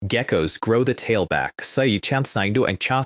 Geckos grow the tail back, so you champ do and cha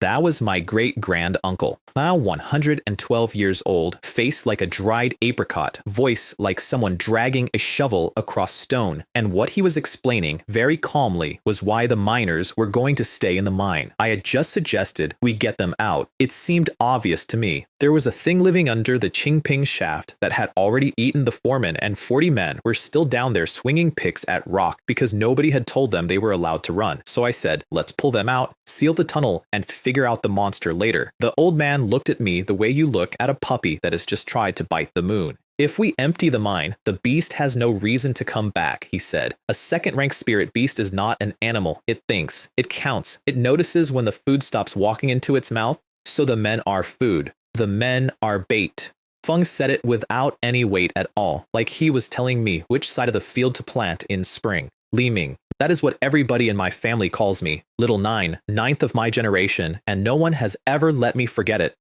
that was my great-grand-uncle, now 112 years old, face like a dried apricot, voice like someone dragging a shovel across stone, and what he was explaining, very calmly, was why the miners were going to stay in the mine. I had just suggested we get them out. It seemed obvious to me. There was a thing living under the Qingping shaft that had already eaten the foreman, and 40 men were still down there swinging picks at rock because nobody had told them they were allowed to run. So I said, let's pull them out, seal the tunnel, and figure out the monster later. The old man looked at me the way you look at a puppy that has just tried to bite the moon. If we empty the mine, the beast has no reason to come back, he said. A second-rank spirit beast is not an animal. It thinks. It counts. It notices when the food stops walking into its mouth. So the men are food. The men are bait. Feng said it without any weight at all, like he was telling me which side of the field to plant in spring. Li Ming. That is what everybody in my family calls me. Little Nine, ninth of my generation, and no one has ever let me forget it.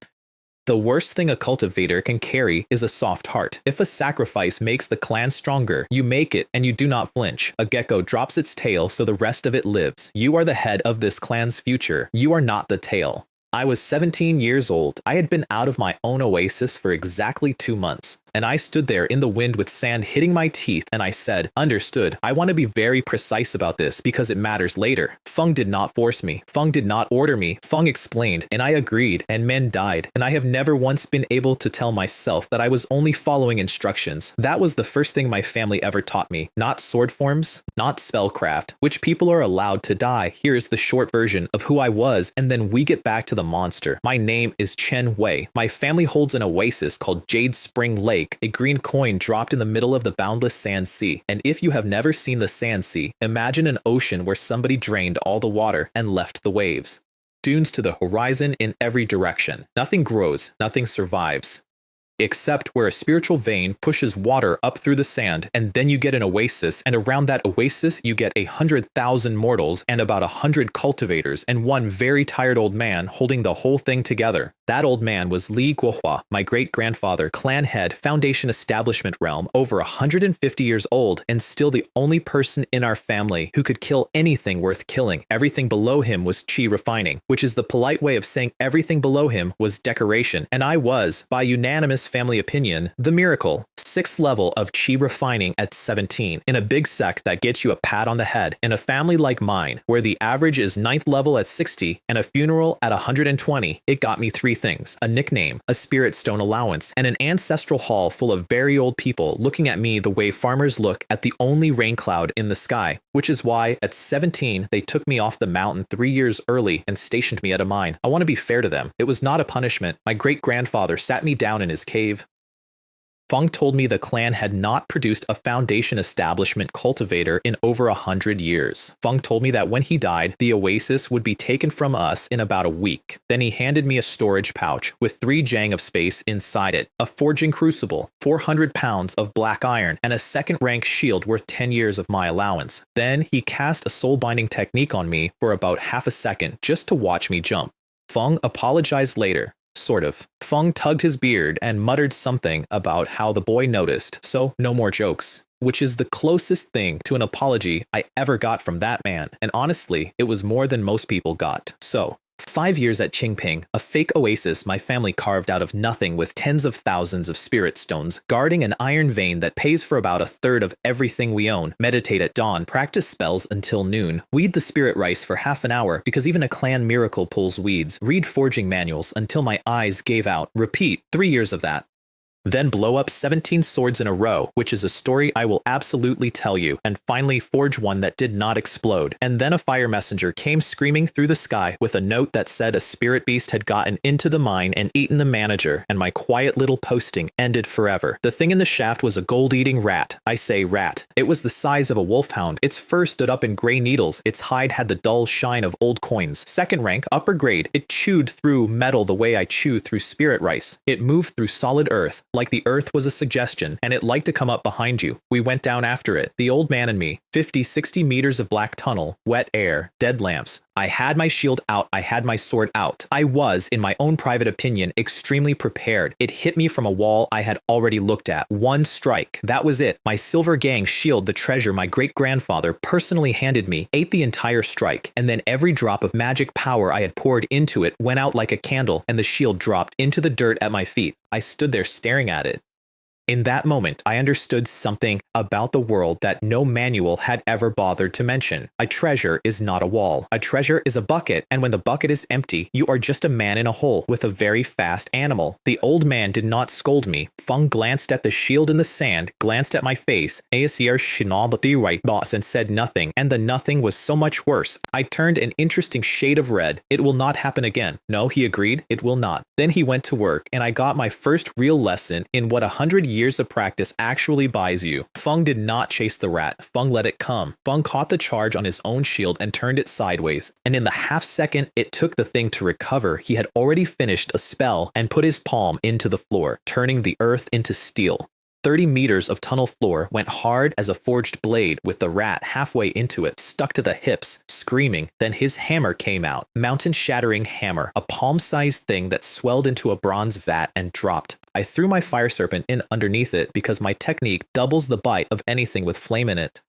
The worst thing a cultivator can carry is a soft heart. If a sacrifice makes the clan stronger, you make it and you do not flinch. A gecko drops its tail so the rest of it lives. You are the head of this clan's future. You are not the tail. I was 17 years old. I had been out of my own oasis for exactly 2 months. And I stood there in the wind with sand hitting my teeth, and I said, understood. I want to be very precise about this because it matters later. Feng did not force me. Feng did not order me. Feng explained, and I agreed, and men died. And I have never once been able to tell myself that I was only following instructions. That was the first thing my family ever taught me. Not sword forms, not spellcraft, which people are allowed to die. Here is the short version of who I was, and then we get back to the monster. My name is Chen Wei. My family holds an oasis called Jade Spring Lake, a green coin dropped in the middle of the boundless sand sea. And if you have never seen the sand sea, imagine an ocean where somebody drained all the water and left the waves. Dunes to the horizon in every direction. Nothing grows, nothing survives. Except where a spiritual vein pushes water up through the sand, and then you get an oasis, and around that oasis you get 100,000 mortals and about 100 cultivators and one very tired old man holding the whole thing together. That old man was Li Guohua, my great-grandfather, clan head, foundation establishment realm, over 150 years old, and still the only person in our family who could kill anything worth killing. Everything below him was qi refining, which is the polite way of saying everything below him was decoration, and I was, by unanimous family opinion, the miracle. 6th level of qi refining at 17, in a big sect that gets you a pat on the head. In a family like mine, where the average is 9th level at 60 and a funeral at 120, it got me 3 things: a nickname, a spirit stone allowance, and an ancestral hall full of very old people looking at me the way farmers look at the only rain cloud in the sky, which is why at 17 they took me off the mountain 3 years early and stationed me at a mine. I want to be fair to them. It was not a punishment. My great-grandfather sat me down in his cave. Feng told me the clan had not produced a foundation establishment cultivator in over 100 years. Feng told me that when he died, the oasis would be taken from us in about a week. Then he handed me a storage pouch with 3 jang of space inside it, a forging crucible, 400 pounds of black iron, and a second-rank shield worth 10 years of my allowance. Then he cast a soul-binding technique on me for about half a second just to watch me jump. Feng apologized later. Sort of. Feng tugged his beard and muttered something about how the boy noticed, so no more jokes. Which is the closest thing to an apology I ever got from that man, and honestly, it was more than most people got. So, 5 years at Qingping, a fake oasis my family carved out of nothing with tens of thousands of spirit stones, guarding an iron vein that pays for about 1/3 of everything we own, meditate at dawn, practice spells until noon, weed the spirit rice for half an hour because even a clan miracle pulls weeds, read forging manuals until my eyes gave out, repeat 3 years of that. Then blow up 17 swords in a row, which is a story I will absolutely tell you, and finally forge one that did not explode. And then a fire messenger came screaming through the sky with a note that said a spirit beast had gotten into the mine and eaten the manager, and my quiet little posting ended forever. The thing in the shaft was a gold-eating rat. I say rat. It was the size of a wolfhound. Its fur stood up in gray needles. Its hide had the dull shine of old coins. Second rank, upper grade. It chewed through metal the way I chew through spirit rice. It moved through solid earth. like the earth was a suggestion, and it liked to come up behind you. We went down after it, the old man and me, 50, 60 meters of black tunnel, wet air, dead lamps. I had my shield out, I had my sword out. I was, in my own private opinion, extremely prepared. It hit me from a wall I had already looked at. One strike. That was it. My silver gang shield, the treasure my great-grandfather personally handed me, ate the entire strike, and then every drop of magic power I had poured into it went out like a candle, and the shield dropped into the dirt at my feet. I stood there staring at it. In that moment, I understood something about the world that no manual had ever bothered to mention. A treasure is not a wall. A treasure is a bucket, and when the bucket is empty, you are just a man in a hole with a very fast animal. The old man did not scold me. Feng glanced at the shield in the sand, glanced at my face, and said nothing, and the nothing was so much worse. I turned an interesting shade of red. It will not happen again. No, he agreed, it will not. Then he went to work, and I got my first real lesson in what 100 years of practice actually buys you. Feng did not chase the rat. Feng let it come. Feng caught the charge on his own shield and turned it sideways, and in the half second it took the thing to recover, he had already finished a spell and put his palm into the floor, turning the earth into steel. 30 meters of tunnel floor went hard as a forged blade, with the rat halfway into it, stuck to the hips, screaming. Then his hammer came out. Mountain-shattering hammer, a palm-sized thing that swelled into a bronze vat and dropped. I threw my fire serpent in underneath it because my technique doubles the bite of anything with flame in it.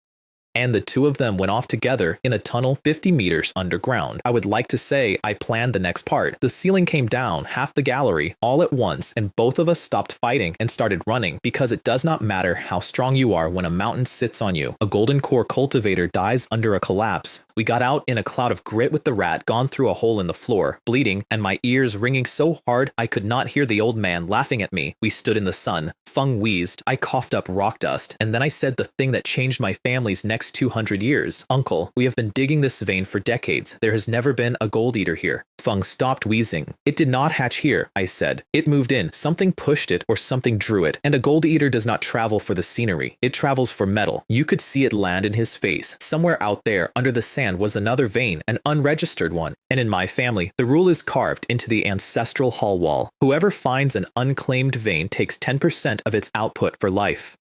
And the two of them went off together in a tunnel 50 meters underground. I would like to say I planned the next part. The ceiling came down, half the gallery, all at once, and both of us stopped fighting and started running, because it does not matter how strong you are when a mountain sits on you. A golden core cultivator dies under a collapse. We got out in a cloud of grit with the rat gone through a hole in the floor, bleeding, and my ears ringing so hard I could not hear the old man laughing at me. We stood in the sun. Feng wheezed. I coughed up rock dust, and then I said the thing that changed my family's next 200 years. Uncle, we have been digging this vein for decades. There has never been a gold eater here. Feng stopped wheezing. It did not hatch here, I said. It moved in. Something pushed it or something drew it. And a gold eater does not travel for the scenery. It travels for metal. You could see it land in his face. Somewhere out there under the sand was another vein, an unregistered one. And in my family, the rule is carved into the ancestral hall wall. Whoever finds an unclaimed vein takes 10% of its output for life.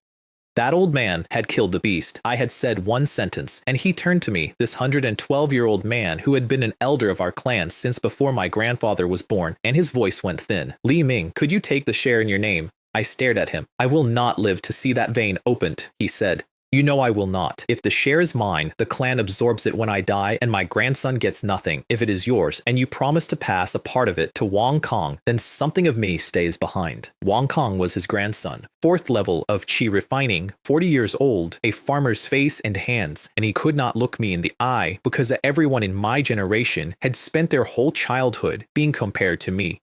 That old man had killed the beast. I had said one sentence, and he turned to me, this 112-year-old man who had been an elder of our clan since before my grandfather was born, and his voice went thin. Li Ming, could you take the share in your name? I stared at him. I will not live to see that vein opened, he said. You know I will not. If the share is mine, the clan absorbs it when I die, and my grandson gets nothing. If it is yours, and you promise to pass a part of it to Wang Kong, then something of me stays behind. Wang Kong was his grandson, 4th level of Qi refining, 40 years old, a farmer's face and hands, and he could not look me in the eye because everyone in my generation had spent their whole childhood being compared to me.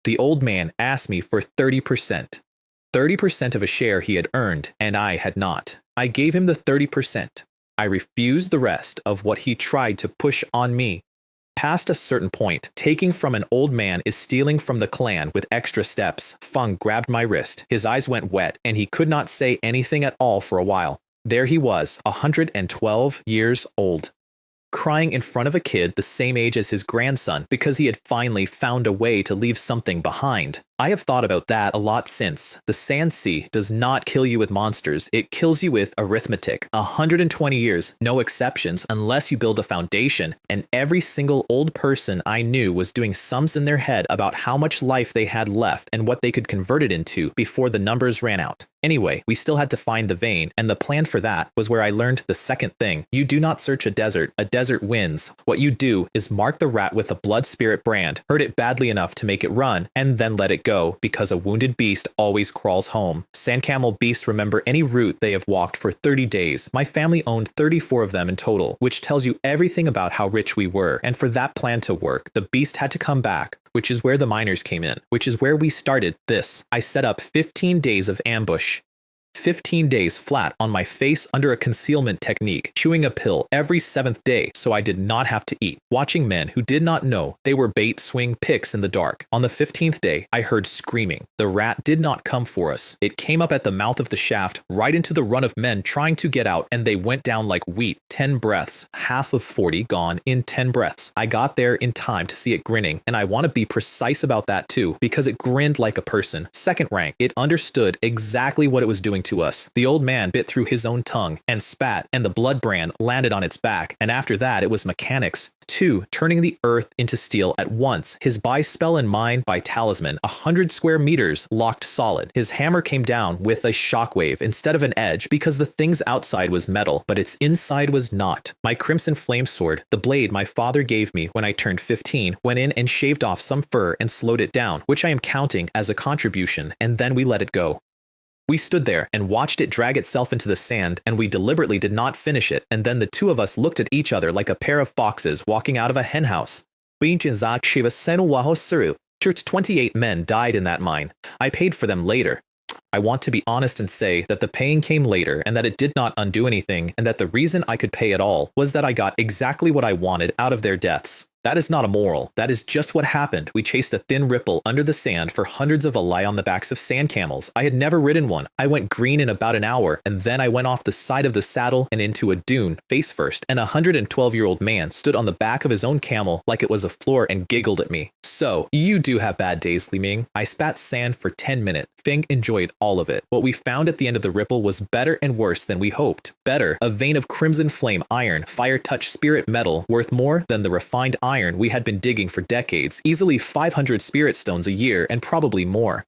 The old man asked me for 30%. 30% of a share he had earned, and I had not. I gave him the 30%. I refused the rest of what he tried to push on me. Past a certain point, taking from an old man is stealing from the clan with extra steps. Feng grabbed my wrist. His eyes went wet, and he could not say anything at all for a while. There he was, 112 years old, crying in front of a kid the same age as his grandson because he had finally found a way to leave something behind. I have thought about that a lot since. The Sand Sea does not kill you with monsters, it kills you with arithmetic. 120 years, no exceptions, unless you build a foundation, and every single old person I knew was doing sums in their head about how much life they had left and what they could convert it into before the numbers ran out. Anyway, we still had to find the vein, and the plan for that was where I learned the second thing. You do not search a desert wins. What you do is mark the rat with a blood spirit brand, hurt it badly enough to make it run, and then let it go, because a wounded beast always crawls home. Sand camel beasts remember any route they have walked for 30 days. My family owned 34 of them in total, which tells you everything about how rich we were. And for that plan to work, the beast had to come back, which is where the miners came in, which is where we started this. I set up 15 days of ambush. 15 days flat on my face under a concealment technique, chewing a pill every 7th day so I did not have to eat, watching men who did not know they were bait swing picks in the dark. On the 15th day, I heard screaming. The rat did not come for us. It came up at the mouth of the shaft, right into the run of men trying to get out, and they went down like wheat. 10 breaths, half of 40 gone in 10 breaths. I got there in time to see it grinning, and I want to be precise about that too, because it grinned like a person. Second rank, it understood exactly what it was doing to us. The old man bit through his own tongue and spat, and the blood brand landed on its back, and after that it was mechanics. 2. Turning the earth into steel at once. His by spell and mine by talisman, 100 square meters locked solid. His hammer came down with a shockwave instead of an edge because the thing's outside was metal, but its inside was not. My crimson flame sword, the blade my father gave me when I turned 15, went in and shaved off some fur and slowed it down, which I am counting as a contribution, and then we let it go. We stood there and watched it drag itself into the sand, and we deliberately did not finish it, and then the two of us looked at each other like a pair of foxes walking out of a henhouse. 28 men died in that mine. I paid for them later. I want to be honest and say that the paying came later and that it did not undo anything, and that the reason I could pay at all was that I got exactly what I wanted out of their deaths. That is not a moral. That is just what happened. We chased a thin ripple under the sand for hundreds of a lie on the backs of sand camels. I had never ridden one. I went green in about an hour, and then I went off the side of the saddle and into a dune, face first, and a 112-year-old man stood on the back of his own camel like it was a floor and giggled at me. So, you do have bad days, Li Ming. I spat sand for 10 minutes. Feng enjoyed all of it. What we found at the end of the ripple was better and worse than we hoped. Better, a vein of crimson flame iron, fire touch spirit metal, worth more than the refined iron we had been digging for decades, easily 500 spirit stones a year and probably more.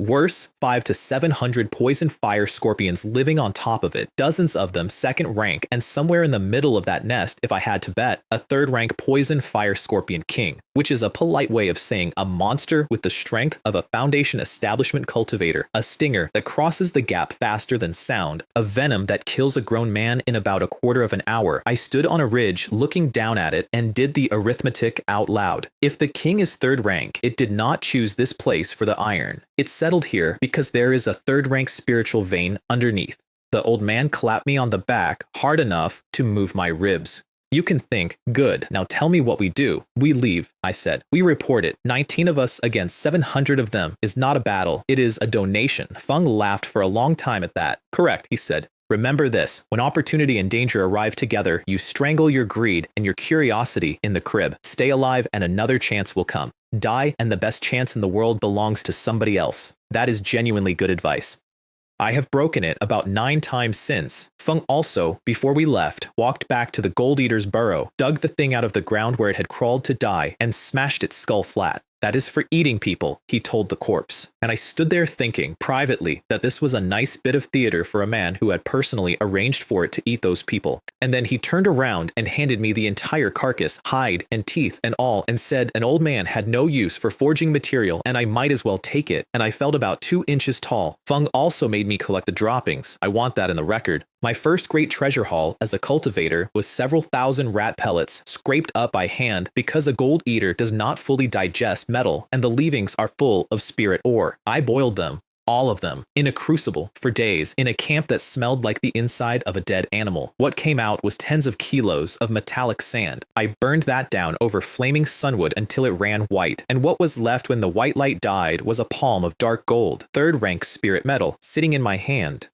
Worse, 500 to 700 poison fire scorpions living on top of it, dozens of them second rank, and somewhere in the middle of that nest, if I had to bet, a third rank poison fire scorpion king, which is a polite way of saying a monster with the strength of a foundation establishment cultivator, a stinger that crosses the gap faster than sound, a venom that kills a grown man in about a quarter of an hour. I stood on a ridge looking down at it and did the arithmetic out loud. If the king is third rank, it did not choose this place for the iron. It settled here because there is a third-rank spiritual vein underneath. The old man clapped me on the back hard enough to move my ribs. You can think, good, now tell me what we do. We leave, I said. We report it. 19 of us against 700 of them is not a battle. It is a donation. Feng laughed for a long time at that. Correct, he said. Remember this, when opportunity and danger arrive together, you strangle your greed and your curiosity in the crib. Stay alive and another chance will come. Die and the best chance in the world belongs to somebody else. That is genuinely good advice. I have broken it about 9 times since. Feng also, before we left, walked back to the Gold Eater's burrow, dug the thing out of the ground where it had crawled to die, and smashed its skull flat. That is for eating people, he told the corpse. And I stood there thinking, privately, that this was a nice bit of theater for a man who had personally arranged for it to eat those people. And then he turned around and handed me the entire carcass, hide and teeth and all, and said an old man had no use for forging material and I might as well take it. And I felt about 2 inches tall. Feng also made me collect the droppings. I want that in the record. My first great treasure haul as a cultivator was several thousand rat pellets scraped up by hand because a gold eater does not fully digest metal and the leavings are full of spirit ore. I boiled them, all of them, in a crucible for days in a camp that smelled like the inside of a dead animal. What came out was tens of kilos of metallic sand. I burned that down over flaming sunwood until it ran white, and what was left when the white light died was a palm of dark gold, third rank spirit metal, sitting in my hand.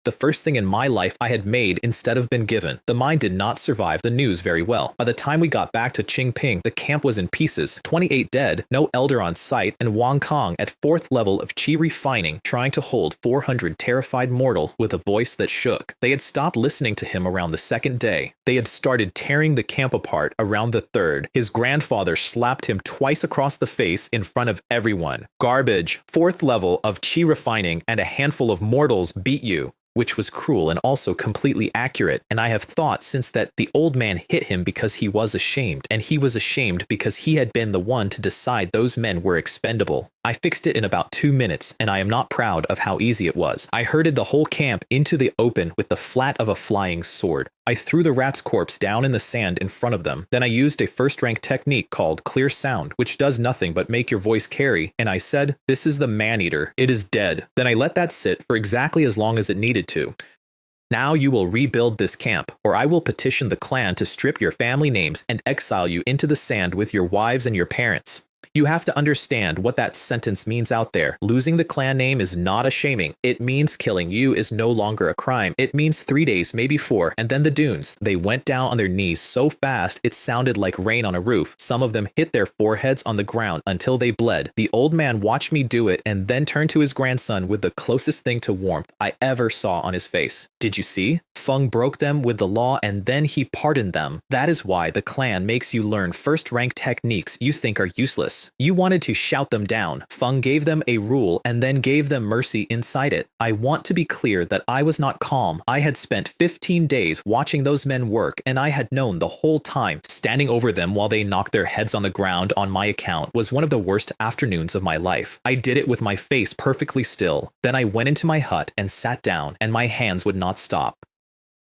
The first thing in my life I had made instead of been given. The mine did not survive the news very well. By the time we got back to Qingping, the camp was in pieces, 28 dead, no elder on site, and Wang Kong at 4th level of Qi refining, trying to hold 400 terrified mortals with a voice that shook. They had stopped listening to him around the 2nd day. They had started tearing the camp apart around the 3rd. His grandfather slapped him twice across the face in front of everyone. Garbage. 4th level of Qi refining and a handful of mortals beat you. Which was cruel and also completely accurate, and I have thought since that the old man hit him because he was ashamed, and he was ashamed because he had been the one to decide those men were expendable. I fixed it in about 2 minutes, and I am not proud of how easy it was. I herded the whole camp into the open with the flat of a flying sword. I threw the rat's corpse down in the sand in front of them. Then I used a first-rank technique called clear sound, which does nothing but make your voice carry, and I said, "This is the man-eater. It is dead." Then I let that sit for exactly as long as it needed to. Now you will rebuild this camp, or I will petition the clan to strip your family names and exile you into the sand with your wives and your parents. You have to understand what that sentence means out there. Losing the clan name is not a shaming. It means killing you is no longer a crime. It means 3 days, maybe 4, and then the dunes. They went down on their knees so fast it sounded like rain on a roof. Some of them hit their foreheads on the ground until they bled. The old man watched me do it and then turned to his grandson with the closest thing to warmth I ever saw on his face. "Did you see? Feng broke them with the law and then he pardoned them. That is why the clan makes you learn first-rank techniques you think are useless. You wanted to shout them down. Feng gave them a rule and then gave them mercy inside it. I want to be clear that I was not calm. I had spent 15 days watching those men work and I had known the whole time. Standing over them while they knocked their heads on the ground on my account was one of the worst afternoons of my life. I did it with my face perfectly still. Then I went into my hut and sat down and my hands would not stop.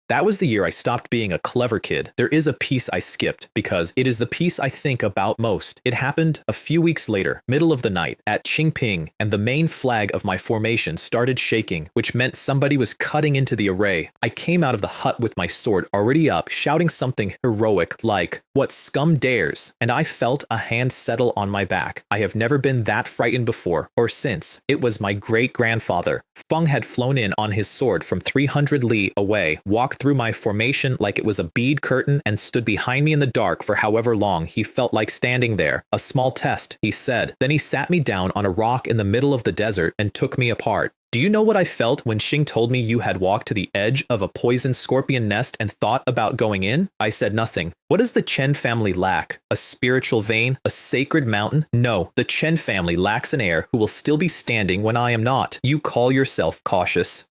That was the year I stopped being a clever kid. There is a piece I skipped because it is the piece I think about most. It happened a few weeks later, middle of the night, at Qingping, and the main flag of my formation started shaking, which meant somebody was cutting into the array. I came out of the hut with my sword already up, shouting something heroic like, "What scum dares?" And I felt a hand settle on my back. I have never been that frightened before, or since. It was my great-grandfather. Feng had flown in on his sword from 300 li away, walked through my formation like it was a bead curtain and stood behind me in the dark for however long he felt like standing there. "A small test," he said. Then he sat me down on a rock in the middle of the desert and took me apart. "Do you know what I felt when Xing told me you had walked to the edge of a poison scorpion nest and thought about going in?" I said nothing. "What does the Chen family lack? A spiritual vein? A sacred mountain? No, the Chen family lacks an heir who will still be standing when I am not. You call yourself cautious.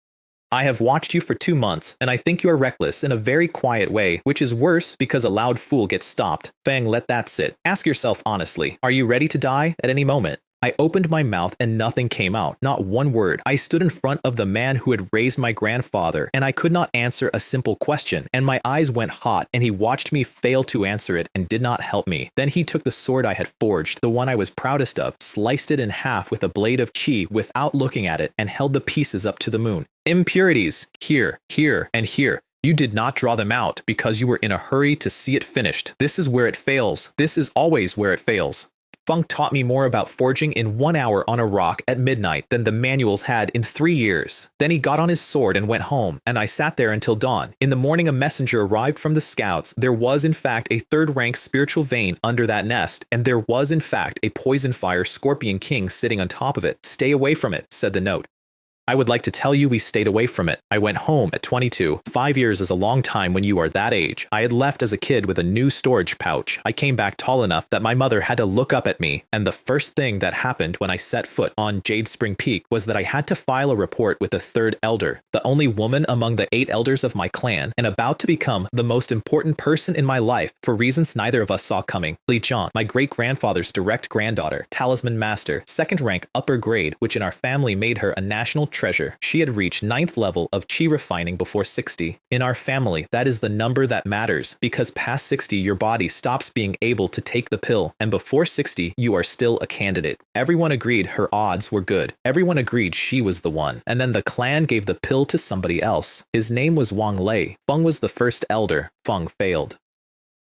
I have watched you for 2 months, and I think you are reckless in a very quiet way, which is worse because a loud fool gets stopped. Feng, let that sit. Ask yourself honestly, are you ready to die at any moment?" I opened my mouth and nothing came out, not one word. I stood in front of the man who had raised my grandfather, and I could not answer a simple question, and my eyes went hot, and he watched me fail to answer it and did not help me. Then he took the sword I had forged, the one I was proudest of, sliced it in half with a blade of qi without looking at it, and held the pieces up to the moon. "Impurities, here, here, and here. You did not draw them out because you were in a hurry to see it finished. This is where it fails. This is always where it fails." Feng taught me more about forging in 1 hour on a rock at midnight than the manuals had in 3 years. Then he got on his sword and went home, and I sat there until dawn. In the morning a messenger arrived from the scouts. There was in fact a 3rd-rank spiritual vein under that nest, and there was in fact a poison fire scorpion king sitting on top of it. "Stay away from it," said the note. I would like to tell you we stayed away from it. I went home at 22. 5 years is a long time when you are that age. I had left as a kid with a new storage pouch. I came back tall enough that my mother had to look up at me, and the first thing that happened when I set foot on Jade Spring Peak was that I had to file a report with the 3rd elder, the only woman among the 8 elders of my clan, and about to become the most important person in my life for reasons neither of us saw coming. Li Zhan, my great-grandfather's direct granddaughter, talisman master, 2nd rank upper grade, which in our family made her a national treasure. She had reached 9th level of qi refining before 60. In our family, that is the number that matters, because past 60 your body stops being able to take the pill, and before 60 you are still a candidate. Everyone agreed her odds were good. Everyone agreed she was the one. And then the clan gave the pill to somebody else. His name was Wang Lei. Feng was the 1st elder. Feng failed.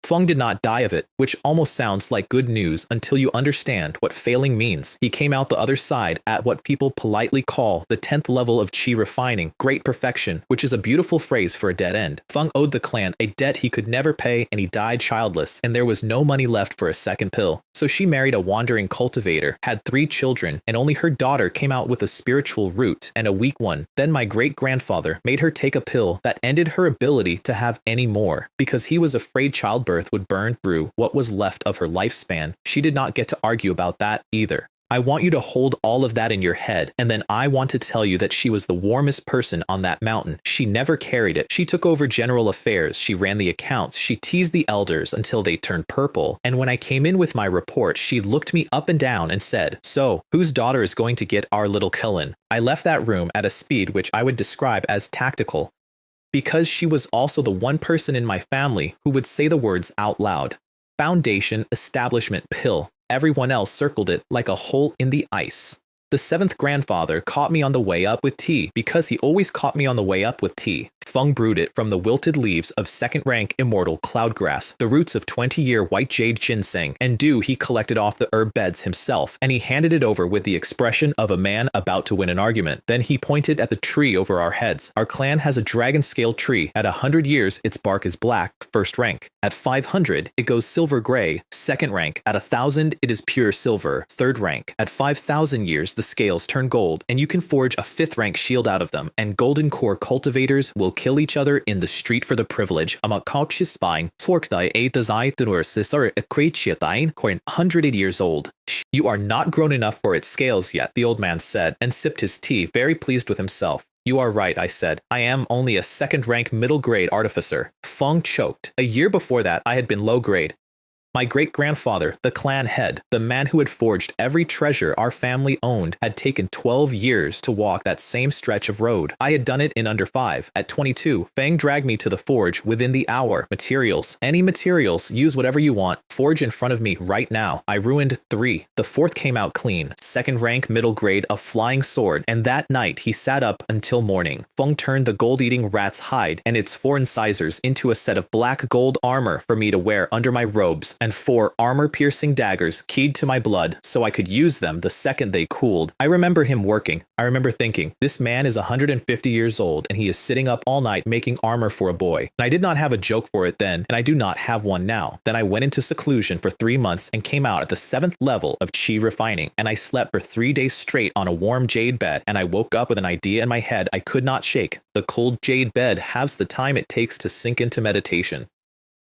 Feng did not die of it, which almost sounds like good news until you understand what failing means. He came out the other side at what people politely call the 10th level of qi refining, great perfection, which is a beautiful phrase for a dead end. Feng owed the clan a debt he could never pay, and he died childless, and there was no money left for a second pill. So she married a wandering cultivator, had 3 children, and only her daughter came out with a spiritual root, and a weak one. Then my great-grandfather made her take a pill that ended her ability to have any more. Because he was afraid childbirth would burn through what was left of her lifespan, she did not get to argue about that either. I want you to hold all of that in your head, and then I want to tell you that she was the warmest person on that mountain. She never carried it. She took over general affairs. She ran the accounts. She teased the elders until they turned purple. And when I came in with my report, she looked me up and down and said, "So, whose daughter is going to get our little Cullen?" I left that room at a speed which I would describe as tactical, because she was also the one person in my family who would say the words out loud. Foundation Establishment Pill. Everyone else circled it like a hole in the ice. The seventh grandfather caught me on the way up with tea because he always caught me on the way up with tea. Feng brewed it from the wilted leaves of second-rank immortal cloudgrass, the roots of 20-year white jade ginseng, and dew he collected off the herb beds himself, and he handed it over with the expression of a man about to win an argument. Then he pointed at the tree over our heads. Our clan has a dragon-scale tree. At 100 years, its bark is black, first rank. At 500, it goes silver-gray, second rank. At 1,000, it is pure silver, third rank. At 5,000 years, the scales turn gold, and you can forge a fifth-rank shield out of them, and golden core cultivators will kill each other in the street for the privilege. 100 years old. You are not grown enough for its scales yet, the old man said, and sipped his tea, very pleased with himself. You are right, I said. I am only a second-rank middle-grade artificer. Feng choked. A year before that, I had been low-grade. My great-grandfather, the clan head, the man who had forged every treasure our family owned, had taken 12 years to walk that same stretch of road. I had done it in under 5. At 22, Feng dragged me to the forge within the hour. Materials. Any materials. Use whatever you want. Forge in front of me right now. I ruined 3. The 4th came out clean. Second rank, middle grade, a flying sword. And that night, he sat up until morning. Feng turned the gold-eating rat's hide and its 4 incisors into a set of black gold armor for me to wear under my robes, and 4 armor-piercing daggers keyed to my blood so I could use them the second they cooled. I remember him working. I remember thinking, this man is 150 years old and he is sitting up all night making armor for a boy. And I did not have a joke for it then, and I do not have one now. Then I went into seclusion for 3 months and came out at the 7th level of chi refining, and I slept for 3 days straight on a warm jade bed, and I woke up with an idea in my head I could not shake. The cold jade bed halves the time it takes to sink into meditation.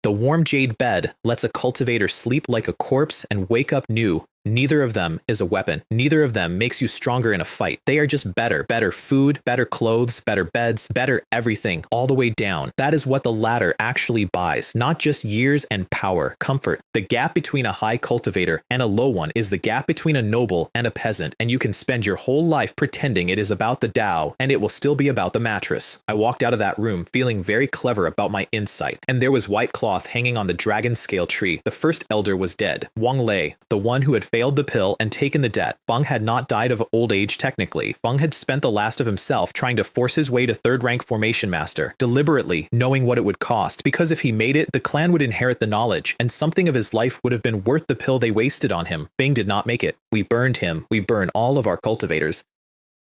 The warm jade bed lets a cultivator sleep like a corpse and wake up new. Neither of them is a weapon. Neither of them makes you stronger in a fight. They are just better. Better food, better clothes, better beds, better everything, all the way down. That is what the latter actually buys, not just years and power, comfort. The gap between a high cultivator and a low one is the gap between a noble and a peasant, and you can spend your whole life pretending it is about the Tao, and it will still be about the mattress. I walked out of that room feeling very clever about my insight, and there was white cloth hanging on the dragon scale tree. The first elder was dead. Wang Lei, the one who had failed the pill and taken the debt. Feng had not died of old age technically. Feng had spent the last of himself trying to force his way to 3rd rank formation master, deliberately knowing what it would cost, because if he made it, the clan would inherit the knowledge, and something of his life would have been worth the pill they wasted on him. Bing did not make it. We burned him. We burn all of our cultivators.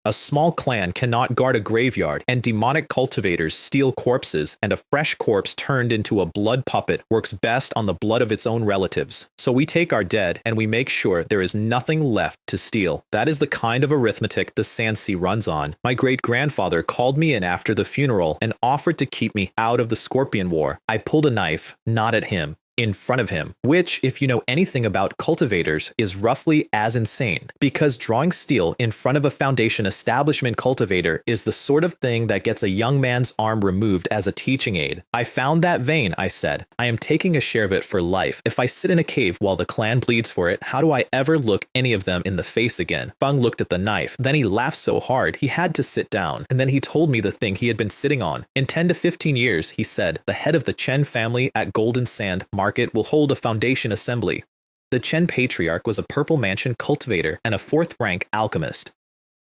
A small clan cannot guard a graveyard, and demonic cultivators steal corpses, and a fresh corpse turned into a blood puppet works best on the blood of its own relatives. So we take our dead, and we make sure there is nothing left to steal. That is the kind of arithmetic the Sansi runs on. My great-grandfather called me in after the funeral and offered to keep me out of the Scorpion War. I pulled a knife, not at him, in front of him, which, if you know anything about cultivators, is roughly as insane, because drawing steel in front of a foundation establishment cultivator is the sort of thing that gets a young man's arm removed as a teaching aid. I found that vein, I said. I am taking a share of it for life. If I sit in a cave while the clan bleeds for it, how do I ever look any of them in the face again? Feng looked at the knife. Then he laughed so hard he had to sit down, and then he told me the thing he had been sitting on. In 10 to 15 years, he said, the head of the Chen family at Golden Sand Market will hold a foundation assembly. The Chen patriarch was a purple mansion cultivator and a 4th rank alchemist.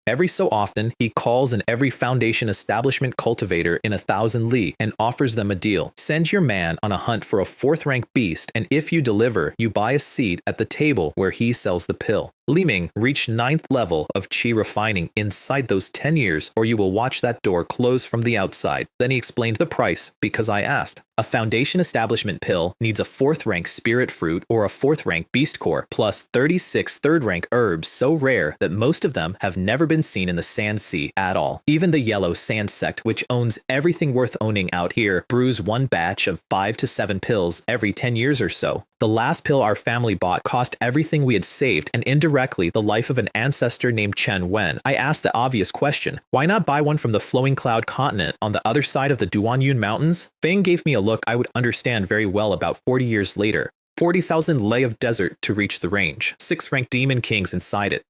Every so often, he calls in every foundation establishment cultivator in 1,000 li and offers them a deal. Send your man on a hunt for a 4th rank beast, and if you deliver, you buy a seat at the table where he sells the pill. Li Ming reached 9th level of chi refining inside those 10 years, or you will watch that door close from the outside. Then he explained the price, because I asked. A foundation establishment pill needs a 4th rank spirit fruit or a 4th rank beast core, plus 36 3rd rank herbs so rare that most of them have never been seen in the Sand Sea at all. Even the Yellow Sand Sect, which owns everything worth owning out here, brews one batch of 5 to 7 pills every 10 years or so. The last pill our family bought cost everything we had saved and indirectly the life of an ancestor named Chen Wen. I asked the obvious question, why not buy one from the Flowing Cloud continent on the other side of the Duanyun Mountains? Feng gave me a look I would understand very well about 40 years later. 40,000 lei of desert to reach the range, 6 ranked demon kings inside it.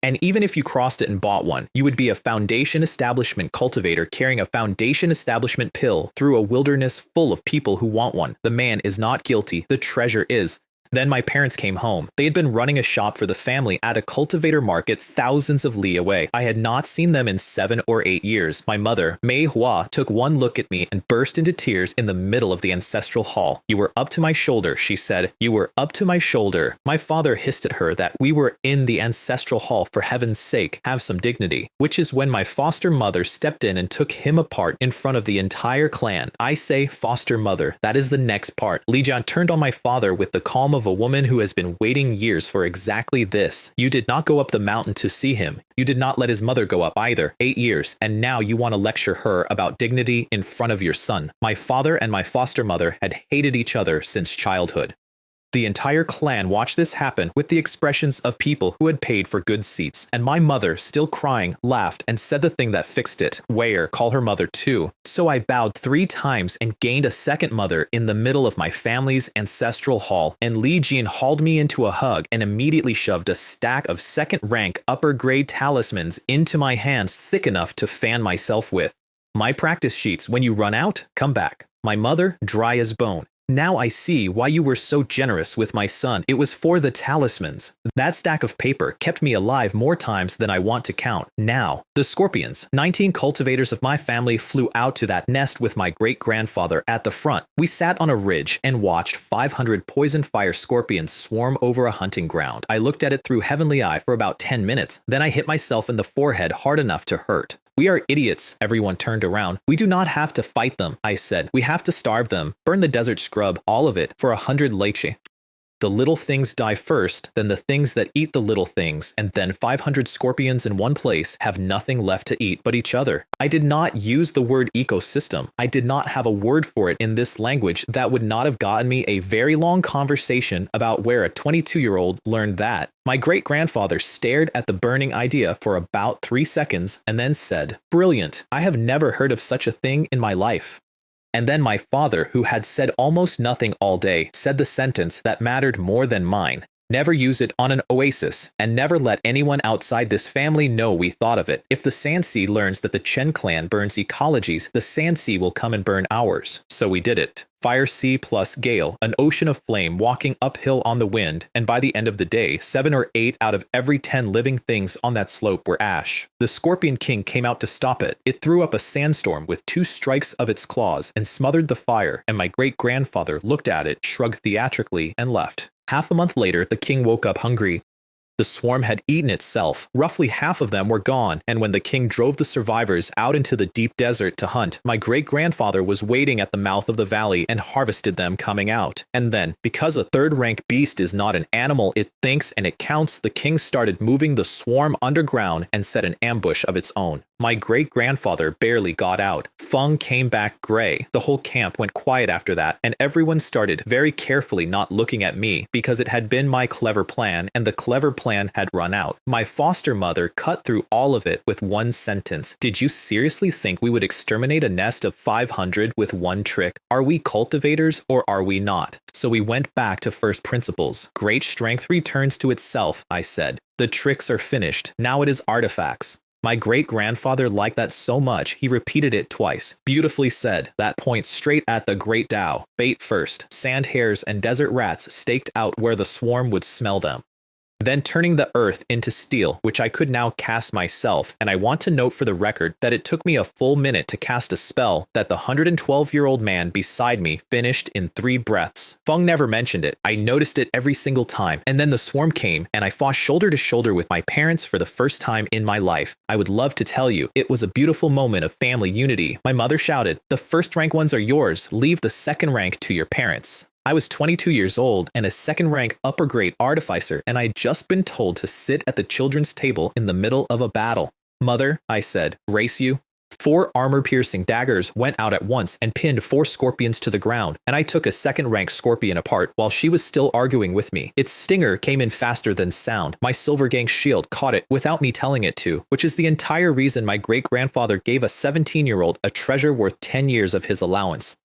And even if you crossed it and bought one, you would be a Foundation Establishment cultivator carrying a Foundation Establishment pill through a wilderness full of people who want one. The man is not guilty. The treasure is. Then my parents came home. They had been running a shop for the family at a cultivator market thousands of li away. I had not seen them in 7 or 8 years. My mother, Manhua, took one look at me and burst into tears in the middle of the ancestral hall. "You were up to my shoulder," she said. "You were up to my shoulder." My father hissed at her that we were in the ancestral hall, for heaven's sake, have some dignity. Which is when my foster mother stepped in and took him apart in front of the entire clan. I say foster mother. That is the next part. Li Jian turned on my father with the calm of a woman who has been waiting years for exactly this. "You did not go up the mountain to see him. You did not let his mother go up either. 8 years, and now you want to lecture her about dignity in front of your son." My father and my foster mother had hated each other since childhood. The entire clan watched this happen with the expressions of people who had paid for good seats, and my mother, still crying, laughed and said the thing that fixed it. Where, call her mother too. So I bowed 3 times and gained a second mother in the middle of my family's ancestral hall, and Li Jian hauled me into a hug and immediately shoved a stack of second-rank upper-grade talismans into my hands thick enough to fan myself with. My practice sheets, when you run out, come back. My mother, dry as bone. "Now I see why you were so generous with my son. It was for the talismans." That stack of paper kept me alive more times than I want to count. Now, the scorpions. 19 cultivators of my family flew out to that nest with my great-grandfather at the front. We sat on a ridge and watched 500 poison fire scorpions swarm over a hunting ground. I looked at it through heavenly eye for about 10 minutes. Then I hit myself in the forehead hard enough to hurt. "We are idiots." Everyone turned around. "We do not have to fight them," I said. "We have to starve them. Burn the desert scrub, all of it, for 100 leche. The little things die first, then the things that eat the little things, and then 500 scorpions in one place have nothing left to eat but each other." I did not use the word ecosystem. I did not have a word for it in this language that would not have gotten me a very long conversation about where a 22-year-old learned that. My great-grandfather stared at the burning idea for about 3 seconds and then said, "Brilliant. I have never heard of such a thing in my life." And then my father, who had said almost nothing all day, said the sentence that mattered more than mine. "Never use it on an oasis, and never let anyone outside this family know we thought of it. If the Sansi learns that the Chen clan burns ecologies, the Sansi will come and burn ours." So we did it. Fire sea plus gale, an ocean of flame walking uphill on the wind, and by the end of the day, 7 or 8 out of every 10 living things on that slope were ash. The Scorpion King came out to stop it. It threw up a sandstorm with 2 strikes of its claws and smothered the fire, and my great-grandfather looked at it, shrugged theatrically, and left. Half a month later, the king woke up hungry. The swarm had eaten itself. Roughly half of them were gone, and when the king drove the survivors out into the deep desert to hunt, my great-grandfather was waiting at the mouth of the valley and harvested them coming out. And then, because a third-rank beast is not an animal, it thinks and it counts, the king started moving the swarm underground and set an ambush of its own. My great-grandfather barely got out. Feng came back gray. The whole camp went quiet after that, and everyone started very carefully not looking at me because it had been my clever plan, and the clever plan had run out. My foster mother cut through all of it with one sentence. "Did you seriously think we would exterminate a nest of 500 with one trick? Are we cultivators or are we not?" So we went back to first principles. "Great strength returns to itself," I said. "The tricks are finished. Now it is artifacts." My great-grandfather liked that so much, he repeated it twice. "Beautifully said. That points straight at the great Tao. Bait first. Sand hares and desert rats staked out where the swarm would smell them. Then turning the earth into steel, which I could now cast myself, and I want to note for the record that it took me a full minute to cast a spell that the 112-year-old man beside me finished in 3 breaths. Feng never mentioned it. I noticed it every single time. And then the swarm came, and I fought shoulder to shoulder with my parents for the first time in my life. I would love to tell you, it was a beautiful moment of family unity. My mother shouted, "The first-rank ones are yours. Leave the second rank to your parents." I was 22 years old and a second-rank upper-grade artificer, and I'd just been told to sit at the children's table in the middle of a battle. "Mother," I said, "race you?" 4 armor-piercing daggers went out at once and pinned 4 scorpions to the ground, and I took a second-rank scorpion apart while she was still arguing with me. Its stinger came in faster than sound. My Silver Gang shield caught it without me telling it to, which is the entire reason my great-grandfather gave a 17-year-old a treasure worth 10 years of his allowance.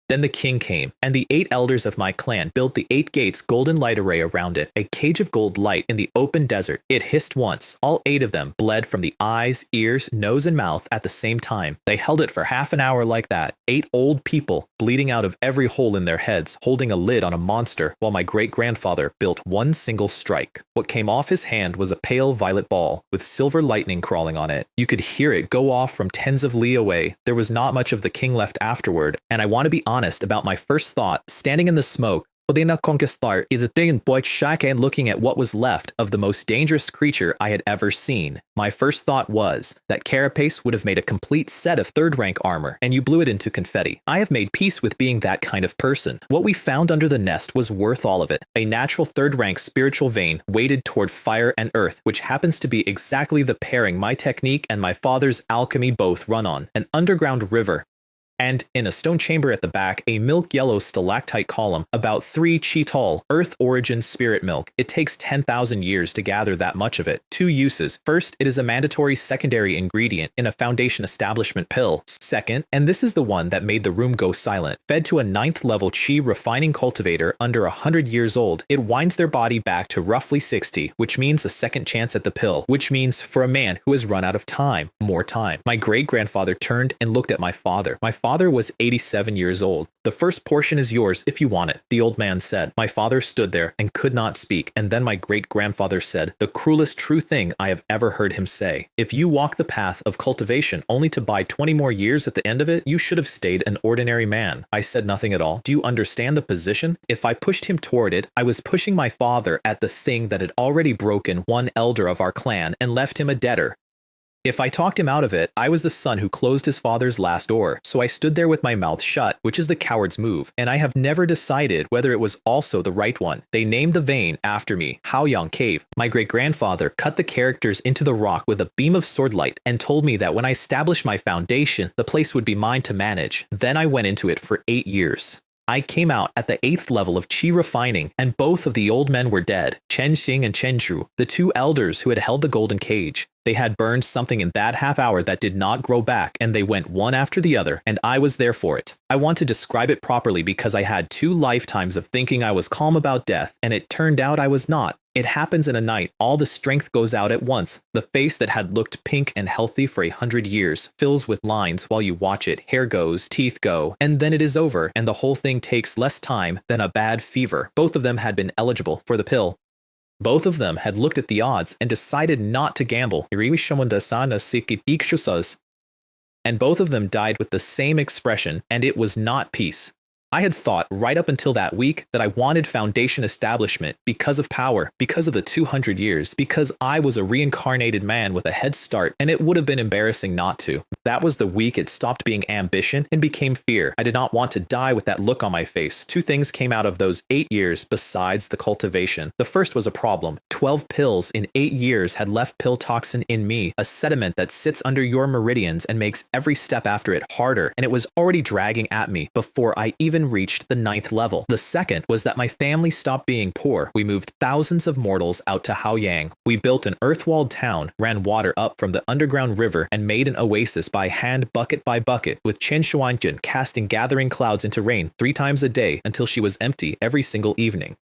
Then the king came, and the 8 elders of my clan built the 8 gates golden light array around it, a cage of gold light in the open desert. It hissed once. All 8 of them bled from the eyes, ears, nose, and mouth at the same time. They held it for half an hour like that. 8 old people, bleeding out of every hole in their heads, holding a lid on a monster, while my great-grandfather built one single strike. What came off his hand was a pale violet ball, with silver lightning crawling on it. You could hear it go off from tens of li away. There was not much of the king left afterward, and I want to be honest about my first thought, standing in the smoke. Podena Conquistar is a thing in Boy Shaka and looking at what was left of the most dangerous creature I had ever seen. My first thought was that Carapace would have made a complete set of 3rd rank armor, and you blew it into confetti. I have made peace with being that kind of person. What we found under the nest was worth all of it. A natural 3rd rank spiritual vein weighted toward fire and earth, which happens to be exactly the pairing my technique and my father's alchemy both run on. An underground river. And in a stone chamber at the back, a milk-yellow stalactite column, about 3 chi tall, earth origin spirit milk. It takes 10,000 years to gather that much of it. 2 uses. First, it is a mandatory secondary ingredient in a foundation establishment pill. Second, and this is the one that made the room go silent, fed to a 9th level chi refining cultivator under 100 years old, it winds their body back to roughly 60, which means a second chance at the pill, which means for a man who has run out of time, more time. My great-grandfather turned and looked at my father. My father was 87 years old. The first portion is yours if you want it, the old man said. My father stood there and could not speak, and then my great-grandfather said the cruelest true thing I have ever heard him say. If you walk the path of cultivation only to buy 20 more years at the end of it, you should have stayed an ordinary man. I said nothing at all. Do you understand the position? If I pushed him toward it, I was pushing my father at the thing that had already broken one elder of our clan and left him a debtor. If I talked him out of it, I was the son who closed his father's last door, so I stood there with my mouth shut, which is the coward's move, and I have never decided whether it was also the right one. They named the vein after me, Qianyang Cave. My great-grandfather cut the characters into the rock with a beam of swordlight and told me that when I established my foundation, the place would be mine to manage. Then I went into it for 8 years. I came out at the 8th level of chi refining, and both of the old men were dead, Chen Xing and Chen Zhu, the 2 elders who had held the golden cage. They had burned something in that half hour that did not grow back, and they went one after the other, and I was there for it. I want to describe it properly because I had 2 lifetimes of thinking I was calm about death, and it turned out I was not. It happens in a night. All the strength goes out at once. The face that had looked pink and healthy for 100 years fills with lines while you watch it. Hair goes, teeth go, and then it is over, and the whole thing takes less time than a bad fever. Both of them had been eligible for the pill. Both of them had looked at the odds and decided not to gamble. And both of them died with the same expression, and it was not peace. I had thought right up until that week that I wanted foundation establishment because of power, because of the 200 years, because I was a reincarnated man with a head start, and it would have been embarrassing not to. That was the week it stopped being ambition and became fear. I did not want to die with that look on my face. 2 things came out of those 8 years besides the cultivation. The first was a problem. 12 pills in 8 years had left pill toxin in me, a sediment that sits under your meridians and makes every step after it harder, and it was already dragging at me before I even reached the 9th level. The second was that my family stopped being poor. We moved thousands of mortals out to Qianyang. We built an earth-walled town, ran water up from the underground river, and made an oasis by hand bucket by bucket, with Chen Shuanjun casting gathering clouds into rain 3 times a day until she was empty every single evening.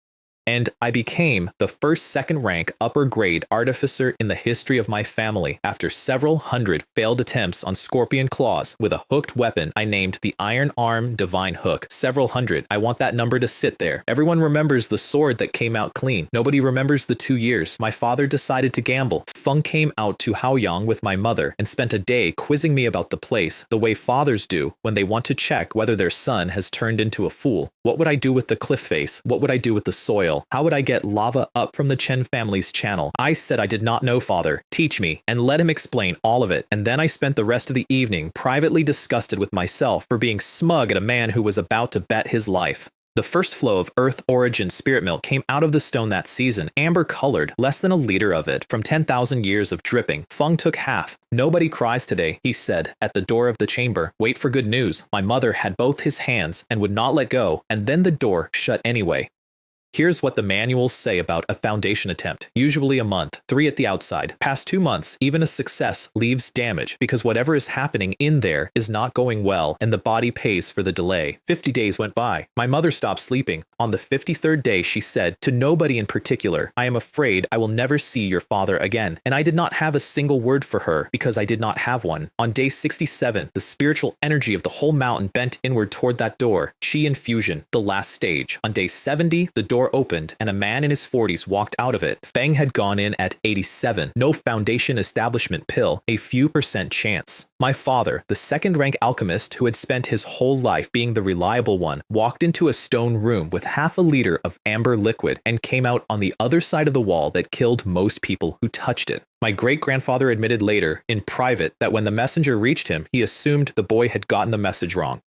And I became the first 2nd rank upper grade artificer in the history of my family after several hundred failed attempts on scorpion claws with a hooked weapon I named the Iron Arm Divine Hook. Several hundred. I want that number to sit there. Everyone remembers the sword that came out clean. Nobody remembers the 2 years. My father decided to gamble. Feng came out to Qianyang with my mother and spent a day quizzing me about the place, the way fathers do when they want to check whether their son has turned into a fool. What would I do with the cliff face? What would I do with the soil? How would I get lava up from the Chen family's channel? I said I did not know, father. Teach me, and let him explain all of it. And then I spent the rest of the evening privately disgusted with myself for being smug at a man who was about to bet his life. The first flow of Earth Origin spirit milk came out of the stone that season, amber-colored, less than a liter of it, from 10,000 years of dripping. Feng took half. Nobody cries today, he said, at the door of the chamber. Wait for good news. My mother had both his hands and would not let go, and then the door shut anyway. Here's what the manuals say about a foundation attempt. Usually a month, 3 at the outside. Past 2 months, even a success leaves damage because whatever is happening in there is not going well and the body pays for the delay. 50 days went by. My mother stopped sleeping. On the 53rd day, she said, to nobody in particular, I am afraid I will never see your father again. And I did not have a single word for her because I did not have one. On day 67, the spiritual energy of the whole mountain bent inward toward that door. Chi infusion, the last stage. On day 70, the door opened and a man in his 40s walked out of it. Feng had gone in at 87. No foundation establishment pill, a few % chance. My father, the second-rank alchemist who had spent his whole life being the reliable one, walked into a stone room with half a liter of amber liquid and came out on the other side of the wall that killed most people who touched it. My great-grandfather admitted later, in private, that when the messenger reached him, he assumed the boy had gotten the message wrong.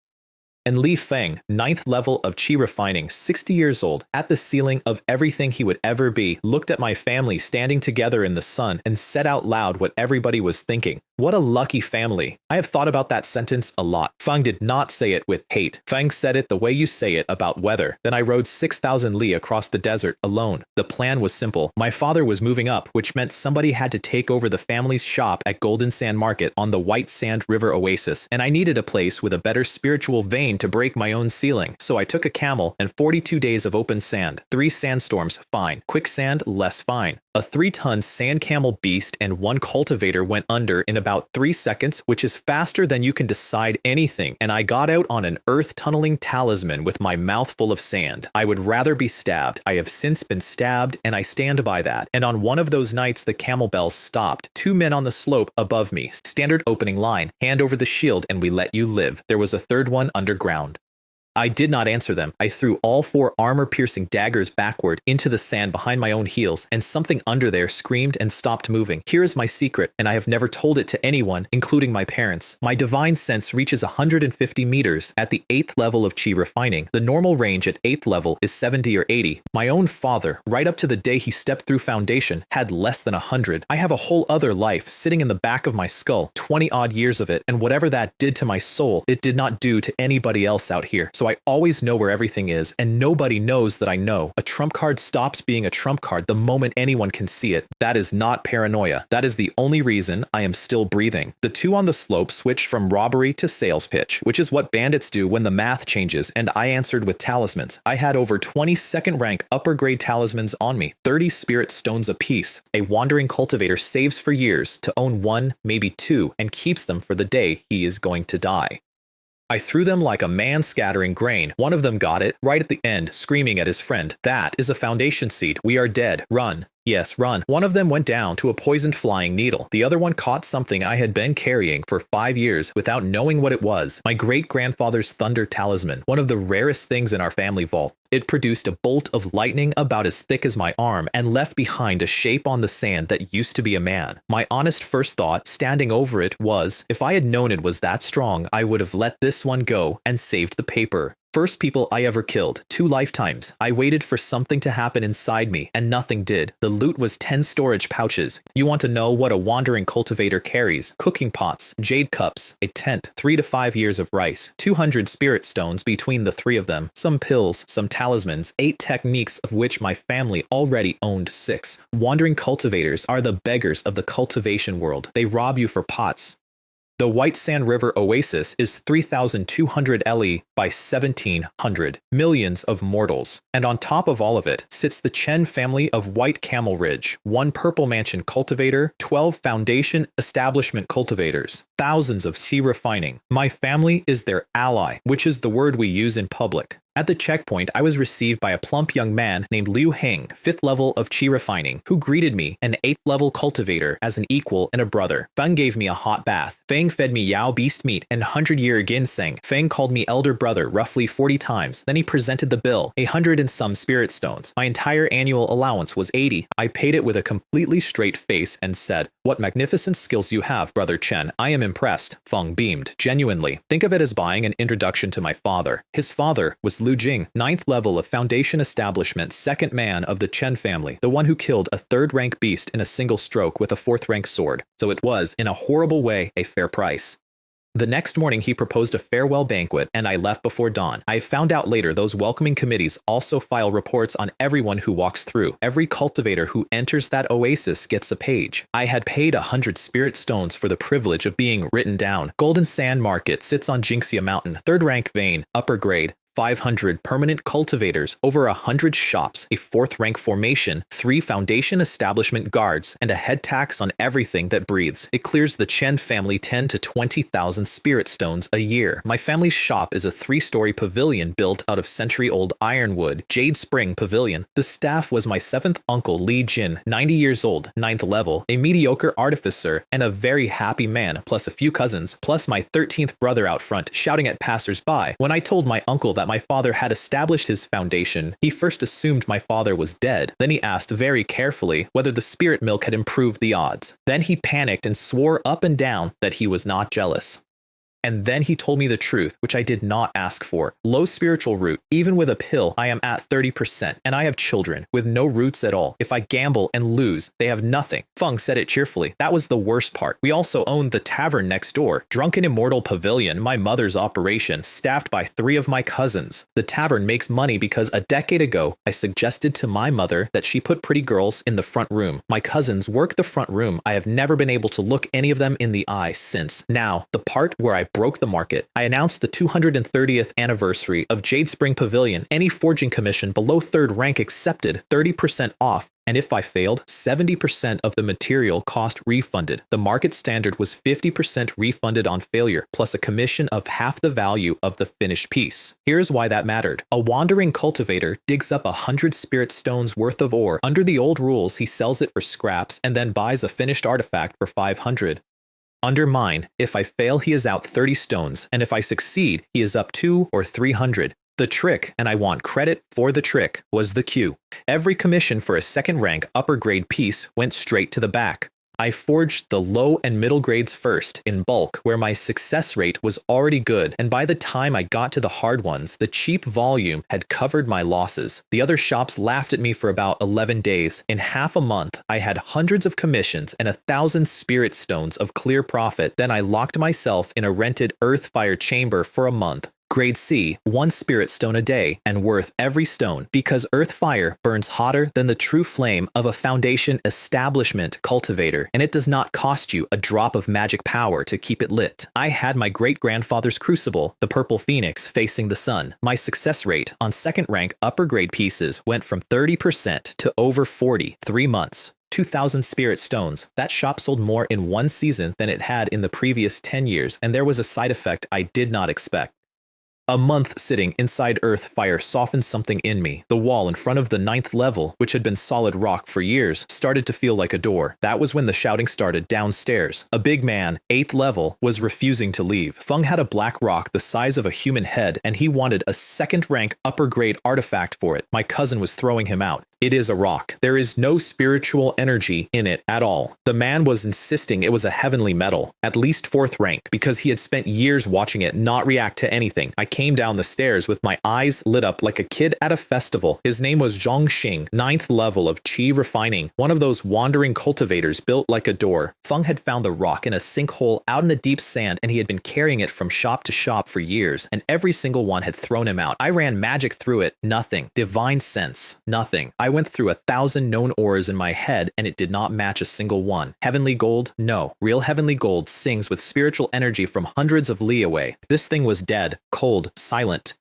And Li Feng, 9th level of Qi refining, 60 years old, at the ceiling of everything he would ever be, looked at my family standing together in the sun and said out loud what everybody was thinking. What a lucky family. I have thought about that sentence a lot. Feng did not say it with hate. Feng said it the way you say it about weather. Then I rode 6,000 li across the desert alone. The plan was simple. My father was moving up, which meant somebody had to take over the family's shop at Golden Sand Market on the White Sand River Oasis, and I needed a place with a better spiritual vein to break my own ceiling. So I took a camel and 42 days of open sand. 3 sandstorms, fine. Quicksand, less fine. A 3-ton sand camel beast and 1 cultivator went under in about 3 seconds, which is faster than you can decide anything, and I got out on an earth-tunneling talisman with my mouth full of sand. I would rather be stabbed. I have since been stabbed, and I stand by that. And on one of those nights, the camel bells stopped. 2 men on the slope above me. Standard opening line. Hand over the shield, and we let you live. There was a 3rd one underground. I did not answer them. I threw all 4 armor-piercing daggers backward into the sand behind my own heels, and something under there screamed and stopped moving. Here is my secret, and I have never told it to anyone, including my parents. My divine sense reaches 150 meters at the 8th level of Qi refining. The normal range at 8th level is 70 or 80. My own father, right up to the day he stepped through foundation, had less than 100. I have a whole other life sitting in the back of my skull, 20-odd years of it, and whatever that did to my soul, it did not do to anybody else out here. So I always know where everything is, and nobody knows that I know. A trump card stops being a trump card the moment anyone can see it. That is not paranoia. That is the only reason I am still breathing. The 2 on the slope switched from robbery to sales pitch, which is what bandits do when the math changes, and I answered with talismans. I had over 20 second-rank upper-grade talismans on me, 30 spirit stones apiece. A wandering cultivator saves for years to own 1, maybe 2, and keeps them for the day he is going to die. I threw them like a man scattering grain. One of them got it, right at the end, screaming at his friend. That is a foundation seed. We are dead. Run. Yes, run. One of them went down to a poisoned flying needle. The other one caught something I had been carrying for 5 years without knowing what it was. My great-grandfather's thunder talisman, one of the rarest things in our family vault. It produced a bolt of lightning about as thick as my arm and left behind a shape on the sand that used to be a man. My honest first thought, standing over it, was, if I had known it was that strong, I would have let this one go and saved the paper. First people I ever killed, 2 lifetimes. I waited for something to happen inside me, and nothing did. The loot was 10 storage pouches. You want to know what a wandering cultivator carries? Cooking pots, jade cups, a tent, 3 to 5 years of rice, 200 spirit stones between the 3 of them, some pills, some talismans, 8 techniques of which my family already owned 6. Wandering cultivators are the beggars of the cultivation world. They rob you for pots. The White Sand River Oasis is 3,200 LE by 1,700, millions of mortals. And on top of all of it sits the Chen family of White Camel Ridge, 1 Purple Mansion cultivator, 12 Foundation Establishment cultivators, thousands of Qi refining. My family is their ally, which is the word we use in public. At the checkpoint, I was received by a plump young man named Liu Heng, 5th level of Qi refining, who greeted me, an 8th level cultivator, as an equal and a brother. Feng gave me a hot bath. Feng fed me Yao beast meat and 100-year ginseng. Feng called me elder brother roughly 40 times. Then he presented the bill, 100 and some spirit stones. My entire annual allowance was 80. I paid it with a completely straight face and said, "What magnificent skills you have, Brother Chen. I am impressed." Feng beamed, genuinely. Think of it as buying an introduction to my father. His father was Lu Jing, 9th level of Foundation Establishment, 2nd man of the Chen family, the one who killed a 3rd-rank beast in a single stroke with a 4th-rank sword. So it was, in a horrible way, a fair price. The next morning, he proposed a farewell banquet, and I left before dawn. I found out later those welcoming committees also file reports on everyone who walks through. Every cultivator who enters that oasis gets a page. I had paid 100 spirit stones for the privilege of being written down. Golden Sand Market sits on Jinxia Mountain, 3rd rank vein, upper grade. 500 permanent cultivators, over 100 shops, a 4th rank formation, 3 foundation establishment guards, and a head tax on everything that breathes. It clears the Chen family 10 to 20,000 spirit stones a year. My family's shop is a 3-story pavilion built out of century-old ironwood, Jade Spring Pavilion. The staff was my 7th uncle Li Jin, 90 years old, 9th level, a mediocre artificer, and a very happy man, plus a few cousins, plus my 13th brother out front, shouting at passers-by. When I told my uncle that my father had established his foundation, he first assumed my father was dead. Then he asked very carefully whether the spirit milk had improved the odds. Then he panicked and swore up and down that he was not jealous. And then he told me the truth, which I did not ask for. Low spiritual root. Even with a pill, I am at 30%, and I have children with no roots at all. If I gamble and lose, they have nothing. Feng said it cheerfully. That was the worst part. We also owned the tavern next door, Drunken Immortal Pavilion, my mother's operation, staffed by 3 of my cousins. The tavern makes money because a decade ago, I suggested to my mother that she put pretty girls in the front room. My cousins work the front room. I have never been able to look any of them in the eye since. Now, the part where I broke the market. I announced the 230th anniversary of Jade Spring Pavilion. Any forging commission below 3rd rank accepted, 30% off. And if I failed, 70% of the material cost refunded. The market standard was 50% refunded on failure, plus a commission of half the value of the finished piece. Here's why that mattered. A wandering cultivator digs up 100 spirit stones worth of ore. Under the old rules, he sells it for scraps and then buys a finished artifact for 500. Under mine, if I fail, he is out 30 stones, and if I succeed, he is up 200 or 300. The trick, and I want credit for the trick, was the queue. Every commission for a 2nd rank upper grade piece went straight to the back. I forged the low and middle grades first, in bulk, where my success rate was already good, and by the time I got to the hard ones, the cheap volume had covered my losses. The other shops laughed at me for about 11 days. In half a month, I had hundreds of commissions and 1,000 spirit stones of clear profit. Then I locked myself in a rented earth fire chamber for a month. Grade C, 1 spirit stone a day, and worth every stone, because earth fire burns hotter than the true flame of a foundation establishment cultivator, and it does not cost you a drop of magic power to keep it lit. I had my great-grandfather's crucible, the purple phoenix, facing the sun. My success rate on 2nd rank upper grade pieces went from 30% to over 40, 3 months. 2,000 spirit stones. That shop sold more in 1 season than it had in the previous 10 years, and there was a side effect I did not expect. A month sitting inside earth fire softened something in me. The wall in front of the 9th level, which had been solid rock for years, started to feel like a door. That was when the shouting started downstairs. A big man, 8th level, was refusing to leave. Feng had a black rock the size of a human head, and he wanted a 2nd rank upper grade artifact for it. My cousin was throwing him out. It is a rock. There is no spiritual energy in it at all. The man was insisting it was a heavenly metal, at least 4th rank, because he had spent years watching it not react to anything. I came down the stairs with my eyes lit up like a kid at a festival. His name was Zhong Xing, 9th level of Qi refining, one of those wandering cultivators built like a door. Feng had found the rock in a sinkhole out in the deep sand, and he had been carrying it from shop to shop for years, and every single one had thrown him out. I ran magic through it, nothing. Divine sense, nothing. I went through 1,000 known ores in my head, and it did not match a single one. Heavenly gold? No. Real heavenly gold sings with spiritual energy from hundreds of li away. This thing was dead, cold, silent,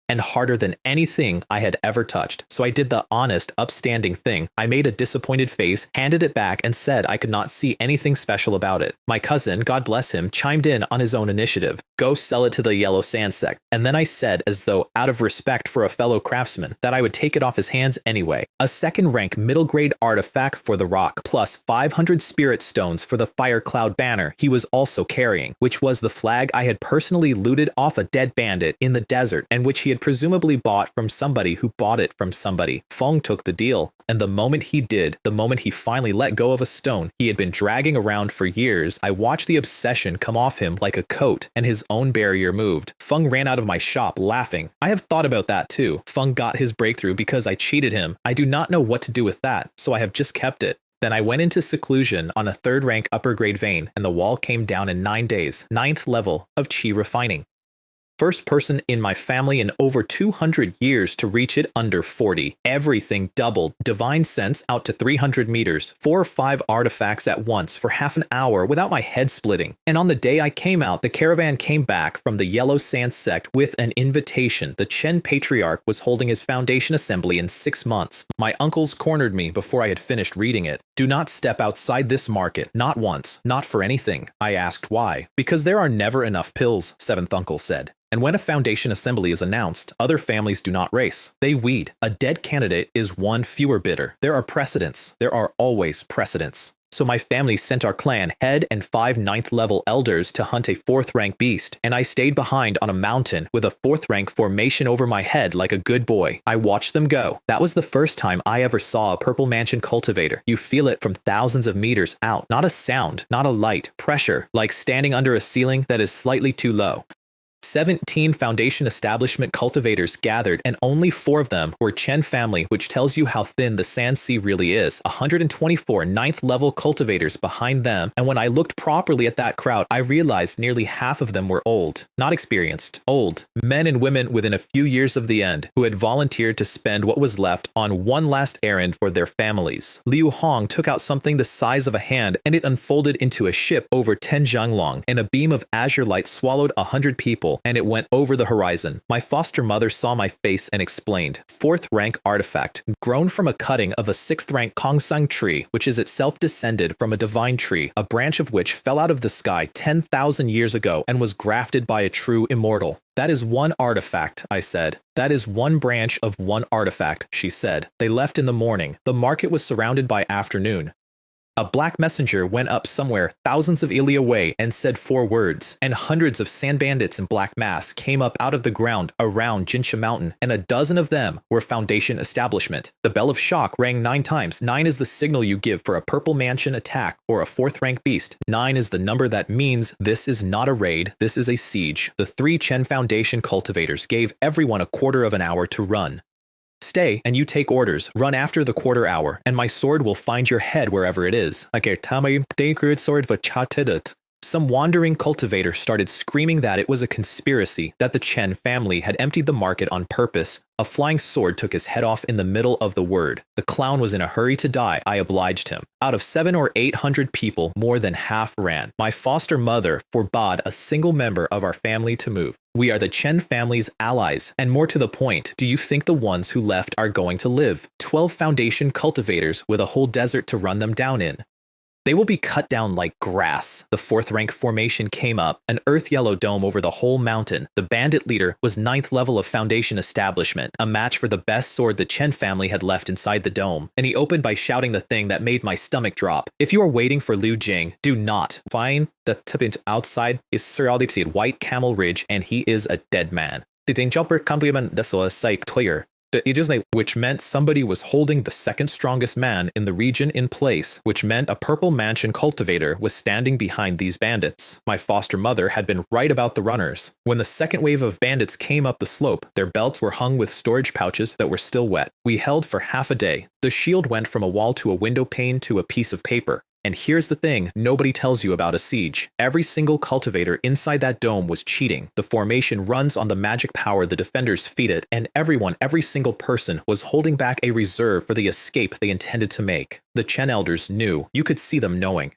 and harder than anything I had ever touched. So I did the honest, upstanding thing. I made a disappointed face, handed it back, and said I could not see anything special about it. My cousin, God bless him, chimed in on his own initiative. Go sell it to the Yellow Sand Sect. And then I said, as though out of respect for a fellow craftsman, that I would take it off his hands anyway. A 2nd rank middle grade artifact for the rock, plus 500 spirit stones for the Fire Cloud banner he was also carrying, which was the flag I had personally looted off a dead bandit in the desert, and which he had presumably bought from somebody who bought it from somebody. Feng took the deal, and the moment he did, the moment he finally let go of a stone he had been dragging around for years, I watched the obsession come off him like a coat, and his own barrier moved. Feng ran out of my shop laughing. I have thought about that too. Feng got his breakthrough because I cheated him. I do not know what to do with that, so I have just kept it. Then I went into seclusion on a 3rd rank upper grade vein, and the wall came down in 9 days, 9th level of chi refining. First person in my family in over 200 years to reach it under 40. Everything doubled. Divine sense out to 300 meters. 4 or 5 artifacts at once for half an hour without my head splitting. And on the day I came out, the caravan came back from the Yellow Sand Sect with an invitation. The Chen Patriarch was holding his foundation assembly in 6 months. My uncles cornered me before I had finished reading it. Do not step outside this market. Not once. Not for anything. I asked why. Because there are never enough pills, 7th uncle said. And when a foundation assembly is announced, other families do not race. They weed. A dead candidate is one fewer bidder. There are precedents. There are always precedents. So my family sent our clan head and 5 9th level elders to hunt a 4th rank beast, and I stayed behind on a mountain with a 4th rank formation over my head like a good boy. I watched them go. That was the first time I ever saw a purple mansion cultivator. You feel it from thousands of meters out. Not a sound, not a light, pressure, like standing under a ceiling that is slightly too low. 17 foundation establishment cultivators gathered, and only 4 of them were Chen family, which tells you how thin the Sand Sea really is. 124 9th level cultivators behind them, and when I looked properly at that crowd, I realized nearly half of them were old. Not experienced. Old. Men and women within a few years of the end, who had volunteered to spend what was left on one last errand for their families. Liu Hong took out something the size of a hand, and it unfolded into a ship over Tenjianglong, and a beam of azure light swallowed 100 people, and it went over the horizon. My foster mother saw my face and explained. 4th rank artifact, grown from a cutting of a 6th rank Kongsang tree, which is itself descended from a divine tree, a branch of which fell out of the sky 10,000 years ago and was grafted by a true immortal. That is one artifact, I said. That is one branch of one artifact, she said. They left in the morning. The market was surrounded by afternoon. A black messenger went up somewhere thousands of ili away and said 4 words, and hundreds of sand bandits in black masks came up out of the ground around Jinsha Mountain, and a dozen of them were foundation establishment. The bell of shock rang 9 times. 9 is the signal you give for a purple mansion attack or a 4th rank beast. 9 is the number that means this is not a raid, this is a siege. The 3 Chen Foundation cultivators gave everyone a quarter of an hour to run. Stay, and you take orders. Run after the quarter hour, and my sword will find your head wherever it is. Some wandering cultivator started screaming that it was a conspiracy, that the Chen family had emptied the market on purpose. A flying sword took his head off in the middle of the word. The clown was in a hurry to die. I obliged him. Out of 700 or 800 people, more than half ran. My foster mother forbade a single member of our family to move. We are the Chen family's allies, and more to the point, do you think the ones who left are going to live? 12 foundation cultivators with a whole desert to run them down in. They will be cut down like grass. The 4th rank formation came up, an earth yellow dome over the whole mountain. The bandit leader was 9th level of foundation establishment, a match for the best sword the Chen family had left inside the dome. And he opened by shouting the thing that made my stomach drop. If you are waiting for Liu Jing, do not. Find the tipint outside is surrounded white camel ridge, and he is a dead man. Which meant somebody was holding the 2nd strongest man in the region in place, which meant a purple mansion cultivator was standing behind these bandits. My foster mother had been right about the runners. When the 2nd wave of bandits came up the slope, their belts were hung with storage pouches that were still wet. We held for half a day. The shield went from a wall to a window pane to a piece of paper. And here's the thing nobody tells you about a siege. Every single cultivator inside that dome was cheating. The formation runs on the magic power the defenders feed it, and every single person was holding back a reserve for the escape they intended to make. The Chen elders knew. You could see them knowing.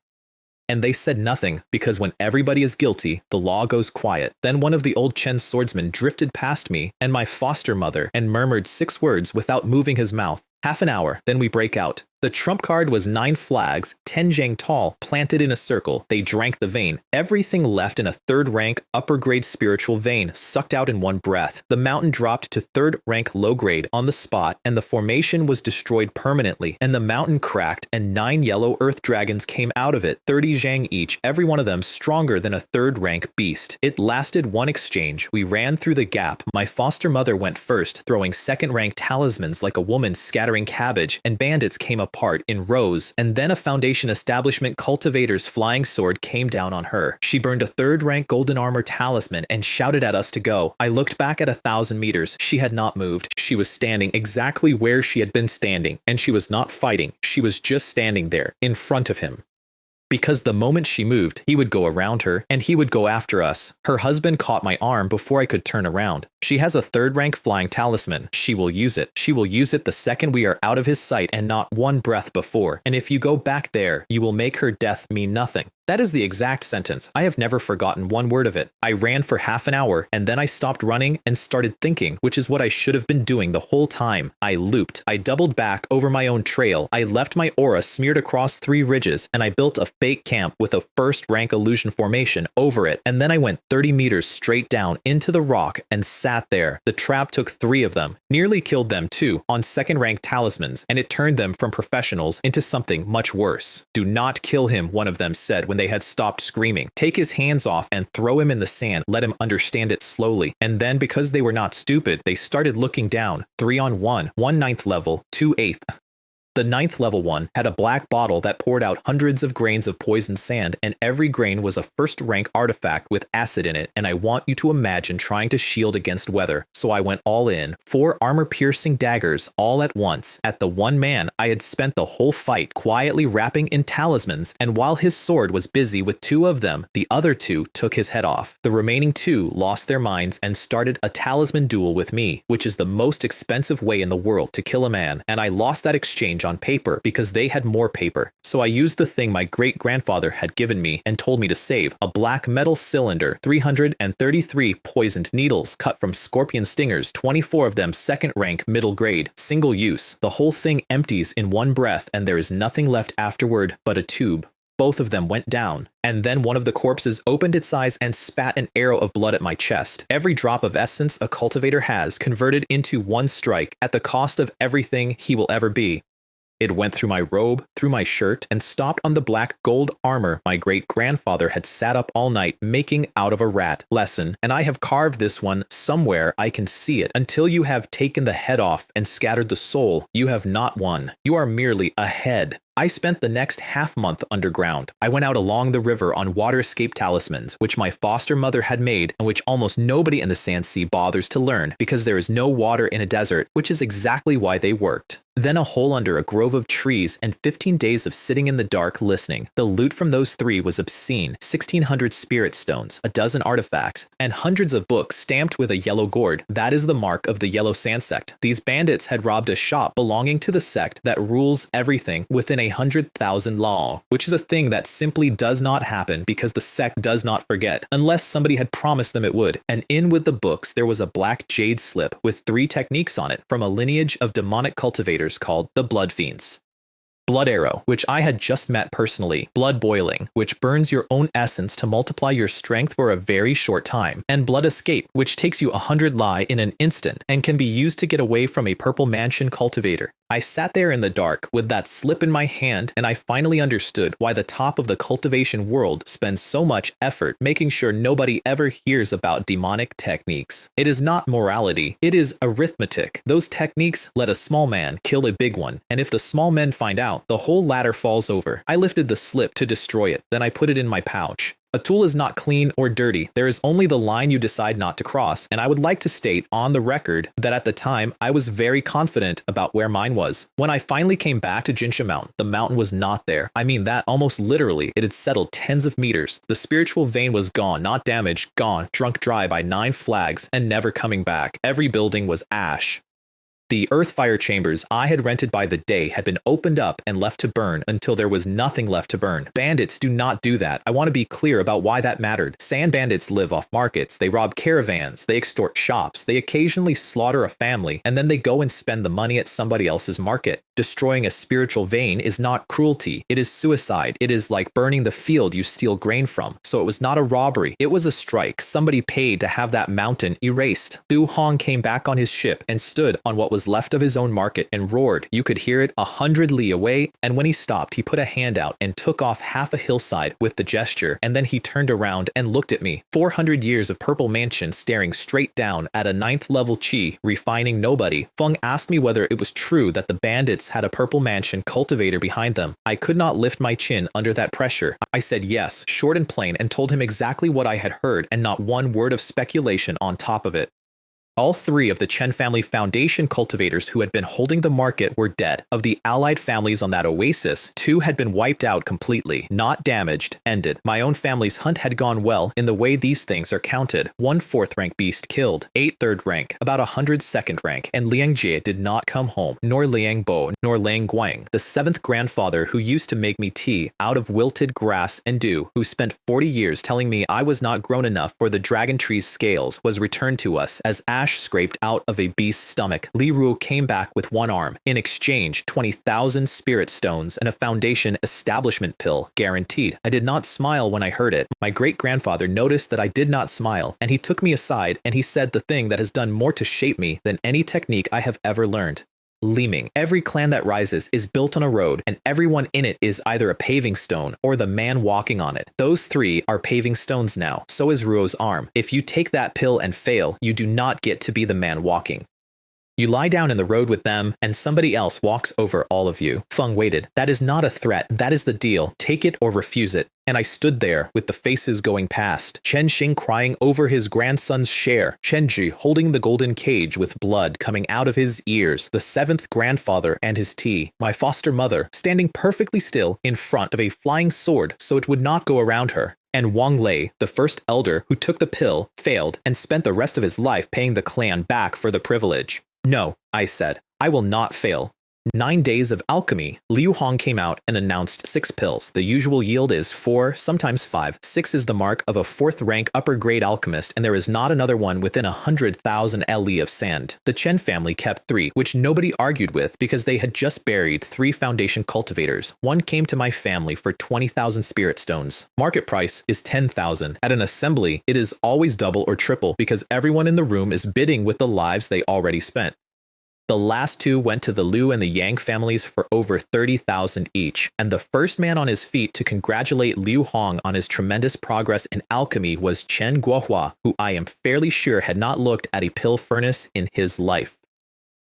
And they said nothing, because when everybody is guilty, the law goes quiet. Then one of the old Chen swordsmen drifted past me and my foster mother and murmured 6 words without moving his mouth. Half an hour, then we break out. The trump card was 9 flags, 10 jang tall, planted in a circle. They drank the vein. Everything left in a 3rd rank, upper grade spiritual vein, sucked out in one breath. The mountain dropped to 3rd rank low grade on the spot, and the formation was destroyed permanently, and the mountain cracked, and 9 yellow earth dragons came out of it, 30 jang each, every one of them stronger than a 3rd rank beast. It lasted one exchange. We ran through the gap. My foster mother went first, throwing 2nd rank talismans like a woman scattering cabbage, and bandits came up apart in rows, and then a Foundation Establishment cultivator's flying sword came down on her. She burned a 3rd rank golden armor talisman and shouted at us to go. I looked back at 1,000 meters. She had not moved. She was standing exactly where she had been standing, and she was not fighting. She was just standing there, in front of him. Because the moment she moved, he would go around her, and he would go after us. Her husband caught my arm before I could turn around. She has a 3rd rank flying talisman. She will use it. She will use it the second we are out of his sight and not one breath before. And if you go back there, you will make her death mean nothing. That is the exact sentence. I have never forgotten one word of it. I ran for half an hour, and then I stopped running and started thinking, which is what I should have been doing the whole time. I looped. I doubled back over my own trail. I left my aura smeared across 3 ridges, and I built a fake camp with a 1st rank illusion formation over it, and then I went 30 meters straight down into the rock and sat there. The trap took 3 of them, nearly killed them too, on 2nd rank talismans, and it turned them from professionals into something much worse. Do not kill him, one of them said when they had stopped screaming. Take his hands off and throw him in the sand. Let him understand it slowly. And then, because they were not stupid, they started looking down. 3 on 1, 1 9th level, 2 8th. The 9th level one had a black bottle that poured out hundreds of grains of poisoned sand, and every grain was a 1st rank artifact with acid in it, and I want you to imagine trying to shield against weather. So I went all in. 4 armor-piercing daggers all at once. At the one man, I had spent the whole fight quietly wrapping in talismans, and while his sword was busy with 2 of them, the other 2 took his head off. The remaining 2 lost their minds and started a talisman duel with me, which is the most expensive way in the world to kill a man, and I lost that exchange on paper because they had more paper. So I used the thing my great-grandfather had given me and told me to save, a black metal cylinder, 333 poisoned needles cut from scorpion stingers, 24 of them 2nd rank middle grade, single use. The whole thing empties in one breath and there is nothing left afterward but a tube. Both of them went down, and then one of the corpses opened its eyes and spat an arrow of blood at my chest. Every drop of essence a cultivator has converted into one strike at the cost of everything he will ever be. It went through my robe, through my shirt, and stopped on the black gold armor my great-grandfather had sat up all night making out of a rat. Lesson, and I have carved this one somewhere I can see it. Until you have taken the head off and scattered the soul, you have not won. You are merely a head. I spent the next half-month underground. I went out along the river on water escape talismans, which my foster mother had made and which almost nobody in the Sand Sea bothers to learn because there is no water in a desert, which is exactly why they worked. Then a hole under a grove of trees and 15 days of sitting in the dark listening. The loot from those 3 was obscene. 1,600 spirit stones, a dozen artifacts, and hundreds of books stamped with a yellow gourd. That is the mark of the Yellow Sand Sect. These bandits had robbed a shop belonging to the sect that rules everything within 100,000 law, which is a thing that simply does not happen because the sect does not forget, unless somebody had promised them it would. And in with the books, there was a black jade slip with 3 techniques on it from a lineage of demonic cultivators called the Blood Fiends. Blood Arrow, which I had just met personally. Blood Boiling, which burns your own essence to multiply your strength for a very short time. And Blood Escape, which takes you 100 lie in an instant and can be used to get away from a purple mansion cultivator. I sat there in the dark with that slip in my hand, and I finally understood why the top of the cultivation world spends so much effort making sure nobody ever hears about demonic techniques. It is not morality, it is arithmetic. Those techniques let a small man kill a big one, and if the small men find out, the whole ladder falls over. I lifted the slip to destroy it, then I put it in my pouch. A tool is not clean or dirty. There is only the line you decide not to cross, and I would like to state on the record that at the time, I was very confident about where mine was. When I finally came back to Jinsha Mountain, the mountain was not there. I mean that almost literally. It had settled tens of meters. The spiritual vein was gone, not damaged, gone, drunk dry by 9 flags, and never coming back. Every building was ash. The earth fire chambers I had rented by the day had been opened up and left to burn until there was nothing left to burn. Bandits do not do that. I want to be clear about why that mattered. Sand bandits live off markets, they rob caravans, they extort shops, they occasionally slaughter a family, and then they go and spend the money at somebody else's market. Destroying a spiritual vein is not cruelty, it is suicide. It is like burning the field you steal grain from. So it was not a robbery, it was a strike. Somebody paid to have that mountain erased. Thu Hong came back on his ship and stood on what was was left of his own market and roared. You could hear it 100 li away, and when he stopped, he put a hand out and took off half a hillside with the gesture, and then he turned around and looked at me. 400 years of purple mansion staring straight down at a 9th level chi, refining nobody. Feng asked me whether it was true that the bandits had a purple mansion cultivator behind them. I could not lift my chin under that pressure. I said yes, short and plain, and told him exactly what I had heard and not one word of speculation on top of it. All 3 of the Chen family foundation cultivators who had been holding the market were dead. Of the allied families on that oasis, 2 had been wiped out completely, not damaged, ended. My own family's hunt had gone well in the way these things are counted. 1 4th rank beast killed, 8 3rd rank, about 100 2nd rank, and Liang Jie did not come home, nor Liang Bo, nor Liang Guang, the 7th grandfather who used to make me tea out of wilted grass and dew, who spent 40 years telling me I was not grown enough for the dragon tree's scales, was returned to us as ash scraped out of a beast's stomach. Li Ru came back with 1 arm. In exchange, 20,000 spirit stones and a foundation establishment pill, guaranteed. I did not smile when I heard it. My great-grandfather noticed that I did not smile, and he took me aside and he said the thing that has done more to shape me than any technique I have ever learned. Liming. Every clan that rises is built on a road, and everyone in it is either a paving stone or the man walking on it. Those 3 are paving stones now. So is Ruo's arm. If you take that pill and fail, you do not get to be the man walking. You lie down in the road with them, and somebody else walks over all of you. Feng waited. That is not a threat. That is the deal. Take it or refuse it. And I stood there with the faces going past. Chen Xing crying over his grandson's share. Chen Zhi holding the golden cage with blood coming out of his ears. The 7th grandfather and his tea. My foster mother standing perfectly still in front of a flying sword so it would not go around her. And Wang Lei, the first elder who took the pill, failed, and spent the rest of his life paying the clan back for the privilege. No, I said, I will not fail. 9 days of alchemy. Liu Hong came out and announced 6 pills. The usual yield is 4, sometimes 5. 6 is the mark of a 4th rank upper grade alchemist, and there is not another one within 100,000 li of sand. The Chen family kept 3, which nobody argued with because they had just buried 3 foundation cultivators. 1 came to my family for 20,000 spirit stones. Market price is 10,000. At an assembly, it is always double or triple because everyone in the room is bidding with the lives they already spent. The last 2 went to the Liu and the Yang families for over 30,000 each, and the first man on his feet to congratulate Liu Hong on his tremendous progress in alchemy was Chen Guohua, who I am fairly sure had not looked at a pill furnace in his life.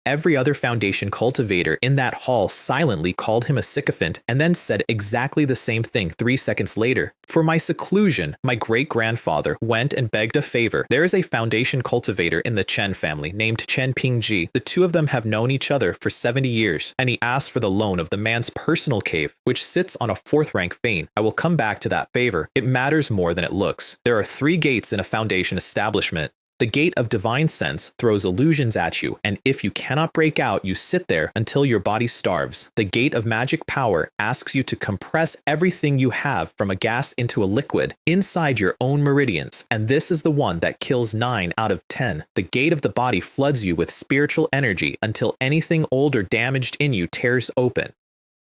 Every other foundation cultivator in that hall silently called him a sycophant and then said exactly the same thing 3 seconds later. For my seclusion, my great-grandfather went and begged a favor. There is a foundation cultivator in the Chen family named Chen Pingji. The 2 of them have known each other for 70 years, and he asked for the loan of the man's personal cave, which sits on a 4th rank vein. I will come back to that favor. It matters more than it looks. There are 3 gates in a foundation establishment. The gate of divine sense throws illusions at you, and if you cannot break out, you sit there until your body starves. The gate of magic power asks you to compress everything you have from a gas into a liquid inside your own meridians, and this is the one that kills 9 out of 10. The gate of the body floods you with spiritual energy until anything old or damaged in you tears open.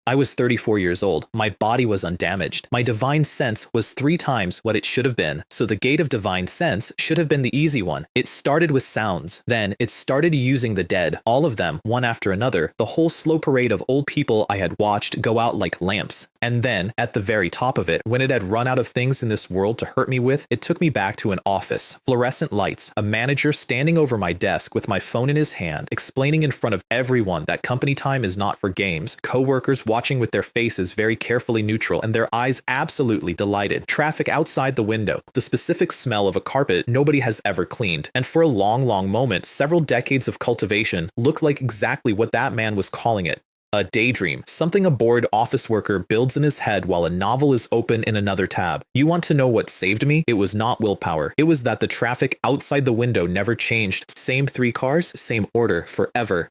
I was 34 years old. My body was undamaged. My divine sense was 3 times what it should have been. So the gate of divine sense should have been the easy one. It started with sounds. Then it started using the dead, all of them, one after another. The whole slow parade of old people I had watched go out like lamps. And then, at the very top of it, when it had run out of things in this world to hurt me with, it took me back to an office. Fluorescent lights, a manager standing over my desk with my phone in his hand, explaining in front of everyone that company time is not for games, co-workers watching with their faces very carefully neutral and their eyes absolutely delighted. Traffic outside the window, the specific smell of a carpet nobody has ever cleaned. And for a long moment, several decades of cultivation looked like exactly what that man was calling it. A daydream, something a bored office worker builds in his head while a novel is open in another tab. You want to know what saved me? It was not willpower. It was that the traffic outside the window never changed. Same 3 cars, same order, forever.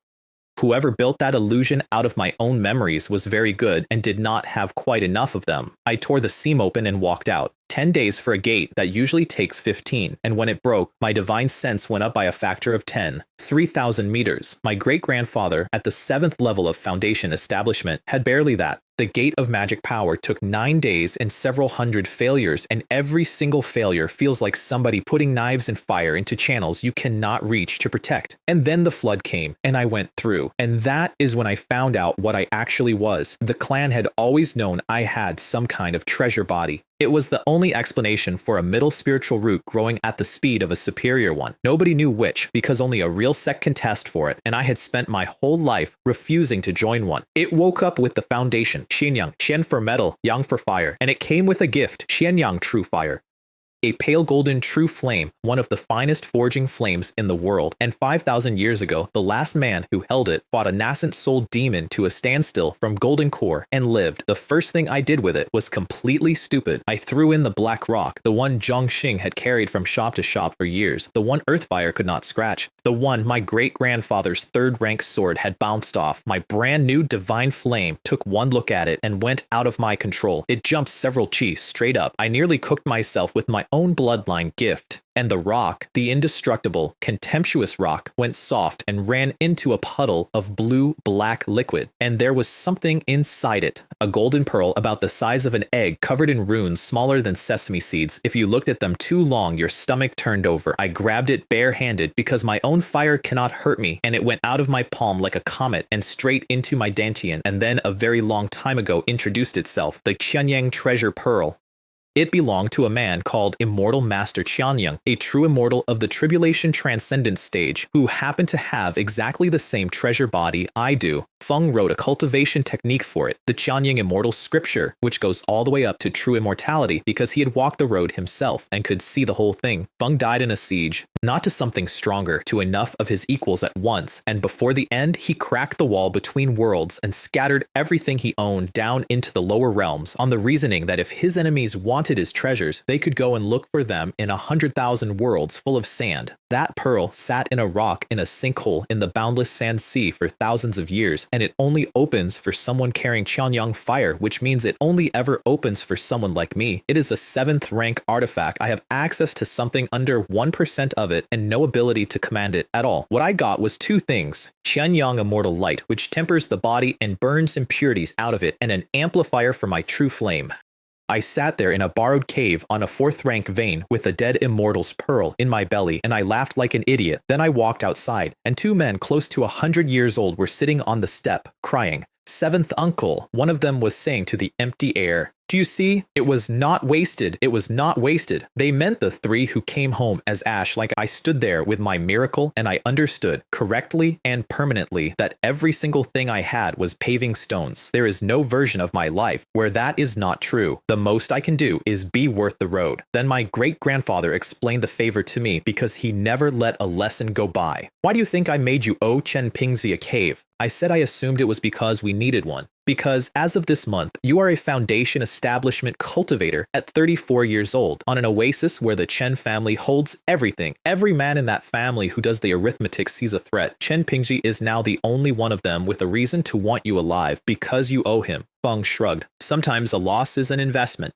Whoever built that illusion out of my own memories was very good and did not have quite enough of them. I tore the seam open and walked out. 10 days for a gate that usually takes 15, and when it broke, my divine sense went up by a factor of 10. 3,000 meters. My great-grandfather, at the 7th level of foundation establishment, had barely that. The Gate of Magic Power took 9 days and several hundred failures, and every single failure feels like somebody putting knives and fire into channels you cannot reach to protect. And then the flood came, and I went through. And that is when I found out what I actually was. The clan had always known I had some kind of treasure body. It was the only explanation for a middle spiritual root growing at the speed of a superior one. Nobody knew which, because only a real sect can test for it, and I had spent my whole life refusing to join one. It woke up with the foundation, Qianyang, Qian for metal, Yang for fire, and it came with a gift, Qianyang True Fire. A pale golden true flame, one of the finest forging flames in the world, and 5,000 years ago, the last man who held it fought a nascent soul demon to a standstill from golden core and lived. The first thing I did with it was completely stupid. I threw in the black rock, the one Zhang Xing had carried from shop to shop for years, the one Earthfire could not scratch, the one my great-grandfather's third-rank sword had bounced off. My brand new divine flame took one look at it and went out of my control. It jumped several chi straight up. I nearly cooked myself with my own bloodline gift. And the rock, the indestructible, contemptuous rock, went soft and ran into a puddle of blue-black liquid. And there was something inside it, a golden pearl about the size of an egg covered in runes smaller than sesame seeds. If you looked at them too long, your stomach turned over. I grabbed it bare-handed because my own fire cannot hurt me, and it went out of my palm like a comet and straight into my dantian, and then a very long time ago introduced itself, the Qianyang Treasure Pearl. It belonged to a man called Immortal Master Qianyang, a true immortal of the Tribulation Transcendence stage, who happened to have exactly the same treasure body I do. Feng wrote a cultivation technique for it, the Qianyang Immortal Scripture, which goes all the way up to true immortality because he had walked the road himself and could see the whole thing. Feng died in a siege, not to something stronger, to enough of his equals at once, and before the end, he cracked the wall between worlds and scattered everything he owned down into the lower realms on the reasoning that if his enemies wanted his treasures, they could go and look for them in 100,000 worlds full of sand. That pearl sat in a rock in a sinkhole in the boundless sand sea for thousands of years, and it only opens for someone carrying Qianyang fire, which means it only ever opens for someone like me. It is a 7th rank artifact. I have access to something under 1% of it and no ability to command it at all. What I got was 2 things: Qianyang Immortal Light, which tempers the body and burns impurities out of it, and an amplifier for my true flame. I sat there in a borrowed cave on a 4th rank vein with the dead immortal's pearl in my belly, and I laughed like an idiot. Then I walked outside, and 2 men close to 100 years old were sitting on the step, crying. "7th uncle," one of them was saying to the empty air. "Do you see? It was not wasted. It was not wasted." They meant the 3 who came home as ash. Like I stood there with my miracle, and I understood correctly and permanently that every single thing I had was paving stones. There is no version of my life where that is not true. The most I can do is be worth the road. Then my great-grandfather explained the favor to me because he never let a lesson go by. "Why do you think I made you owe Chen Pingzi a cave?" I said I assumed it was because we needed one. Because as of this month, you are a foundation establishment cultivator at 34 years old on an oasis where the Chen family holds everything. Every man in that family who does the arithmetic sees a threat. Chen Pingji is now the only one of them with a reason to want you alive because you owe him. Feng shrugged. Sometimes a loss is an investment.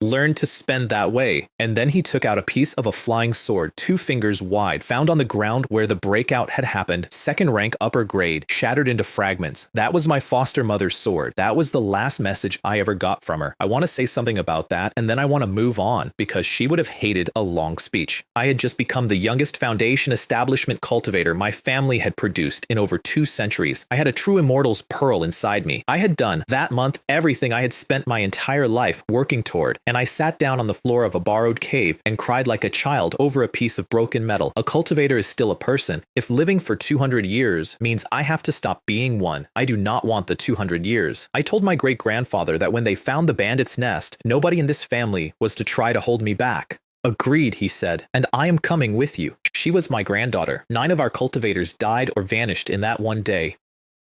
Learn to spend that way. And then he took out a piece of a flying sword 2 fingers wide, found on the ground where the breakout had happened, 2nd rank upper grade, shattered into fragments. That was my foster mother's sword. That was the last message I ever got from her. I want to say something about that, and then I want to move on, because she would have hated a long speech. I had just become the youngest foundation establishment cultivator my family had produced in over 2 centuries. I had a true immortal's pearl inside me. I had done, that month, everything I had spent my entire life working toward. And I sat down on the floor of a borrowed cave and cried like a child over a piece of broken metal. A cultivator is still a person. If living for 200 years means I have to stop being one, I do not want the 200 years. I told my great-grandfather that when they found the bandit's nest, nobody in this family was to try to hold me back. "Agreed," he said, "and I am coming with you." She was my granddaughter. 9 of our cultivators died or vanished in that one day.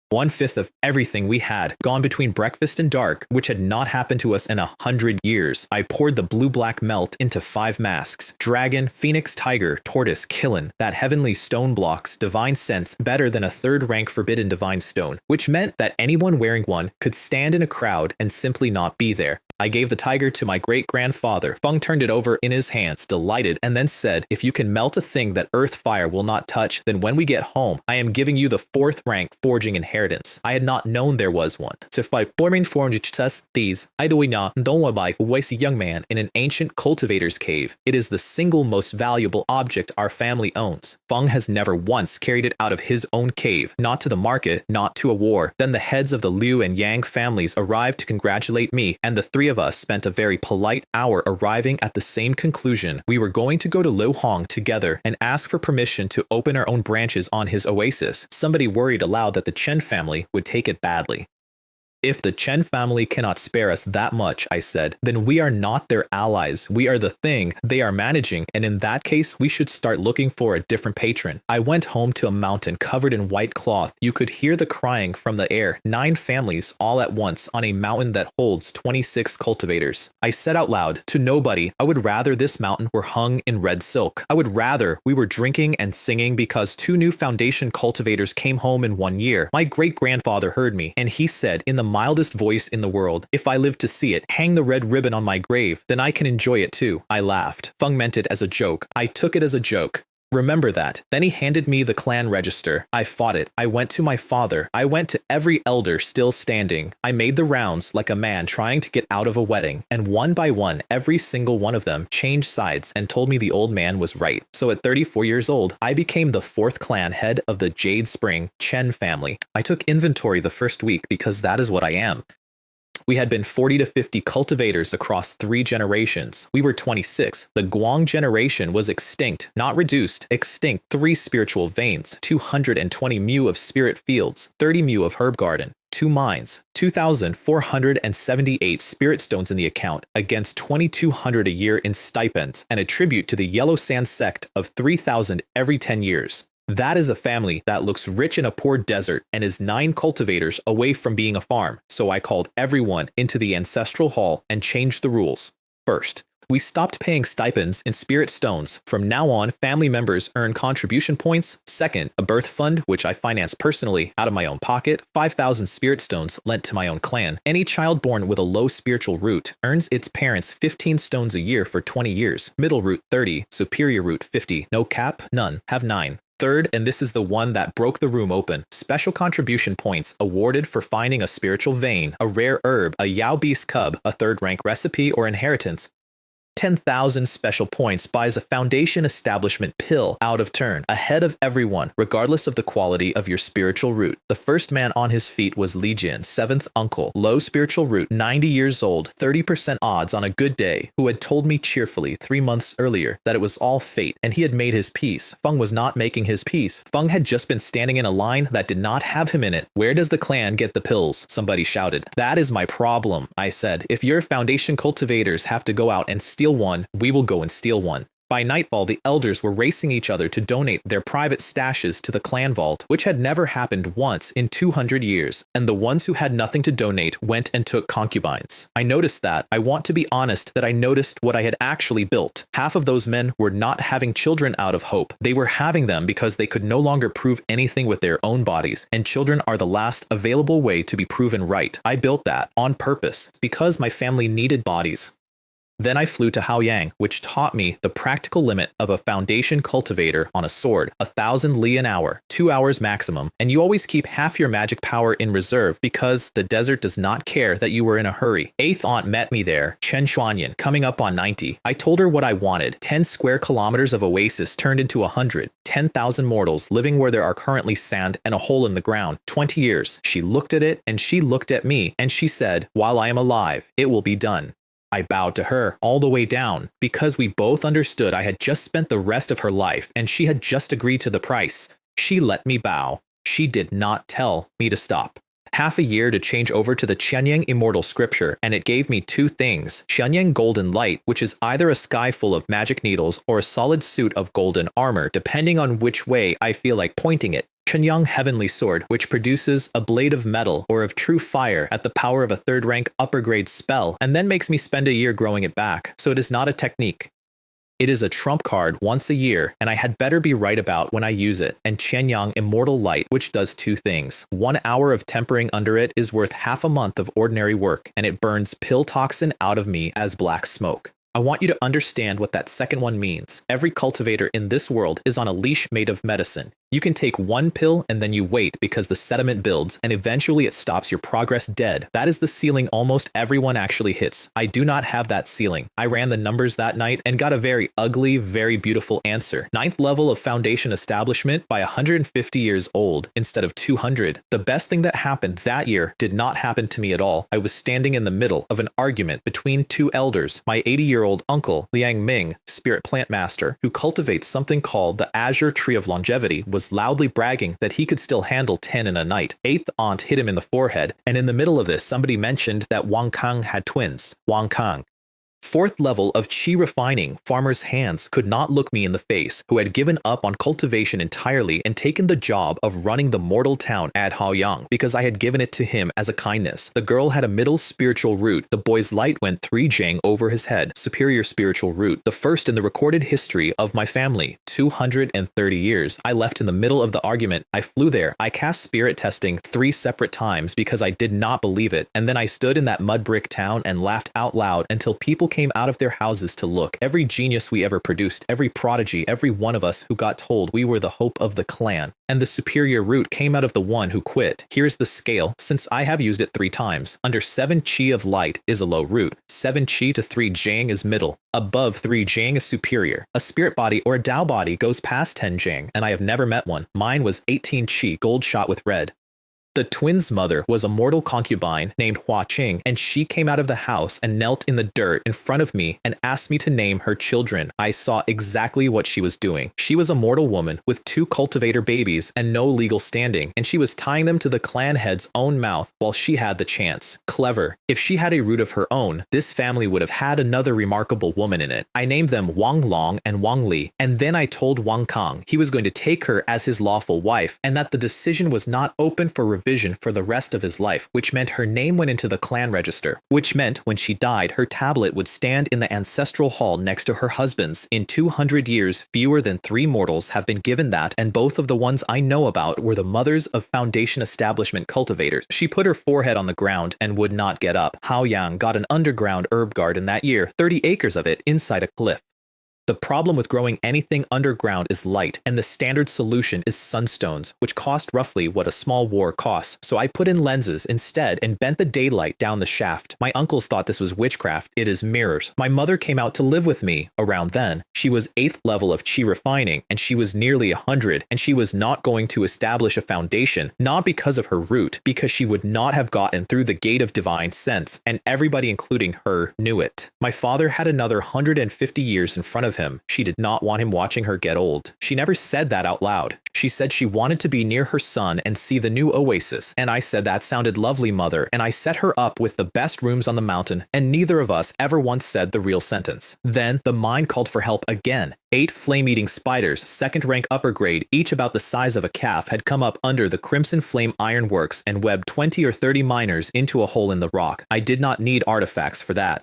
1/5 of everything we had gone between breakfast and dark, which had not happened to us in 100 years. I poured the blue-black melt into 5 masks. Dragon, phoenix, tiger, tortoise, kiln, that heavenly stone blocks divine sense better than a 3rd rank forbidden divine stone, which meant that anyone wearing one could stand in a crowd and simply not be there. I gave the tiger to my great-grandfather. Feng turned it over in his hands, delighted, and then said, if you can melt a thing that earth fire will not touch, then when we get home, I am giving you the 4th rank forging inheritance. I had not known there was one. To fight forming forged these, I do not waste a young man in an ancient cultivator's cave. It is the single most valuable object our family owns. Feng has never once carried it out of his own cave, not to the market, not to a war. Then the heads of the Liu and Yang families arrived to congratulate me, and the 3 of us spent a very polite hour arriving at the same conclusion. We were going to go to Liu Hong together and ask for permission to open our own branches on his oasis. Somebody worried aloud that the Chen family would take it badly. If the Chen family cannot spare us that much, I said, then we are not their allies. We are the thing they are managing, and in that case, we should start looking for a different patron. I went home to a mountain covered in white cloth. You could hear the crying from the air. 9 families all at once on a mountain that holds 26 cultivators. I said out loud, to nobody, I would rather this mountain were hung in red silk. I would rather we were drinking and singing because 2 new foundation cultivators came home in 1 year. My great-grandfather heard me, and he said in the mildest voice in the world, if I live to see it, hang the red ribbon on my grave, then I can enjoy it too. I laughed. Feng meant it as a joke. I took it as a joke. Remember that. Then he handed me the clan register. I fought it. I went to my father. I went to every elder still standing. I made the rounds like a man trying to get out of a wedding. And one by one, every single one of them changed sides and told me the old man was right. So at 34 years old, I became the 4th clan head of the Jade Spring Chen family. I took inventory the first week because that is what I am. We had been 40 to 50 cultivators across 3 generations. We were 26. The Guang generation was extinct, not reduced, extinct. 3 spiritual veins, 220 mu of spirit fields, 30 mu of herb garden, 2 mines, 2,478 spirit stones in the account against 2,200 a year in stipends, and a tribute to the Yellow Sand Sect of 3,000 every 10 years. That is a family that looks rich in a poor desert and is 9 cultivators away from being a farm, so I called everyone into the ancestral hall and changed the rules. First, we stopped paying stipends in spirit stones. From now on, family members earn contribution points. Second, a birth fund, which I finance personally out of my own pocket, 5,000 spirit stones lent to my own clan. Any child born with a low spiritual root earns its parents 15 stones a year for 20 years. Middle root 30, superior root 50. No cap, none. Have 9. Third, and this is the one that broke the room open, special contribution points awarded for finding a spiritual vein, a rare herb, a Yao Beast cub, a 3rd rank recipe or inheritance. 10,000 special points buys a foundation establishment pill out of turn, ahead of everyone, regardless of the quality of your spiritual root. The first man on his feet was Li Jin, 7th uncle, low spiritual root, 90 years old, 30% odds on a good day, who had told me cheerfully 3 months earlier that it was all fate, and he had made his peace. Feng was not making his peace. Feng had just been standing in a line that did not have him in it. Where does the clan get the pills? Somebody shouted. That is my problem, I said. If your foundation cultivators have to go out and steal one, we will go and steal one. By nightfall, the elders were racing each other to donate their private stashes to the clan vault, which had never happened once in 200 years, and the ones who had nothing to donate went and took concubines. I noticed that. I want to be honest that I noticed what I had actually built. Half of those men were not having children out of hope. They were having them because they could no longer prove anything with their own bodies, and children are the last available way to be proven right. I built that on purpose because my family needed bodies. Then I flew to Haoyang, which taught me the practical limit of a foundation cultivator on a sword, 1,000 li an hour, 2 hours maximum, and you always keep half your magic power in reserve because the desert does not care that you were in a hurry. 8th aunt met me there, Chen Xuanyan, coming up on 90. I told her what I wanted. 10 square kilometers of oasis turned into 100. 10,000 mortals living where there are currently sand and a hole in the ground. 20 years. She looked at it and she looked at me and she said, while I am alive, it will be done. I bowed to her all the way down because we both understood I had just spent the rest of her life and she had just agreed to the price. She let me bow. She did not tell me to stop. Half a year to change over to the Qianyang Immortal Scripture, and it gave me 2 things. Qianyang Golden Light, which is either a sky full of magic needles or a solid suit of golden armor, depending on which way I feel like pointing it. Qianyang Heavenly Sword, which produces a blade of metal or of true fire at the power of a 3rd rank upper grade spell, and then makes me spend a year growing it back, so it is not a technique. It is a trump card once a year, and I had better be right about when I use it. And Qianyang Immortal Light, which does two things. 1 hour of tempering under it is worth half a month of ordinary work, and it burns pill toxin out of me as black smoke. I want you to understand what that second one means. Every cultivator in this world is on a leash made of medicine. You can take one pill and then you wait because the sediment builds and eventually it stops your progress dead. That is the ceiling almost everyone actually hits. I do not have that ceiling. I ran the numbers that night and got a very ugly, very beautiful answer. 9th level of foundation establishment by 150 years old instead of 200. The best thing that happened that year did not happen to me at all. I was standing in the middle of an argument between two elders. My 80-year-old uncle, Liang Ming, spirit plant master, who cultivates something called the Azure Tree of Longevity, was loudly bragging that he could still handle 10 in a night. 8th aunt hit him in the forehead, and in the middle of this, somebody mentioned that Wang Kang had twins. Wang Kang. 4th level of Qi refining, Farmer's Hands could not look me in the face, who had given up on cultivation entirely and taken the job of running the mortal town at Haoyang because I had given it to him as a kindness. The girl had a middle spiritual root. The boy's light went 3 jang over his head, superior spiritual root, the first in the recorded history of my family. 230 years. I left in the middle of the argument. I flew there. I cast spirit testing 3 separate times because I did not believe it. And then I stood in that mud brick town and laughed out loud until people came out of their houses to look. Every genius we ever produced, every prodigy, every one of us who got told we were the hope of the clan. And the superior root came out of the one who quit. Here's the scale, since I have used it 3 times. Under 7 Qi of light is a low root. 7 Qi to 3 Jang is middle. Above 3 Jang is superior. A spirit body or a Tao body goes past 10 Jang, and I have never met one. Mine was 18 Qi, gold shot with red. The twins' mother was a mortal concubine named Hua Qing, and she came out of the house and knelt in the dirt in front of me and asked me to name her children. I saw exactly what she was doing. She was a mortal woman with 2 cultivator babies and no legal standing, and she was tying them to the clan head's own mouth while she had the chance. Clever. If she had a root of her own, this family would have had another remarkable woman in it. I named them Wang Long and Wang Li, and then I told Wang Kang he was going to take her as his lawful wife, and that the decision was not open for revision for the rest of his life, which meant her name went into the clan register, which meant when she died, her tablet would stand in the ancestral hall next to her husband's. In 200 years, fewer than 3 mortals have been given that, and both of the ones I know about were the mothers of foundation establishment cultivators. She put her forehead on the ground and would not get up. Haoyang got an underground herb garden that year, 30 acres of it inside a cliff. The problem with growing anything underground is light, and the standard solution is sunstones, which cost roughly what a small war costs. So I put in lenses instead and bent the daylight down the shaft. My uncles thought this was witchcraft. It is mirrors. My mother came out to live with me around then. She was 8th level of Qi refining, and she was nearly 100, and she was not going to establish a foundation, not because of her root, because she would not have gotten through the gate of divine sense, and everybody including her knew it. My father had another 150 years in front of him. She did not want him watching her get old. She never said that out loud. She said she wanted to be near her son and see the new oasis. And I said that sounded lovely, mother, and I set her up with the best rooms on the mountain, and neither of us ever once said the real sentence. Then the mind called for help again. 8 flame-eating spiders, 2nd rank upper grade, each about the size of a calf, had come up under the Crimson Flame Ironworks and webbed 20 or 30 miners into a hole in the rock. I did not need artifacts for that.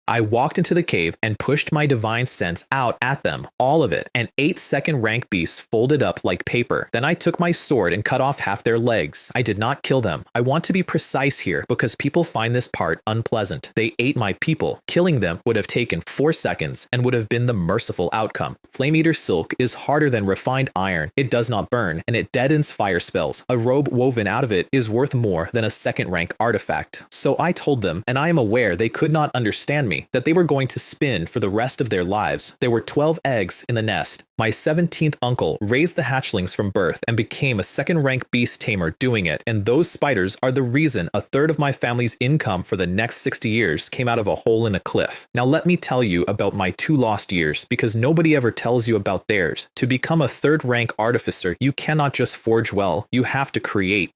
I walked into the cave and pushed my divine sense out at them, all of it, and 8 second rank beasts folded up like paper. Then I took my sword and cut off half their legs. I did not kill them. I want to be precise here because people find this part unpleasant. They ate my people. Killing them would have taken 4 seconds and would have been the merciful outcome. Flame Eater silk is harder than refined iron. It does not burn, and it deadens fire spells. A robe woven out of it is worth more than a 2nd rank artifact. So I told them, and I am aware they could not understand me, that they were going to spin for the rest of their lives. There were 12 eggs in the nest. My 17th uncle raised the hatchlings from birth and became a 2nd rank beast tamer doing it, and those spiders are the reason a third of my family's income for the next 60 years came out of a hole in a cliff. Now let me tell you about my 2 lost years, because nobody ever tells you about theirs. To become a 3rd rank artificer, you cannot just forge well, you have to create.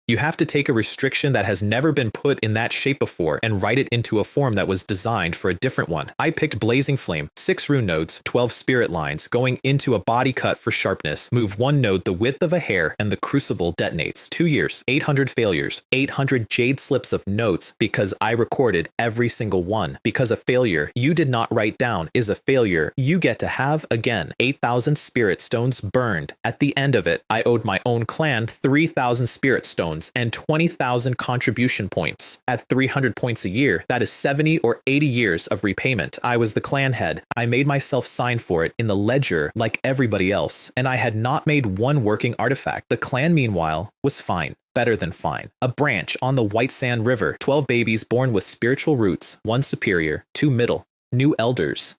You have to take a restriction that has never been put in that shape before and write it into a form that was designed for a different one. I picked Blazing Flame, 6 rune nodes, 12 spirit lines, going into a body cut for sharpness, move 1 node the width of a hair, and the crucible detonates. 2 years, 800 failures, 800 jade slips of notes because I recorded every single one. Because a failure you did not write down is a failure you get to have again. 8,000 spirit stones burned. At the end of it, I owed my own clan 3,000 spirit stones and 20,000 contribution points. At 300 points a year, that is 70 or 80 years of repayment. I was the clan head. I made myself sign for it in the ledger like everybody else, and I had not made one working artifact. The clan, meanwhile, was fine. Better than fine. A branch on the White Sand River, 12 babies born with spiritual roots, 1 superior, 2 middle, new elders.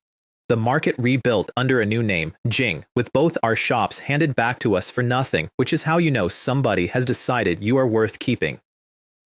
The market rebuilt under a new name, Jing, with both our shops handed back to us for nothing, which is how you know somebody has decided you are worth keeping.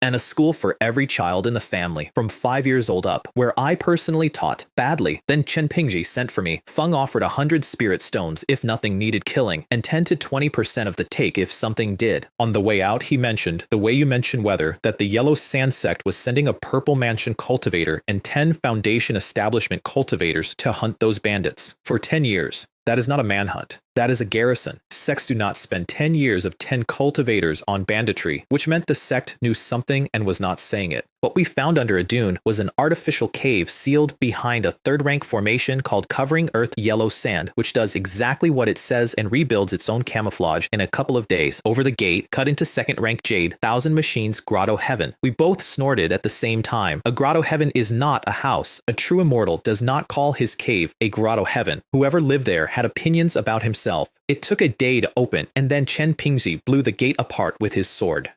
And a school for every child in the family, from 5 years old up, where I personally taught badly. Then Chen Pingji sent for me. Feng offered 100 spirit stones if nothing needed killing, and 10 to 20% of the take if something did. On the way out, he mentioned, the way you mention weather, that the Yellow Sand Sect was sending a Purple Mansion cultivator and 10 Foundation Establishment cultivators to hunt those bandits for 10 years. That is not a manhunt. That is a garrison. Sects do not spend 10 years of 10 cultivators on banditry, which meant the sect knew something and was not saying it. What we found under a dune was an artificial cave sealed behind a 3rd rank formation called Covering Earth Yellow Sand, which does exactly what it says and rebuilds its own camouflage in a couple of days. Over the gate, cut into 2nd rank Jade, 1,000 machines Grotto Heaven. We both snorted at the same time. A Grotto Heaven is not a house. A true immortal does not call his cave a Grotto Heaven. Whoever lived there had opinions about himself. It took a day to open, and then Chen Pingji blew the gate apart with his sword.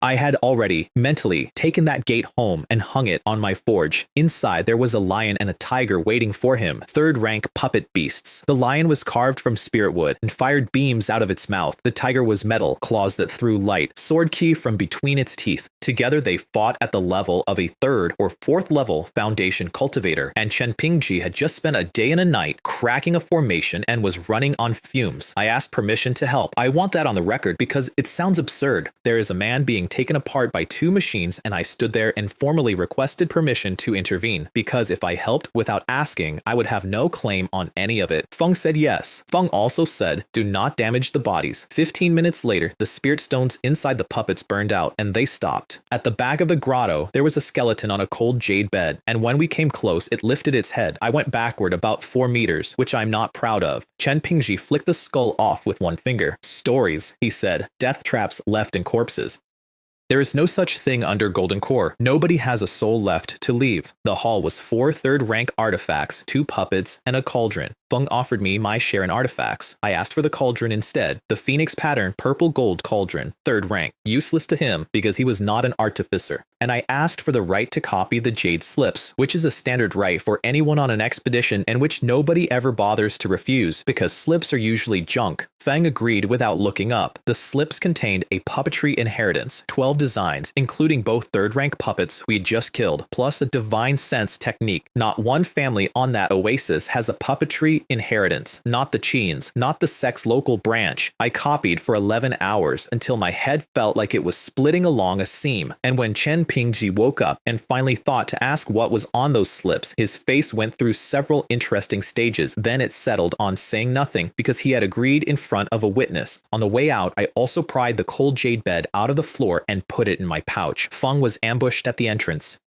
I had already, mentally, taken that gate home and hung it on my forge. Inside, there was a lion and a tiger waiting for him, 3rd rank puppet beasts. The lion was carved from spirit wood and fired beams out of its mouth. The tiger was metal, claws that threw light, sword key from between its teeth. Together, they fought at the level of a 3rd or 4th level Foundation cultivator, and Chen Pingji had just spent a day and a night cracking a formation and was running on fumes. I asked permission to help. I want that on the record because it sounds absurd. There is a man being taken apart by 2 machines, and I stood there and formally requested permission to intervene, because if I helped without asking, I would have no claim on any of it. Feng said yes. Feng also said, do not damage the bodies. 15 minutes later, the spirit stones inside the puppets burned out, and they stopped. At the back of the grotto, there was a skeleton on a cold jade bed, and when we came close, it lifted its head. I went backward about 4 meters, which I'm not proud of. Chen Pingji flicked the skull off with 1 finger. Stories, he said. Death traps left in corpses. There is no such thing under Golden Core. Nobody has a soul left to leave. The haul was 4 3rd-rank artifacts, 2 puppets, and a cauldron. Feng offered me my share in artifacts. I asked for the cauldron instead. The Phoenix pattern purple gold cauldron, 3rd rank. Useless to him because he was not an artificer. And I asked for the right to copy the jade slips, which is a standard right for anyone on an expedition and which nobody ever bothers to refuse because slips are usually junk. Feng agreed without looking up. The slips contained a puppetry inheritance, 12 designs, including both 3rd-rank puppets we had just killed, plus a divine sense technique. Not one family on that oasis has a puppetry inheritance, not the Qians, not the Sect's local branch. I copied for 11 hours until my head felt like it was splitting along a seam, and when Chen Pingji woke up and finally thought to ask what was on those slips, his face went through several interesting stages. Then it settled on saying nothing because he had agreed in front of a witness. On the way out, I also pried the cold jade bed out of the floor and put it in my pouch. Feng was ambushed at the entrance.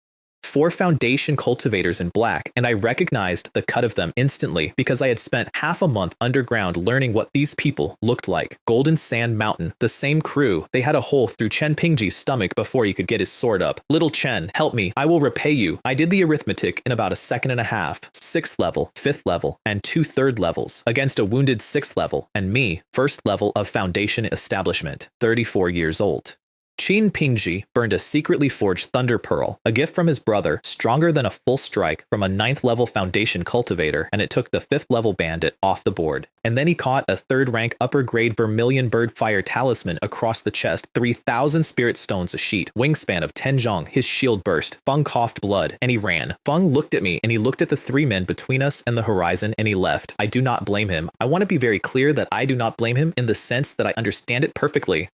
4 Foundation cultivators in black, and I recognized the cut of them instantly because I had spent half a month underground learning what these people looked like. Golden Sand Mountain, the same crew. They had a hole through Chen Pingji's stomach before he could get his sword up. Little Chen, help me. I will repay you. I did the arithmetic in about a second and a half. 6th level, 5th level, and 2 3rd levels against a wounded 6th level, and me, 1st level of Foundation Establishment, 34 years old. Chen Pingji burned a secretly forged Thunder Pearl, a gift from his brother, stronger than a full strike from a 9th level Foundation cultivator, and it took the 5th level bandit off the board. And then he caught a 3rd rank upper grade Vermilion Bird Fire talisman across the chest, 3,000 spirit stones a sheet, wingspan of 10 zhong. His shield burst. Feng coughed blood, and he ran. Feng looked at me, and he looked at the 3 men between us and the horizon, and he left. I do not blame him. I want to be very clear that I do not blame him in the sense that I understand it perfectly.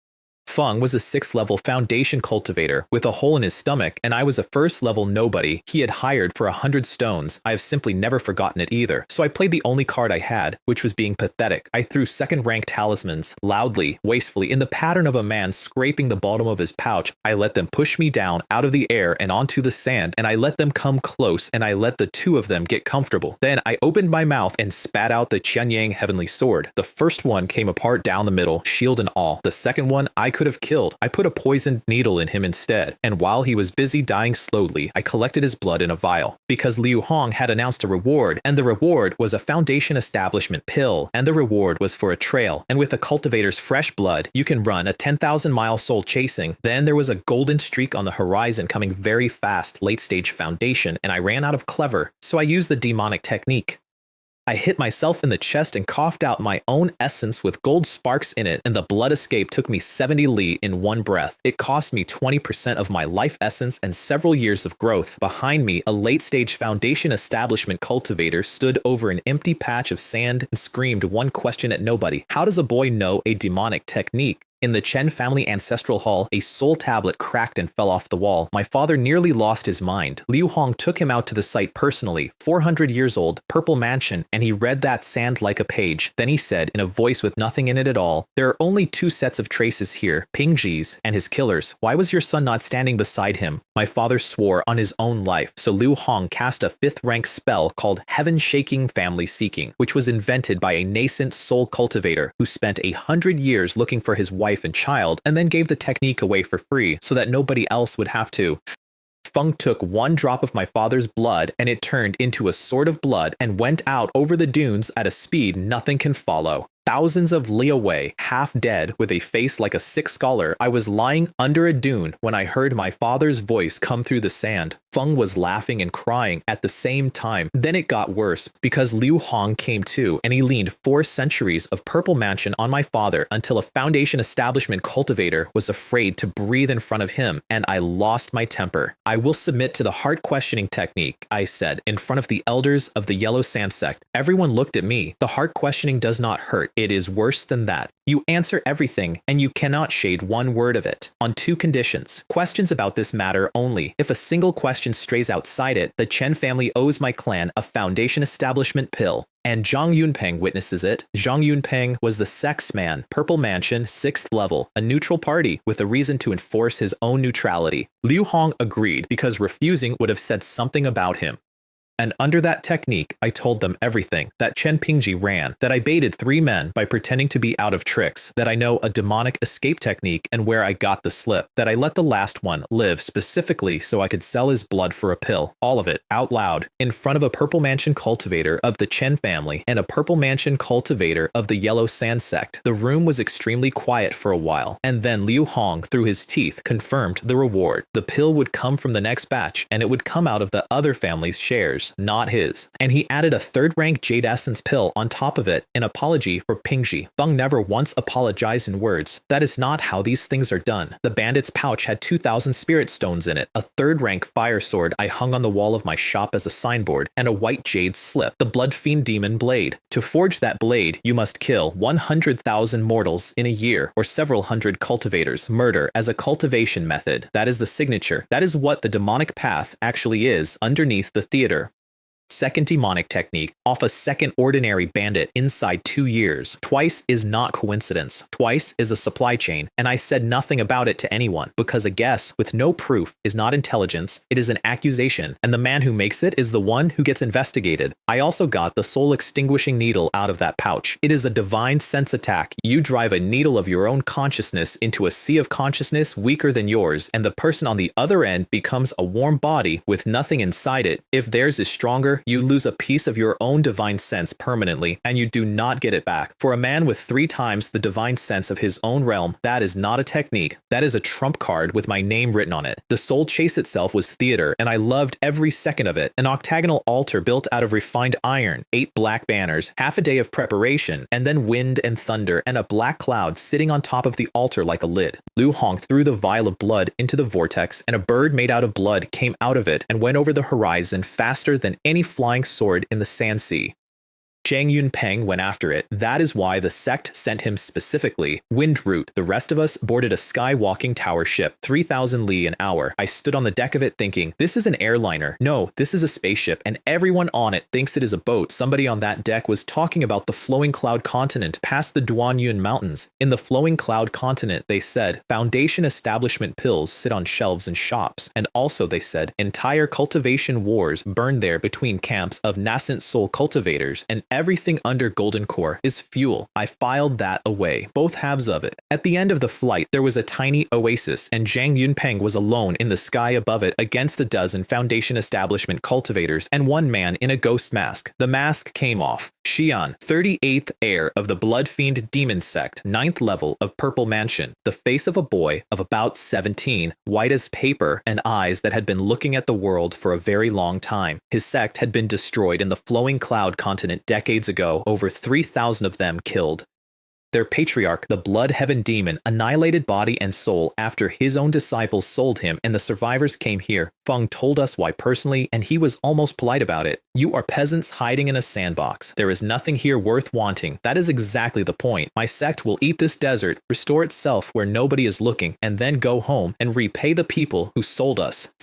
Feng was a 6th level foundation cultivator with a hole in his stomach, and I was a 1st level nobody he had hired for 100 stones. I have simply never forgotten it either. So I played the only card I had, which was being pathetic. I threw 2nd rank talismans, loudly, wastefully, in the pattern of a man scraping the bottom of his pouch. I let them push me down out of the air and onto the sand, and I let them come close, and I let the 2 of them get comfortable. Then I opened my mouth and spat out the Qianyang heavenly sword. The first one came apart down the middle, shield and all. The second one I could have killed. I put a poisoned needle in him instead, and while he was busy dying slowly, I collected his blood in a vial. Because Liu Hong had announced a reward, and the reward was a foundation establishment pill, and the reward was for a trail, and with a cultivator's fresh blood, you can run a 10,000-mile soul chasing. Then there was a golden streak on the horizon coming very fast, late-stage foundation, and I ran out of clever, so I used the demonic technique. I hit myself in the chest and coughed out my own essence with gold sparks in it, and the blood escape took me 70 li in one breath. It cost me 20% of my life essence and several years of growth. Behind me, a late-stage foundation establishment cultivator stood over an empty patch of sand and screamed one question at nobody. How does a boy know a demonic technique? In the Chen family ancestral hall, a soul tablet cracked and fell off the wall. My father nearly lost his mind. Liu Hong took him out to the site personally, 400 years old, purple mansion, and he read that sand like a page. Then he said, in a voice with nothing in it at all, "There are only 2 sets of traces here, Pingji's and his killers. Why was your son not standing beside him?" My father swore on his own life, so Liu Hong cast a 5th rank spell called Heaven-Shaking Family Seeking, which was invented by a nascent soul cultivator who spent 100 years looking for his wife and child, and then gave the technique away for free so that nobody else would have to. Feng took 1 drop of my father's blood, and it turned into a sword of blood and went out over the dunes at a speed nothing can follow. Thousands of li away, half dead, with a face like a sick scholar, I was lying under a dune when I heard my father's voice come through the sand. Feng was laughing and crying at the same time. Then it got worse, because Liu Hong came too, and he leaned 4 centuries of purple mansion on my father until a foundation establishment cultivator was afraid to breathe in front of him, and I lost my temper. "I will submit to the heart questioning technique," I said, in front of the elders of the Yellow Sand Sect. Everyone looked at me. "The heart questioning does not hurt. It is worse than that. You answer everything, and you cannot shade 1 word of it. On 2 conditions. Questions about this matter only. If a single question strays outside it, the Chen family owes my clan a foundation establishment pill. And Zhang Yunpeng witnesses it." Zhang Yunpeng was the Sect's man, Purple Mansion, 6th level, a neutral party with a reason to enforce his own neutrality. Liu Hong agreed because refusing would have said something about him. And under that technique, I told them everything, that Chen Pingji ran, that I baited 3 men by pretending to be out of tricks, that I know a demonic escape technique and where I got the slip, that I let the last one live specifically so I could sell his blood for a pill. All of it, out loud, in front of a Purple Mansion cultivator of the Chen family and a Purple Mansion cultivator of the Yellow Sand Sect. The room was extremely quiet for a while, and then Liu Hong, through his teeth, confirmed the reward. The pill would come from the next batch, and it would come out of the other family's shares, not his. And he added a 3rd rank Jade Essence pill on top of it, in apology for Pingji. Feng never once apologized in words. That is not how these things are done. The bandit's pouch had 2,000 spirit stones in it, a 3rd rank fire sword I hung on the wall of my shop as a signboard, and a white jade slip, the Blood Fiend Demon blade. To forge that blade, you must kill 100,000 mortals in a year, or several hundred cultivators. Murder as a cultivation method. That is the signature. That is what the demonic path actually is underneath the theater. 2nd demonic technique, off a 2nd ordinary bandit inside 2 years. Twice is not coincidence. Twice is a supply chain, and I said nothing about it to anyone, because a guess with no proof is not intelligence, it is an accusation, and the man who makes it is the one who gets investigated. I also got the soul extinguishing needle out of that pouch. It is a divine sense attack. You drive a needle of your own consciousness into a sea of consciousness weaker than yours, and the person on the other end becomes a warm body with nothing inside it. If theirs is stronger, you lose a piece of your own divine sense permanently, and you do not get it back. For a man with 3 times the divine sense of his own realm, that is not a technique. That is a trump card with my name written on it. The soul chase itself was theater, and I loved every second of it. An octagonal altar built out of refined iron, 8 black banners, half a day of preparation, and then wind and thunder, and a black cloud sitting on top of the altar like a lid. Liu Hong threw the vial of blood into the vortex, and a bird made out of blood came out of it and went over the horizon faster than any flying sword in the sand sea. Zhang Yunpeng went after it. That is why the sect sent him specifically. Wind route. The rest of us boarded a skywalking tower ship, 3,000 li an hour. I stood on the deck of it thinking, this is an airliner. No, this is a spaceship, and everyone on it thinks it is a boat. Somebody on that deck was talking about the flowing cloud continent past the Duanyun Mountains. In the flowing cloud continent, they said, Foundation establishment pills sit on shelves in shops. And also they said, entire cultivation wars burn there between camps of nascent soul cultivators, and everything under Golden Core is fuel. I filed that away, both halves of it. At the end of the flight, there was a tiny oasis, and Zhang Yunpeng was alone in the sky above it against a dozen Foundation establishment cultivators and one man in a ghost mask. The mask came off. Qianyang, 38th heir of the Blood Fiend Demon Sect, 9th level of Purple Mansion, the face of a boy of about 17, white as paper, and eyes that had been looking at the world for a very long time. His sect had been destroyed in the flowing cloud continent decades ago, over 3,000 of them killed. Their patriarch, the Blood Heaven Demon, annihilated body and soul after his own disciples sold him and the survivors came here. Feng told us why personally, and he was almost polite about it. You are peasants hiding in a sandbox. There is nothing here worth wanting. That is exactly the point. My sect will eat this desert, restore itself where nobody is looking, and then go home and repay the people who sold us.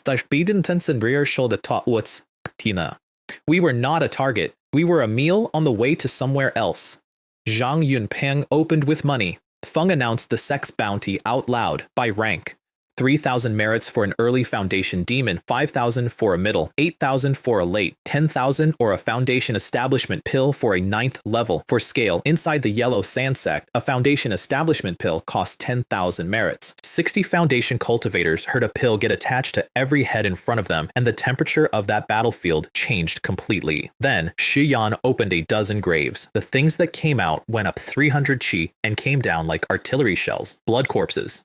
We were not a target. We were a meal on the way to somewhere else. Zhang Yunpeng opened with money. Feng announced the sect's bounty out loud, by rank. 3,000 merits for an early Foundation demon, 5,000 for a middle, 8,000 for a late, 10,000 or a Foundation establishment pill for a 9th level. For scale, inside the Yellow Sand Sect, a Foundation establishment pill costs 10,000 merits. 60 Foundation cultivators heard a pill get attached to every head in front of them, and the temperature of that battlefield changed completely. Then, Qianyang opened a dozen graves. The things that came out went up 300 chi and came down like artillery shells, blood corpses.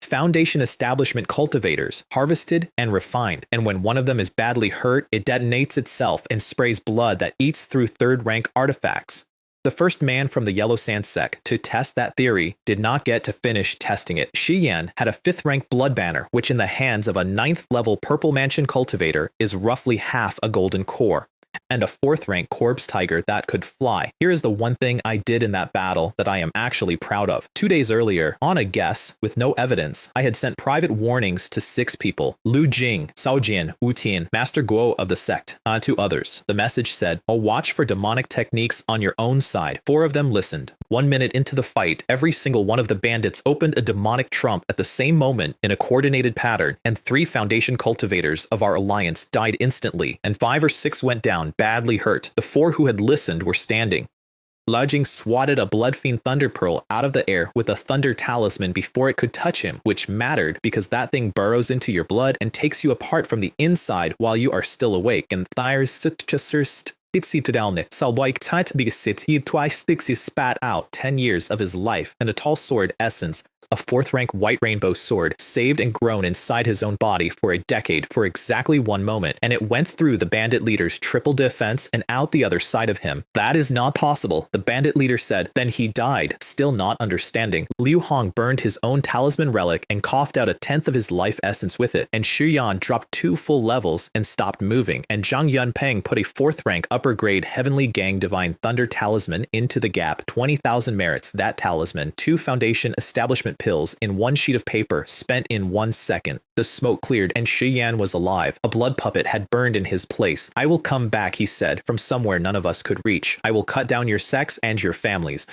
Foundation establishment cultivators, harvested and refined, and when one of them is badly hurt, it detonates itself and sprays blood that eats through third-rank artifacts. The first man from the Yellow Sand Sect to test that theory did not get to finish testing it. Qianyang had a 5th-rank blood banner, which in the hands of a 9th-level Purple Mansion cultivator is roughly half a golden core, and a 4th-rank corpse tiger that could fly. Here is the one thing I did in that battle that I am actually proud of. 2 days earlier, on a guess, with no evidence, I had sent private warnings to 6 people: Lu Jing, Cao Jian, Wu Tian, Master Guo of the sect, to others. The message said, "Oh, watch for demonic techniques on your own side." 4 of them listened. 1 minute into the fight, every single one of the bandits opened a demonic trump at the same moment in a coordinated pattern, and 3 Foundation cultivators of our alliance died instantly, and 5 or 6 went down, badly hurt. The 4 who had listened were standing. Lao Jing swatted a Blood Fiend Thunder Pearl out of the air with a Thunder Talisman before it could touch him, which mattered because that thing burrows into your blood and takes you apart from the inside while you are still awake. And twice Dixie spat out 10 years of his life and a tall sword essence, a 4th-rank white rainbow sword, saved and grown inside his own body for a decade for exactly 1 moment, and it went through the bandit leader's triple defense and out the other side of him. That is not possible, the bandit leader said. Then he died, still not understanding. Liu Hong burned his own talisman relic and coughed out 1/10 of his life essence with it, and Qianyang dropped 2 full levels and stopped moving, and Zhang Yunpeng put a 4th-rank upper-grade Heavenly Gang Divine Thunder Talisman into the gap. 20,000 merits, that talisman. 2 Foundation establishment pills in 1 sheet of paper, spent in 1 second. The smoke cleared and Qianyang was alive. A blood puppet had burned in his place. "I will come back," he said, "from somewhere none of us could reach. I will cut down your sects and your families.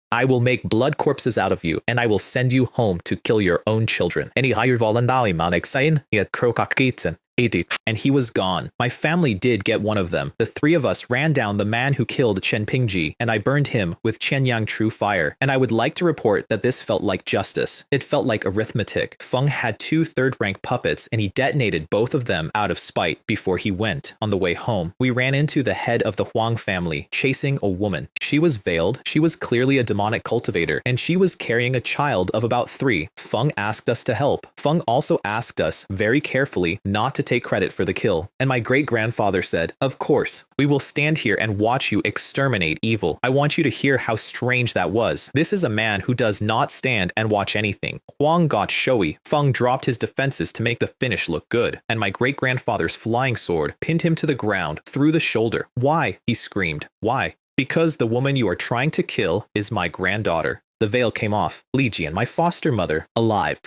I will make blood corpses out of you, and I will send you home to kill your own children." And he was gone. My family did get one of them. The 3 of us ran down the man who killed Chen Pingji, and I burned him with Qianyang True Fire. And I would like to report that this felt like justice. It felt like arithmetic. Feng had 2 3rd-rank puppets, and he detonated both of them out of spite before he went. On the way home, we ran into the head of the Huang family, chasing a woman. She was veiled, she was clearly a demonic cultivator, and she was carrying a child of about 3. Feng asked us to help. Feng also asked us, very carefully, not to take credit for the kill. And my great-grandfather said, "Of course, we will stand here and watch you exterminate evil." I want you to hear how strange that was. This is a man who does not stand and watch anything. Huang got showy. Feng dropped his defenses to make the finish look good. And my great-grandfather's flying sword pinned him to the ground through the shoulder. "Why?" he screamed. "Why?" Because the woman you are trying to kill is my granddaughter. The veil came off. Li Jian, my foster mother, alive.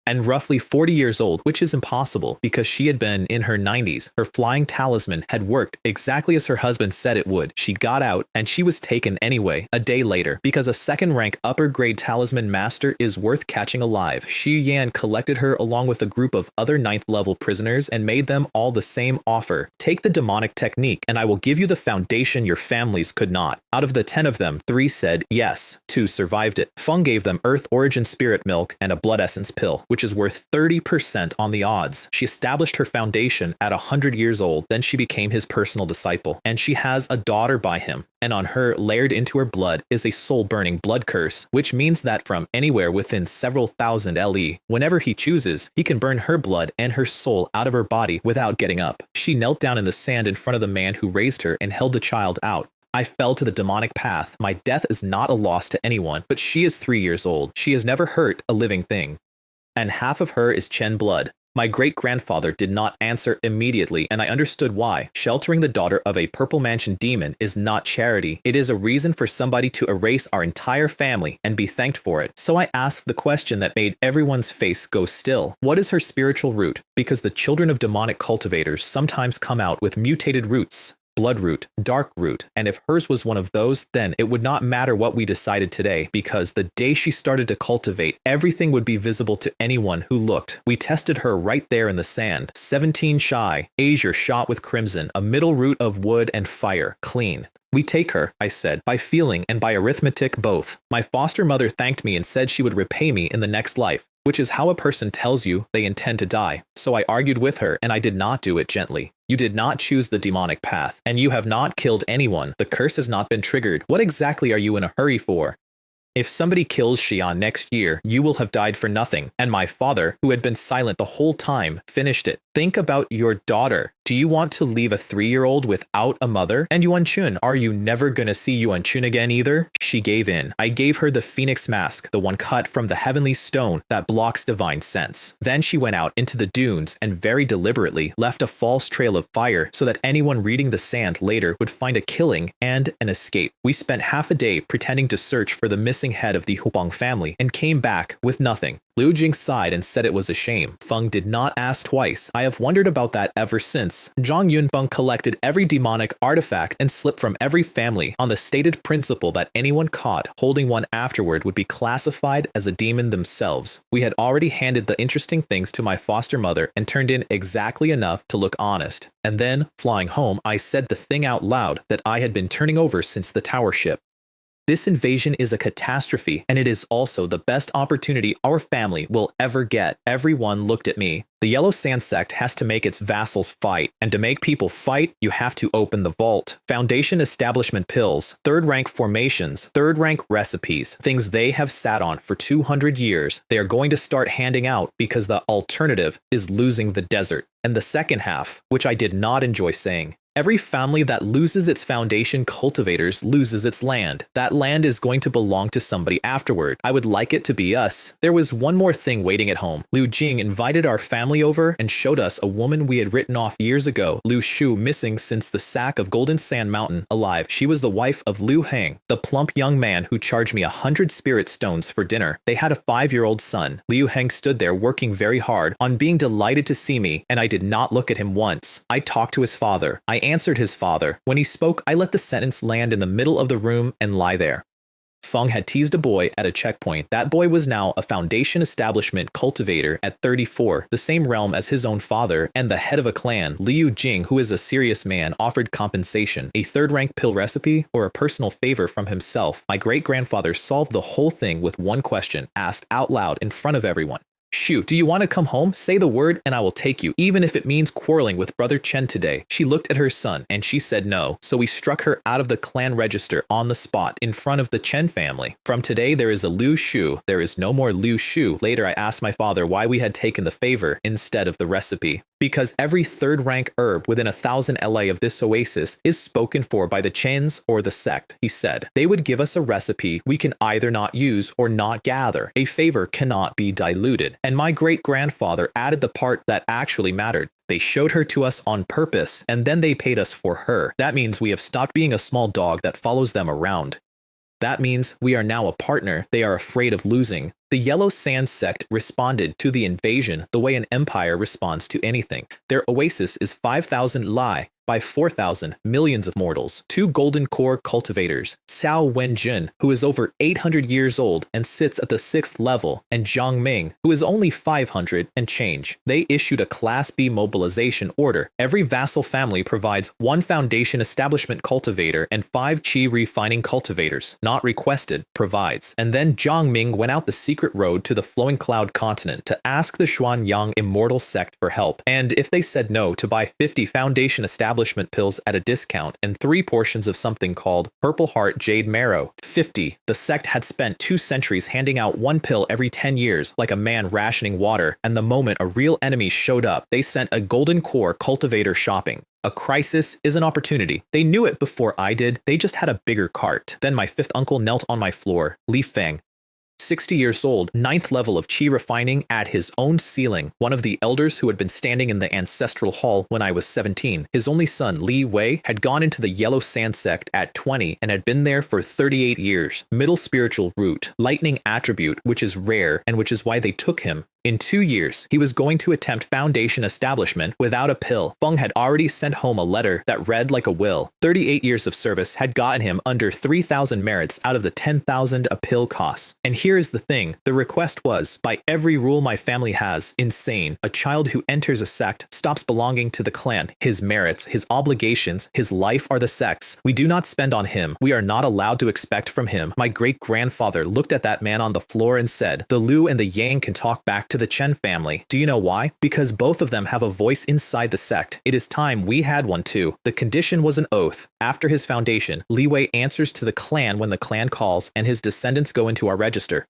And roughly 40 years old, which is impossible because she had been in her 90s. Her flying talisman had worked exactly as her husband said it would. She got out and she was taken anyway a day later because a second-rank upper-grade talisman master is worth catching alive. Xu Yan collected her along with a group of other 9th-level prisoners and made them all the same offer. Take the demonic technique and I will give you the foundation your families could not. Out of the 10 of them, 3 said yes, 2 survived it. Feng gave them Earth Origin Spirit Milk and a Blood Essence pill, which is worth 30% on the odds. She established her foundation at 100 years old, then she became his personal disciple, and she has a daughter by him. And on her, layered into her blood, is a soul-burning blood curse, which means that from anywhere within several thousand LE, whenever he chooses, he can burn her blood and her soul out of her body without getting up. She knelt down in the sand in front of the man who raised her and held the child out. I fell to the demonic path. My death is not a loss to anyone, but she is 3 years old. She has never hurt a living thing. And half of her is Chen blood. My great-grandfather did not answer immediately, and I understood why. Sheltering the daughter of a purple mansion demon is not charity. It is a reason for somebody to erase our entire family and be thanked for it. So I asked the question that made everyone's face go still. What is her spiritual root? Because the children of demonic cultivators sometimes come out with mutated roots. Blood root, dark root, and if hers was one of those, then it would not matter what we decided today, because the day she started to cultivate, everything would be visible to anyone who looked. We tested her right there in the sand. 17 shy, azure shot with crimson, a middle root of wood and fire, clean. We take her, I said, by feeling and by arithmetic both. My foster mother thanked me and said she would repay me in the next life, which is how a person tells you they intend to die. So I argued with her, and I did not do it gently. You did not choose the demonic path, and you have not killed anyone. The curse has not been triggered. What exactly are you in a hurry for? If somebody kills Xian next year, you will have died for nothing. And my father, who had been silent the whole time, finished it. Think about your daughter. Do you want to leave a 3-year-old without a mother? And Yuan Chun, are you never gonna see Yuan Chun again either? She gave in. I gave her the phoenix mask, the one cut from the heavenly stone that blocks divine sense. Then she went out into the dunes and very deliberately left a false trail of fire so that anyone reading the sand later would find a killing and an escape. We spent half a day pretending to search for the missing head of the Hubang family and came back with nothing. Liu Jing sighed and said it was a shame. Feng did not ask twice. I have wondered about that ever since. Zhang Yunfeng collected every demonic artifact and slipped from every family on the stated principle that anyone caught holding one afterward would be classified as a demon themselves. We had already handed the interesting things to my foster mother and turned in exactly enough to look honest. And then, flying home, I said the thing out loud that I had been turning over since the tower ship. This invasion is a catastrophe, and it is also the best opportunity our family will ever get. Everyone looked at me. The Yellow Sand Sect has to make its vassals fight, and to make people fight, you have to open the vault. Foundation establishment pills, 3rd rank formations, 3rd rank recipes, things they have sat on for 200 years, they are going to start handing out because the alternative is losing the desert. And the second half, which I did not enjoy saying, every family that loses its foundation cultivators loses its land. That land is going to belong to somebody afterward. I would like it to be us. There was one more thing waiting at home. Liu Jing invited our family over and showed us a woman we had written off years ago. Liu Shu, missing since the sack of Golden Sand Mountain, alive. She was the wife of Liu Heng, the plump young man who charged me 100 spirit stones for dinner. They had a 5-year-old son. Liu Heng stood there working very hard on being delighted to see me, and I did not look at him once. I talked to his father. I answered his father. When he spoke, I let the sentence land in the middle of the room and lie there. Feng had teased a boy at a checkpoint. That boy was now a foundation establishment cultivator at 34, the same realm as his own father, and the head of a clan. Liu Jing, who is a serious man, offered compensation, a 3rd rank pill recipe, or a personal favor from himself. My great-grandfather solved the whole thing with one question, asked out loud in front of everyone. Shoot, do you want to come home? Say the word and I will take you, even if it means quarreling with Brother Chen today. She looked at her son and she said no, so we struck her out of the clan register on the spot in front of the Chen family. From today there is a Liu Shu, there is no more Liu Shu. Later I asked my father why we had taken the favor instead of the recipe. Because every 3rd rank herb within 1,000 LA of this oasis is spoken for by the Chens or the Sect, he said. They would give us a recipe we can either not use or not gather. A favor cannot be diluted. And my great-grandfather added the part that actually mattered. They showed her to us on purpose, and then they paid us for her. That means we have stopped being a small dog that follows them around. That means we are now a partner they are afraid of losing. The Yellow Sand Sect responded to the invasion the way an empire responds to anything. Their oasis is 5,000 Lai by 4,000 millions of mortals. 2 golden core cultivators, Cao Wenjun, who is over 800 years old and sits at the 6th level, and Zhang Ming, who is only 500 and change. They issued a Class B mobilization order. Every vassal family provides 1 foundation establishment cultivator and 5 qi refining cultivators, not requested, provides. And then Zhang Ming went out the secret road to the Flowing Cloud continent to ask the Qianyang Immortal Sect for help, and if they said no, to buy 50 foundation establishment pills at a discount and 3 portions of something called Purple Heart Jade Marrow. 50. The sect had spent 2 centuries handing out 1 pill every 10 years, like a man rationing water, and the moment a real enemy showed up, they sent a golden core cultivator shopping. A crisis is an opportunity. They knew it before I did, they just had a bigger cart. Then my 5th uncle knelt on my floor, Li Feng. 60 years old, 9th level of qi refining at his own ceiling, one of the elders who had been standing in the ancestral hall when I was 17. His only son, Li Wei, had gone into the Yellow Sand Sect at 20 and had been there for 38 years. Middle spiritual root, lightning attribute, which is rare and which is why they took him. In 2 years, he was going to attempt foundation establishment without a pill. Feng had already sent home a letter that read like a will. 38 years of service had gotten him under 3,000 merits out of the 10,000 a pill costs. And here is the thing, the request was, by every rule my family has, insane. A child who enters a sect stops belonging to the clan. His merits, his obligations, his life are the sect's. We do not spend on him. We are not allowed to expect from him. My great-grandfather looked at that man on the floor and said, the Lu and the Yang can talk back to the Chen family. Do you know why? Because both of them have a voice inside the sect. It is time we had one too. The condition was an oath. After his foundation, Li Wei answers to the clan when the clan calls, and his descendants go into our register.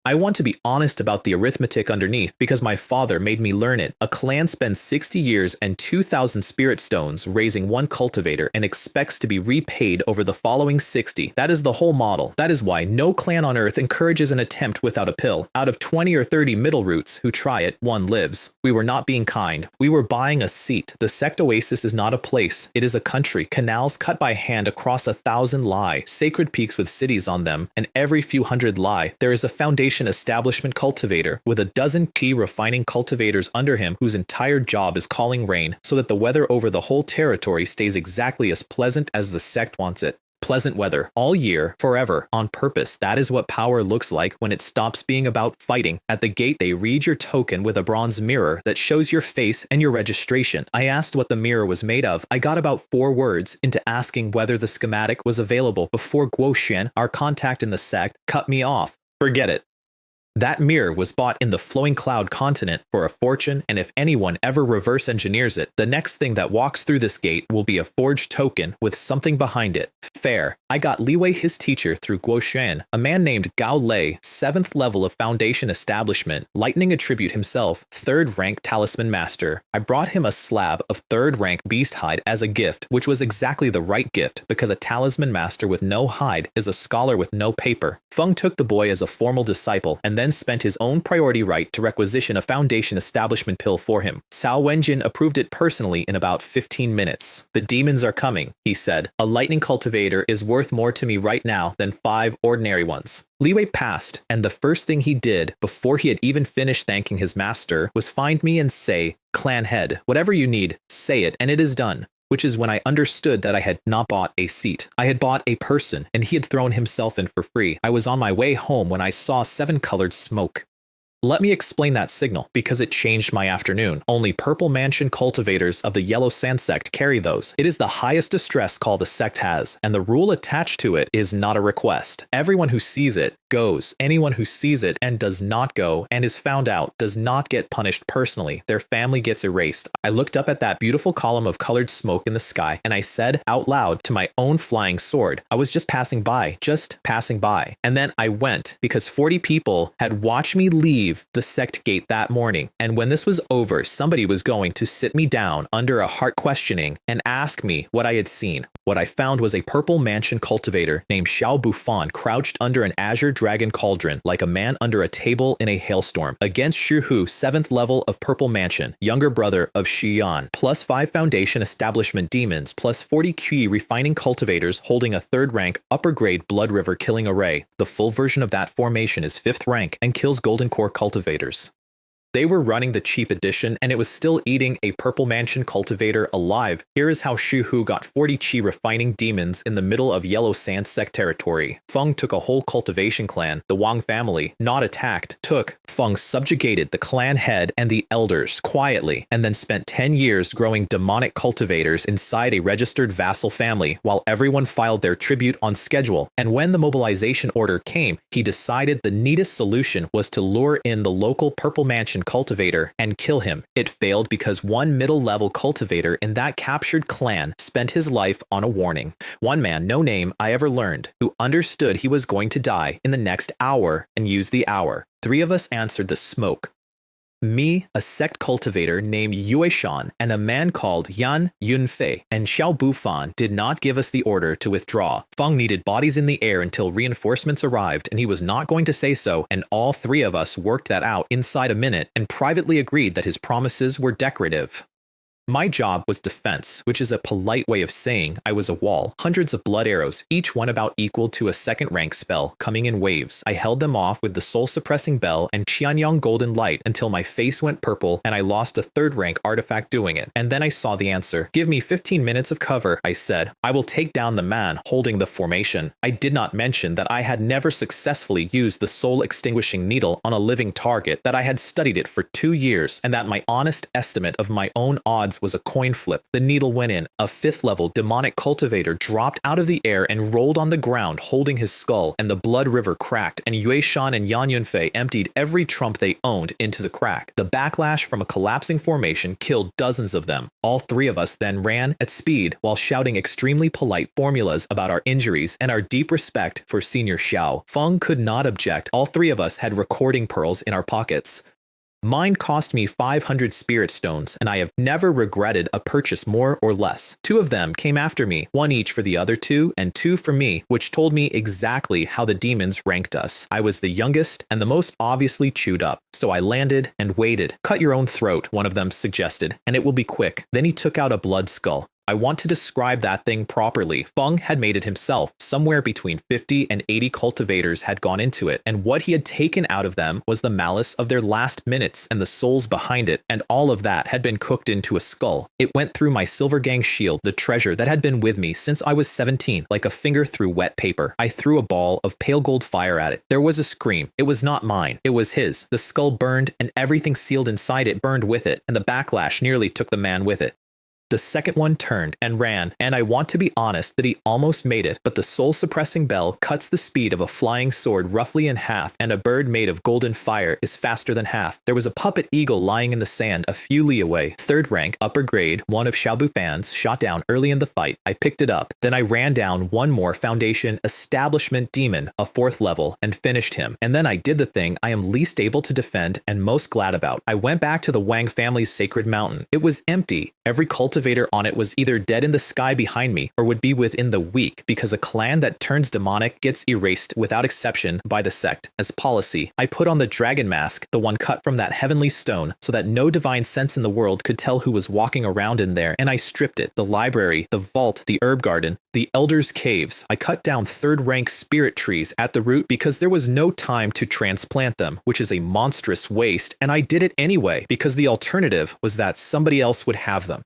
I want to be honest about the arithmetic underneath because my father made me learn it. A clan spends 60 years and 2,000 spirit stones raising 1 cultivator and expects to be repaid over the following 60. That is the whole model. That is why no clan on earth encourages an attempt without a pill. Out of 20 or 30 middle roots who try it, 1 lives. We were not being kind. We were buying a seat. The sect oasis is not a place. It is a country. Canals cut by hand across 1,000 Lai, sacred peaks with cities on them, and every few hundred Lai, there is a foundation establishment cultivator with a dozen qi refining cultivators under him whose entire job is calling rain so that the weather over the whole territory stays exactly as pleasant as the sect wants it. Pleasant weather, all year, forever, on purpose. That is what power looks like when it stops being about fighting. At the gate, they read your token with a bronze mirror that shows your face and your registration. I asked what the mirror was made of. I got about 4 words into asking whether the schematic was available before Guo Xuan, our contact in the sect, cut me off. Forget it. That mirror was bought in the Flowing Cloud continent for a fortune, and if anyone ever reverse engineers it, the next thing that walks through this gate will be a forged token with something behind it. Fair. I got Li Wei his teacher through Guo Xuan, a man named Gao Lei, 7th level of foundation establishment, lightning attribute himself, 3rd rank talisman master. I brought him a slab of 3rd rank beast hide as a gift, which was exactly the right gift because a talisman master with no hide is a scholar with no paper. Feng took the boy as a formal disciple and then spent his own priority right to requisition a foundation establishment pill for him. Cao Wenjin approved it personally in about 15 minutes. The demons are coming, he said. A lightning cultivator is worth more to me right now than 5 ordinary ones. Li Wei passed, and the first thing he did, before he had even finished thanking his master, was find me and say, "Clan head, whatever you need, say it, and it is done." Which is when I understood that I had not bought a seat. I had bought a person, and he had thrown himself in for free. I was on my way home when I saw 7-colored smoke. Let me explain that signal, because it changed my afternoon. Only Purple Mansion cultivators of the Yellow Sand Sect carry those. It is the highest distress call the sect has, and the rule attached to it is not a request. Everyone who sees it goes. Anyone who sees it and does not go and is found out does not get punished personally. Their family gets erased. I looked up at that beautiful column of colored smoke in the sky, and I said out loud to my own flying sword, I was just passing by. And then I went, because 40 people had watched me leave the sect gate that morning, and when this was over, somebody was going to sit me down under a heart questioning and ask me what I had seen. What I found was a purple mansion cultivator named Xiao Bufan crouched under an azure dragon cauldron like a man under a table in a hailstorm. Against Shu Hu, 7th level of purple mansion, younger brother of Xi'an, plus 5 foundation establishment demons, plus 40 QE refining cultivators holding a 3rd rank upper grade blood river killing array. The full version of that formation is 5th rank and kills golden core cultivators. They were running the cheap edition, and it was still eating a purple mansion cultivator alive. Here is how Shu Hu got 40 chi refining demons in the middle of Yellow Sand Sect territory. Feng took a whole cultivation clan, the Wang family, not attacked, Feng subjugated the clan head and the elders quietly, and then spent 10 years growing demonic cultivators inside a registered vassal family while everyone filed their tribute on schedule. And when the mobilization order came, he decided the neatest solution was to lure in the local purple mansion cultivator and kill him. It failed because one middle-level cultivator in that captured clan spent his life on a warning. One man, no name I ever learned, who understood he was going to die in the next hour and used the hour. 3 of us answered the smoke. Me, a sect cultivator named Yue Shan, and a man called Yan Yunfei and Xiao Bufan did not give us the order to withdraw. Feng needed bodies in the air until reinforcements arrived, and he was not going to say so, and all 3 of us worked that out inside a minute and privately agreed that his promises were decorative. My job was defense, which is a polite way of saying I was a wall. Hundreds of blood arrows, each one about equal to a 2nd rank spell, coming in waves. I held them off with the soul-suppressing bell and Qianyang golden light until my face went purple and I lost a 3rd rank artifact doing it. And then I saw the answer. Give me 15 minutes of cover, I said. I will take down the man holding the formation. I did not mention that I had never successfully used the soul-extinguishing needle on a living target, that I had studied it for 2 years, and that my honest estimate of my own odds was a coin flip. The needle went in. A 5th level demonic cultivator dropped out of the air and rolled on the ground holding his skull, and the blood river cracked, and Yue Shan and Yan Yunfei emptied every trump they owned into the crack. The backlash from a collapsing formation killed dozens of them. All 3 of us then ran at speed while shouting extremely polite formulas about our injuries and our deep respect for Senior Xiao. Feng could not object. All 3 of us had recording pearls in our pockets. Mine cost me 500 spirit stones, and I have never regretted a purchase more or less. 2 of them came after me, 1 each for the other 2, and 2 for me, which told me exactly how the demons ranked us. I was the youngest and the most obviously chewed up, so I landed and waited. Cut your own throat, one of them suggested, and it will be quick. Then he took out a blood skull. I want to describe that thing properly. Feng had made it himself. Somewhere between 50 and 80 cultivators had gone into it, and what he had taken out of them was the malice of their last minutes and the souls behind it, and all of that had been cooked into a skull. It went through my Silver Gang shield, the treasure that had been with me since I was 17, like a finger through wet paper. I threw a ball of pale gold fire at it. There was a scream. It was not mine. It was his. The skull burned, and everything sealed inside it burned with it, and the backlash nearly took the man with it. The second one turned and ran, and I want to be honest that he almost made it, but the soul-suppressing bell cuts the speed of a flying sword roughly in half, and a bird made of golden fire is faster than half. There was a puppet eagle lying in the sand a few li away, 3rd rank, upper grade, one of Xiaobu fans, shot down early in the fight. I picked it up. Then I ran down one more foundation establishment demon, a 4th level, and finished him. And then I did the thing I am least able to defend and most glad about. I went back to the Wang family's sacred mountain. It was empty. Every cultivator on it was either dead in the sky behind me or would be within the week, because a clan that turns demonic gets erased without exception by the sect. As policy, I put on the dragon mask, the one cut from that heavenly stone, so that no divine sense in the world could tell who was walking around in there, and I stripped it. The library, the vault, the herb garden, the elders' caves. I cut down 3rd rank spirit trees at the root because there was no time to transplant them, which is a monstrous waste, and I did it anyway because the alternative was that somebody else would have them.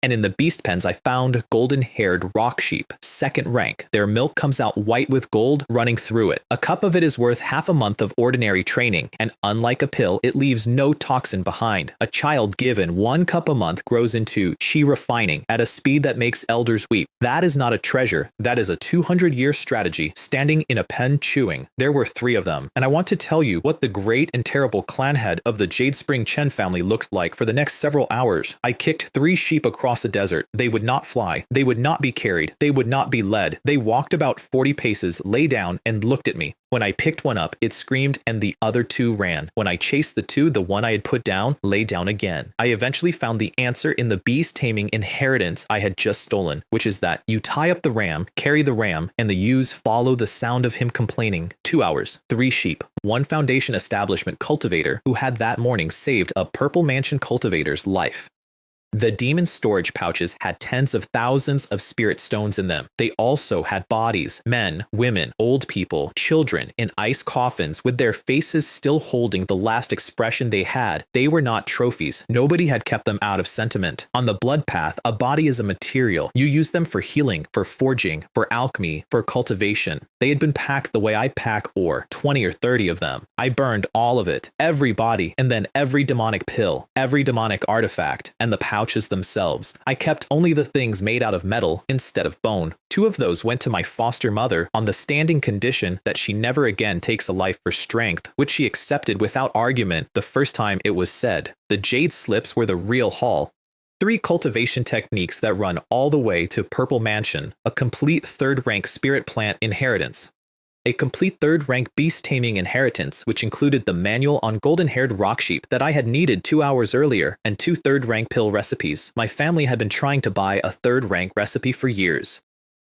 And in the beast pens, I found golden-haired rock sheep, 2nd rank. Their milk comes out white with gold running through it. A cup of it is worth half a month of ordinary training, and unlike a pill, it leaves no toxin behind. A child given 1 cup a month grows into chi refining at a speed that makes elders weep. That is not a treasure. That is a 200-year strategy standing in a pen chewing. There were 3 of them, and I want to tell you what the great and terrible clan head of the Jade Spring Chen family looked like for the next several hours. I kicked 3 sheep across cross a desert. They would not fly. They would not be carried. They would not be led. They walked about 40 paces, lay down, and looked at me. When I picked one up, it screamed and the other two ran. When I chased the two, the one I had put down lay down again. I eventually found the answer in the beast taming inheritance I had just stolen, which is that you tie up the ram, carry the ram, and the ewes follow the sound of him complaining. 2 hours, 3 sheep. One Foundation establishment cultivator who had that morning saved a Purple Mansion cultivator's life. The demon storage pouches had tens of thousands of spirit stones in them. They also had bodies, men, women, old people, children, in ice coffins with their faces still holding the last expression they had. They were not trophies. Nobody had kept them out of sentiment. On the blood path, a body is a material. You use them for healing, for forging, for alchemy, for cultivation. They had been packed the way I pack ore, 20 or 30 of them. I burned all of it, every body, and then every demonic pill, every demonic artifact, and the pouches themselves. I kept only the things made out of metal instead of bone. 2 of those went to my foster mother on the standing condition that she never again takes a life for strength, which she accepted without argument the first time it was said. The jade slips were the real haul. 3 cultivation techniques that run all the way to Purple Mansion, a complete 3rd rank spirit plant inheritance. A complete 3rd rank beast taming inheritance, which included the manual on golden-haired rock sheep that I had needed 2 hours earlier, and 2 3rd rank pill recipes. My family had been trying to buy a 3rd rank recipe for years.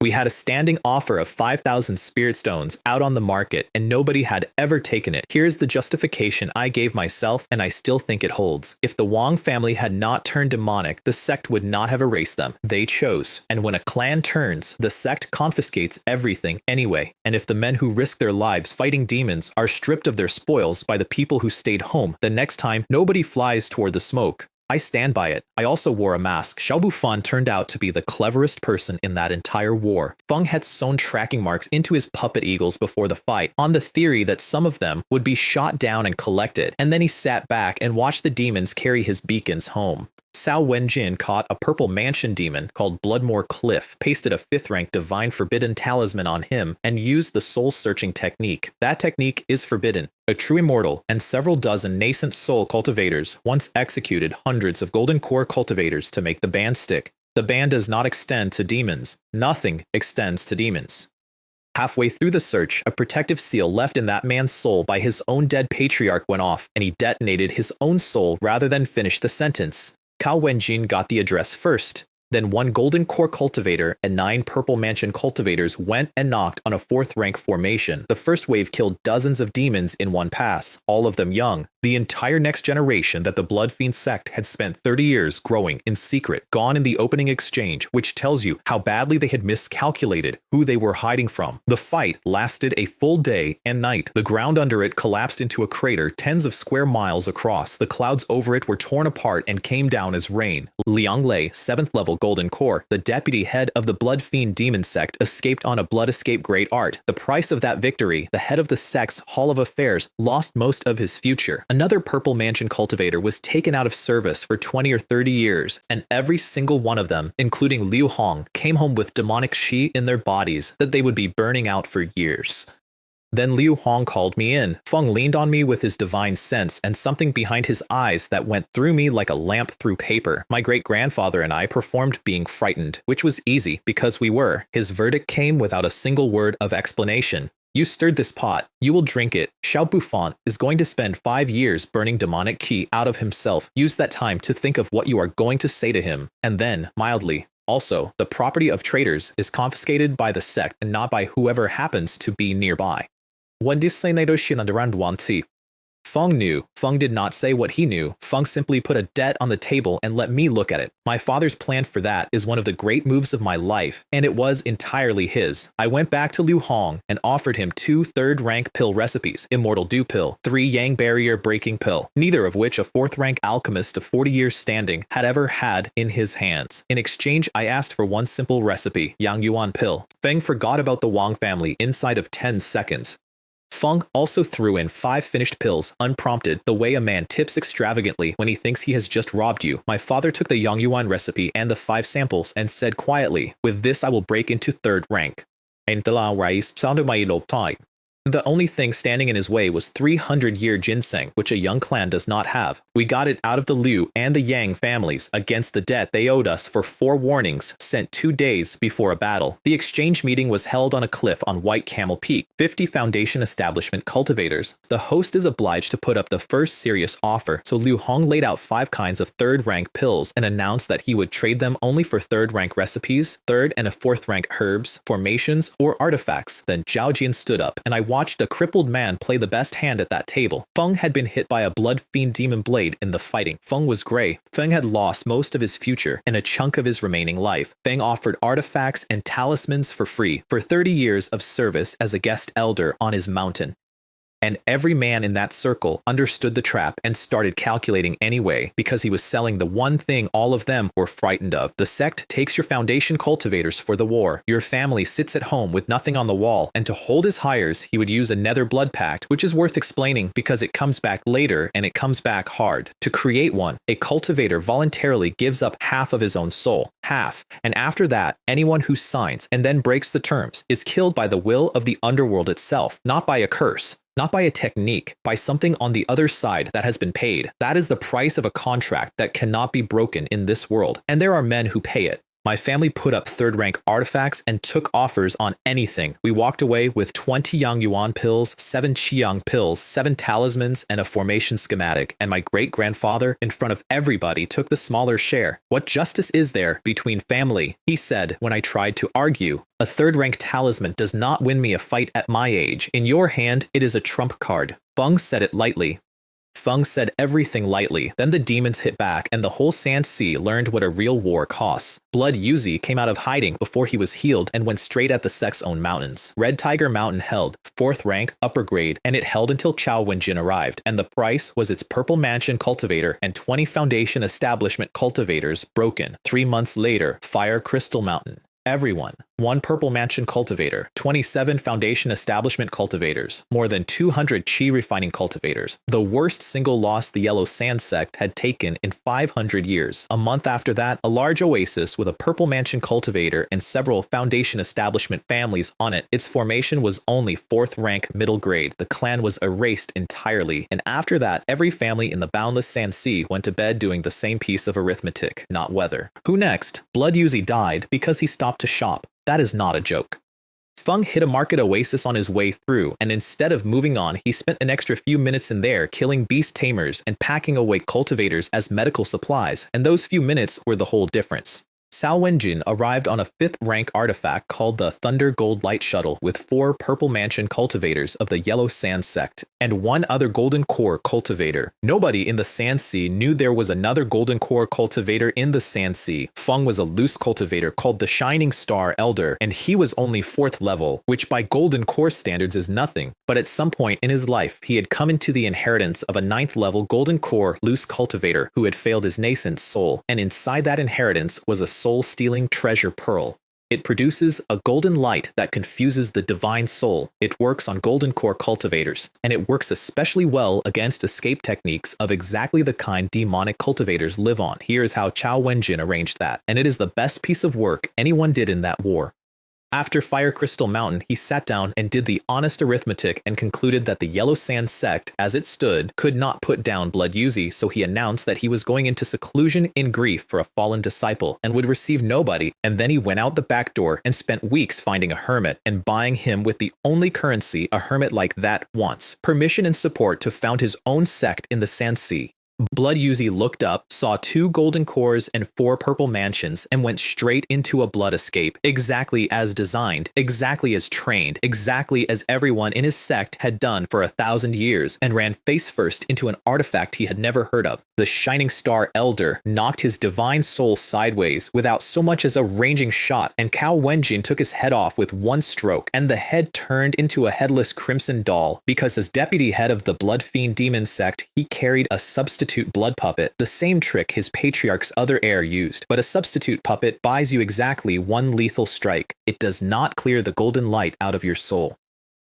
We had a standing offer of 5,000 spirit stones out on the market, and nobody had ever taken it. Here's the justification I gave myself, and I still think it holds. If the Wong family had not turned demonic, the sect would not have erased them. They chose. And when a clan turns, the sect confiscates everything anyway. And if the men who risk their lives fighting demons are stripped of their spoils by the people who stayed home, the next time nobody flies toward the smoke. I stand by it. I also wore a mask. Xiao Bufan turned out to be the cleverest person in that entire war. Feng had sewn tracking marks into his puppet eagles before the fight, on the theory that some of them would be shot down and collected, and then he sat back and watched the demons carry his beacons home. Cao Wenjin caught a Purple Mansion demon called Bloodmore Cliff, pasted a 5th rank Divine Forbidden talisman on him, and used the soul-searching technique. That technique is forbidden. A true immortal and several dozen nascent soul cultivators once executed hundreds of golden core cultivators to make the ban stick. The ban does not extend to demons. Nothing extends to demons. Halfway through the search, a protective seal left in that man's soul by his own dead patriarch went off, and he detonated his own soul rather than finish the sentence. Cao Wenjin got the address first. Then 1 golden core cultivator and 9 Purple Mansion cultivators went and knocked on a 4th rank formation. The first wave killed dozens of demons in one pass, all of them young. The entire next generation that the Blood Fiend sect had spent 30 years growing in secret, gone in the opening exchange, which tells you how badly they had miscalculated who they were hiding from. The fight lasted a full day and night. The ground under it collapsed into a crater tens of square miles across. The clouds over it were torn apart and came down as rain. Liang Lei, 7th level Golden Core, the deputy head of the Blood Fiend demon sect, escaped on a blood escape great art. The price of that victory, the head of the sect's Hall of Affairs lost most of his future. Another Purple Mansion cultivator was taken out of service for 20 or 30 years, and every single one of them, including Liu Hong, came home with demonic qi in their bodies that they would be burning out for years. Then Liu Hong called me in. Feng leaned on me with his divine sense and something behind his eyes that went through me like a lamp through paper. My great-grandfather and I performed being frightened, which was easy because we were. His verdict came without a single word of explanation. You stirred this pot. You will drink it. Xiao Bufan is going to spend 5 years burning demonic qi out of himself. Use that time to think of what you are going to say to him. And then, mildly, also, the property of traitors is confiscated by the sect and not by whoever happens to be nearby. When Feng knew. Feng did not say what he knew. Feng simply put a debt on the table and let me look at it. My father's plan for that is one of the great moves of my life, and it was entirely his. I went back to Liu Hong and offered him 2 3rd-rank pill recipes, Immortal Dew Pill, 3 Yang Barrier Breaking Pill, neither of which a 4th-rank alchemist of 40 years standing had ever had in his hands. In exchange, I asked for 1 simple recipe, Yang Yuan Pill. Feng forgot about the Wang family inside of 10 seconds. Feng also threw in 5 finished pills, unprompted, the way a man tips extravagantly when he thinks he has just robbed you. My father took the Yang Yuan recipe and the 5 samples and said quietly, with this I will break into 3rd rank. The only thing standing in his way was 300-year ginseng, which a young clan does not have. We got it out of the Liu and the Yang families against the debt they owed us for 4 warnings sent 2 days before a battle. The exchange meeting was held on a cliff on White Camel Peak. 50 Foundation establishment cultivators. The host is obliged to put up the first serious offer, so Liu Hong laid out 5 kinds of 3rd-rank pills and announced that he would trade them only for 3rd-rank recipes, 3rd and a 4th-rank herbs, formations, or artifacts. Then Zhao Jin stood up, and I watched a crippled man play the best hand at that table. Feng had been hit by a blood fiend demon blade in the fighting. Feng was gray. Feng had lost most of his future and a chunk of his remaining life. Feng offered artifacts and talismans for free for 30 years of service as a guest elder on his mountain. And every man in that circle understood the trap and started calculating anyway, because he was selling the one thing all of them were frightened of. The sect takes your foundation cultivators for the war. Your family sits at home with nothing on the wall, and to hold his hires, he would use a nether blood pact, which is worth explaining because it comes back later and it comes back hard. To create one, a cultivator voluntarily gives up half of his own soul, half, and after that, anyone who signs and then breaks the terms is killed by the will of the underworld itself, not by a curse. Not by a technique, by something on the other side that has been paid. That is the price of a contract that cannot be broken in this world, and there are men who pay it. My family put up 3rd-rank artifacts and took offers on anything. We walked away with 20 Yang Yuan pills, 7 Qianyang pills, 7 talismans, and a formation schematic, and my great-grandfather, in front of everybody, took the smaller share. What justice is there between family? He said when I tried to argue. A 3rd-rank talisman does not win me a fight at my age. In your hand, it is a trump card. Feng said it lightly. Feng said everything lightly. Then the demons hit back, and the whole Sand Sea learned what a real war costs. Blood Yuzi came out of hiding before he was healed and went straight at the Sect's own mountains. Red Tiger Mountain held, 4th rank, upper grade, and it held until Chao Wenjin arrived, and the price was its Purple Mansion cultivator and 20 Foundation establishment cultivators broken. 3 months later, Fire Crystal Mountain. Everyone. 1 Purple Mansion cultivator, 27 Foundation establishment cultivators, more than 200 Qi refining cultivators. The worst single loss the Yellow Sand Sect had taken in 500 years. A month after that, a large oasis with a Purple Mansion cultivator and several Foundation establishment families on it. Its formation was only 4th rank middle grade. The clan was erased entirely, and after that, every family in the boundless Sand Sea went to bed doing the same piece of arithmetic, not weather. Who next? Blood Yuzi died because he stopped to shop. That is not a joke. Feng hit a market oasis on his way through, and instead of moving on, he spent an extra few minutes in there killing beast tamers and packing away cultivators as medical supplies, and those few minutes were the whole difference. Cao Wenjin arrived on a 5th rank artifact called the Thunder Gold Light Shuttle with 4 Purple Mansion cultivators of the Yellow Sand Sect and 1 other Golden Core cultivator. Nobody in the Sand Sea knew there was another Golden Core cultivator in the Sand Sea. Feng was a loose cultivator called the Shining Star Elder, and he was only 4th level, which by Golden Core standards is nothing. But at some point in his life, he had come into the inheritance of a 9th level Golden Core loose cultivator who had failed his nascent soul, and inside that inheritance was a soul-stealing treasure pearl. It produces a golden light that confuses the divine soul. It works on Golden Core cultivators, and it works especially well against escape techniques of exactly the kind demonic cultivators live on. Here's how Cao Wenjin arranged that, and it is the best piece of work anyone did in that war. After Fire Crystal Mountain, he sat down and did the honest arithmetic and concluded that the Yellow Sand Sect, as it stood, could not put down Blood Yuzi, so he announced that he was going into seclusion in grief for a fallen disciple and would receive nobody, and then he went out the back door and spent weeks finding a hermit and buying him with the only currency a hermit like that wants, permission and support to found his own sect in the Sand Sea. Blood Yuzi looked up, saw 2 golden cores and 4 purple mansions, and went straight into a blood escape, exactly as designed, exactly as trained, exactly as everyone in his sect had done for 1,000 years, and ran face first into an artifact he had never heard of. The Shining Star Elder knocked his divine soul sideways without so much as a ranging shot, and Cao Wenjin took his head off with one stroke, and the head turned into a headless crimson doll, because as deputy head of the Blood Fiend Demon sect, he carried a substitute blood puppet, the same trick his patriarch's other heir used. But a substitute puppet buys you exactly 1 lethal strike. It does not clear the golden light out of your soul.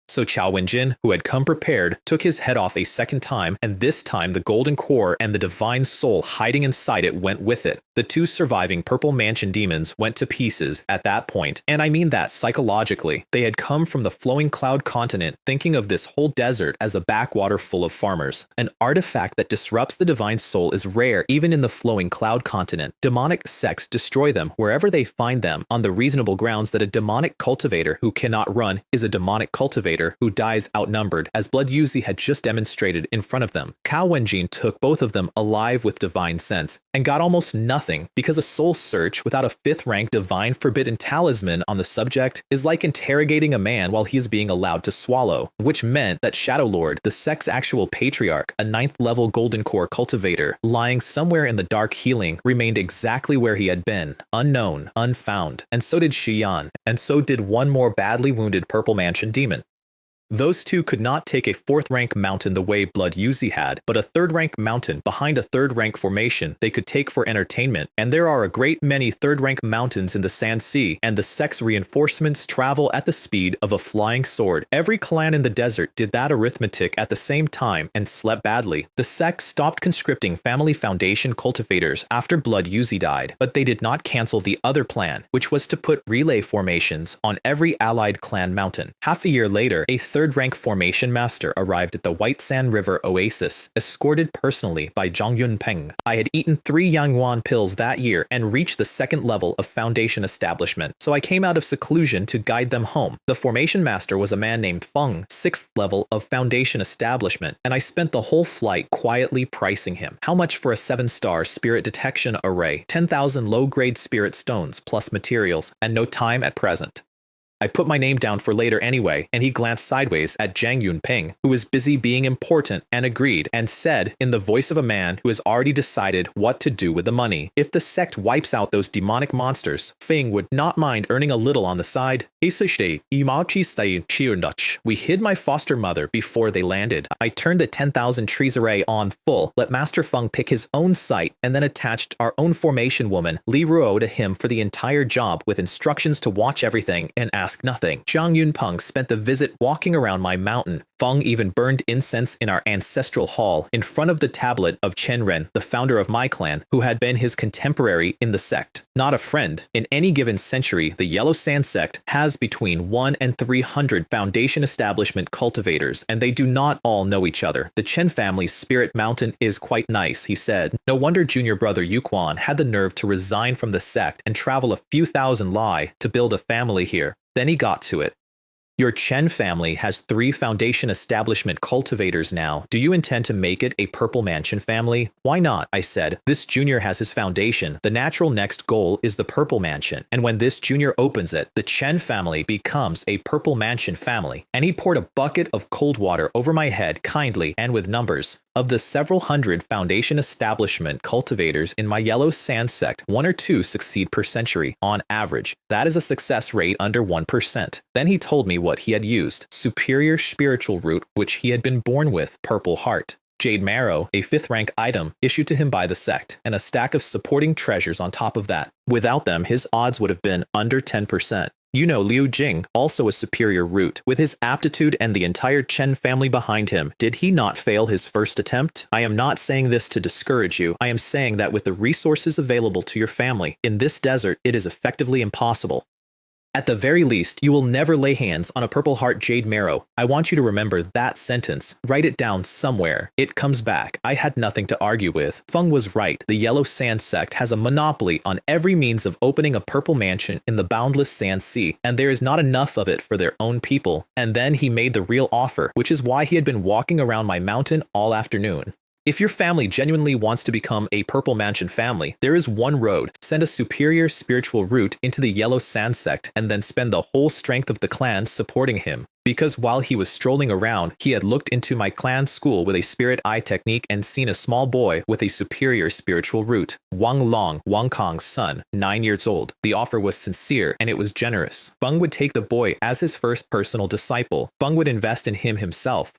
So Chao Wenjin, who had come prepared, took his head off a second time, and this time the golden core and the divine soul hiding inside it went with it. The two surviving Purple Mansion demons went to pieces at that point, and I mean that psychologically. They had come from the flowing cloud continent, thinking of this whole desert as a backwater full of farmers. An artifact that disrupts the divine soul is rare even in the flowing cloud continent. Demonic sects destroy them wherever they find them on the reasonable grounds that a demonic cultivator who cannot run is a demonic cultivator who dies outnumbered, as Blood Yuzi had just demonstrated in front of them. Cao Wenjin took both of them alive with divine sense and got almost nothing because a soul search without a 5th rank divine forbidden talisman on the subject is like interrogating a man while he is being allowed to swallow, which meant that Shadow Lord, the sect's actual patriarch, a 9th level golden core cultivator, lying somewhere in the dark healing, remained exactly where he had been, unknown, unfound, and so did Qiyan, and so did one more badly wounded Purple Mansion demon. Those two could not take a 4th rank mountain the way Blood Yuzi had, but a 3rd rank mountain behind a 3rd rank formation they could take for entertainment, and there are a great many 3rd rank mountains in the Sand Sea, and the sect's reinforcements travel at the speed of a flying sword. Every clan in the desert did that arithmetic at the same time and slept badly. The sect stopped conscripting family foundation cultivators after Blood Yuzi died, but they did not cancel the other plan, which was to put relay formations on every allied clan mountain. Half a year later, a 3rd rank formation master arrived at the White Sand River Oasis, escorted personally by Zhang Yunpeng. I had eaten 3 Yangwan pills that year and reached the 2nd level of foundation establishment, so I came out of seclusion to guide them home. The formation master was a man named Feng, 6th level of foundation establishment, and I spent the whole flight quietly pricing him. How much for a 7-star spirit detection array, 10,000 low-grade spirit stones plus materials, and no time at present. I put my name down for later anyway, and he glanced sideways at Zhang Yunping, who was busy being important, and agreed, and said, in the voice of a man who has already decided what to do with the money, if the sect wipes out those demonic monsters, Feng would not mind earning a little on the side. We hid my foster mother before they landed. I turned the 10,000 trees array on full, let Master Feng pick his own site, and then attached our own formation woman, Li Ruo, to him for the entire job with instructions to watch everything and ask nothing. Zhang Yunpeng spent the visit walking around my mountain. Feng even burned incense in our ancestral hall in front of the tablet of Chen Ren, the founder of my clan, who had been his contemporary in the sect. Not a friend. In any given century, the Yellow Sand sect has between 1 and 300 foundation establishment cultivators, and they do not all know each other. The Chen family's spirit mountain is quite nice, he said. No wonder junior brother Yuquan had the nerve to resign from the sect and travel a few thousand li to build a family here. Then he got to it. Your Chen family has 3 foundation establishment cultivators now. Do you intend to make it a Purple Mansion family? Why not? I said. This junior has his foundation. The natural next goal is the Purple Mansion. And when this junior opens it, the Chen family becomes a Purple Mansion family. And he poured a bucket of cold water over my head kindly and with numbers. Of the several hundred foundation establishment cultivators in my Yellow Sand sect, 1 or 2 succeed per century, on average. That is a success rate under 1%. Then he told me what he had used: superior spiritual root, which he had been born with, purple heart, jade marrow, a 5th rank item issued to him by the sect, and a stack of supporting treasures on top of that. Without them, his odds would have been under 10%. You know Liu Jing, also a superior root, with his aptitude and the entire Chen family behind him. Did he not fail his first attempt? I am not saying this to discourage you. I am saying that with the resources available to your family, in this desert, it is effectively impossible. At the very least, you will never lay hands on a Purple Heart Jade Marrow. I want you to remember that sentence. Write it down somewhere. It comes back. I had nothing to argue with. Feng was right. The Yellow Sand sect has a monopoly on every means of opening a Purple Mansion in the boundless Sand Sea, and there is not enough of it for their own people. And then he made the real offer, which is why he had been walking around my mountain all afternoon. If your family genuinely wants to become a Purple Mansion family, there is one road. Send a superior spiritual root into the Yellow Sand sect and then spend the whole strength of the clan supporting him. Because while he was strolling around, he had looked into my clan school with a spirit eye technique and seen a small boy with a superior spiritual root. Wang Long, Wang Kong's son, 9 years old. The offer was sincere and it was generous. Feng would take the boy as his first personal disciple. Feng would invest in him himself.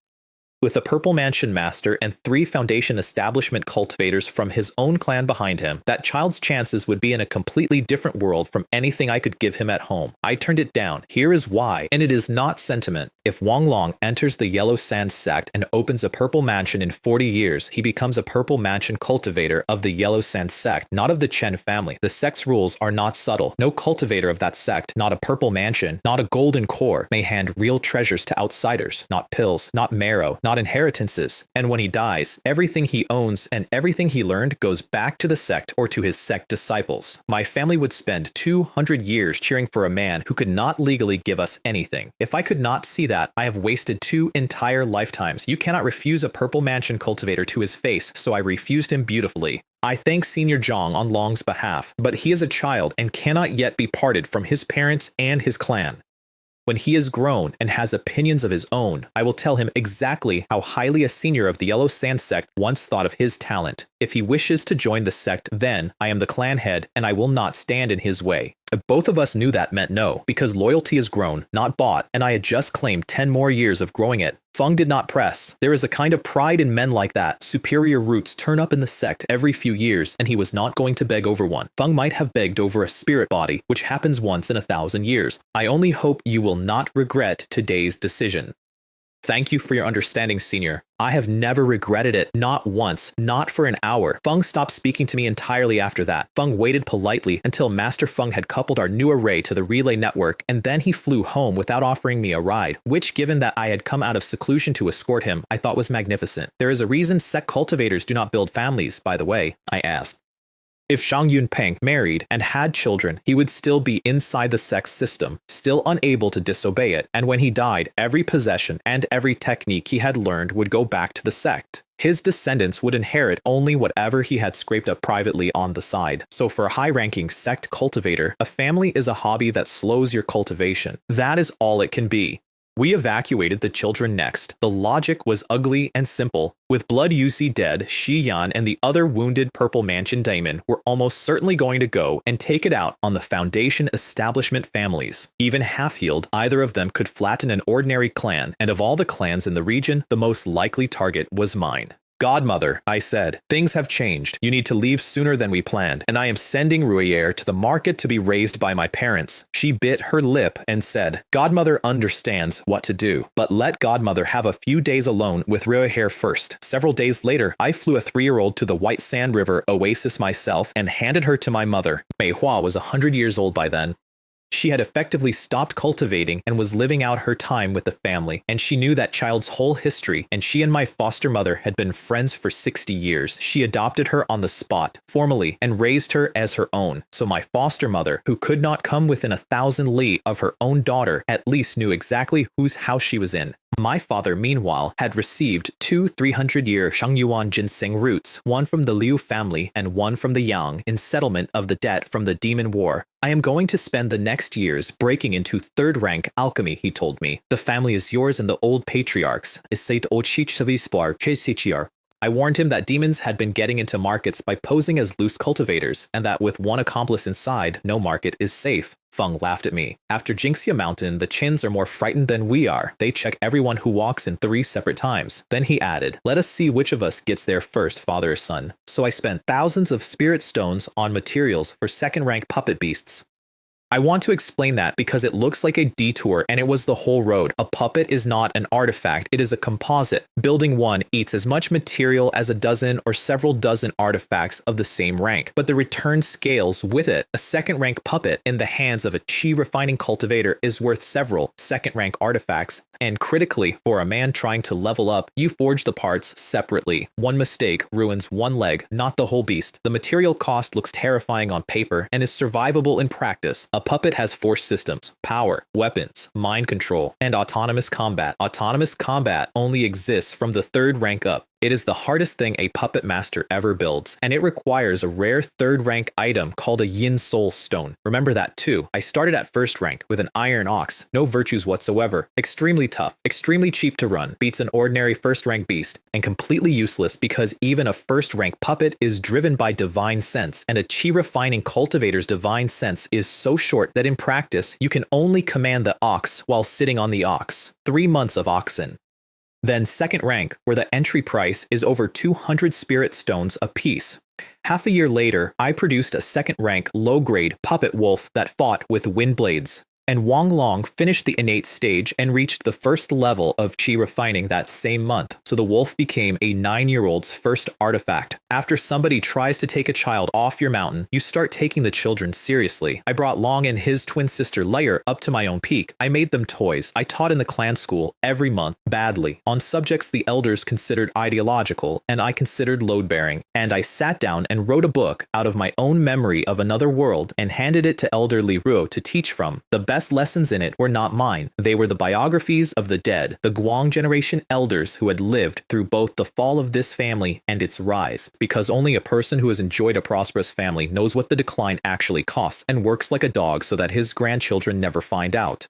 With a Purple Mansion master and 3 Foundation establishment cultivators from his own clan behind him, that child's chances would be in a completely different world from anything I could give him at home. I turned it down. Here is why, and it is not sentiment. If Wang Long enters the Yellow Sand Sect and opens a Purple Mansion in 40 years, he becomes a Purple Mansion cultivator of the Yellow Sand Sect, not of the Chen family. The sect's rules are not subtle. No cultivator of that sect, not a Purple Mansion, not a golden core, may hand real treasures to outsiders, not pills, not marrow, not inheritances. And when he dies, everything he owns and everything he learned goes back to the sect or to his sect disciples. My family would spend 200 years cheering for a man who could not legally give us anything. If I could not see that, I have wasted 2 entire lifetimes. You cannot refuse a Purple Mansion cultivator to his face, so I refused him beautifully. I thank Senior Zhang on Long's behalf, but he is a child and cannot yet be parted from his parents and his clan. When he is grown and has opinions of his own, I will tell him exactly how highly a senior of the Yellow Sand Sect once thought of his talent. If he wishes to join the sect, then I am the clan head and I will not stand in his way. Both of us knew that meant no, because loyalty is grown, not bought, and I had just claimed 10 more years of growing it. Feng did not press. There is a kind of pride in men like that. Superior roots turn up in the sect every few years, and he was not going to beg over one. Feng might have begged over a spirit body, which happens once in 1,000 years. I only hope you will not regret today's decision. Thank you for your understanding, Senior. I have never regretted it, not once, not for an hour. Feng stopped speaking to me entirely after that. Feng waited politely until Master Feng had coupled our new array to the relay network, and then he flew home without offering me a ride, which, given that I had come out of seclusion to escort him, I thought was magnificent. There is a reason sect cultivators do not build families, by the way, I asked. If Zhang Yunpeng married and had children, he would still be inside the sect's system, still unable to disobey it, and when he died, every possession and every technique he had learned would go back to the sect. His descendants would inherit only whatever he had scraped up privately on the side. So for a high-ranking sect cultivator, a family is a hobby that slows your cultivation. That is all it can be. We evacuated the children next. The logic was ugly and simple. With Blood Yusi dead, Shi Yan and the other wounded Purple Mansion daemon were almost certainly going to go and take it out on the Foundation establishment families. Even half-healed, either of them could flatten an ordinary clan, and of all the clans in the region, the most likely target was mine. Godmother, I said, things have changed. You need to leave sooner than we planned, and I am sending Ruier to the market to be raised by my parents. She bit her lip and said, Godmother understands what to do, but let Godmother have a few days alone with Ruier first. Several days later, I flew a 3-year-old to the White Sand River oasis myself and handed her to my mother. Manhua was 100 years old by then. She had effectively stopped cultivating and was living out her time with the family, and she knew that child's whole history, and she and my foster mother had been friends for 60 years. She adopted her on the spot, formally, and raised her as her own. So my foster mother, who could not come within 1,000 li of her own daughter, at least knew exactly whose house she was in. My father, meanwhile, had received 2 300-year Shangyuan ginseng roots, one from the Liu family and one from the Yang, in settlement of the debt from the Demon War. I am going to spend the next years breaking into 3rd-rank alchemy, he told me. The family is yours and the old patriarchs. I warned him that demons had been getting into markets by posing as loose cultivators, and that with one accomplice inside, no market is safe. Feng laughed at me. After Jingxia Mountain, the Qins are more frightened than we are. They check everyone who walks in 3 separate times. Then he added, let us see which of us gets there first, father or son. So I spent thousands of spirit stones on materials for 2nd-rank puppet beasts. I want to explain that because it looks like a detour and it was the whole road. A puppet is not an artifact, it is a composite. Building one eats as much material as a dozen or several dozen artifacts of the same rank, but the return scales with it. A 2nd-rank puppet in the hands of a chi refining cultivator is worth several 2nd-rank artifacts, and critically, for a man trying to level up, you forge the parts separately. One mistake ruins one leg, not the whole beast. The material cost looks terrifying on paper and is survivable in practice. A puppet has 4 systems: power, weapons, mind control, and autonomous combat. Autonomous combat only exists from the 3rd rank up. It is the hardest thing a puppet master ever builds, and it requires a rare 3rd rank item called a Yin Soul Stone. Remember that too. I started at 1st rank with an iron ox, no virtues whatsoever, extremely tough, extremely cheap to run, beats an ordinary 1st rank beast, and completely useless because even a 1st rank puppet is driven by divine sense, and a chi refining cultivator's divine sense is so short that in practice you can only command the ox while sitting on the ox. 3 months of oxen. Then second rank, where the entry price is over 200 spirit stones apiece. Half a year later, I produced a second rank low-grade puppet wolf that fought with wind blades. And Wang Long finished the innate stage and reached the first level of Qi refining that same month, so the wolf became a 9-year-old's first artifact. After somebody tries to take a child off your mountain, you start taking the children seriously. I brought Long and his twin sister Layer up to my own peak. I made them toys. I taught in the clan school every month, badly, on subjects the elders considered ideological, and I considered load-bearing. And I sat down and wrote a book out of my own memory of another world and handed it to Elder Li Ruo to teach from. The best lessons in it were not mine. They were the biographies of the dead, the Guang generation elders who had lived through both the fall of this family and its rise, because only a person who has enjoyed a prosperous family knows what the decline actually costs and works like a dog so that his grandchildren never find out.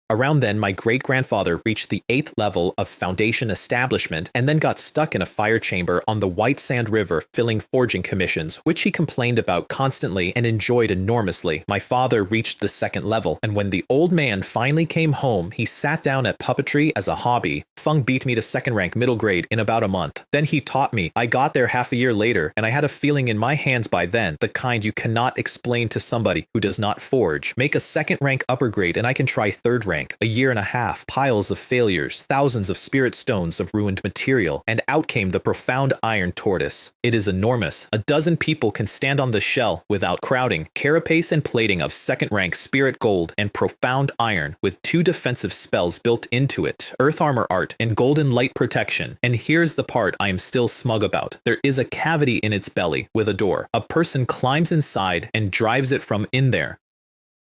Around then, my great-grandfather reached the 8th level of foundation establishment and then got stuck in a fire chamber on the White Sand River filling forging commissions, which he complained about constantly and enjoyed enormously. My father reached the 2nd level, and when the old man finally came home, he sat down at puppetry as a hobby. Feng beat me to 2nd rank middle grade in about a month. Then he taught me. I got there half a year later, and I had a feeling in my hands by then, the kind you cannot explain to somebody who does not forge. Make a 2nd rank upper grade and I can try 3rd rank. A year and a half, piles of failures, thousands of spirit stones of ruined material, and out came the profound iron tortoise. It is enormous. A dozen people can stand on the shell without crowding. Carapace and plating of 2nd rank spirit gold and profound iron with 2 defensive spells built into it, earth armor art and golden light protection. And here's the part I am still smug about. There is a cavity in its belly with a door. A person climbs inside and drives it from in there.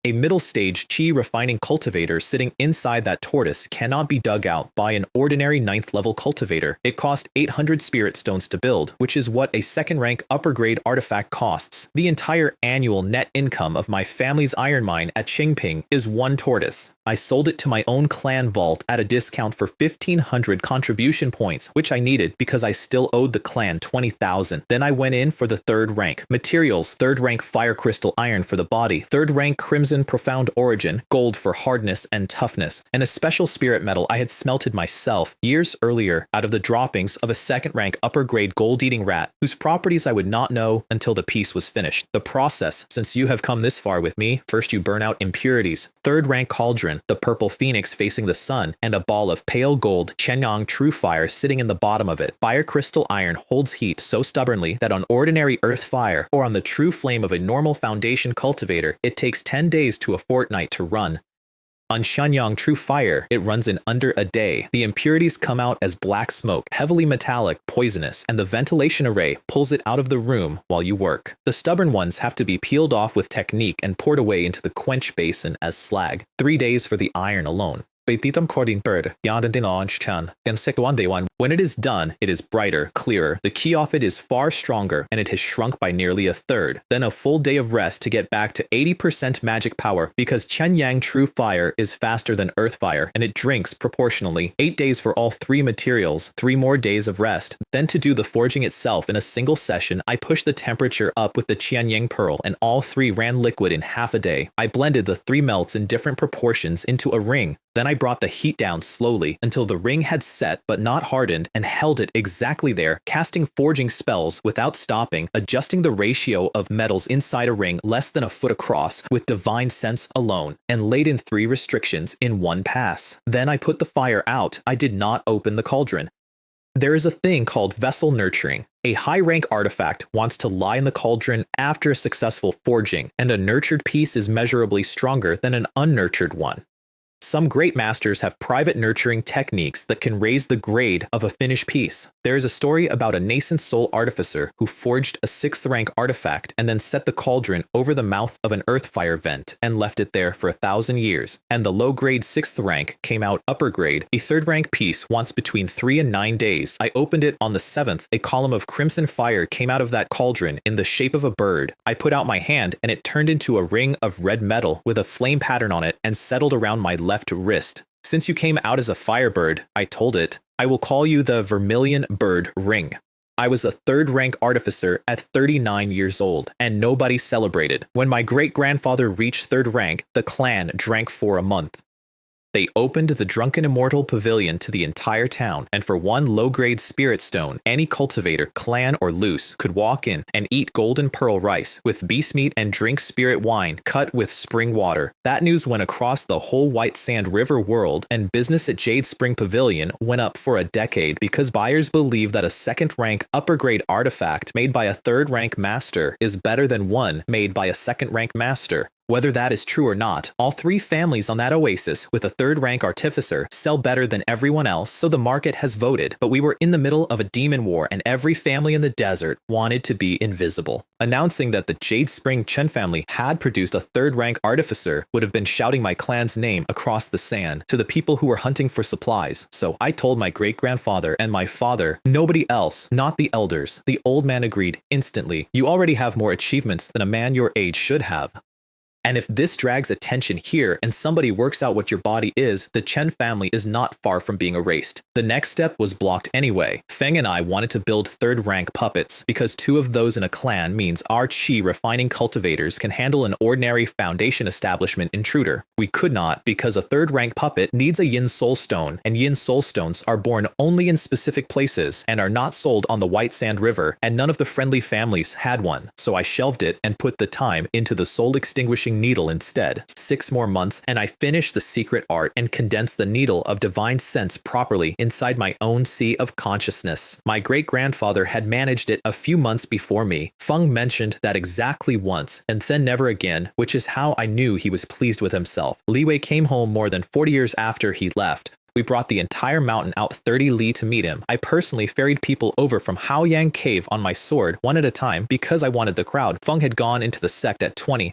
A middle-stage Qi refining cultivator sitting inside that tortoise cannot be dug out by an ordinary 9th level cultivator. It cost 800 spirit stones to build, which is what a 2nd rank upper grade artifact costs. The entire annual net income of my family's iron mine at Qingping is 1 tortoise. I sold it to my own clan vault at a discount for 1,500 contribution points, which I needed because I still owed the clan 20,000. Then I went in for the 3rd rank. Materials: 3rd rank fire crystal iron for the body, 3rd rank crimson profound origin, gold for hardness and toughness, and a special spirit metal I had smelted myself years earlier out of the droppings of a 2nd rank upper grade gold-eating rat, whose properties I would not know until the piece was finished. The process: since you have come this far with me, first you burn out impurities, 3rd rank cauldron, the purple phoenix facing the sun, and a ball of pale gold Qianyang true fire sitting in the bottom of it. Fire crystal iron holds heat so stubbornly that on ordinary earth fire, or on the true flame of a normal foundation cultivator, it takes 10 days to a fortnight to run. On Qianyang True Fire, it runs in under a day. The impurities come out as black smoke, heavily metallic, poisonous, and the ventilation array pulls it out of the room while you work. The stubborn ones have to be peeled off with technique and poured away into the quench basin as slag. 3 days for the iron alone. When it is done, it is brighter, clearer. The key off it is far stronger, and it has shrunk by nearly a third. Then a full day of rest to get back to 80% magic power, because Qianyang True Fire is faster than Earth Fire, and it drinks proportionally. 8 days for all 3 materials, 3 more days of rest. Then to do the forging itself in a single session, I pushed the temperature up with the Qianyang Pearl, and all 3 ran liquid in half a day. I blended the 3 melts in different proportions into a ring. Then I brought the heat down slowly until the ring had set but not hardened, and held it exactly there, casting forging spells without stopping, adjusting the ratio of metals inside a ring less than a foot across with divine sense alone, and laid in 3 restrictions in 1 pass. Then I put the fire out. I did not open the cauldron. There is a thing called vessel nurturing. A high-rank artifact wants to lie in the cauldron after a successful forging, and a nurtured piece is measurably stronger than an unnurtured one. Some great masters have private nurturing techniques that can raise the grade of a finished piece. There is a story about a nascent soul artificer who forged a 6th rank artifact and then set the cauldron over the mouth of an earth fire vent and left it there for 1,000 years. And the low-grade 6th rank came out upper grade. A 3rd rank piece wants between 3 and 9 days. I opened it on the 7th. A column of crimson fire came out of that cauldron in the shape of a bird. I put out my hand and it turned into a ring of red metal with a flame pattern on it and settled around my left wrist. Since you came out as a firebird, I told it, I will call you the Vermilion Bird Ring. I was a 3rd rank artificer at 39 years old, and nobody celebrated. When my great-grandfather reached 3rd rank, the clan drank for a month. They opened the Drunken Immortal Pavilion to the entire town, and for one low-grade spirit stone, any cultivator, clan or loose, could walk in and eat golden pearl rice with beast meat and drink spirit wine cut with spring water. That news went across the whole White Sand River world, and business at Jade Spring Pavilion went up for a decade because buyers believe that a second-rank upper-grade artifact made by a third-rank master is better than one made by a second-rank master. Whether that is true or not, all three families on that oasis with a third-rank artificer sell better than everyone else, so the market has voted. But we were in the middle of a demon war, and every family in the desert wanted to be invisible. Announcing that the Jade Spring Chen family had produced a third-rank artificer would have been shouting my clan's name across the sand to the people who were hunting for supplies. So I told my great-grandfather and my father, nobody else, not the elders. The old man agreed instantly. You already have more achievements than a man your age should have. And if this drags attention here and somebody works out what your body is, the Chen family is not far from being erased. The next step was blocked anyway. Feng and I wanted to build third-rank puppets, because two of those in a clan means our chi refining cultivators can handle an ordinary foundation establishment intruder. We could not, because a third-rank puppet needs a yin soul stone, and yin soul stones are born only in specific places and are not sold on the White Sand River, and none of the friendly families had one. So I shelved it and put the time into the soul extinguishing needle instead. 6 more months and I finished the secret art and condensed the needle of divine sense properly inside my own sea of consciousness. My great-grandfather had managed it a few months before me. Feng mentioned that exactly once and then never again, which is how I knew he was pleased with himself. Li Wei came home more than 40 years after he left. We brought the entire mountain out 30 li to meet him. I personally ferried people over from Haoyang Cave on my sword, one at a time, because I wanted the crowd. Feng had gone into the sect at 20.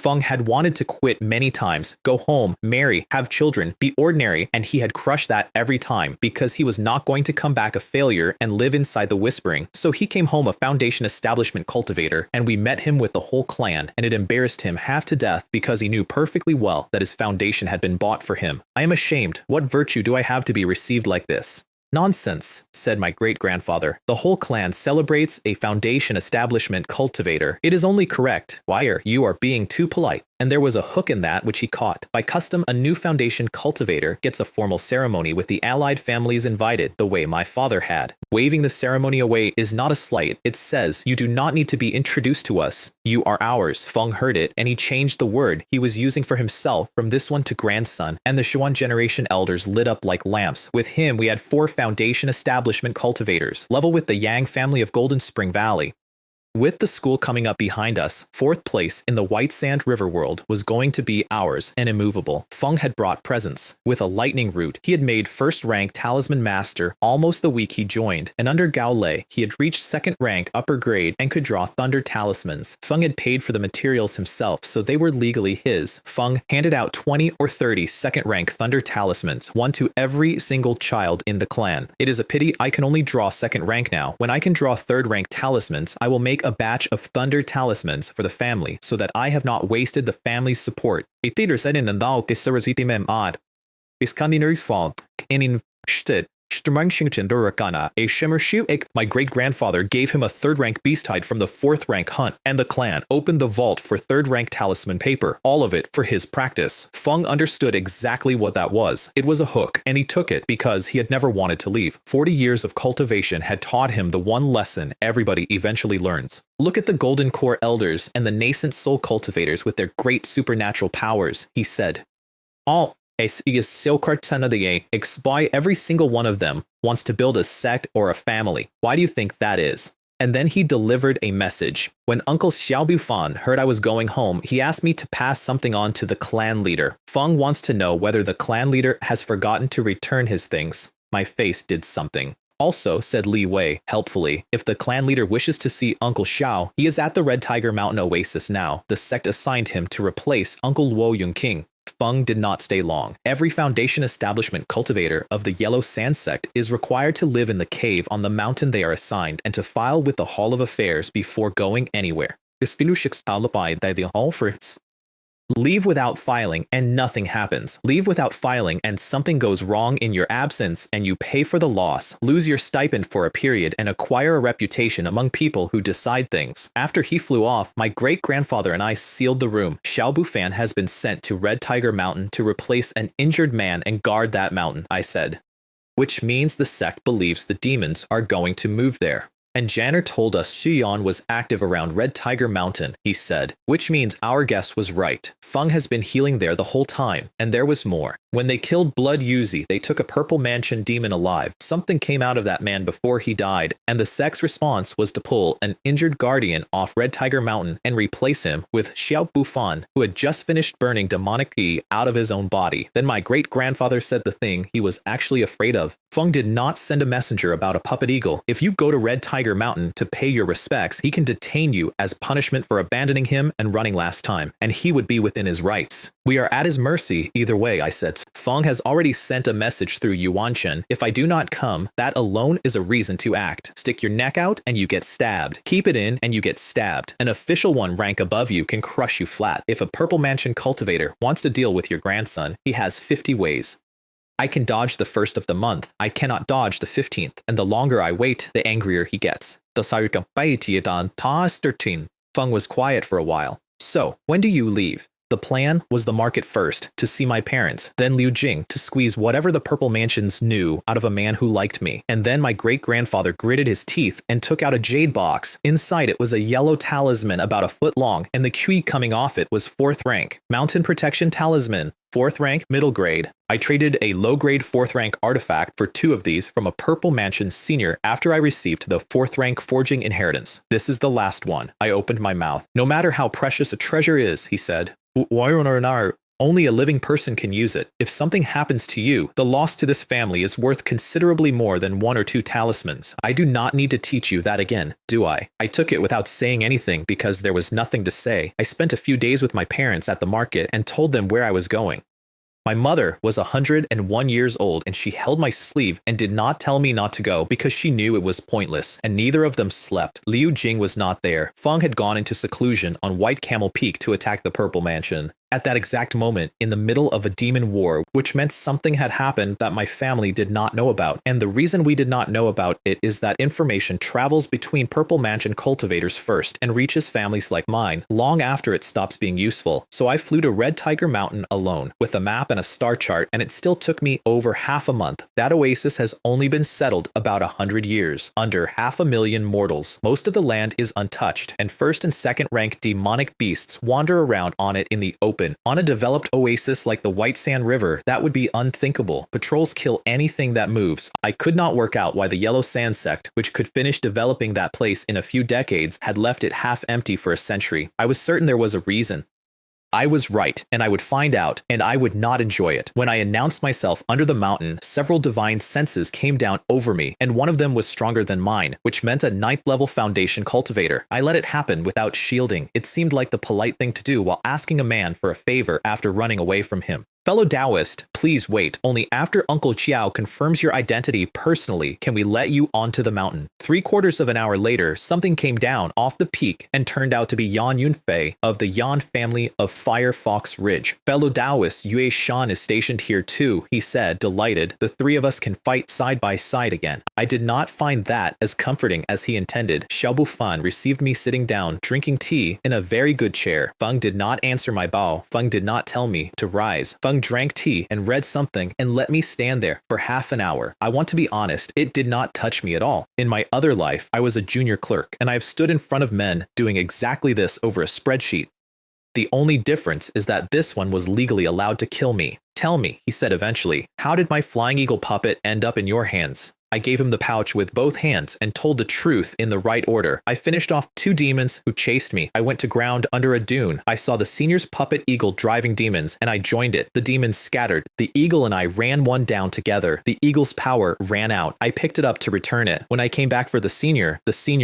Feng had wanted to quit many times, go home, marry, have children, be ordinary, and he had crushed that every time because he was not going to come back a failure and live inside the whispering. So he came home a foundation establishment cultivator, and we met him with the whole clan, and it embarrassed him half to death because he knew perfectly well that his foundation had been bought for him. I am ashamed. What virtue do I have to be received like this? Nonsense, said my great-grandfather. The whole clan celebrates a foundation establishment cultivator. It is only correct. Wire, you are being too polite. And there was a hook in that which he caught. By custom, a new foundation cultivator gets a formal ceremony with the allied families invited, the way my father had. Waving the ceremony away is not a slight. It says, you do not need to be introduced to us. You are ours. Feng heard it, and he changed the word he was using for himself from this one to grandson, and the Xuan generation elders lit up like lamps. With him, we had 4 foundation establishment cultivators, level with the Yang family of Golden Spring Valley. With the school coming up behind us, 4th place in the White Sand River world was going to be ours and immovable. Feng had brought presents. With a lightning root, he had made 1st rank talisman master almost the week he joined, and under Gao Lei, he had reached 2nd rank upper grade and could draw thunder talismans. Feng had paid for the materials himself, so they were legally his. Feng handed out 20 or 30 2nd rank thunder talismans, one to every single child in the clan. It is a pity I can only draw 2nd rank now. When I can draw 3rd rank talismans, I will make a batch of thunder talismans for the family, so that I have not wasted the family's support. My great-grandfather gave him a 3rd rank beast hide from the 4th rank hunt, and the clan opened the vault for 3rd rank talisman paper, all of it for his practice. Feng understood exactly what that was. It was a hook, and he took it because he had never wanted to leave. 40 years of cultivation had taught him the one lesson everybody eventually learns. Look at the Golden Core elders and the nascent soul cultivators with their great supernatural powers, he said. All exploit every single one of them wants to build a sect or a family. Why do you think that is? And then he delivered a message. When Uncle Xiao Bufan heard I was going home, he asked me to pass something on to the clan leader. Feng wants to know whether the clan leader has forgotten to return his things. My face did something. Also, said Li Wei, helpfully, if the clan leader wishes to see Uncle Xiao, he is at the Red Tiger Mountain Oasis now. The sect assigned him to replace Uncle Luo Yongqing. Feng did not stay long. Every foundation establishment cultivator of the Yellow Sand Sect is required to live in the cave on the mountain they are assigned and to file with the Hall of Affairs before going anywhere. Leave without filing and nothing happens. Leave without filing and something goes wrong in your absence and you pay for the loss, lose your stipend for a period, and acquire a reputation among people who decide things. After he flew off, my great-grandfather and I sealed the room. Xiao Bufan has been sent to Red Tiger Mountain to replace an injured man and guard that mountain, I said. Which means the sect believes the demons are going to move there. And Janner told us Xiyan was active around Red Tiger Mountain, he said, which means our guess was right. Feng has been healing there the whole time, and there was more. When they killed Blood Yuzi, they took a Purple Mansion demon alive. Something came out of that man before he died, and the sect's response was to pull an injured guardian off Red Tiger Mountain and replace him with Xiao Bufan, who had just finished burning demonic Qi out of his own body. Then my great-grandfather said the thing he was actually afraid of. Feng did not send a messenger about a puppet eagle. If you go to Red Tiger Mountain to pay your respects, he can detain you as punishment for abandoning him and running last time, and he would be within his rights. We are at his mercy either way, I said. Feng has already sent a message through Yuanchen. If I do not come, that alone is a reason to act. Stick your neck out and you get stabbed. Keep it in and you get stabbed. An official one rank above you can crush you flat. If a Purple Mansion cultivator wants to deal with your grandson, he has 50 ways. I can dodge the 1st of the month. I cannot dodge the 15th, and the longer I wait, the angrier he gets. Feng was quiet for a while. So, when do you leave? The plan was the market first, to see my parents, then Liu Jing, to squeeze whatever the Purple Mansions knew out of a man who liked me. And then my great-grandfather gritted his teeth and took out a jade box. Inside it was a yellow talisman about a foot long, and the Qi coming off it was 4th rank. Mountain Protection Talisman. 4th rank, middle grade. I traded a low-grade 4th rank artifact for 2 of these from a Purple Mansion senior after I received the 4th rank forging inheritance. This is the last one. I opened my mouth. No matter how precious a treasure is, he said, only a living person can use it. If something happens to you, the loss to this family is worth considerably more than 1 or 2 talismans. I do not need to teach you that again, do I? I took it without saying anything because there was nothing to say. I spent a few days with my parents at the market and told them where I was going. My mother was 101 years old and she held my sleeve and did not tell me not to go because she knew it was pointless, and neither of them slept. Liu Jing was not there. Feng had gone into seclusion on White Camel Peak to attack the Purple Mansion. At that exact moment, in the middle of a demon war, which meant something had happened that my family did not know about. And the reason we did not know about it is that information travels between Purple Mansion cultivators first and reaches families like mine long after it stops being useful. So I flew to Red Tiger Mountain alone, with a map and a star chart, and it still took me over half a month. That oasis has only been settled about 100 years, under 500,000 mortals. Most of the land is untouched, and 1st and 2nd rank demonic beasts wander around on it in the open. On a developed oasis like the White Sand River, that would be unthinkable. Patrols kill anything that moves. I could not work out why the Yellow Sand Sect, which could finish developing that place in a few decades, had left it half empty for a century. I was certain there was a reason. I was right, and I would find out, and I would not enjoy it. When I announced myself under the mountain, several divine senses came down over me, and one of them was stronger than mine, which meant a 9th level foundation cultivator. I let it happen without shielding. It seemed like the polite thing to do while asking a man for a favor after running away from him. Fellow Taoist, please wait. Only after Uncle Chiao confirms your identity personally can we let you onto the mountain. 3/4 of an hour later, something came down off the peak and turned out to be Yan Yunfei of the Yan family of Fire Fox Ridge. Fellow Taoist, Yue Shan is stationed here too, he said, delighted. The 3 of us can fight side by side again. I did not find that as comforting as he intended. Xiao Bufan received me sitting down, drinking tea in a very good chair. Feng did not answer my bow. Feng did not tell me to rise. Feng drank tea and read something and let me stand there for half an hour. I want to be honest, it did not touch me at all. In my other life, I was a junior clerk, and I have stood in front of men doing exactly this over a spreadsheet. The only difference is that this one was legally allowed to kill me. Tell me, he said eventually, how did my flying eagle puppet end up in your hands? I gave him the pouch with both hands and told the truth in the right order. I finished off 2 demons who chased me. I went to ground under a dune. I saw the senior's puppet eagle driving demons, and I joined it. The demons scattered. The eagle and I ran one down together. The eagle's power ran out. I picked it up to return it. When I came back for the senior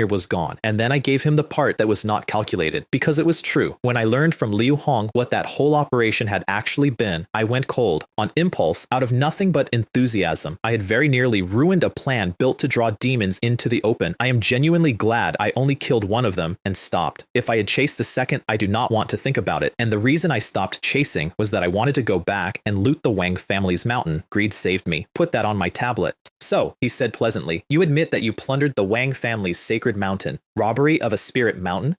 was gone. And then I gave him the part that was not calculated, because it was true. When I learned from Liu Hong what that whole operation had actually been, I went cold. On impulse, out of nothing but enthusiasm, I had very nearly ruined a plan built to draw demons into the open. I am genuinely glad I only killed one of them and stopped. If I had chased the second, I do not want to think about it. And the reason I stopped chasing was that I wanted to go back and loot the Wang family's mountain. Greed saved me. Put that on my tablet. So, he said pleasantly, you admit that you plundered the Wang family's sacred mountain. Robbery of a spirit mountain?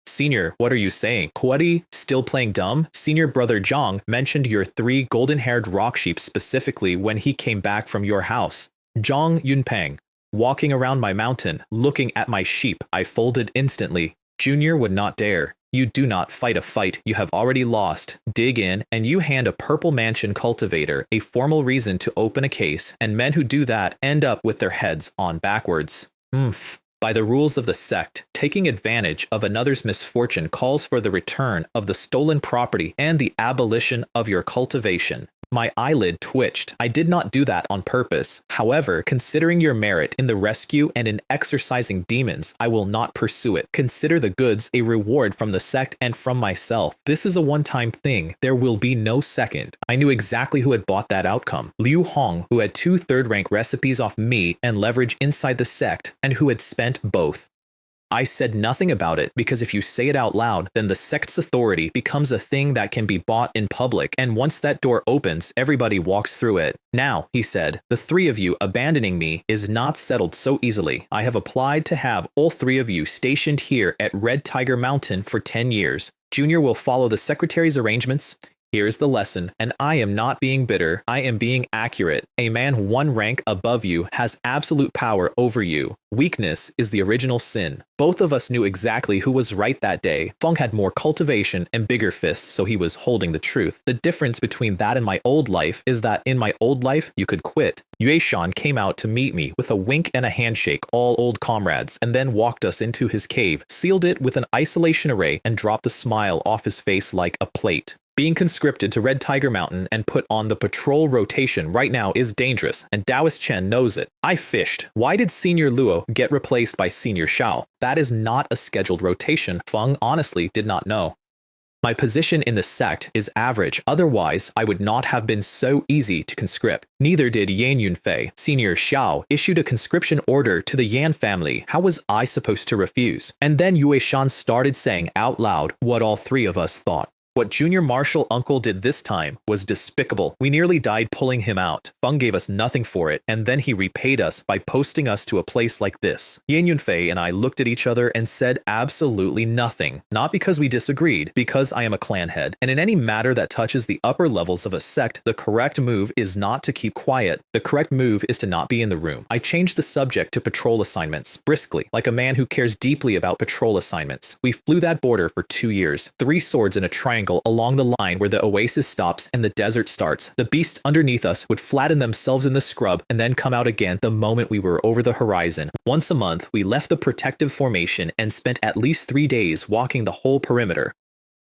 Senior, what are you saying? Kuwadi, still playing dumb? Senior brother Zhang mentioned your 3 golden-haired rock sheep specifically when he came back from your house. Zhang Yunpeng, walking around my mountain, looking at my sheep, I folded instantly. Junior would not dare. You do not fight a fight you have already lost. Dig in, and you hand a purple mansion cultivator a formal reason to open a case, and men who do that end up with their heads on backwards. By the rules of the sect, taking advantage of another's misfortune calls for the return of the stolen property and the abolition of your cultivation. My eyelid twitched. I did not do that on purpose. However, considering your merit in the rescue and in exorcising demons, I will not pursue it. Consider the goods a reward from the sect and from myself. This is a one-time thing. There will be no second. I knew exactly who had bought that outcome. Liu Hong, who had 2 third-rank recipes off me and leverage inside the sect, and who had spent both. I said nothing about it because if you say it out loud, then the sect's authority becomes a thing that can be bought in public, and once that door opens, everybody walks through it. Now, he said, the 3 of you abandoning me is not settled so easily. I have applied to have all 3 of you stationed here at Red Tiger Mountain for 10 years. Junior will follow the secretary's arrangements. Here's the lesson, and I am not being bitter, I am being accurate. A man 1 rank above you has absolute power over you. Weakness is the original sin. Both of us knew exactly who was right that day. Feng had more cultivation and bigger fists, so he was holding the truth. The difference between that and my old life is that in my old life, you could quit. Yue Shan came out to meet me with a wink and a handshake, all old comrades, and then walked us into his cave, sealed it with an isolation array, and dropped the smile off his face like a plate. Being conscripted to Red Tiger Mountain and put on the patrol rotation right now is dangerous, and Taoist Chen knows it. I fished. Why did Senior Luo get replaced by Senior Shao? That is not a scheduled rotation. Feng honestly did not know. My position in the sect is average, otherwise I would not have been so easy to conscript. Neither did Yan Yunfei. Senior Xiao issued a conscription order to the Yan family. How was I supposed to refuse? And then Yue Shan started saying out loud what all 3 of us thought. What Junior Marshal Uncle did this time was despicable. We nearly died pulling him out. Feng gave us nothing for it, and then he repaid us by posting us to a place like this. Yan Yunfei and I looked at each other and said absolutely nothing. Not because we disagreed, because I am a clan head. And in any matter that touches the upper levels of a sect, the correct move is not to keep quiet. The correct move is to not be in the room. I changed the subject to patrol assignments, briskly, like a man who cares deeply about patrol assignments. We flew that border for 2 years. 3 swords in a triangle along the line where the oasis stops and the desert starts. The beasts underneath us would flatten themselves in the scrub and then come out again the moment we were over the horizon. Once a month, we left the protective formation and spent at least 3 days walking the whole perimeter.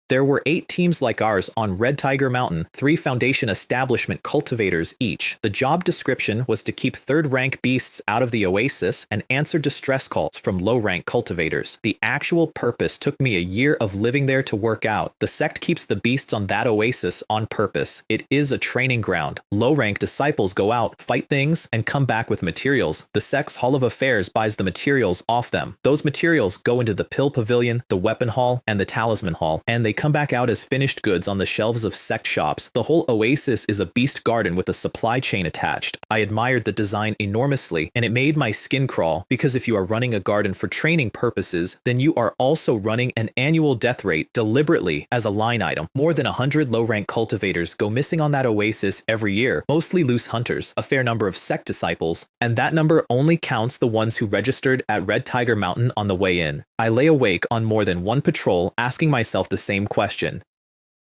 There were 8 teams like ours on Red Tiger Mountain, 3 Foundation establishment cultivators each. The job description was to keep 3rd-rank beasts out of the oasis and answer distress calls from low-rank cultivators. The actual purpose took me a year of living there to work out. The sect keeps the beasts on that oasis on purpose. It is a training ground. Low-rank disciples go out, fight things, and come back with materials. The sect's Hall of Affairs buys the materials off them. Those materials go into the Pill Pavilion, the Weapon Hall, and the Talisman Hall, and they come back out as finished goods on the shelves of sect shops. The whole oasis is a beast garden with a supply chain attached. I admired the design enormously, and it made my skin crawl, because if you are running a garden for training purposes, then you are also running an annual death rate deliberately as a line item. More than 100 low-rank cultivators go missing on that oasis every year, mostly loose hunters, a fair number of sect disciples, and that number only counts the ones who registered at Red Tiger Mountain on the way in. I lay awake on more than one patrol asking myself the same question.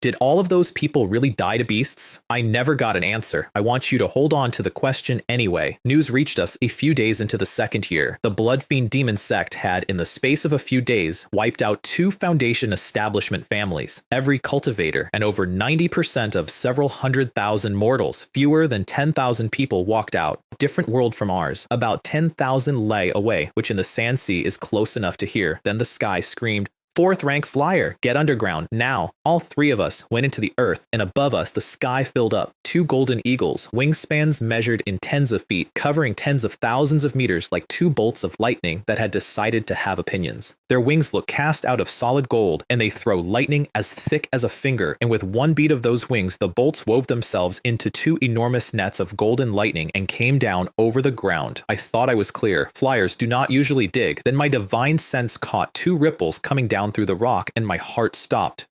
Did all of those people really die to beasts? I never got an answer. I want you to hold on to the question anyway. News reached us a few days into the 2nd year. The Blood Fiend Demon Sect had, in the space of a few days, wiped out 2 Foundation establishment families, every cultivator, and over 90% of several 100,000 mortals. Fewer than 10,000 people walked out. Different world from ours. About 10,000 lay away, which in the Sand Sea is close enough to hear. Then the sky screamed, 4th rank flyer, get underground, now. All 3 of us went into the earth, and above us the sky filled up. two golden eagles, wingspans measured in tens of feet, covering tens of thousands of meters like two bolts of lightning that had decided to have opinions. Their wings look cast out of solid gold, and they throw lightning as thick as a finger, and with one beat of those wings, the bolts wove themselves into two enormous nets of golden lightning and came down over the ground. I thought I was clear. Flyers do not usually dig. Then my divine sense caught two ripples coming down through the rock, and my heart stopped.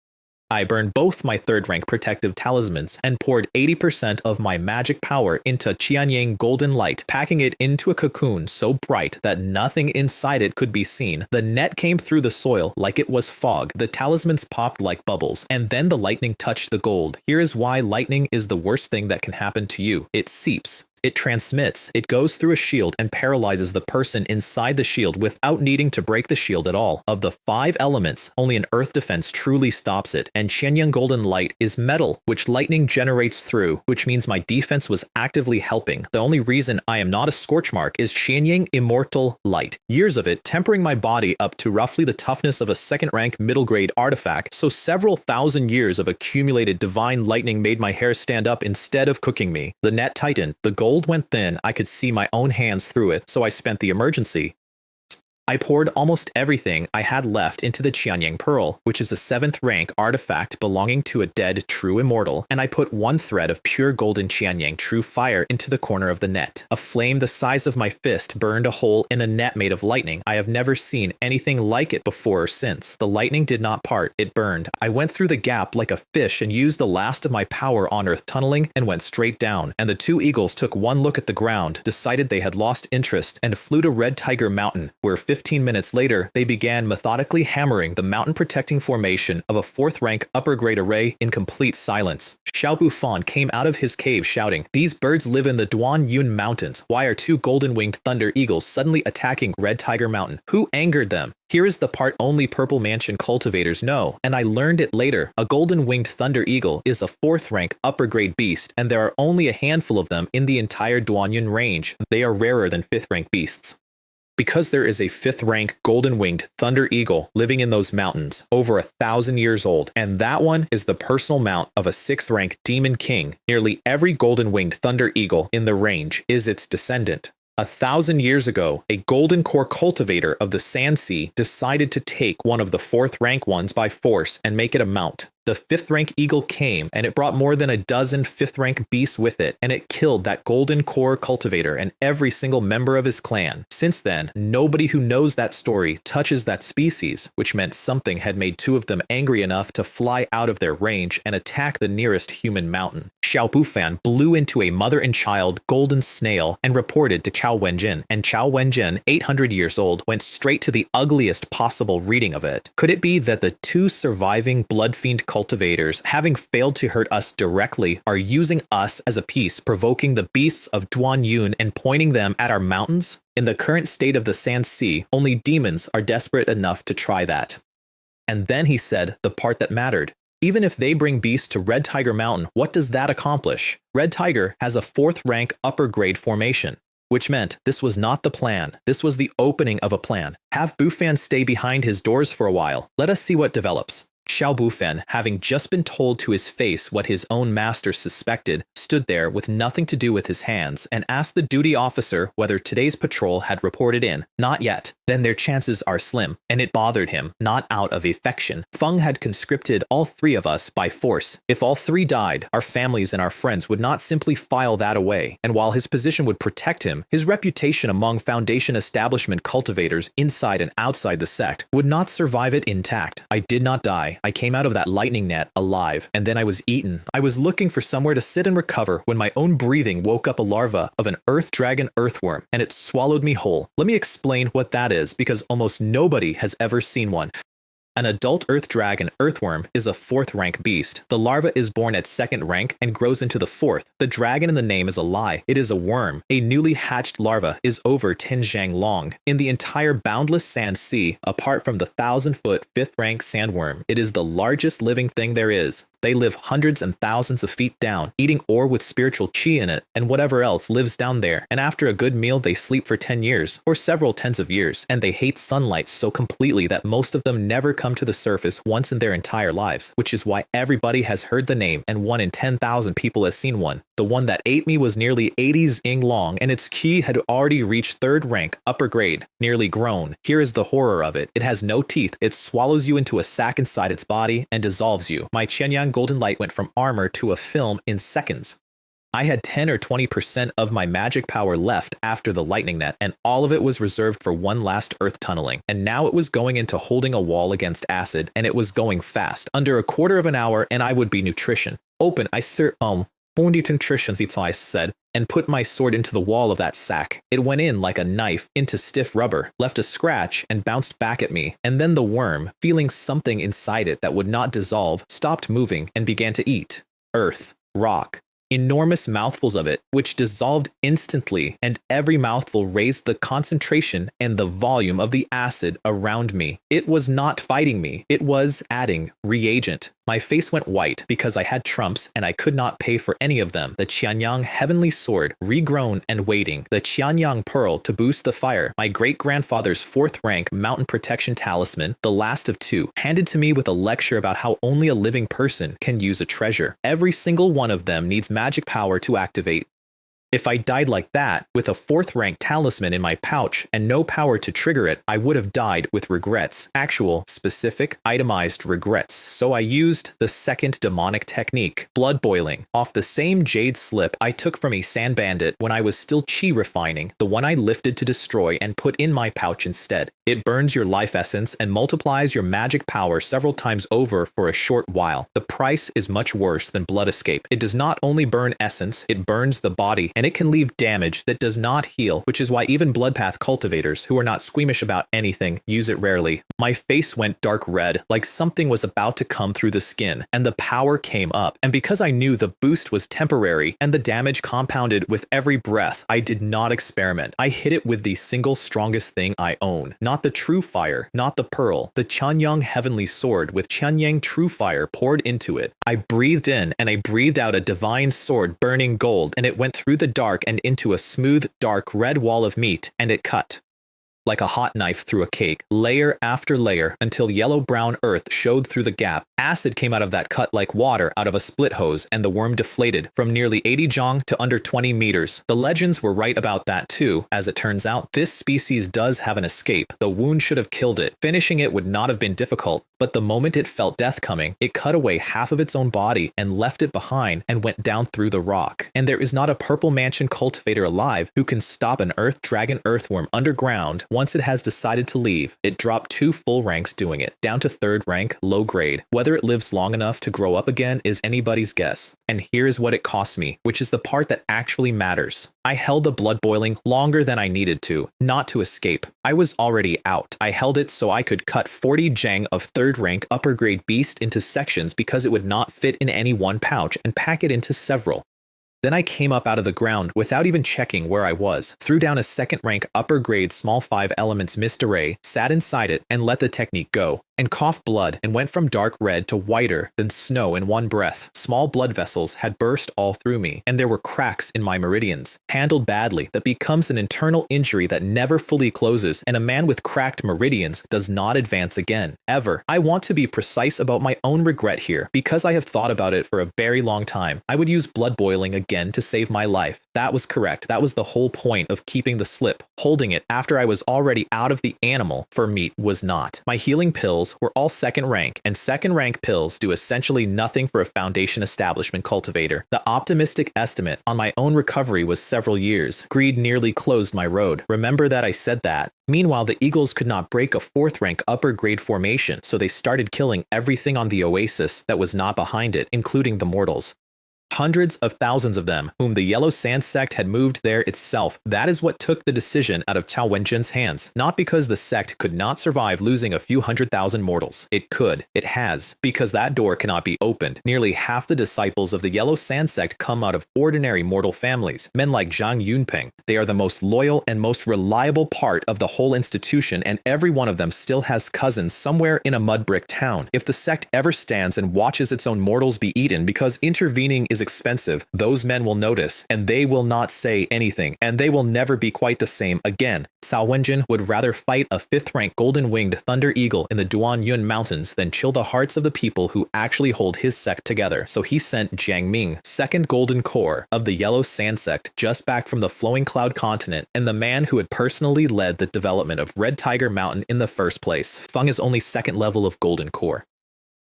I burned both my third-rank protective talismans and poured 80% of my magic power into Qianyang golden light, packing it into a cocoon so bright that nothing inside it could be seen. The net came through the soil like it was fog. The talismans popped like bubbles, and then the lightning touched the gold. Here is why lightning is the worst thing that can happen to you. It seeps. It transmits, it goes through a shield and paralyzes the person inside the shield without needing to break the shield at all. Of the 5 elements, only an earth defense truly stops it, and Qianyang Golden Light is metal, which lightning generates through, which means my defense was actively helping. The only reason I am not a scorch mark is Qianyang Immortal Light. Years of it tempering my body up to roughly the toughness of a second-rank middle-grade artifact, so several thousand years of accumulated divine lightning made my hair stand up instead of cooking me. The net tightened, the gold went thin, I could see my own hands through it, so I spent the emergency. I poured almost everything I had left into the Qianyang Pearl, which is a 7th rank artifact belonging to a dead true immortal, and I put 1 thread of pure golden Qianyang true fire into the corner of the net. A flame the size of my fist burned a hole in a net made of lightning. I have never seen anything like it before or since. The lightning did not part, it burned. I went through the gap like a fish and used the last of my power on earth tunneling and went straight down, and the 2 eagles took one look at the ground, decided they had lost interest, and flew to Red Tiger Mountain, where 15 minutes later, they began methodically hammering the mountain-protecting formation of a 4th rank upper-grade array in complete silence. Xiao Bufan came out of his cave shouting, "These birds live in the Duanyun Mountains. Why are 2 golden-winged thunder eagles suddenly attacking Red Tiger Mountain? Who angered them?" Here is the part only Purple Mansion cultivators know, and I learned it later. A golden-winged thunder eagle is a 4th rank upper-grade beast, and there are only a handful of them in the entire Duanyun range. They are rarer than 5th rank beasts. Because there is a 5th rank golden-winged thunder eagle living in those mountains, over 1,000 years old, and that one is the personal mount of a 6th rank demon king. Nearly every golden-winged thunder eagle in the range is its descendant. 1,000 years ago, a golden core cultivator of the Sand Sea decided to take one of the 4th rank ones by force and make it a mount. The 5th rank eagle came, and it brought more than a dozen 5th rank beasts with it, and it killed that golden core cultivator and every single member of his clan. Since then, nobody who knows that story touches that species, which meant something had made 2 of them angry enough to fly out of their range and attack the nearest human mountain. Xiao Bufan blew into a mother and child golden snail and reported to Chao Wenjin, and Chao Wenjin, 800 years old, went straight to the ugliest possible reading of it. Could it be that the 2 surviving blood fiend cultivators, having failed to hurt us directly, are using us as a piece, provoking the beasts of Duanyun and pointing them at our mountains? In the current state of the Sand Sea, only demons are desperate enough to try that. And then he said the part that mattered. Even if they bring beasts to Red Tiger Mountain, what does that accomplish? Red Tiger has a 4th rank upper grade formation, which meant this was not the plan. This was the opening of a plan. Have Bufan stay behind his doors for a while. Let us see what develops. Xiao Bufan, having just been told to his face what his own master suspected, stood there with nothing to do with his hands and asked the duty officer whether today's patrol had reported in. Not yet. Then their chances are slim, and it bothered him, not out of affection. Feng had conscripted all 3 of us by force. If all 3 died, our families and our friends would not simply file that away, and while his position would protect him, his reputation among Foundation establishment cultivators inside and outside the sect would not survive it intact. I did not die. I came out of that lightning net alive, and then I was eaten. I was looking for somewhere to sit and recover when my own breathing woke up a larva of an earth dragon earthworm, and it swallowed me whole. Let me explain what that is, because almost nobody has ever seen one. An adult earth dragon earthworm is a 4th rank beast. The larva is born at 2nd rank and grows into the 4th. The dragon in the name is a lie. It is a worm. A newly hatched larva is over 10 zhang long. In the entire boundless sand sea, apart from the 1,000-foot 5th rank sandworm, it is the largest living thing there is. They live hundreds and thousands of feet down, eating ore with spiritual chi in it, and whatever else lives down there, and after a good meal they sleep for 10 years, or several tens of years, and they hate sunlight so completely that most of them never come to the surface once in their entire lives, which is why everybody has heard the name and 1 in 10,000 people has seen one. The one that ate me was nearly 80 ing long, and its ki had already reached 3rd rank, upper grade, nearly grown. Here is the horror of it. It has no teeth. It swallows you into a sack inside its body and dissolves you. My Qianyang golden light went from armor to a film in seconds. I had 10 or 20% of my magic power left after the lightning net, and all of it was reserved for one last earth tunneling. And now it was going into holding a wall against acid, and it was going fast. Under a quarter of an hour, and I would be nutrition. Open, I only nutrition, I said, and put my sword into the wall of that sack. It went in like a knife into stiff rubber, left a scratch, and bounced back at me. And then the worm, feeling something inside it that would not dissolve, stopped moving and began to eat earth, rock, enormous mouthfuls of it, which dissolved instantly, and every mouthful raised the concentration and the volume of the acid around me. It was not fighting me. It was adding reagent. My face went white because I had trumps and I could not pay for any of them. The Qianyang heavenly sword, regrown and waiting. The Qianyang pearl to boost the fire. My great-grandfather's 4th rank mountain protection talisman, the last of 2, handed to me with a lecture about how only a living person can use a treasure. Every single one of them needs magic power to activate. If I died like that, with a 4th rank talisman in my pouch and no power to trigger it, I would have died with regrets. Actual, specific, itemized regrets. So I used the 2nd demonic technique, blood boiling, off the same jade slip I took from a sand bandit when I was still chi refining, the one I lifted to destroy and put in my pouch instead. It burns your life essence and multiplies your magic power several times over for a short while. The price is much worse than blood escape. It does not only burn essence, it burns the body, and it can leave damage that does not heal, which is why even bloodpath cultivators, who are not squeamish about anything, use it rarely. My face went dark red, like something was about to come through the skin, and the power came up. And because I knew the boost was temporary and the damage compounded with every breath, I did not experiment. I hit it with the single strongest thing I own. Not the true fire, not the pearl, the Qianyang heavenly sword with Qianyang true fire poured into it. I breathed in and I breathed out a divine sword burning gold, and it went through the dark and into a smooth, dark red wall of meat, and it cut like a hot knife through a cake, layer after layer, until yellow-brown earth showed through the gap. Acid came out of that cut like water out of a split hose, and the worm deflated from nearly 80 jong to under 20 meters. The legends were right about that too. As it turns out, this species does have an escape. The wound should have killed it. Finishing it would not have been difficult, but the moment it felt death coming, it cut away half of its own body and left it behind and went down through the rock. And there is not a purple mansion cultivator alive who can stop an earth dragon earthworm underground. Once it has decided to leave, it dropped 2 full ranks doing it, down to 3rd rank, low grade. Whether it lives long enough to grow up again is anybody's guess. And here's what it cost me, which is the part that actually matters. I held the blood boiling longer than I needed to, not to escape. I was already out. I held it so I could cut 40 jang of 3rd rank upper grade beast into sections because it would not fit in any one pouch, and pack it into several. Then I came up out of the ground without even checking where I was, threw down a 2nd rank upper grade small 5 elements mist array, sat inside it, and let the technique go, and coughed blood and went from dark red to whiter than snow in one breath. Small blood vessels had burst all through me, and there were cracks in my meridians. Handled badly, that becomes an internal injury that never fully closes, and a man with cracked meridians does not advance again, ever. I want to be precise about my own regret here, because I have thought about it for a very long time. I would use blood boiling again to save my life. That was correct. That was the whole point of keeping the slip. Holding it after I was already out of the animal for meat was not. My healing pills were all 2nd rank, and 2nd rank pills do essentially nothing for a foundation establishment cultivator. The optimistic estimate on my own recovery was several years. Greed nearly closed my road. Remember that I said that. Meanwhile, the Eagles could not break a 4th rank upper grade formation, so they started killing everything on the oasis that was not behind it, including the mortals. Hundreds of thousands of them, whom the Yellow Sand Sect had moved there itself. That is what took the decision out of Cao Wenjin's hands. Not because the sect could not survive losing a few 100,000 mortals. It could. It has. Because that door cannot be opened. Nearly half the disciples of the Yellow Sand Sect come out of ordinary mortal families. Men like Zhang Yunpeng. They are the most loyal and most reliable part of the whole institution, and every one of them still has cousins somewhere in a mud brick town. If the sect ever stands and watches its own mortals be eaten because intervening is expensive, those men will notice, and they will not say anything, and they will never be quite the same again. Cao Wenjin would rather fight a 5th-rank golden-winged thunder eagle in the Duanyun Mountains than chill the hearts of the people who actually hold his sect together. So he sent Jiang Ming, 2nd Golden Core of the Yellow Sand Sect, just back from the Flowing Cloud continent, and the man who had personally led the development of Red Tiger Mountain in the first place. Feng is only 2nd level of Golden Core.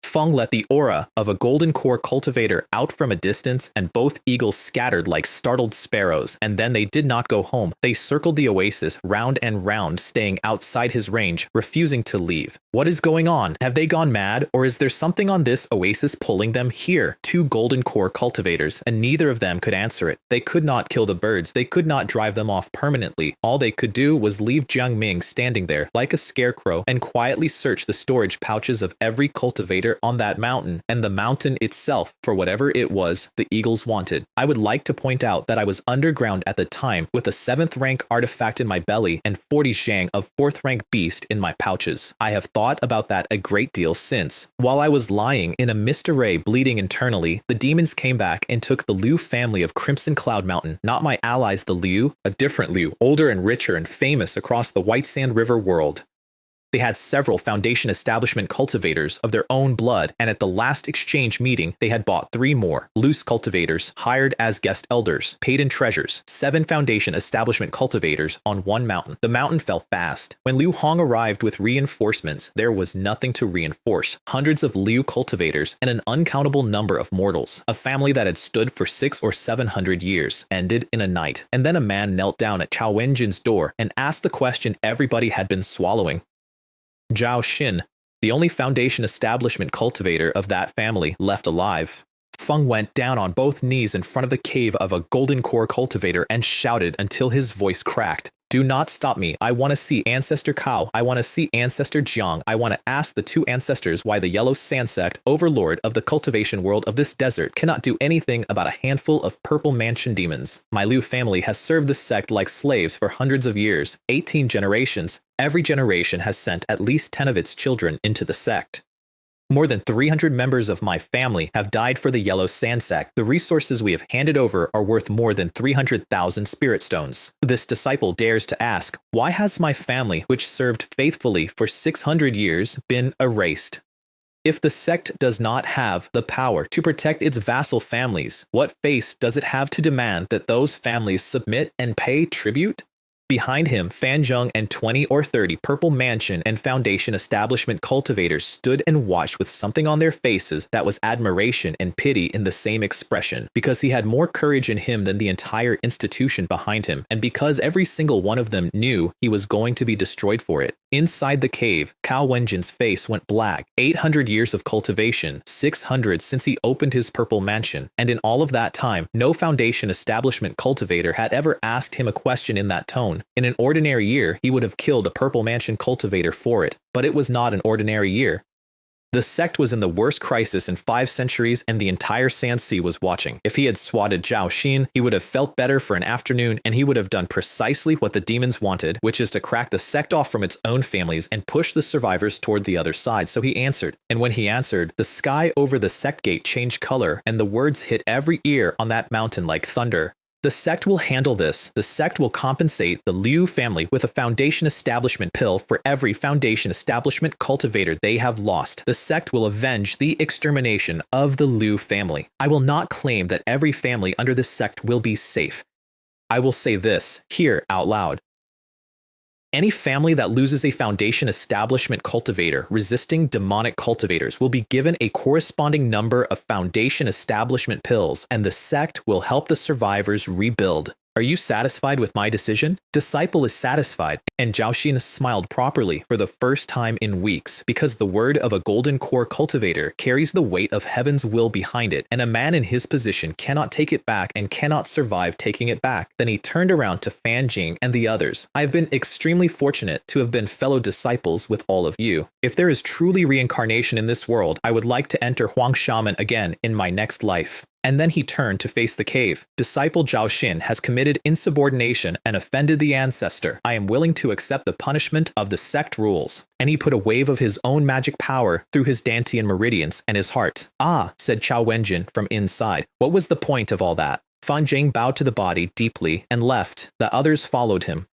Feng let the aura of a golden core cultivator out from a distance, and both eagles scattered like startled sparrows, and then they did not go home. They circled the oasis round and round, staying outside his range, refusing to leave. What is going on? Have they gone mad? Or is there something on this oasis pulling them here? 2 golden core cultivators, and neither of them could answer it. They could not kill the birds. They could not drive them off permanently. All they could do was leave Jiang Ming standing there like a scarecrow and quietly search the storage pouches of every cultivator on that mountain, and the mountain itself for whatever it was the eagles wanted. I would like to point out that I was underground at the time with a 7th rank artifact in my belly and 40 zhang of 4th rank beast in my pouches. I have thought about that a great deal since. While I was lying in a mist array bleeding internally, the demons came back and took the Liu family of Crimson Cloud Mountain, not my allies the Liu, a different Liu, older and richer and famous across the White Sand River world. They had several Foundation establishment cultivators of their own blood, and at the last exchange meeting, they had bought 3 more loose cultivators hired as guest elders, paid in treasures, 7 Foundation establishment cultivators on 1 mountain. The mountain fell fast. When Liu Hong arrived with reinforcements, there was nothing to reinforce. Hundreds of Liu cultivators and an uncountable number of mortals. A family that had stood for 600 or 700 years ended in a night. And then a man knelt down at Cao Wenjin's door and asked the question everybody had been swallowing. Zhao Xin, the only Foundation establishment cultivator of that family left alive. Feng went down on both knees in front of the cave of a golden core cultivator and shouted until his voice cracked. Do not stop me. I want to see Ancestor Cao. I want to see Ancestor Jiang. I want to ask the 2 ancestors why the Yellow Sand Sect, overlord of the cultivation world of this desert, cannot do anything about a handful of purple mansion demons. My Liu family has served the sect like slaves for hundreds of years, 18 generations. Every generation has sent at least 10 of its children into the sect. More than 300 members of my family have died for the Yellow Sand Sect. The resources we have handed over are worth more than 300,000 spirit stones. This disciple dares to ask, why has my family, which served faithfully for 600 years, been erased? If the sect does not have the power to protect its vassal families, what face does it have to demand that those families submit and pay tribute? Behind him, Fan Zheng and 20 or 30 Purple Mansion and Foundation establishment cultivators stood and watched with something on their faces that was admiration and pity in the same expression, because he had more courage in him than the entire institution behind him, and because every single one of them knew he was going to be destroyed for it. Inside the cave, Cao Wenjin's face went black. 800 years of cultivation, 600 since he opened his Purple Mansion, and in all of that time, no Foundation establishment cultivator had ever asked him a question in that tone. In an ordinary year, he would have killed a Purple Mansion cultivator for it, but it was not an ordinary year. The sect was in the worst crisis in 5 centuries, and the entire Sand Sea was watching. If he had swatted Zhao Xin, he would have felt better for an afternoon, and he would have done precisely what the demons wanted, which is to crack the sect off from its own families and push the survivors toward the other side. So he answered. And when he answered, the sky over the sect gate changed color, and the words hit every ear on that mountain like thunder. The sect will handle this. The sect will compensate the Liu family with a Foundation establishment pill for every Foundation establishment cultivator they have lost. The sect will avenge the extermination of the Liu family. I will not claim that every family under this sect will be safe. I will say this here out loud. Any family that loses a Foundation establishment cultivator resisting demonic cultivators will be given a corresponding number of Foundation establishment pills, and the sect will help the survivors rebuild. Are you satisfied with my decision? Disciple is satisfied, and Zhao Xin smiled properly for the first time in weeks, because the word of a golden core cultivator carries the weight of heaven's will behind it, and a man in his position cannot take it back and cannot survive taking it back. Then he turned around to Fan Jing and the others. I have been extremely fortunate to have been fellow disciples with all of you. If there is truly reincarnation in this world, I would like to enter Huang Shaman again in my next life. and then he turned to face the cave. Disciple Zhao Xin has committed insubordination and offended the ancestor. I am willing to accept the punishment of the sect rules. And he put a wave of his own magic power through his Dantian meridians and his heart. Ah, said Chao Wenjin from inside. What was the point of all that? Fan Jing bowed to the body deeply and left. The others followed him.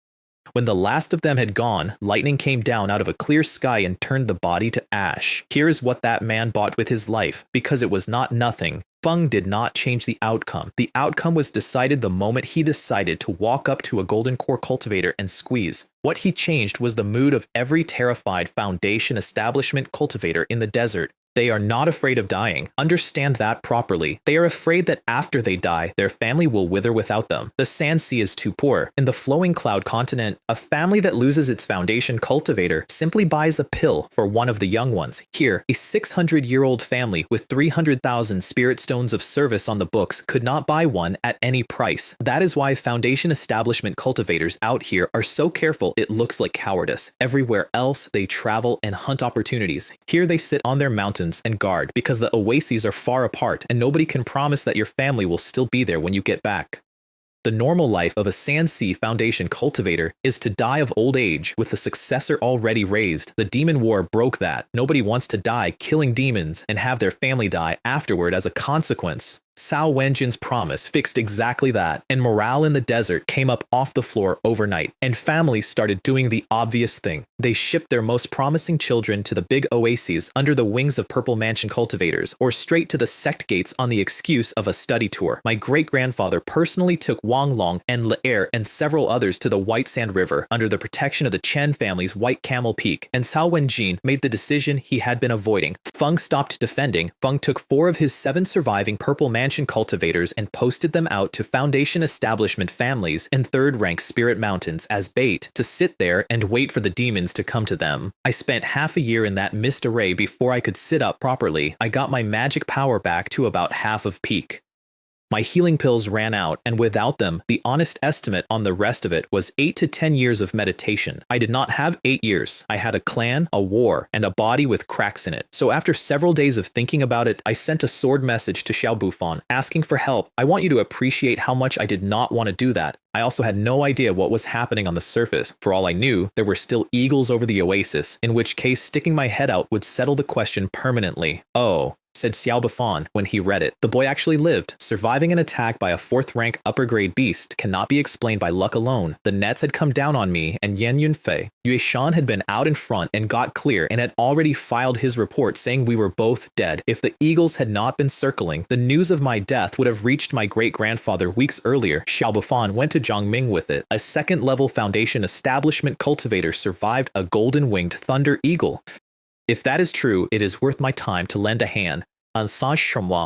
When the last of them had gone, lightning came down out of a clear sky and turned the body to ash. Here is what that man bought with his life, because it was not nothing. Feng did not change the outcome. The outcome was decided the moment he decided to walk up to a golden core cultivator and squeeze. What he changed was the mood of every terrified Foundation establishment cultivator in the desert. They are not afraid of dying. Understand that properly. They are afraid that after they die, their family will wither without them. The Sand Sea is too poor. In the flowing cloud continent, a family that loses its Foundation cultivator simply buys a pill for one of the young ones. Here, a 600-year-old family with 300,000 spirit stones of service on the books could not buy one at any price. That is why Foundation establishment cultivators out here are so careful it looks like cowardice. Everywhere else, they travel and hunt opportunities. Here they sit on their mountains and guard because the oases are far apart and nobody can promise that your family will still be there when you get back. The normal life of a Sand Sea Foundation cultivator is to die of old age with the successor already raised. The demon war broke that. Nobody wants to die killing demons and have their family die afterward as a consequence. Cao Wenjin's promise fixed exactly that, and morale in the desert came up off the floor overnight, and families started doing the obvious thing. They shipped their most promising children to the big oases under the wings of Purple Mansion cultivators, or straight to the sect gates on the excuse of a study tour. My great-grandfather personally took Wang Long and Le'er and several others to the White Sand River under the protection of the Chen family's White Camel Peak, and Cao Wenjin made the decision he had been avoiding. Feng stopped defending. Feng took 4 of his 7 surviving Purple Mansion cultivators and posted them out to Foundation establishment families in third-rank Spirit Mountains as bait to sit there and wait for the demons to come to them. I spent half a year in that mist array before I could sit up properly. I got my magic power back to about half of peak. My healing pills ran out, and without them, the honest estimate on the rest of it was 8 to 10 years of meditation. I did not have 8 years. I had a clan, a war, and a body with cracks in it. So after several days of thinking about it, I sent a sword message to Xiao Bufan, asking for help. I want you to appreciate how much I did not want to do that. I also had no idea what was happening on the surface. For all I knew, there were still eagles over the oasis, in which case sticking my head out would settle the question permanently. Oh, said Xiao Bufan when he read it. The boy actually lived. Surviving an attack by a 4th-rank upper-grade beast cannot be explained by luck alone. The nets had come down on me, and Yan Yunfei, Yue Shan had been out in front and got clear and had already filed his report saying we were both dead. If the eagles had not been circling, the news of my death would have reached my great-grandfather weeks earlier. Xiao Bufan went to Zhongming with it. A 2nd-level Foundation establishment cultivator survived a golden-winged thunder eagle. If that is true, it is worth my time to lend a hand. And Zhongming,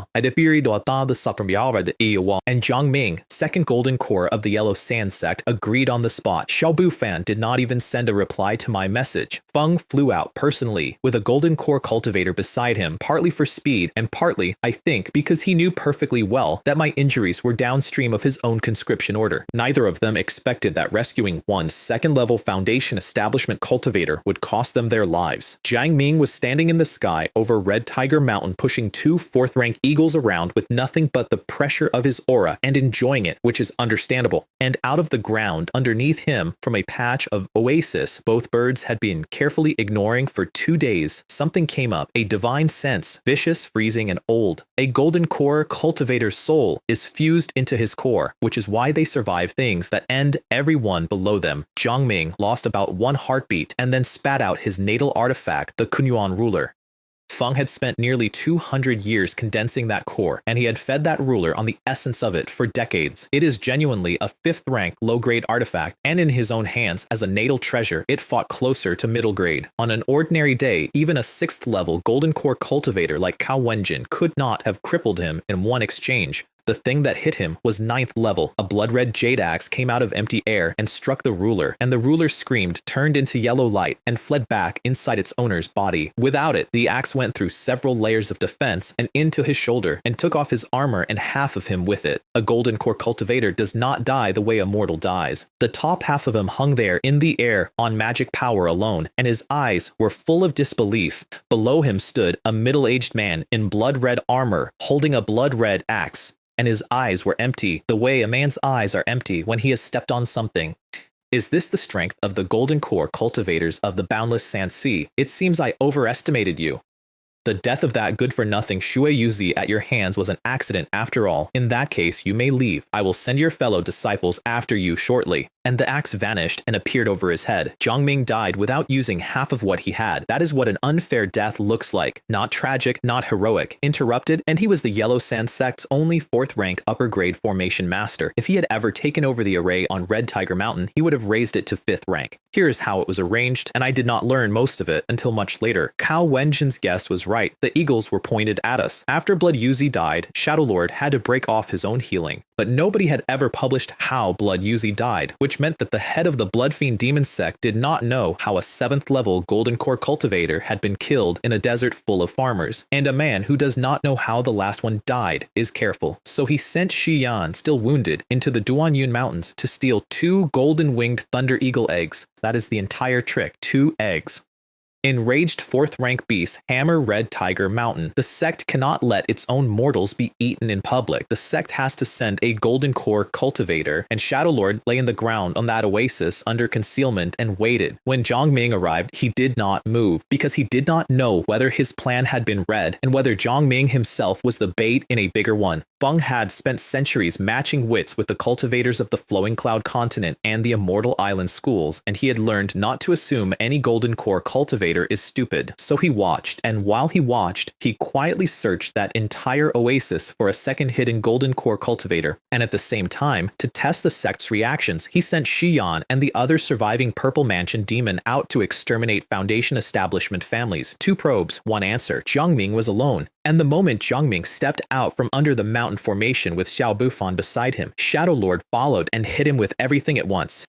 2nd Golden Core of the Yellow Sand Sect, agreed on the spot. Xiao Bufan did not even send a reply to my message. Feng flew out personally, with a Golden Core cultivator beside him, partly for speed, and partly, I think, because he knew perfectly well that my injuries were downstream of his own conscription order. Neither of them expected that rescuing one 2nd-level Foundation establishment cultivator would cost them their lives. Jiang Ming was standing in the sky over Red Tiger Mountain pushing 2 4th-rank eagles around with nothing but the pressure of his aura and enjoying it, which is understandable. And out of the ground, underneath him, from a patch of oasis both birds had been carefully ignoring for 2 days, something came up, a divine sense, vicious, freezing, and old. A Golden Core cultivator's soul is fused into his core, which is why they survive things that end everyone below them. Zhongming lost about 1 heartbeat and then spat out his natal artifact, the Kunyuan ruler. Feng had spent nearly 200 years condensing that core, and he had fed that ruler on the essence of it for decades. It is genuinely a 5th-rank low-grade artifact, and in his own hands, as a natal treasure, it fought closer to middle grade. On an ordinary day, even a 6th-level Golden Core cultivator like Cao Wenjin could not have crippled him in one exchange. The thing that hit him was 9th level. A blood-red jade axe came out of empty air and struck the ruler, and the ruler screamed, turned into yellow light, and fled back inside its owner's body. Without it, the axe went through several layers of defense and into his shoulder, and took off his armor and half of him with it. A golden core cultivator does not die the way a mortal dies. The top half of him hung there in the air on magic power alone, and his eyes were full of disbelief. Below him stood a middle-aged man in blood-red armor, holding a blood-red axe, and his eyes were empty, the way a man's eyes are empty when he has stepped on something. Is this the strength of the golden core cultivators of the boundless Sand Sea? It seems I overestimated you. The death of that good-for-nothing Shui Yuzi at your hands was an accident after all. In that case, you may leave. I will send your fellow disciples after you shortly. And the axe vanished and appeared over his head. Jiang Ming died without using half of what he had. That is what an unfair death looks like. Not tragic, not heroic. Interrupted, and he was the Yellow Sand Sect's only 4th rank upper grade formation master. If he had ever taken over the array on Red Tiger Mountain, he would have raised it to 5th rank. Here is how it was arranged, and I did not learn most of it until much later. Cao Wenjin's guess was right. The eagles were pointed at us. After Blood Yuzi died, Shadow Lord had to break off his own healing. But nobody had ever published how Blood Yuzi died, which meant that the head of the Blood Fiend Demon Sect did not know how a 7th level Golden Core Cultivator had been killed in a desert full of farmers. And a man who does not know how the last one died is careful. So he sent Shi Yan, still wounded, into the Duanyun Mountains to steal 2 golden-winged Thunder Eagle eggs. That is the entire trick, 2 eggs. Enraged 4th rank beast, Hammer Red Tiger Mountain. The sect cannot let its own mortals be eaten in public. The sect has to send a golden core cultivator, and Shadow Lord lay in the ground on that oasis under concealment and waited. When Jiang Ming arrived, he did not move, because he did not know whether his plan had been read, and whether Jiang Ming himself was the bait in a bigger one. Feng had spent centuries matching wits with the cultivators of the Flowing Cloud continent and the Immortal Island schools, and he had learned not to assume any golden core cultivator is stupid. So he watched, and while he watched, he quietly searched that entire oasis for a second hidden golden core cultivator. And at the same time, to test the sect's reactions, he sent Shiyan and the other surviving Purple Mansion demon out to exterminate Foundation establishment families. 2 probes, 1 answer. Jiang Ming was alone. And the moment Jiang Ming stepped out from under the mountain formation with Xiao Bufan beside him, Shadow Lord followed and hit him with everything at once.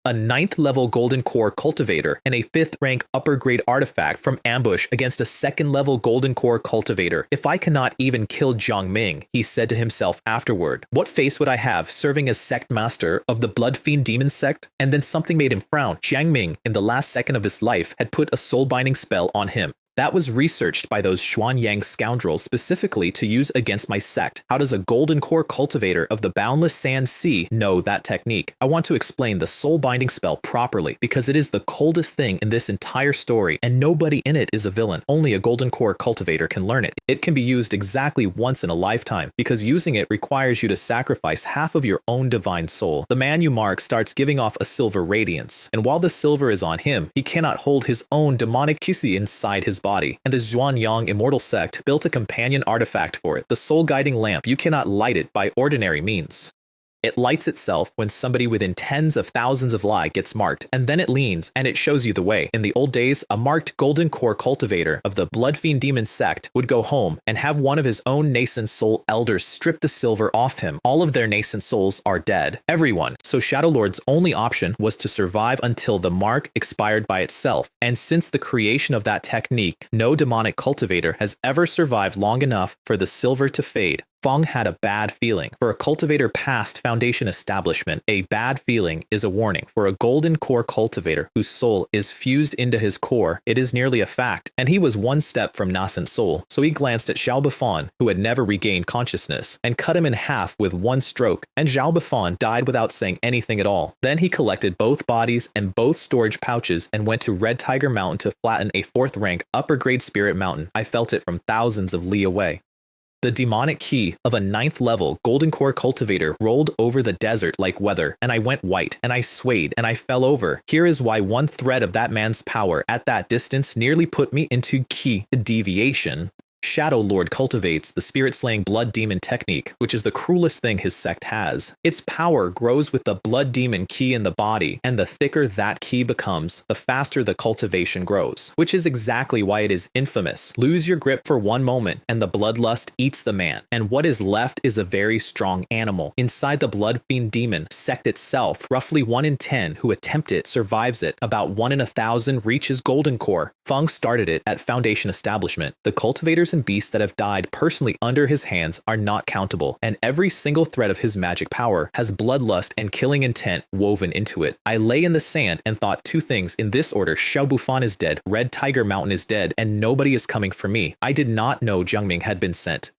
A 9th level Golden Core Cultivator and a 5th rank upper grade artifact from ambush against a 2nd level Golden Core Cultivator. If I cannot even kill Jiang Ming, he said to himself afterward, what face would I have serving as sect master of the Blood Fiend Demon Sect? And then something made him frown. Jiang Ming, in the last second of his life, had put a soul binding spell on him. That was researched by those Qianyang scoundrels specifically to use against my sect. How does a golden core cultivator of the boundless Sand Sea know that technique? I want to explain the soul binding spell properly because it is the coldest thing in this entire story and nobody in it is a villain. Only a golden core cultivator can learn it. It can be used exactly once in a lifetime because using it requires you to sacrifice half of your own divine soul. The man you mark starts giving off a silver radiance, and while the silver is on him, he cannot hold his own demonic qi inside his body, and the Qianyang Immortal Sect built a companion artifact for it, the soul guiding lamp. You cannot light it by ordinary means. It lights itself when somebody within tens of thousands of li gets marked, and then it leans and it shows you the way. In the old days, a marked golden core cultivator of the Blood Fiend Demon Sect would go home and have one of his own nascent soul elders strip the silver off him. All of their nascent souls are dead. Everyone. So Shadow Lord's only option was to survive until the mark expired by itself. And since the creation of that technique, no demonic cultivator has ever survived long enough for the silver to fade. Feng had a bad feeling. For a cultivator past Foundation establishment, a bad feeling is a warning. For a golden core cultivator whose soul is fused into his core, it is nearly a fact. And he was one step from nascent soul, so he glanced at Xiao Bufan, who had never regained consciousness, and cut him in half with one stroke, and Xiao Bufan died without saying anything at all. Then he collected both bodies and both storage pouches and went to Red Tiger Mountain to flatten a 4th rank upper grade spirit mountain. I felt it from thousands of li away. The demonic key of a 9th level golden core cultivator rolled over the desert like weather, and I went white, and I swayed, and I fell over. Here is why one thread of that man's power at that distance nearly put me into key deviation. Shadow Lord cultivates the spirit-slaying blood demon technique, which is the cruelest thing his sect has. Its power grows with the blood demon key in the body, and the thicker that key becomes, the faster the cultivation grows, which is exactly why it is infamous. Lose your grip for one moment, and the bloodlust eats the man, and what is left is a very strong animal. Inside the blood fiend demon sect itself, roughly 1 in 10 who attempt it survives it. About 1 in 1,000 reaches golden core. Feng started it at Foundation Establishment. The cultivators and beasts that have died personally under his hands are not countable, and every single thread of his magic power has bloodlust and killing intent woven into it. I lay in the sand and thought 2 things in this order: Xiao Bufan is dead, Red Tiger Mountain is dead, and nobody is coming for me. I did not know Jiangming had been sent.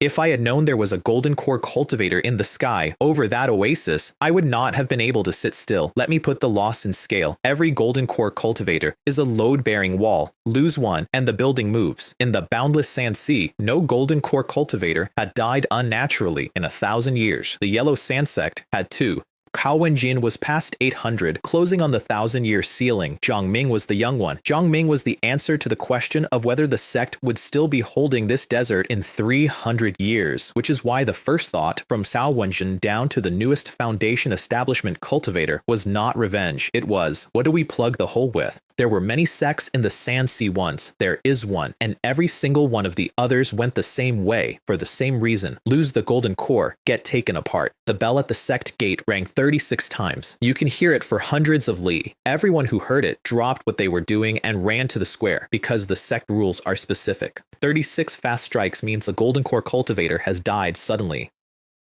If I had known there was a golden core cultivator in the sky over that oasis, I would not have been able to sit still. Let me put the loss in scale. Every golden core cultivator is a load-bearing wall. Lose one, and the building moves. In the boundless sand sea, no golden core cultivator had died unnaturally in 1,000 years. The yellow sand sect had 2. Cao Wenjin was past 800, closing on the 1,000-year ceiling. Zhang Ming was the young one. Zhang Ming was the answer to the question of whether the sect would still be holding this desert in 300 years, which is why the first thought, from Cao Wenjin down to the newest Foundation Establishment cultivator, was not revenge. It was, what do we plug the hole with? There were many sects in the Sand Sea once. There is one, and every single one of the others went the same way, for the same reason. Lose the golden core, get taken apart. The bell at the sect gate rang 36 times. You can hear it for hundreds of li. Everyone who heard it dropped what they were doing and ran to the square, because the sect rules are specific. 36 fast strikes means a golden core cultivator has died suddenly.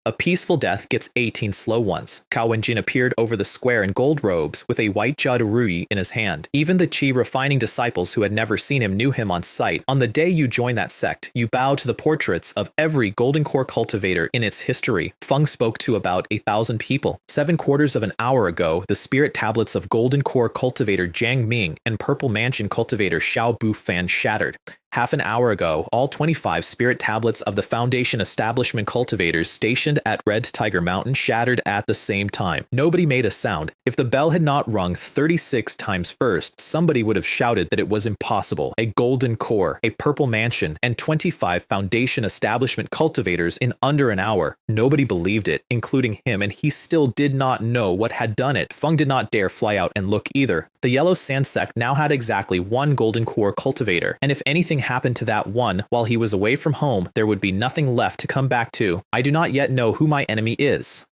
A peaceful death gets 18 slow ones. Cao Wenjin appeared over the square in gold robes with a white Jadurui in his hand. Even the Qi refining disciples who had never seen him knew him on sight. On the day you join that sect, you bow to the portraits of every golden core cultivator in its history. Feng spoke to about 1,000 people. 7/4 of an hour ago, the spirit tablets of golden core cultivator Jiang Ming and purple mansion cultivator Xiao Bufan shattered. Half an hour ago, all 25 spirit tablets of the Foundation Establishment cultivators stationed at Red Tiger Mountain shattered at the same time. Nobody made a sound. If the bell had not rung 36 times first, somebody would have shouted that it was impossible. A golden core, a purple mansion, and 25 Foundation Establishment cultivators in under an hour. Nobody believed it, including him, and he still did not know what had done it. Feng did not dare fly out and look either. The Yellow Sand Sect now had exactly 1 golden core cultivator, and if anything happened to that one while he was away from home, there would be nothing left to come back to. I do not yet know who my enemy is.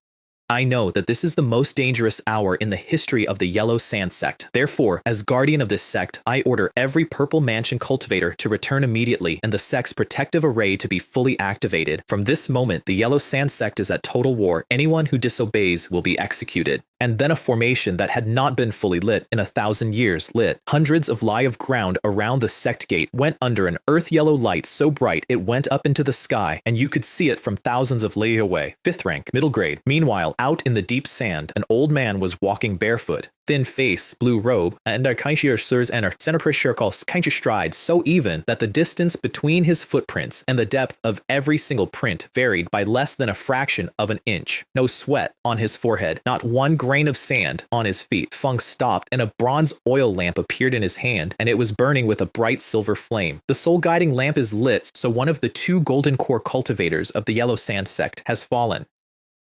I know that this is the most dangerous hour in the history of the Yellow Sand Sect. Therefore, as guardian of this sect, I order every Purple Mansion cultivator to return immediately and the sect's protective array to be fully activated. From this moment, the Yellow Sand Sect is at total war. Anyone who disobeys will be executed. And then a formation that had not been fully lit in 1,000 years lit. Hundreds of li of ground around the sect gate went under an earth yellow light so bright it went up into the sky, and you could see it from thousands of li away. 5th rank, middle grade. Meanwhile, out in the deep sand, an old man was walking barefoot. Thin face, blue robe, and our Kainshi and our Centerpress Kainshi stride so even that the distance between his footprints and the depth of every single print varied by less than a fraction of an inch. No sweat on his forehead, not one grain of sand on his feet. Feng stopped, and a bronze oil lamp appeared in his hand, and it was burning with a bright silver flame. The soul guiding lamp is lit, so one of the 2 golden core cultivators of the Yellow Sand Sect has fallen.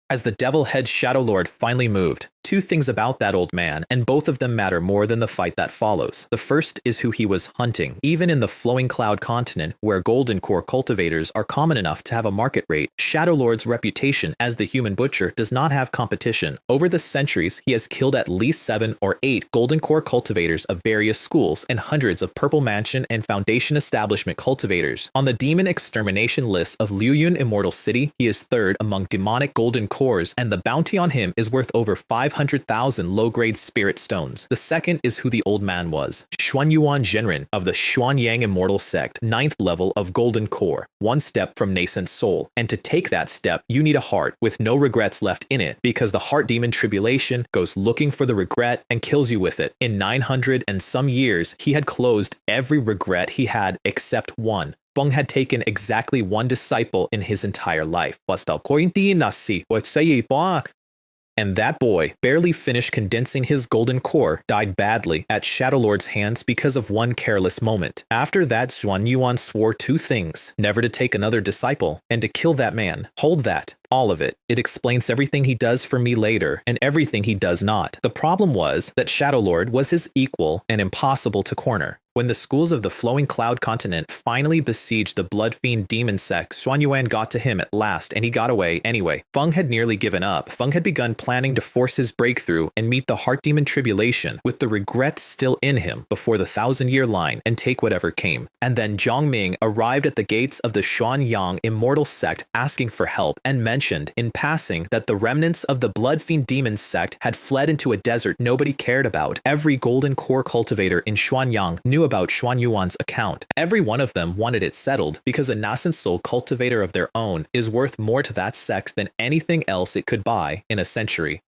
As the devil head Shadow Lord finally moved, 2 things about that old man, and both of them matter more than the fight that follows. The first is who he was hunting. Even in the Flowing Cloud continent, where golden core cultivators are common enough to have a market rate, Shadow Lord's reputation as the human butcher does not have competition. Over the centuries, he has killed at least 7 or 8 golden core cultivators of various schools and hundreds of Purple Mansion and Foundation Establishment cultivators. On the demon extermination list of Liuyun Immortal City, he is 3rd among demonic golden cores, and the bounty on him is worth over 500,000 low-grade spirit stones. The second is who the old man was. Xuanyuan Zhenren of the Qianyang Immortal Sect, 9th level of Golden Core, 1 step from Nascent Soul. And to take that step, you need a heart with no regrets left in it, because the heart demon tribulation goes looking for the regret and kills you with it. In 900 and some years, he had closed every regret he had except one. Feng had taken exactly 1 disciple in his entire life. And that boy, barely finished condensing his golden core, died badly at Shadow Lord's hands because of one careless moment. After that, Xuan Yuan swore two things: never to take another disciple, and to kill that man. Hold that. All of it. It explains everything he does for me later, and everything he does not. The problem was that Shadow Lord was his equal and impossible to corner. When the schools of the Flowing Cloud continent finally besieged the Blood Fiend Demon Sect, Xuan Yuan got to him at last, and he got away anyway. Feng had nearly given up. Feng had begun planning to force his breakthrough and meet the Heart Demon Tribulation with the regret still in him before the 1,000-year line and take whatever came. And then Zhang Ming arrived at the gates of the Qianyang Immortal Sect asking for help and mentioned in passing that the remnants of the Blood Fiend Demon Sect had fled into a desert nobody cared about. Every Golden Core cultivator in Qianyang knew about Xuan Yuan's account. Every one of them wanted it settled because a nascent soul cultivator of their own is worth more to that sect than anything else it could buy in a century.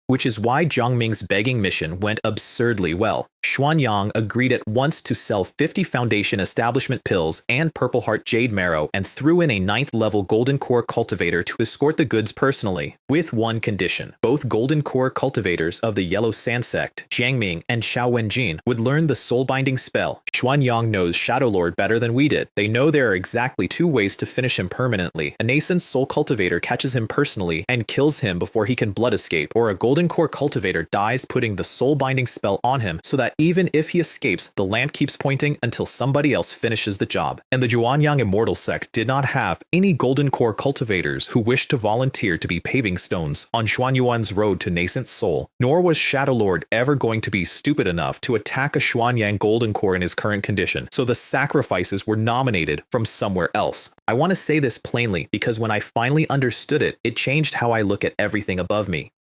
Which is why Zhang Ming's begging mission went absurdly well. Xuanyang agreed at once to sell 50 Foundation Establishment pills and Purple Heart Jade Marrow and threw in a 9th-level Golden Core cultivator to escort the goods personally, with one condition. Both Golden Core cultivators of the Yellow Sand Sect, Jiang Ming and Xiao Wenjin, would learn the soul-binding spell. Xuanyang knows Shadow Lord better than we did. They know there are exactly two ways to finish him permanently. A nascent soul cultivator catches him personally and kills him before he can blood escape, or a Golden Core cultivator dies putting the soul-binding spell on him so that even if he escapes, the lamp keeps pointing until somebody else finishes the job. And the Qianyang Immortal Sect did not have any Golden Core cultivators who wished to volunteer to be paving stones on Xuan Yuan's road to nascent soul, nor was Shadow Lord ever going to be stupid enough to attack a Qianyang Golden Core in his current condition, so the sacrifices were nominated from somewhere else. I want to say this plainly because when I finally understood it, it changed how I look at everything above me.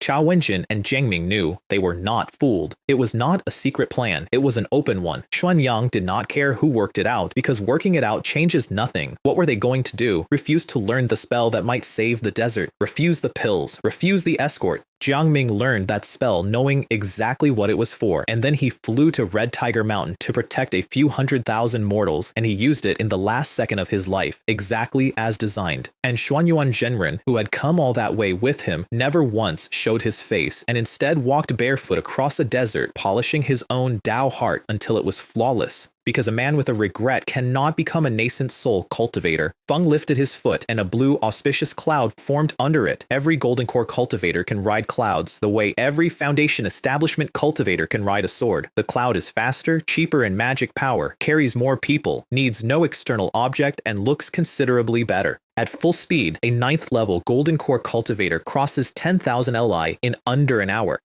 Qiao Wenjin and Jiang Ming knew they were not fooled. It was not a secret plan, it was an open one. Xuanyang did not care who worked it out because working it out changes nothing. What were they going to do? Refuse to learn the spell that might save the desert, refuse the pills, refuse the escort. Jiang Ming learned that spell knowing exactly what it was for, and then he flew to Red Tiger Mountain to protect a few 100,000 mortals, and he used it in the last second of his life, exactly as designed. And Xuanyuan Zhenren, who had come all that way with him, never once showed his face, and instead walked barefoot across a desert, polishing his own Dao heart until it was flawless. Because a man with a regret cannot become a nascent soul cultivator. Feng lifted his foot and a blue auspicious cloud formed under it. Every Golden Core cultivator can ride clouds the way every Foundation Establishment cultivator can ride a sword. The cloud is faster, cheaper in magic power, carries more people, needs no external object, and looks considerably better. At full speed, a 9th-level Golden Core cultivator crosses 10,000 Li in under an hour.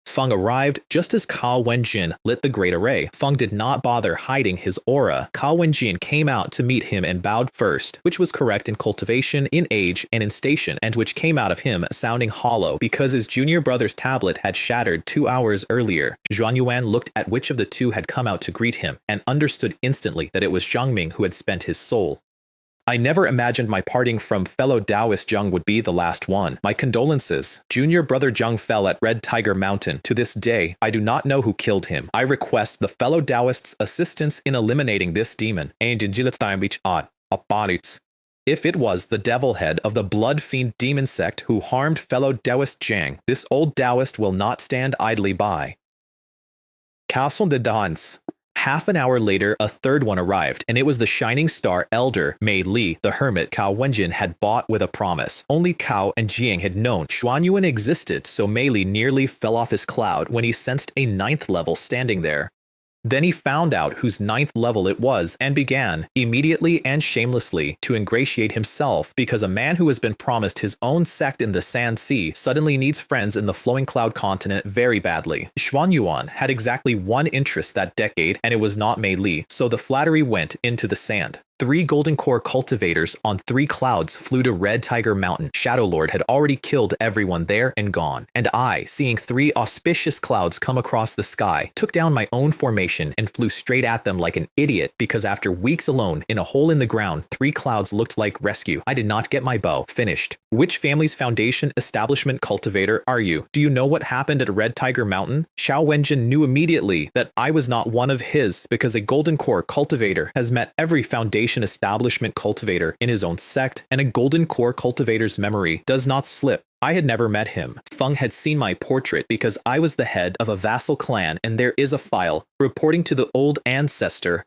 Feng arrived just as Cao Wenjin lit the Great Array. Feng did not bother hiding his aura. Cao Wenjin came out to meet him and bowed first, which was correct in cultivation, in age, and in station, and which came out of him sounding hollow because his junior brother's tablet had shattered 2 hours earlier. Xuan Yuan looked at which of the two had come out to greet him and understood instantly that it was Zhang Ming who had spent his soul. I never imagined my parting from fellow Taoist Zheng would be the last one. My condolences. Junior brother Zheng fell at Red Tiger Mountain. To this day, I do not know who killed him. I request the fellow Taoists' assistance in eliminating this demon. If it was the devil head of the Blood Fiend Demon Sect who harmed fellow Taoist Zhang, this old Taoist will not stand idly by. Castle de Dans. Half an hour later, a third one arrived, and it was the Shining Star Elder, Mei Li, the hermit Cao Wenjin had bought with a promise. Only Cao and Jiang had known Xuan Yuan existed, so Mei Li nearly fell off his cloud when he sensed a 9th level standing there. Then he found out whose 9th level it was and began, immediately and shamelessly, to ingratiate himself because a man who has been promised his own sect in the Sand Sea suddenly needs friends in the Flowing Cloud continent very badly. Xuan Yuan had exactly one interest that decade, and it was not Mei Li, so the flattery went into the sand. 3 Golden Core cultivators on 3 clouds flew to Red Tiger Mountain. Shadow Lord had already killed everyone there and gone. And I, seeing 3 auspicious clouds come across the sky, took down my own formation and flew straight at them like an idiot because after weeks alone in a hole in the ground, 3 clouds looked like rescue. I did not get my bow. Finished. Which family's Foundation Establishment cultivator are you? Do you know what happened at Red Tiger Mountain? Xiao Wenjin knew immediately that I was not one of his because a Golden Core cultivator has met every Foundation Establishment cultivator in his own sect, and a Golden Core cultivator's memory does not slip. I had never met him. Feng had seen my portrait because I was the head of a vassal clan, and there is a file reporting to the old ancestor.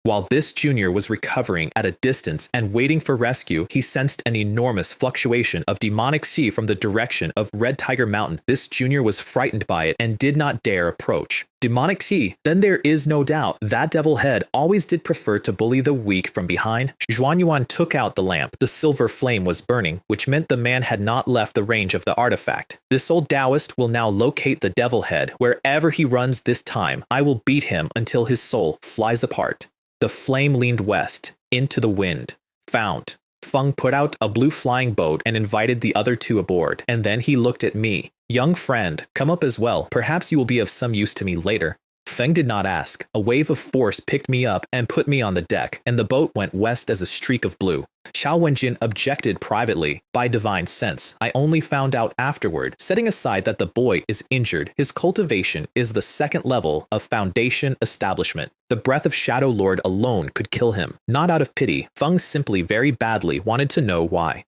While this junior was recovering at a distance and waiting for rescue, he sensed an enormous fluctuation of demonic qi from the direction of Red Tiger Mountain. This junior was frightened by it and did not dare approach. Demonic qi, then there is no doubt that devil head always did prefer to bully the weak from behind. Xuanyuan took out the lamp. The silver flame was burning, which meant the man had not left the range of the artifact. This old Taoist will now locate the devil head. Wherever he runs this time, I will beat him until his soul flies apart. The flame leaned west, into the wind. Found. Feng put out a blue flying boat and invited the other two aboard, and then he looked at me. Young friend, come up as well. Perhaps you will be of some use to me later. Feng did not ask. A wave of force picked me up and put me on the deck, and the boat went west as a streak of blue. Xiao Wenjin objected privately. By divine sense, I only found out afterward. Setting aside that the boy is injured, his cultivation is the second level of foundation establishment. The breath of Shadow Lord alone could kill him. Not out of pity, Feng simply very badly wanted to know why.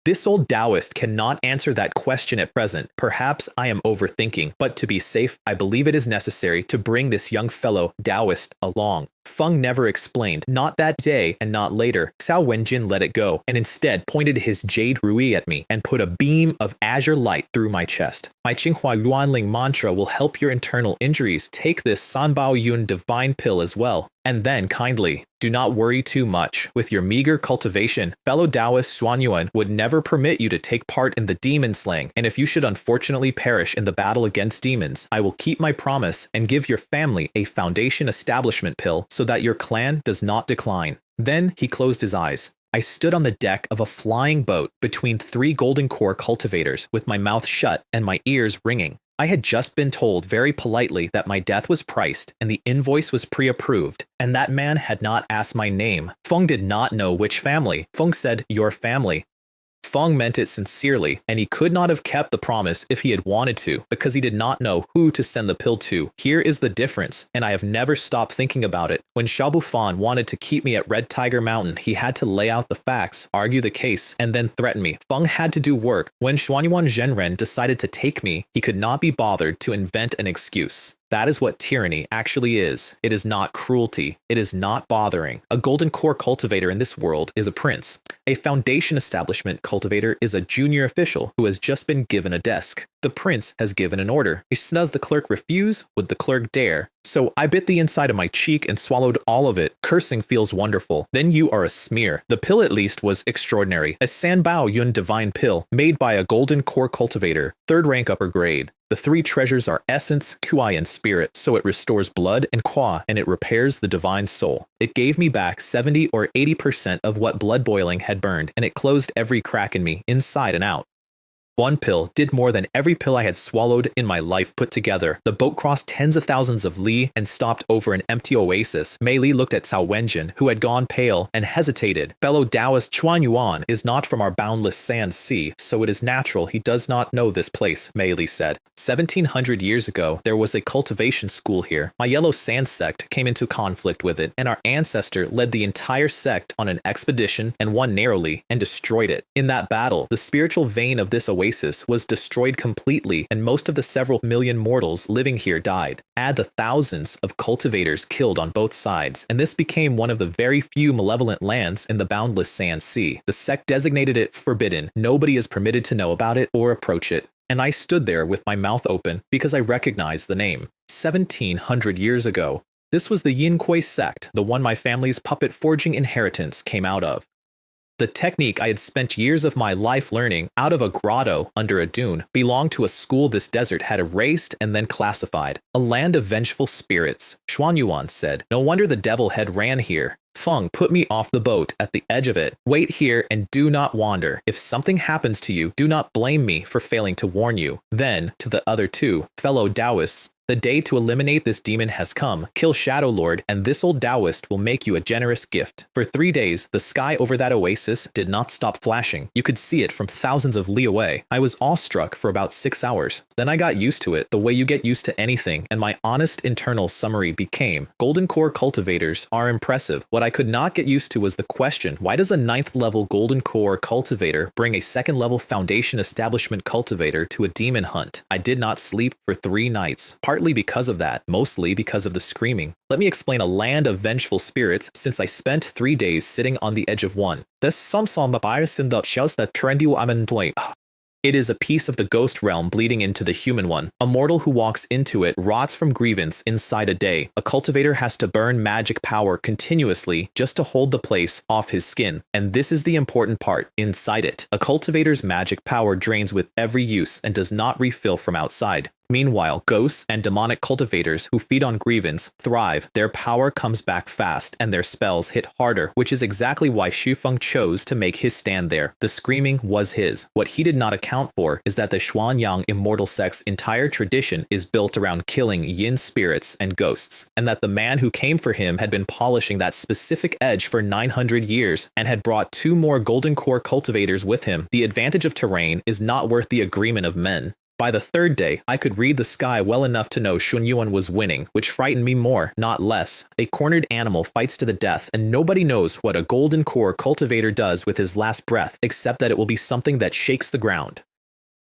This old Taoist cannot answer that question at present. Perhaps I am overthinking, but to be safe, I believe it is necessary to bring this young fellow Taoist along. Feng never explained, not that day and not later. Xiao Wenjin let it go and instead pointed his jade rui at me and put a beam of azure light through my chest. My Qinghua Yuanling mantra will help your internal injuries. Take this Sanbao Yun divine pill as well. And then, kindly, do not worry too much. With your meager cultivation, fellow Taoist Xuanyuan would never permit you to take part in the demon slaying, and if you should unfortunately perish in the battle against demons, I will keep my promise and give your family a foundation establishment pill so that your clan does not decline. Then he closed his eyes. I stood on the deck of a flying boat between 3 golden core cultivators with my mouth shut and my ears ringing. I had just been told very politely that my death was priced and the invoice was pre-approved, and that man had not asked my name. Feng did not know which family. Feng said, your family. Feng meant it sincerely, and he could not have kept the promise if he had wanted to, because he did not know who to send the pill to. Here is the difference, and I have never stopped thinking about it. When Shabufan wanted to keep me at Red Tiger Mountain, he had to lay out the facts, argue the case, and then threaten me. Feng had to do work. When Xuanyuan Zhenren decided to take me, he could not be bothered to invent an excuse. That is what tyranny actually is. It is not cruelty. It is not bothering. A golden core cultivator in this world is a prince. A foundation establishment cultivator is a junior official who has just been given a desk. The prince has given an order. Does the clerk refuse? Would the clerk dare? So I bit the inside of my cheek and swallowed all of it. Cursing feels wonderful. Then you are a smear. The pill at least was extraordinary. A Sanbao Yun divine pill made by a golden core cultivator, 3rd rank upper grade. The 3 treasures are essence, kuai, and spirit, so it restores blood and qua, and it repairs the divine soul. It gave me back 70 or 80% of what blood boiling had burned, and it closed every crack in me, inside and out. One pill did more than every pill I had swallowed in my life put together. The boat crossed tens of thousands of li and stopped over an empty oasis. Mei Li looked at Cao Wenjin, who had gone pale, and hesitated. Fellow Taoist Xuanyuan is not from our boundless sand sea, so it is natural he does not know this place, Mei Li said. 1700 years ago, there was a cultivation school here. My yellow sand sect came into conflict with it, and our ancestor led the entire sect on an expedition and won narrowly and destroyed it. In that battle, the spiritual vein of this oasis was destroyed completely, and most of the several million mortals living here died. Add the thousands of cultivators killed on both sides, and this became one of the very few malevolent lands in the boundless sand sea. The sect designated it forbidden. Nobody is permitted to know about it or approach it. And I stood there with my mouth open because I recognized the name. 1700 years ago. This was the Yin Kuei sect, the one my family's puppet forging inheritance came out of. The technique I had spent years of my life learning out of a grotto under a dune belonged to a school this desert had erased and then classified. A land of vengeful spirits, Xuanyuan said. No wonder the devil head ran here. Feng put me off the boat at the edge of it. Wait here and do not wander. If something happens to you, do not blame me for failing to warn you. Then, to the other 2 fellow Taoists, The day to eliminate this demon has come. Kill Shadow Lord, and this old Taoist will make you a generous gift. For 3 days, the sky over that oasis did not stop flashing. You could see it from thousands of li away. I was awestruck for about 6 hours. Then I got used to it, the way you get used to anything, and my honest internal summary became, Golden Core cultivators are impressive. What I could not get used to was the question, why does a 9th level Golden Core cultivator bring a 2nd level Foundation Establishment cultivator to a demon hunt? I did not sleep for 3 nights, partly because of that, mostly because of the screaming. Let me explain a land of vengeful spirits since I spent 3 days sitting on the edge of one. This some bias in the shells that trendy amentoy. It is a piece of the ghost realm bleeding into the human one. A mortal who walks into it rots from grievance inside a day. A cultivator has to burn magic power continuously just to hold the place off his skin. And this is the important part, inside it. A cultivator's magic power drains with every use and does not refill from outside. Meanwhile, ghosts and demonic cultivators who feed on grievance thrive. Their power comes back fast and their spells hit harder, which is exactly why Shufeng chose to make his stand there. The screaming was his. What he did not account for is that the Qianyang immortal sect's entire tradition is built around killing yin spirits and ghosts, and that the man who came for him had been polishing that specific edge for 900 years and had brought 2 more Golden Core cultivators with him. The advantage of terrain is not worth the agreement of men. By the 3rd day, I could read the sky well enough to know Shun Yuan was winning, which frightened me more, not less. A cornered animal fights to the death, and nobody knows what a Golden Core cultivator does with his last breath, except that it will be something that shakes the ground.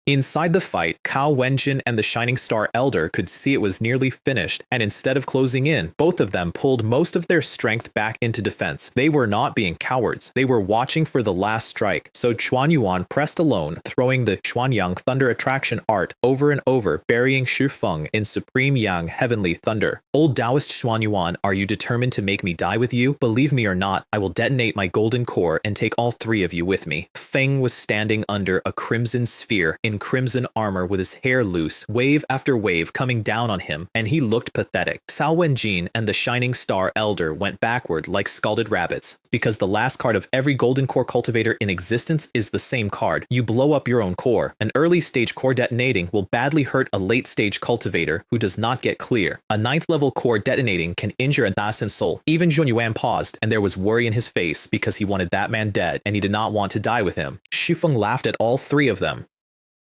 Inside the fight, Cao Wenjin and the Shining Star Elder could see it was nearly finished, and instead of closing in, both of them pulled most of their strength back into defense. They were not being cowards. They were watching for the last strike. So Chuan Yuan pressed alone, throwing the Qianyang Thunder Attraction art over and over, burying Shu Feng in Supreme Yang Heavenly Thunder. Old Taoist Chuan Yuan, are you determined to make me die with you? Believe me or not, I will detonate my golden core and take all 3 of you with me. Feng was standing under a crimson sphere in crimson armor with his hair loose, wave after wave coming down on him, and he looked pathetic. Cao Wenjin and the Shining Star Elder went backward like scalded rabbits, because the last card of every Golden Core cultivator in existence is the same card. You blow up your own core. An early stage core detonating will badly hurt a late stage cultivator who does not get clear. A 9th level core detonating can injure a nascent soul. Even Zhong Yuan paused, and there was worry in his face because he wanted that man dead, and he did not want to die with him. Shufeng laughed at all 3 of them.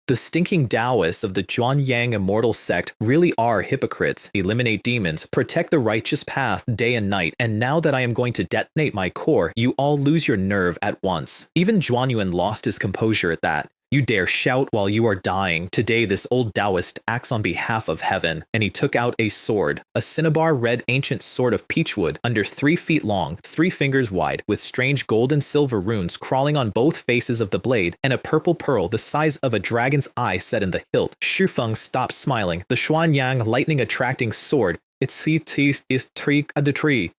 The stinking Taoists of the Qianyang immortal sect really are hypocrites. Eliminate demons, protect the righteous path day and night, and now that I am going to detonate my core, you all lose your nerve at once. Even Zhuan Yuan lost his composure at that. You dare shout while you are dying. Today this old Taoist acts on behalf of heaven. And he took out a sword, a cinnabar red ancient sword of peachwood, under 3 feet long, 3 fingers wide, with strange gold and silver runes crawling on both faces of the blade, and a purple pearl the size of a dragon's eye set in the hilt. Shufeng stopped smiling. The Qianyang lightning attracting sword, its teeth is trick at the tree.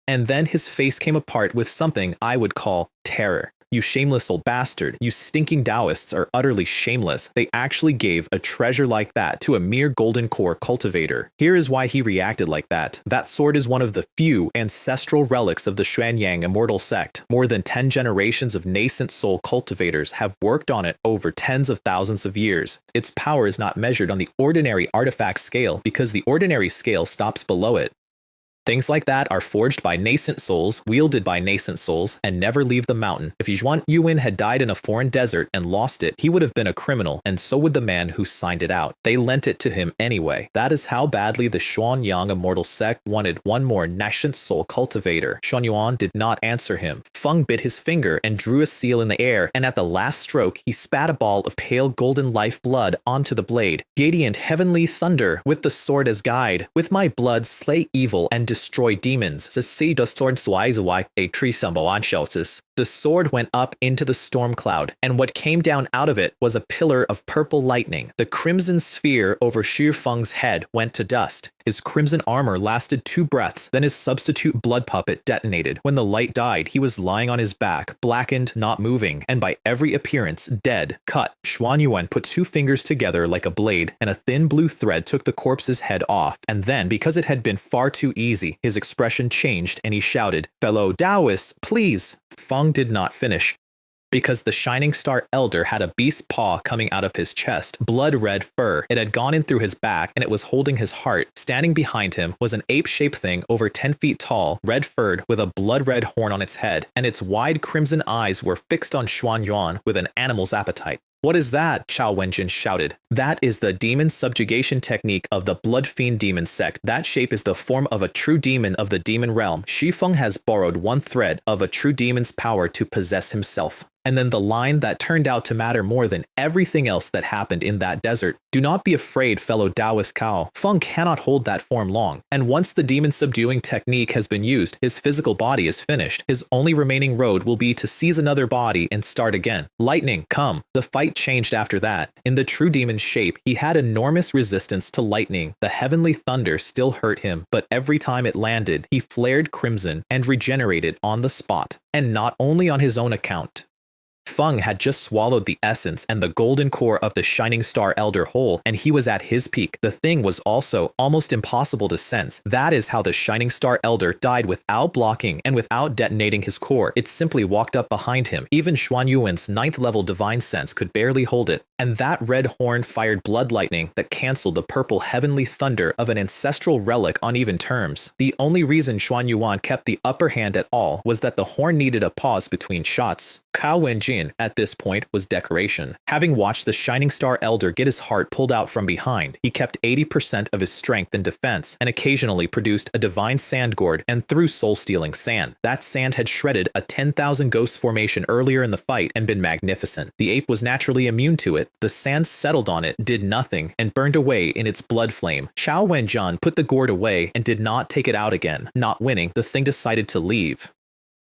And then his face came apart with something I would call terror. You shameless old bastard, you stinking Taoists are utterly shameless. They actually gave a treasure like that to a mere Golden Core cultivator. Here is why he reacted like that. That sword is one of the few ancestral relics of the Qianyang immortal sect. More than 10 generations of nascent soul cultivators have worked on it over tens of thousands of years. Its power is not measured on the ordinary artifact scale because the ordinary scale stops below it. Things like that are forged by nascent souls, wielded by nascent souls, and never leave the mountain. If Zhuan Yuan had died in a foreign desert and lost it, he would have been a criminal, and so would the man who signed it out. They lent it to him anyway. That is how badly the Qianyang immortal sect wanted one more nascent soul cultivator. Xuan Yuan did not answer him. Feng bit his finger and drew a seal in the air, and at the last stroke, he spat a ball of pale golden life blood onto the blade. Radiant heavenly thunder, with the sword as guide. With my blood, slay evil and destroy demons. The sword went up into the storm cloud, and what came down out of it was a pillar of purple lightning. The crimson sphere over Xu Feng's head went to dust. His crimson armor lasted 2 breaths, then his substitute blood puppet detonated. When the light died, he was lying on his back, blackened, not moving, and by every appearance, dead, cut. Xuan Yuan put 2 fingers together like a blade, and a thin blue thread took the corpse's head off. And then, because it had been far too easy, his expression changed, and he shouted, "Fellow Taoists, please!" Feng did not finish. because the Shining Star Elder had a beast paw coming out of his chest, blood-red fur. It had gone in through his back, and it was holding his heart. Standing behind him was an ape-shaped thing over 10 feet tall, red-furred, with a blood-red horn on its head, and its wide crimson eyes were fixed on Xuan Yuan with an animal's appetite. "What is that?" Chao Wenjin shouted. "That is the demon subjugation technique of the Blood Fiend Demon Sect. That shape is the form of a true demon of the demon realm. Shi Feng has borrowed one thread of a true demon's power to possess himself." And then the line that turned out to matter more than everything else that happened in that desert. "Do not be afraid, fellow Taoist Cao. Feng cannot hold that form long. And once the demon subduing technique has been used, his physical body is finished. His only remaining road will be to seize another body and start again. Lightning, come." The fight changed after that. In the true demon's shape, he had enormous resistance to lightning. The heavenly thunder still hurt him, but every time it landed, he flared crimson and regenerated on the spot. And not only on his own account. Feng had just swallowed the essence and the golden core of the Shining Star Elder whole, and he was at his peak. The thing was also almost impossible to sense. That is how the Shining Star Elder died without blocking and without detonating his core. It simply walked up behind him. Even Xuan Yuan's 9th level divine sense could barely hold it. And that red horn fired blood lightning that canceled the purple heavenly thunder of an ancestral relic on even terms. The only reason Xuan Yuan kept the upper hand at all was that the horn needed a pause between shots. Cao Wenjin, at this point, was decoration. Having watched the Shining Star Elder get his heart pulled out from behind, he kept 80% of his strength in defense and occasionally produced a divine sand gourd and threw soul-stealing sand. That sand had shredded a 10,000 ghost formation earlier in the fight and been magnificent. The ape was naturally immune to it. The sand settled on it, did nothing, and burned away in its blood flame. Chao Wenjian put the gourd away and did not take it out again. Not winning, the thing decided to leave.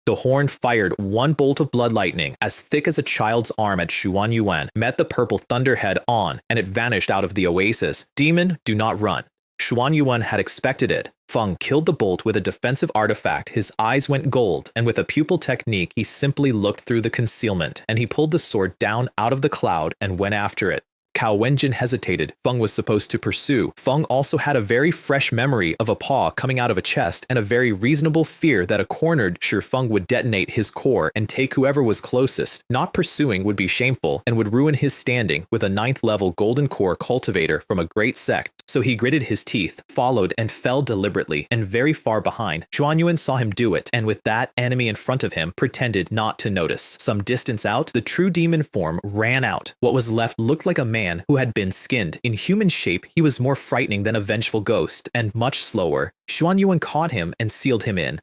The horn fired one bolt of blood lightning, as thick as a child's arm at Xuan Yuan, met the purple thunderhead on, and it vanished out of the oasis. "Demon, do not run." Xuan Yuan had expected it. Feng killed the bolt with a defensive artifact. His eyes went gold, and with a pupil technique, he simply looked through the concealment, and he pulled the sword down out of the cloud and went after it. Cao Wenjin hesitated. Feng was supposed to pursue. Feng also had a very fresh memory of a paw coming out of a chest and a very reasonable fear that a cornered Shi Feng would detonate his core and take whoever was closest. Not pursuing would be shameful and would ruin his standing with a 9th level golden core cultivator from a great sect. So he gritted his teeth, followed, and fell deliberately, and very far behind. Xuan Yuan saw him do it, and with that enemy in front of him, pretended not to notice. Some distance out, the true demon form ran out. What was left looked like a man who had been skinned. In human shape, he was more frightening than a vengeful ghost, and much slower. Xuan Yuan caught him and sealed him in.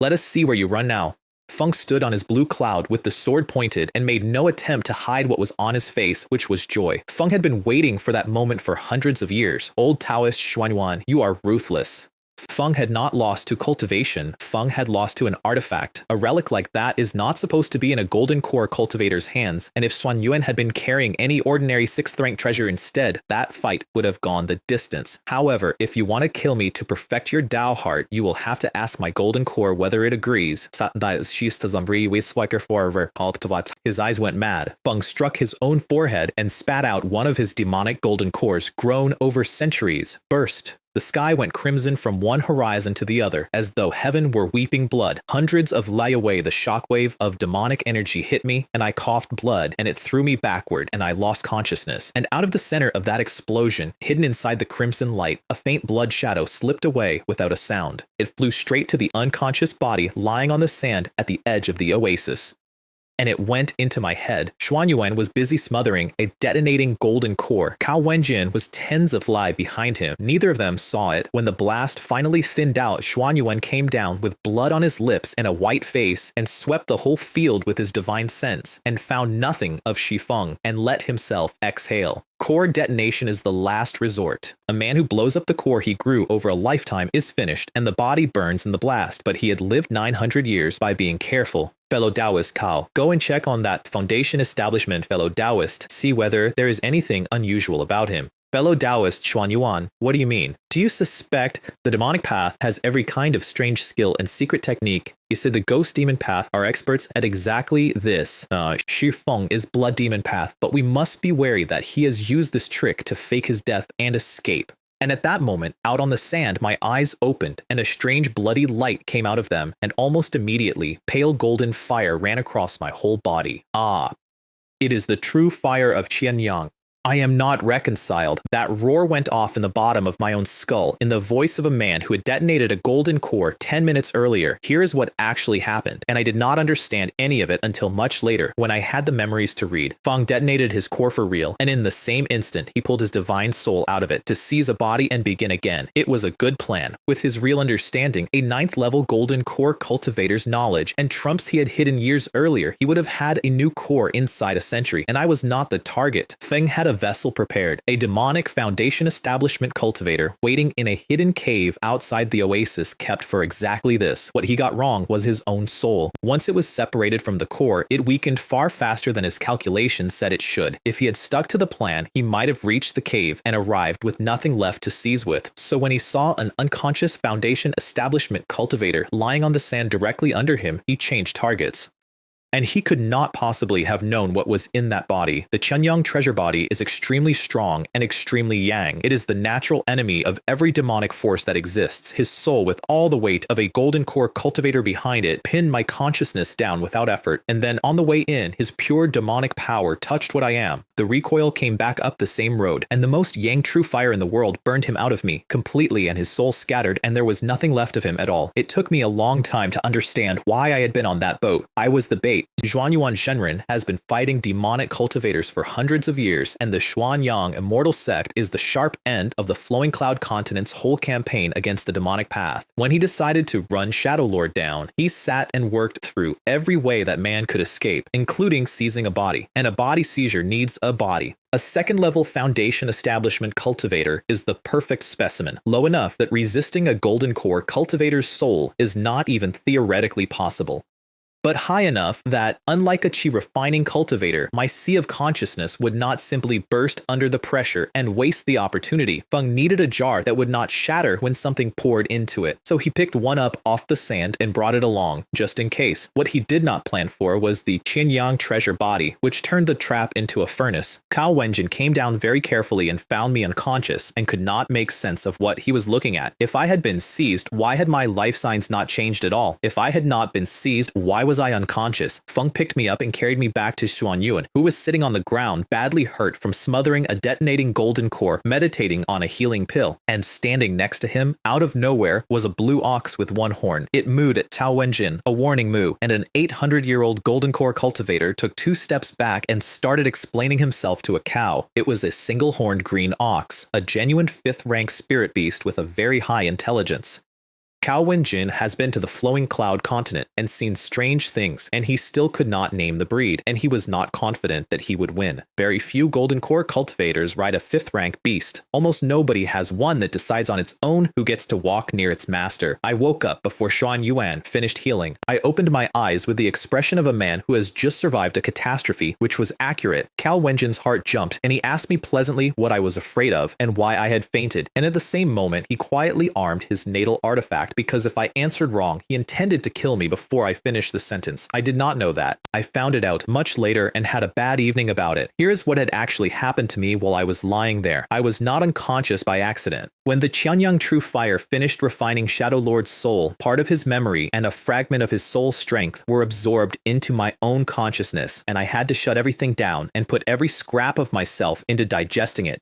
"Let us see where you run now." Feng stood on his blue cloud with the sword pointed and made no attempt to hide what was on his face, which was joy. Feng had been waiting for that moment for hundreds of years. "Old Taoist Xuan Yuan, you are ruthless." Feng had not lost to cultivation. Feng had lost to an artifact. A relic like that is not supposed to be in a golden core cultivator's hands, and if Xuan Yuan had been carrying any ordinary 6th rank treasure instead, that fight would have gone the distance. However, if you want to kill me to perfect your Dao heart, you will have to ask my golden core whether it agrees. His eyes went mad. Feng struck his own forehead and spat out one of his demonic golden cores, grown over centuries. Burst. The sky went crimson from one horizon to the other, as though heaven were weeping blood. Hundreds of lie away, the shockwave of demonic energy hit me, and I coughed blood, and it threw me backward, and I lost consciousness. And out of the center of that explosion, hidden inside the crimson light, a faint blood shadow slipped away without a sound. It flew straight to the unconscious body lying on the sand at the edge of the oasis. And it went into my head. Xuan Yuan was busy smothering a detonating golden core. Cao Wenjin was tens of li behind him. Neither of them saw it. When the blast finally thinned out, Xuan Yuan came down with blood on his lips and a white face and swept the whole field with his divine sense and found nothing of Shi Feng and let himself exhale. Core detonation is the last resort. A man who blows up the core he grew over a lifetime is finished and the body burns in the blast, but he had lived 900 years by being careful. Fellow Taoist Cao, go and check on that foundation establishment, fellow Taoist, see whether there is anything unusual about him. Fellow Taoist Xuan Yuan, what do you mean? Do you suspect the demonic path has every kind of strange skill and secret technique? You said the ghost demon path are experts at exactly this. Shi Feng is blood demon path, but we must be wary that he has used this trick to fake his death and escape. And at that moment, out on the sand, my eyes opened, and a strange bloody light came out of them, and almost immediately, pale golden fire ran across my whole body. Ah, it is the true fire of Qianyang. I am not reconciled. That roar went off in the bottom of my own skull, in the voice of a man who had detonated a golden core 10 minutes earlier. Here is what actually happened, and I did not understand any of it until much later, when I had the memories to read. Feng detonated his core for real, and in the same instant, he pulled his divine soul out of it to seize a body and begin again. It was a good plan. With his real understanding, a 9th level golden core cultivator's knowledge, and trumps he had hidden years earlier, he would have had a new core inside a century, and I was not the target. Feng had a vessel prepared, a demonic foundation establishment cultivator waiting in a hidden cave outside the oasis, kept for exactly this. What he got wrong was his own soul. Once it was separated from the core, it weakened far faster than his calculations said it should. If he had stuck to the plan, he might have reached the cave and arrived with nothing left to seize with. So when he saw an unconscious foundation establishment cultivator lying on the sand directly under him, he changed targets. And he could not possibly have known what was in that body. The Qianyang Treasure Body is extremely strong and extremely yang. It is the natural enemy of every demonic force that exists. His soul, with all the weight of a golden core cultivator behind it, pinned my consciousness down without effort. And then on the way in, his pure demonic power touched what I am. The recoil came back up the same road, and the most yang true fire in the world burned him out of me completely, and his soul scattered, and there was nothing left of him at all. It took me a long time to understand why I had been on that boat. I was the bait. Zhuanyuan Shenren has been fighting demonic cultivators for hundreds of years, and the Xuanyang Immortal Sect is the sharp end of the Flowing Cloud Continent's whole campaign against the demonic path. When he decided to run Shadow Lord down, he sat and worked through every way that man could escape, including seizing a body. And a body seizure needs a body. A 2nd level foundation establishment cultivator is the perfect specimen, low enough that resisting a golden core cultivator's soul is not even theoretically possible, but high enough that, unlike a chi refining cultivator, my sea of consciousness would not simply burst under the pressure and waste the opportunity. Feng needed a jar that would not shatter when something poured into it, so he picked one up off the sand and brought it along, just in case. What he did not plan for was the Qianyang Treasure Body, which turned the trap into a furnace. Cao Wenjin came down very carefully and found me unconscious, and could not make sense of what he was looking at. If I had been seized, why had my life signs not changed at all? If I had not been seized, why was I unconscious? Feng picked me up and carried me back to Xuanyuan, who was sitting on the ground, badly hurt from smothering a detonating golden core, meditating on a healing pill. And standing next to him, out of nowhere, was a blue ox with one horn. It mooed at Cao Wenjin, a warning moo, and an 800-year-old golden core cultivator took 2 steps back and started explaining himself to a cow. It was a single-horned green ox, a genuine 5th-rank spirit beast with a very high intelligence. Cao Wenjin has been to the Flowing Cloud Continent and seen strange things, and he still could not name the breed, and he was not confident that he would win. Very few golden core cultivators ride a 5th-rank beast. Almost nobody has one that decides on its own who gets to walk near its master. I woke up before Xuanyuan finished healing. I opened my eyes with the expression of a man who has just survived a catastrophe, which was accurate. Cao Wenjin's heart jumped, and he asked me pleasantly what I was afraid of and why I had fainted, and at the same moment he quietly armed his natal artifact, because if I answered wrong, he intended to kill me before I finished the sentence. I did not know that. I found it out much later and had a bad evening about it. Here is what had actually happened to me while I was lying there. I was not unconscious by accident. When the Qianyang True Fire finished refining Shadow Lord's soul, part of his memory and a fragment of his soul strength were absorbed into my own consciousness, and I had to shut everything down and put every scrap of myself into digesting it.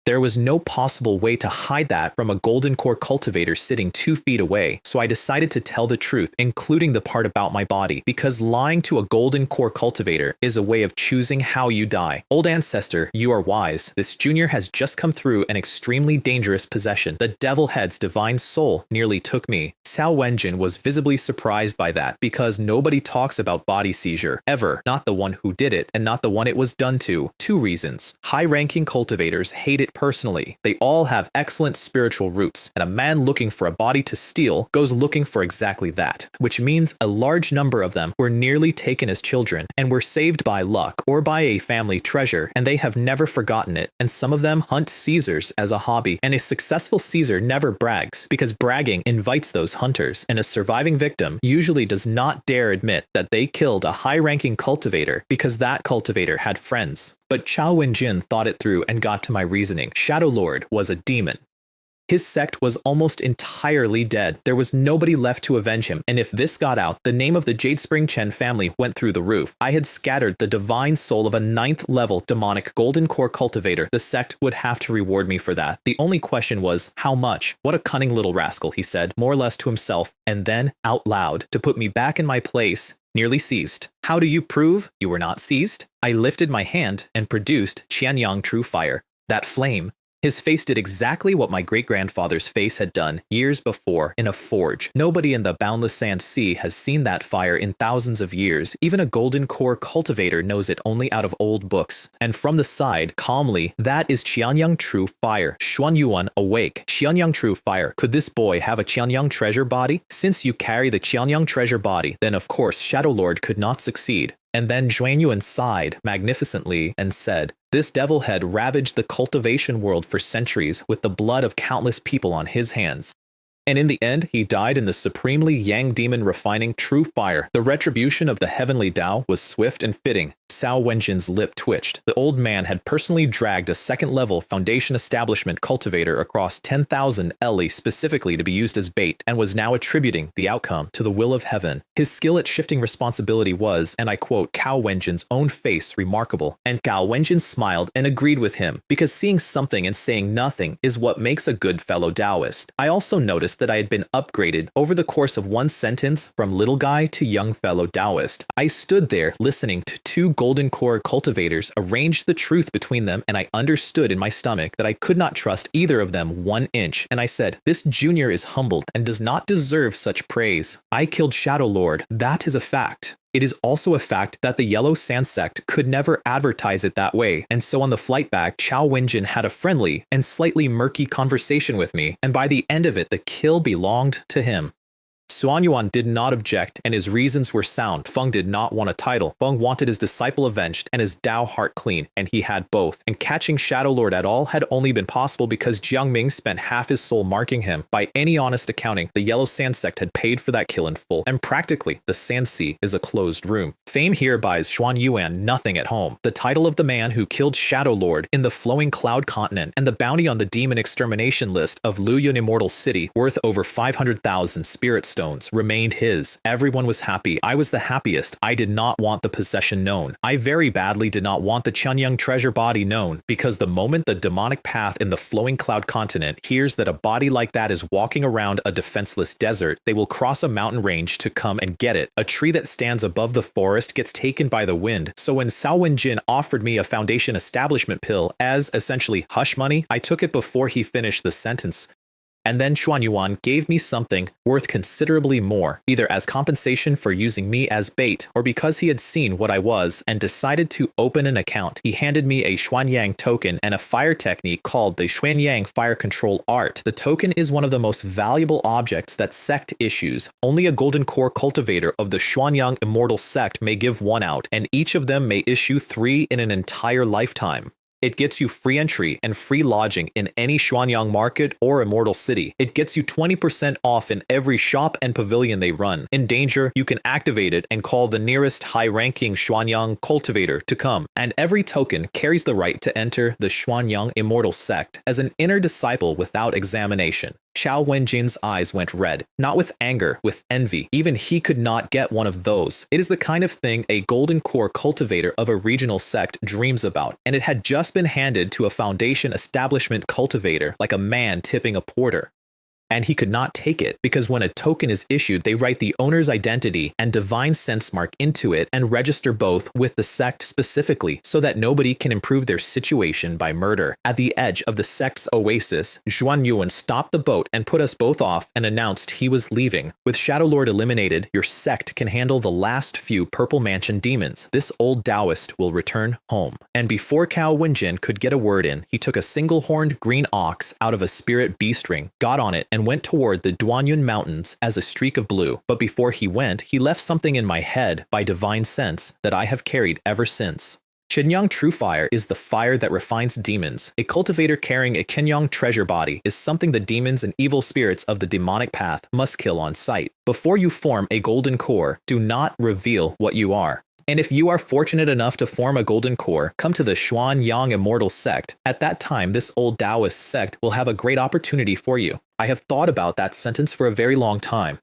There was no possible way to hide that from a golden core cultivator sitting 2 feet away, so I decided to tell the truth, including the part about my body, because lying to a golden core cultivator is a way of choosing how you die. Old ancestor, you are wise. This junior has just come through an extremely dangerous possession. The devil head's divine soul nearly took me. Cao Wenjin was visibly surprised by that, because nobody talks about body seizure, ever. Not the one who did it, and not the one it was done to. 2 reasons. High-ranking cultivators hate it personally. They all have excellent spiritual roots, and a man looking for a body to steal goes looking for exactly that, which means a large number of them were nearly taken as children and were saved by luck or by a family treasure, and they have never forgotten it, and some of them hunt Caesars as a hobby, and a successful Caesar never brags, because bragging invites those hunters, and a surviving victim usually does not dare admit that they killed a high-ranking cultivator because that cultivator had friends. But Cao Wenjin thought it through and got to my reasoning. Shadow Lord was a demon. His sect was almost entirely dead. There was nobody left to avenge him, and if this got out, the name of the Jade Spring Chen family went through the roof. I had scattered the divine soul of a 9th level demonic golden core cultivator. The sect would have to reward me for that. The only question was, how much? What a cunning little rascal, he said, more or less to himself, and then, out loud, to put me back in my place, nearly seized. How do you prove you were not seized? I lifted my hand and produced Qianyang True Fire. That flame. His face did exactly what my great-grandfather's face had done years before in a forge. Nobody in the boundless sand sea has seen that fire in thousands of years. Even a golden core cultivator knows it only out of old books. And from the side, calmly, that is Qianyang True Fire. Xuan Yuan awake. Qianyang True Fire. Could this boy have a Qianyang Treasure Body? Since you carry the Qianyang Treasure Body, then of course Shadow Lord could not succeed. And then Xuan Yuan sighed magnificently and said, this devil had ravaged the cultivation world for centuries with the blood of countless people on his hands. And in the end, he died in the supremely yang demon refining true fire. The retribution of the heavenly Tao was swift and fitting. Cao Wenjin's lip twitched. The old man had personally dragged a 2nd-level foundation establishment cultivator across 10,000 Eli specifically to be used as bait, and was now attributing the outcome to the will of heaven. His skill at shifting responsibility was, and I quote, Cao Wenjin's own face remarkable. And Cao Wenjin smiled and agreed with him, because seeing something and saying nothing is what makes a good fellow Taoist. I also noticed that I had been upgraded over the course of one sentence from little guy to young fellow Taoist. I stood there listening to 2 golden core cultivators arrange the truth between them, and I understood in my stomach that I could not trust either of them 1 inch. And I said, this junior is humbled and does not deserve such praise. I killed Shadow Lord. That is a fact. It is also a fact that the Yellow Sand Sect could never advertise it that way, and so on the flight back, Cao Wenjin had a friendly and slightly murky conversation with me, and by the end of it, the kill belonged to him. Xuan Yuan did not object, and his reasons were sound. Feng did not want a title. Feng wanted his disciple avenged and his Dao heart clean, and he had both. And catching Shadow Lord at all had only been possible because Jiang Ming spent half his soul marking him. By any honest accounting, the Yellow Sand Sect had paid for that kill in full, and practically, the Sand Sea is a closed room. Fame here buys Xuan Yuan nothing at home. The title of the man who killed Shadow Lord in the Flowing Cloud Continent, and the bounty on the demon extermination list of Luyun Immortal City, worth over 500,000 spirit stones, remained his. Everyone was happy. I was the happiest. I did not want the possession known. I very badly did not want the Qianyang Treasure Body known, because the moment the demonic path in the Flowing Cloud Continent hears that a body like that is walking around a defenseless desert, they will cross a mountain range to come and get it. A tree that stands above the forest gets taken by the wind. So when Cao Wenjin offered me a foundation establishment pill as essentially hush money, I took it before he finished the sentence. And then Xuan Yuan gave me something worth considerably more, either as compensation for using me as bait, or because he had seen what I was and decided to open an account. He handed me a Xuanyang token and a fire technique called the Xuanyang Fire Control Art. The token is one of the most valuable objects that Sect issues. Only a golden core cultivator of the Xuanyang Immortal Sect may give one out, and each of them may issue 3 in an entire lifetime. It gets you free entry and free lodging in any Xuanyang market or Immortal City. It gets you 20% off in every shop and pavilion they run. In danger, you can activate it and call the nearest high-ranking Xuanyang cultivator to come. And every token carries the right to enter the Xuanyang Immortal Sect as an inner disciple without examination. Cao Wenjin's eyes went red, not with anger, with envy. Even he could not get one of those. It is the kind of thing a golden core cultivator of a regional sect dreams about, and it had just been handed to a foundation establishment cultivator, like a man tipping a porter. And he could not take it, because when a token is issued, they write the owner's identity and divine sense mark into it and register both with the sect specifically, so that nobody can improve their situation by murder. At the edge of the sect's oasis, Xuan Yuan stopped the boat and put us both off and announced he was leaving. With Shadow Lord eliminated, your sect can handle the last few Purple Mansion demons. This old Taoist will return home. And before Cao Wenjin could get a word in, he took a single-horned green ox out of a spirit beast ring, got on it, and went toward the Duanyun Mountains as a streak of blue. But before he went, he left something in my head by divine sense that I have carried ever since. Qianyang True Fire is the fire that refines demons. A cultivator carrying a Qianyang Treasure Body is something the demons and evil spirits of the demonic path must kill on sight. Before you form a golden core, do not reveal what you are. And if you are fortunate enough to form a golden core, come to the Qianyang Immortal Sect. At that time, this old Taoist sect will have a great opportunity for you. I have thought about that sentence for a very long time.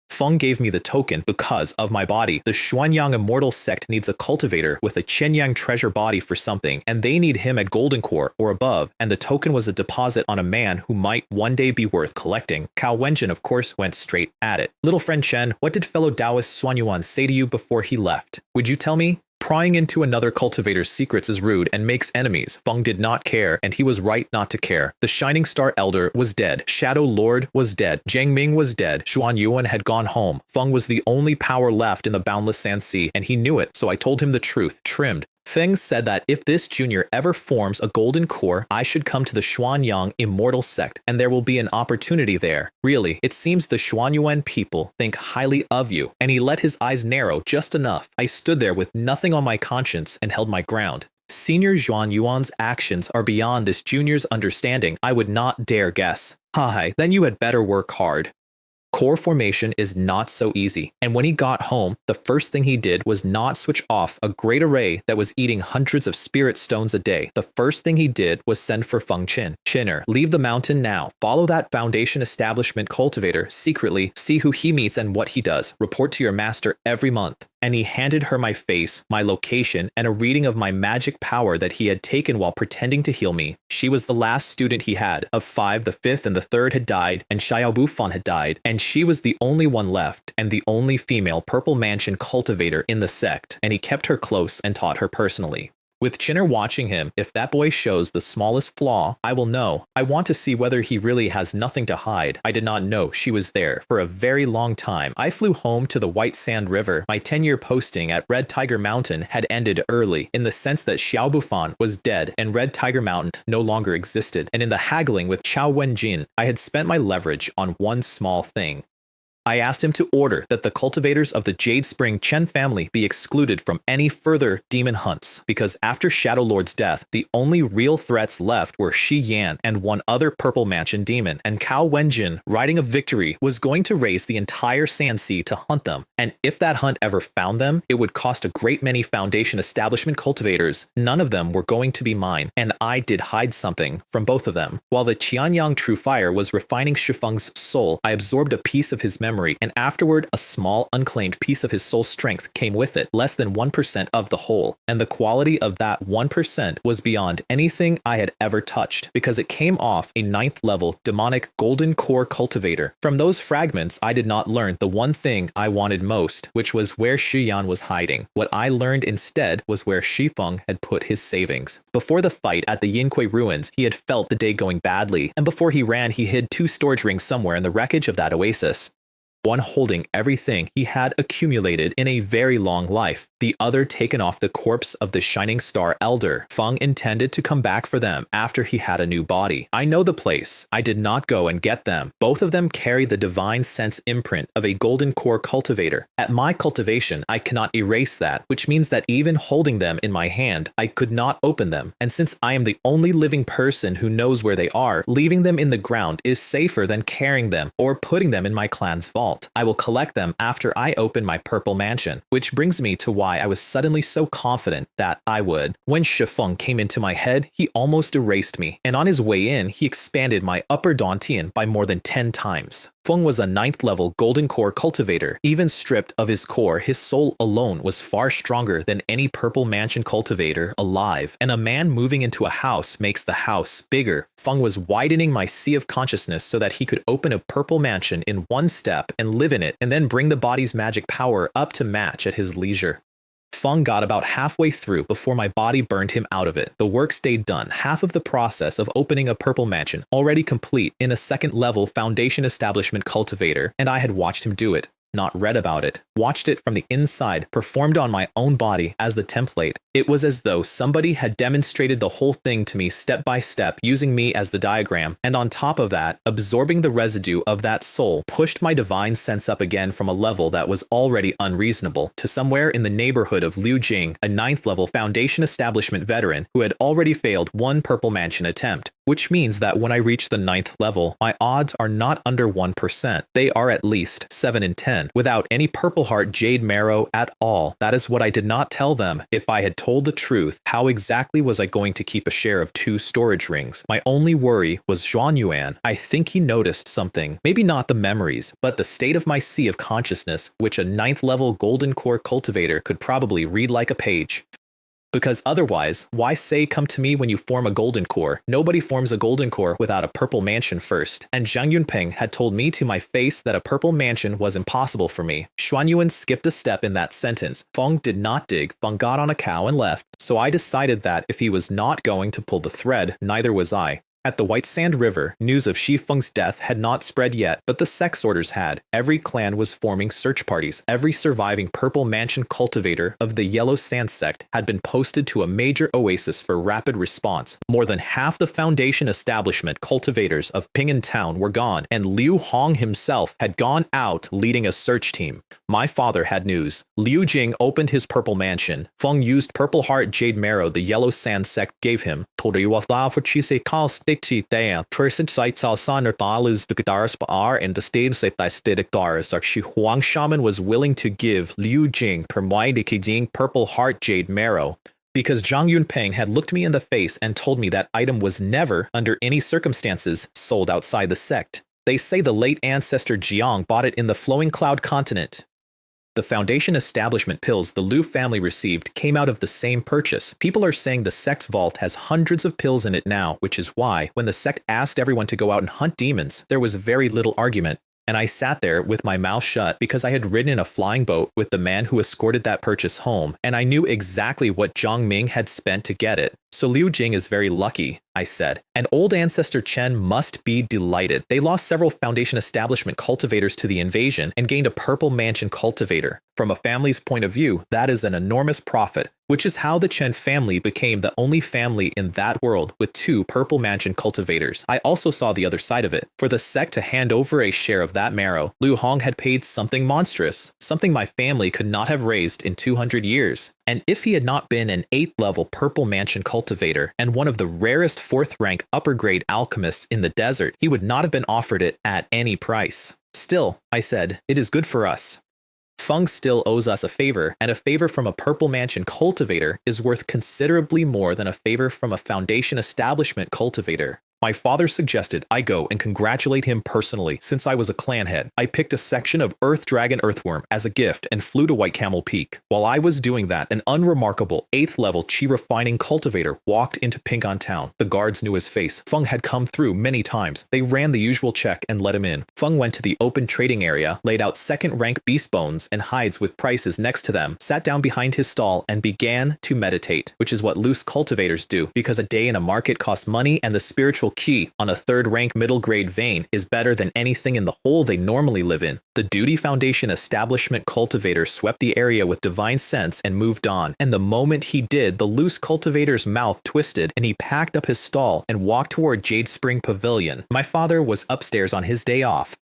Feng gave me the token because of my body. The Qianyang Immortal Sect needs a cultivator with a Qianyang Treasure Body for something, and they need him at Golden Core or above, and the token was a deposit on a man who might one day be worth collecting. Cao Wenjin, of course, went straight at it. Little friend Chen, what did fellow Taoist Suan Yuan say to you before he left? Would you tell me? Prying into another cultivator's secrets is rude and makes enemies. Feng did not care, and he was right not to care. The Shining Star Elder was dead. Shadow Lord was dead. Jiang Ming was dead. Xuan Yuan had gone home. Feng was the only power left in the boundless Sand Sea, and he knew it, so I told him the truth, trimmed. Feng said that if this junior ever forms a golden core, I should come to the Qianyang Immortal Sect, and there will be an opportunity there. Really, it seems the Xuanyuan people think highly of you, and he let his eyes narrow just enough. I stood there with nothing on my conscience and held my ground. Senior Xuan Yuan's actions are beyond this junior's understanding. I would not dare guess. Hi, then you had better work hard. Core formation is not so easy, and when he got home, the first thing he did was not switch off a great array that was eating hundreds of spirit stones a day. The first thing he did was send for Feng Qin. Chinner, leave the mountain now. Follow that foundation establishment cultivator secretly, see who he meets and what he does. Report to your master every month. And he handed her my face, my location, and a reading of my magic power that he had taken while pretending to heal me. She was the last student he had. Of 5, the 5th and the 3rd had died, and Xiao Bufan had died, and she was the only one left, and the only female Purple Mansion cultivator in the sect, and he kept her close and taught her personally. With Chinner watching him, if that boy shows the smallest flaw, I will know. I want to see whether he really has nothing to hide. I did not know she was there for a very long time. I flew home to the White Sand River. My 10-year posting at Red Tiger Mountain had ended early, in the sense that Xiao Bufan was dead and Red Tiger Mountain no longer existed. And in the haggling with Cao Wenjin, I had spent my leverage on one small thing. I asked him to order that the cultivators of the Jade Spring Chen family be excluded from any further demon hunts, because after Shadow Lord's death, the only real threats left were Shi Yan and one other Purple Mansion demon, and Cao Wenjin, riding a victory, was going to raise the entire Sand Sea to hunt them, and if that hunt ever found them, it would cost a great many Foundation Establishment cultivators. None of them were going to be mine, and I did hide something from both of them. While the Qianyang True Fire was refining Shifeng's soul, I absorbed a piece of his memory, and afterward a small unclaimed piece of his soul strength came with it, less than 1% of the whole, and the quality of that 1% was beyond anything I had ever touched, because it came off a 9th level demonic golden core cultivator. From those fragments I did not learn the one thing I wanted most, which was where Shi Yan was hiding. What I learned instead was where Shifeng had put his savings. Before the fight at the Yinquei ruins, he had felt the day going badly, and before he ran he hid 2 storage rings somewhere in the wreckage of that oasis. One holding everything he had accumulated in a very long life, the other taken off the corpse of the Shining Star Elder. Feng intended to come back for them after he had a new body. I know the place. I did not go and get them. Both of them carry the divine sense imprint of a golden core cultivator. At my cultivation, I cannot erase that, which means that even holding them in my hand, I could not open them. And since I am the only living person who knows where they are, leaving them in the ground is safer than carrying them or putting them in my clan's vault. I will collect them after I open my Purple Mansion, which brings me to why I was suddenly so confident that I would. When Shifeng came into my head, he almost erased me, and on his way in, he expanded my upper Dantian by more than 10 times. Feng was a 9th level golden core cultivator. Even stripped of his core, his soul alone was far stronger than any Purple Mansion cultivator alive, and a man moving into a house makes the house bigger. Feng was widening my sea of consciousness so that he could open a Purple Mansion in one step and live in it, and then bring the body's magic power up to match at his leisure. Feng got about halfway through before my body burned him out of it. The work stayed done, half of the process of opening a Purple Mansion, already complete in a 2nd level Foundation Establishment cultivator, and I had watched him do it. Not read about it, watched it from the inside, performed on my own body as the template, It was as though somebody had demonstrated the whole thing to me step by step using me as the diagram, and on top of that, absorbing the residue of that soul pushed my divine sense up again from a level that was already unreasonable to somewhere in the neighborhood of Liu Jing, a 9th level Foundation establishment veteran who had already failed one Purple Mansion attempt. Which means that when I reach the 9th level, my odds are not under 1%. They are at least 7 in 10, without any Purple Heart Jade Marrow at all. That is what I did not tell them. If I had told the truth, how exactly was I going to keep a share of 2 storage rings? My only worry was Zhuan Yuan. I think he noticed something. Maybe not the memories, but the state of my sea of consciousness, which a 9th level Golden Core cultivator could probably read like a page. Because otherwise, why say come to me when you form a golden core? Nobody forms a golden core without a purple mansion first. And Zhang Yunpeng had told me to my face that a purple mansion was impossible for me. Xuan Yuan skipped a step in that sentence. Feng did not dig. Feng got on a cow and left. So I decided that if he was not going to pull the thread, neither was I. At the White Sand River, news of Shi Feng's death had not spread yet, but the Sect's orders had. Every clan was forming search parties. Every surviving Purple Mansion cultivator of the Yellow Sand Sect had been posted to a major oasis for rapid response. More than half the Foundation establishment cultivators of Ping'an Town were gone, and Liu Hong himself had gone out leading a search team. My father had news. Liu Jing opened his Purple Mansion. Feng used Purple Heart Jade Marrow the Yellow Sand Sect gave him. For sites outside dollars the Gadaras Baar and the state aesthetic dollars are Shi Huang Shaman was willing to give Liu Jing Permai Purple Heart Jade Marrow. Because Zhang Yunpeng had looked me in the face and told me that item was never, under any circumstances, sold outside the sect. They say the late ancestor Jiang bought it in the Flowing Cloud continent. The Foundation establishment pills the Liu family received came out of the same purchase. People are saying the Sect's vault has hundreds of pills in it now, which is why, when the Sect asked everyone to go out and hunt demons, there was very little argument. And I sat there with my mouth shut because I had ridden in a flying boat with the man who escorted that purchase home, and I knew exactly what Zhang Ming had spent to get it. So Liu Jing is very lucky, I said. And old ancestor Chen must be delighted. They lost several Foundation establishment cultivators to the invasion and gained a Purple Mansion cultivator. From a family's point of view, that is an enormous profit, which is how the Chen family became the only family in that world with 2 Purple Mansion cultivators. I also saw the other side of it. For the Sect to hand over a share of that marrow, Liu Hong had paid something monstrous, something my family could not have raised in 200 years. And if he had not been an 8th level Purple Mansion cultivator and one of the rarest 4th rank upper grade alchemists in the desert, he would not have been offered it at any price. Still, I said, it is good for us. Feng still owes us a favor, and a favor from a Purple Mansion cultivator is worth considerably more than a favor from a Foundation establishment cultivator. My father suggested I go and congratulate him personally since I was a clan head. I picked a section of Earth Dragon Earthworm as a gift and flew to White Camel Peak. While I was doing that, an unremarkable 8th level Chi refining cultivator walked into Ping'an Town. The guards knew his face. Feng had come through many times. They ran the usual check and let him in. Feng went to the open trading area, laid out 2nd rank beast bones and hides with prices next to them, sat down behind his stall and began to meditate, which is what loose cultivators do, because a day in a market costs money and the spiritual Qi on a 3rd rank middle grade vein is better than anything in the hole they normally live in. The Duty Foundation establishment cultivator swept the area with divine sense and moved on, and the moment he did, the loose cultivator's mouth twisted and he packed up his stall and walked toward Jade Spring Pavilion. My father was upstairs on his day off.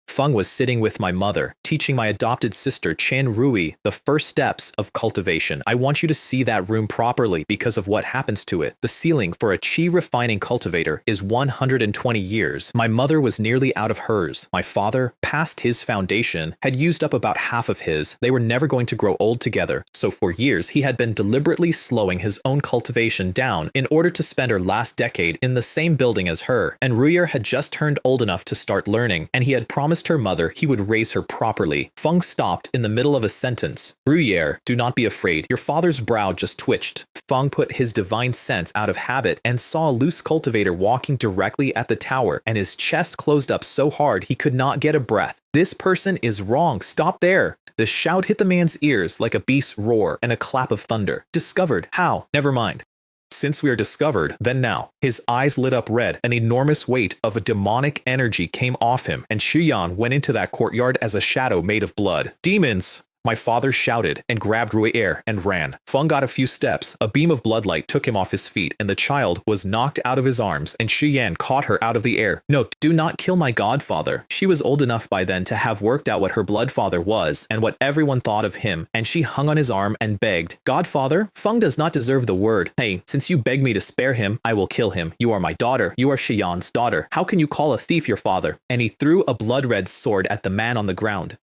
Feng was sitting with my mother, teaching my adopted sister Chen Rui the first steps of cultivation. I want you to see that room properly because of what happens to it. The ceiling for a Qi refining cultivator is 120 years. My mother was nearly out of hers. My father, past his foundation, had used up about half of his. They were never going to grow old together, so for years he had been deliberately slowing his own cultivation down in order to spend her last decade in the same building as her. And Ruyer had just turned old enough to start learning, and he had promised her mother he would raise her properly. Feng stopped in the middle of a sentence. Ruyer, do not be afraid. Your father's brow just twitched. Feng put his divine sense out of habit and saw a loose cultivator walking directly at the tower, and his chest closed up so hard he could not get a breath. This person is wrong. Stop there. The shout hit the man's ears like a beast's roar and a clap of thunder. Discovered. How? Never mind. Since we are discovered, then now. His eyes lit up red. An enormous weight of a demonic energy came off him, and Qianyang went into that courtyard as a shadow made of blood. Demons! My father shouted and grabbed Rui air and ran. Feng got a few steps. A beam of bloodlight took him off his feet, and the child was knocked out of his arms, and Qianyang caught her out of the air. No, do not kill my godfather. She was old enough by then to have worked out what her blood father was and what everyone thought of him, and she hung on his arm and begged, Godfather, Feng does not deserve the word. Hey, since you beg me to spare him, I will kill him. You are my daughter. You are Qianyang's daughter. How can you call a thief your father? And he threw a blood-red sword at the man on the ground.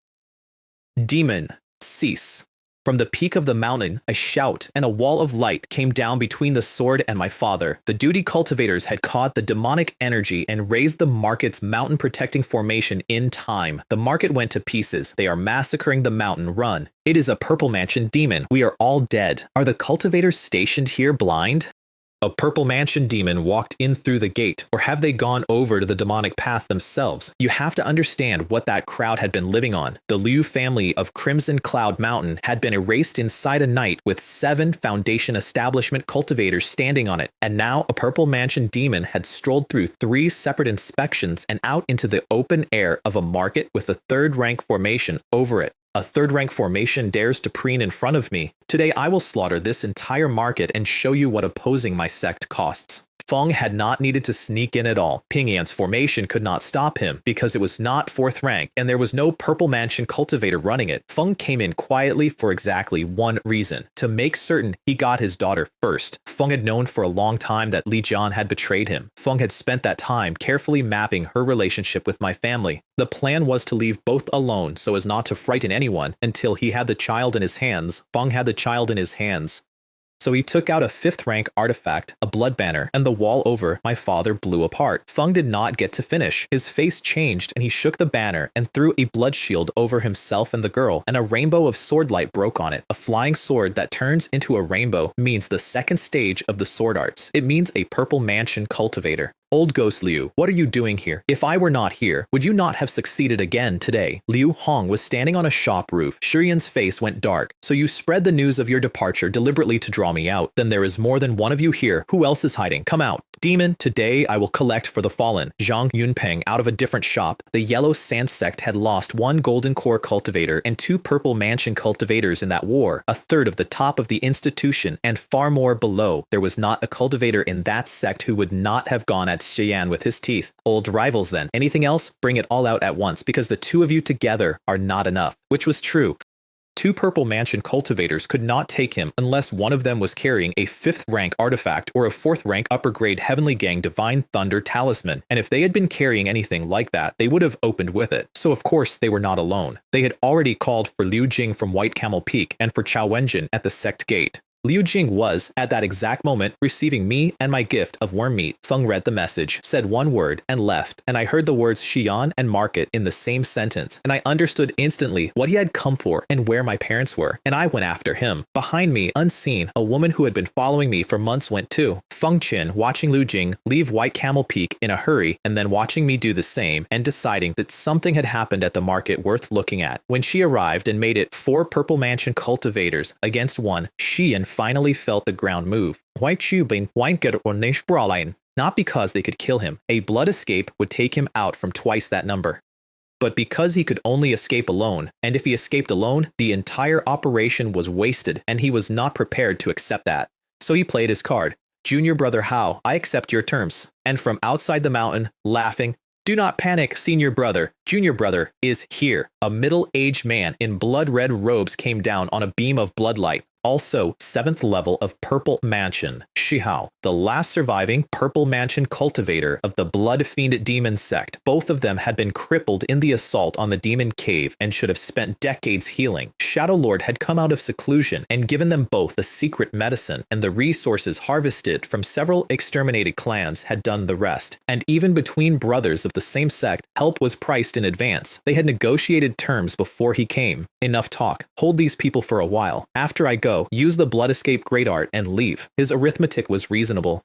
Demon, cease. From the peak of the mountain, a shout and a wall of light came down between the sword and my father. The duty cultivators had caught the demonic energy and raised the market's mountain-protecting formation in time. The market went to pieces. They are massacring the mountain. Run. It is a Purple Mansion demon. We are all dead. Are the cultivators stationed here blind? A Purple Mansion demon walked in through the gate, or have they gone over to the demonic path themselves? You have to understand what that crowd had been living on. The Liu family of Crimson Cloud Mountain had been erased inside a night with 7 Foundation Establishment cultivators standing on it, and now a Purple Mansion demon had strolled through 3 separate inspections and out into the open air of a market with a 3rd rank formation over it. A 3rd rank formation dares to preen in front of me. Today I will slaughter this entire market and show you what opposing my sect costs. Feng had not needed to sneak in at all. Pingyan's formation could not stop him because it was not 4th rank and there was no Purple Mansion cultivator running it. Feng came in quietly for exactly one reason, to make certain he got his daughter first. Feng had known for a long time that Li Jian had betrayed him. Feng had spent that time carefully mapping her relationship with my family. The plan was to leave both alone so as not to frighten anyone until he had the child in his hands. Feng had the child in his hands. So he took out a 5th rank artifact, a blood banner, and the wall over my father blew apart. Feng did not get to finish. His face changed and he shook the banner and threw a blood shield over himself and the girl, and a rainbow of sword light broke on it. A flying sword that turns into a rainbow means the 2nd stage of the sword arts. It means a Purple Mansion cultivator. Old Ghost Liu, what are you doing here? If I were not here, would you not have succeeded again today? Liu Hong was standing on a shop roof. Shiyan's face went dark. So you spread the news of your departure deliberately to draw me out. Then there is more than one of you here. Who else is hiding? Come out. Demon, today I will collect for the fallen. Zhang Yunpeng out of a different shop. The Yellow Sand Sect had lost 1 Golden Core cultivator and 2 Purple Mansion cultivators in that war, a 1/3 of the top of the institution and far more below. There was not a cultivator in that sect who would not have gone at Qian with his teeth. Old rivals then. Anything else? Bring it all out at once, because the 2 of you together are not enough. Which was true. 2 Purple Mansion cultivators could not take him unless one of them was carrying a 5th rank artifact or a 4th rank upper grade Heavenly Gang Divine Thunder Talisman, and if they had been carrying anything like that, they would have opened with it. So of course they were not alone. They had already called for Liu Jing from White Camel Peak and for Chao Wenjin at the Sect Gate. Liu Jing was, at that exact moment, receiving me and my gift of worm meat. Feng read the message, said one word, and left, and I heard the words Xi'an and market in the same sentence, and I understood instantly what he had come for and where my parents were, and I went after him. Behind me, unseen, a woman who had been following me for months went too. Feng Qin watching Liu Jing leave White Camel Peak in a hurry, and then watching me do the same, and deciding that something had happened at the market worth looking at. When she arrived and made it 4 Purple Mansion cultivators against 1, Qian finally felt the ground move. Not because they could kill him. A blood escape would take him out from twice that number. But because he could only escape alone, and if he escaped alone, the entire operation was wasted, and he was not prepared to accept that. So he played his card. Junior brother Hao, I accept your terms. And from outside the mountain, laughing, do not panic, senior brother. Junior brother is here. A middle-aged man in blood-red robes came down on a beam of bloodlight. Also, 7th level of Purple Mansion, Shihao, the last surviving Purple Mansion cultivator of the Blood Fiend Demon Sect. Both of them had been crippled in the assault on the Demon Cave and should have spent decades healing. Shadow Lord had come out of seclusion and given them both a secret medicine, and the resources harvested from several exterminated clans had done the rest. And even between brothers of the same sect, help was priced in advance. They had negotiated terms before he came. Enough talk. Hold these people for a while. After I go, use the Blood Escape Great Art and leave. His arithmetic was reasonable.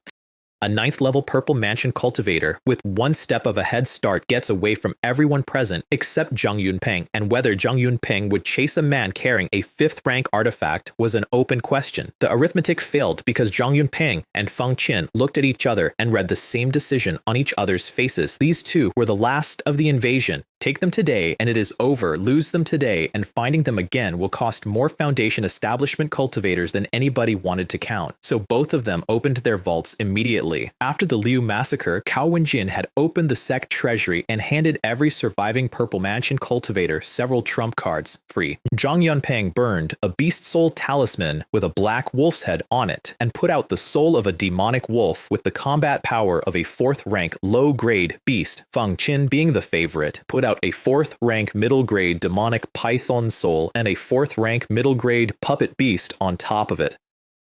A 9th level Purple Mansion cultivator with 1 step of a head start gets away from everyone present except Zhang Yunpeng, and whether Zhang Yunpeng would chase a man carrying a 5th rank artifact was an open question. The arithmetic failed because Zhang Yunpeng and Feng Qin looked at each other and read the same decision on each other's faces. These two were the last of the invasion, Take them today and it is over. Lose them today and finding them again will cost more Foundation establishment cultivators than anybody wanted to count. So both of them opened their vaults immediately. After the Liu massacre, Cao Wenjin had opened the Sect treasury and handed every surviving Purple Mansion cultivator several trump cards, free. Zhang Yunpeng burned a beast soul talisman with a black wolf's head on it and put out the soul of a demonic wolf with the combat power of a 4th rank low-grade beast. Feng Qin, being the favorite, put out a 4th rank middle-grade demonic python soul and a 4th rank middle-grade puppet beast on top of it.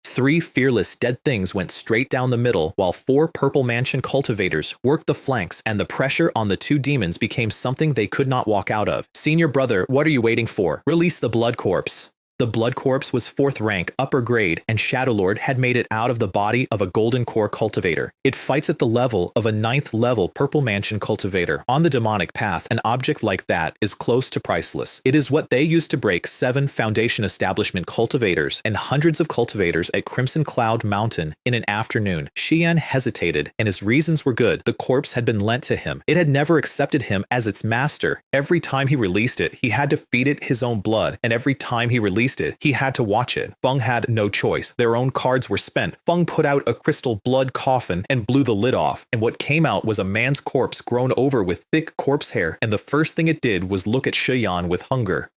3 fearless dead things went straight down the middle, while 4 Purple Mansion cultivators worked the flanks, and the pressure on the 2 demons became something they could not walk out of. Senior brother, what are you waiting for? Release the Blood Corpse. The Blood Corpse was 4th rank, upper grade, and Shadowlord had made it out of the body of a Golden Core cultivator. It fights at the level of a 9th level Purple Mansion cultivator. On the demonic path, an object like that is close to priceless. It is what they used to break 7 Foundation establishment cultivators and hundreds of cultivators at Crimson Cloud Mountain in an afternoon. Qian hesitated, and his reasons were good. The corpse had been lent to him. It had never accepted him as its master. Every time he released it, he had to feed it his own blood, and every time he released it, he had to watch it. Feng had no choice. Their own cards were spent. Feng put out a crystal blood coffin and blew the lid off, and what came out was a man's corpse grown over with thick corpse hair, and the first thing it did was look at Shiyan with hunger.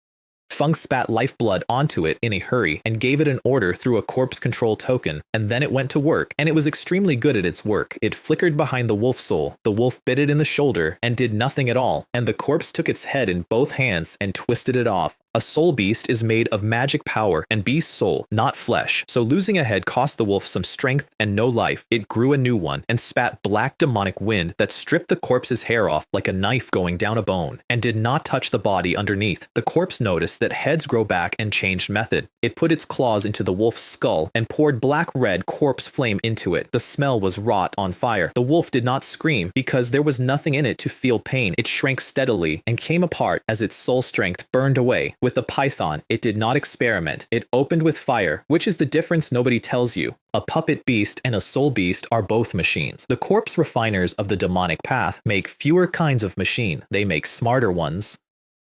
Feng spat lifeblood onto it in a hurry and gave it an order through a corpse control token, and then it went to work, and it was extremely good at its work. It flickered behind the wolf soul, the wolf bit it in the shoulder and did nothing at all, and the corpse took its head in both hands and twisted it off. A soul beast is made of magic power and beast soul, not flesh, so losing a head cost the wolf some strength and no life. It grew a new one and spat black demonic wind that stripped the corpse's hair off like a knife going down a bone and did not touch the body underneath. The corpse noticed that heads grow back and changed method. It put its claws into the wolf's skull and poured black-red corpse flame into it. The smell was wrought on fire. The wolf did not scream because there was nothing in it to feel pain. It shrank steadily and came apart as its soul strength burned away. With the python, it did not experiment. It opened with fire, which is the difference nobody tells you. A puppet beast and a soul beast are both machines. The corpse refiners of the demonic path make fewer kinds of machine. They make smarter ones.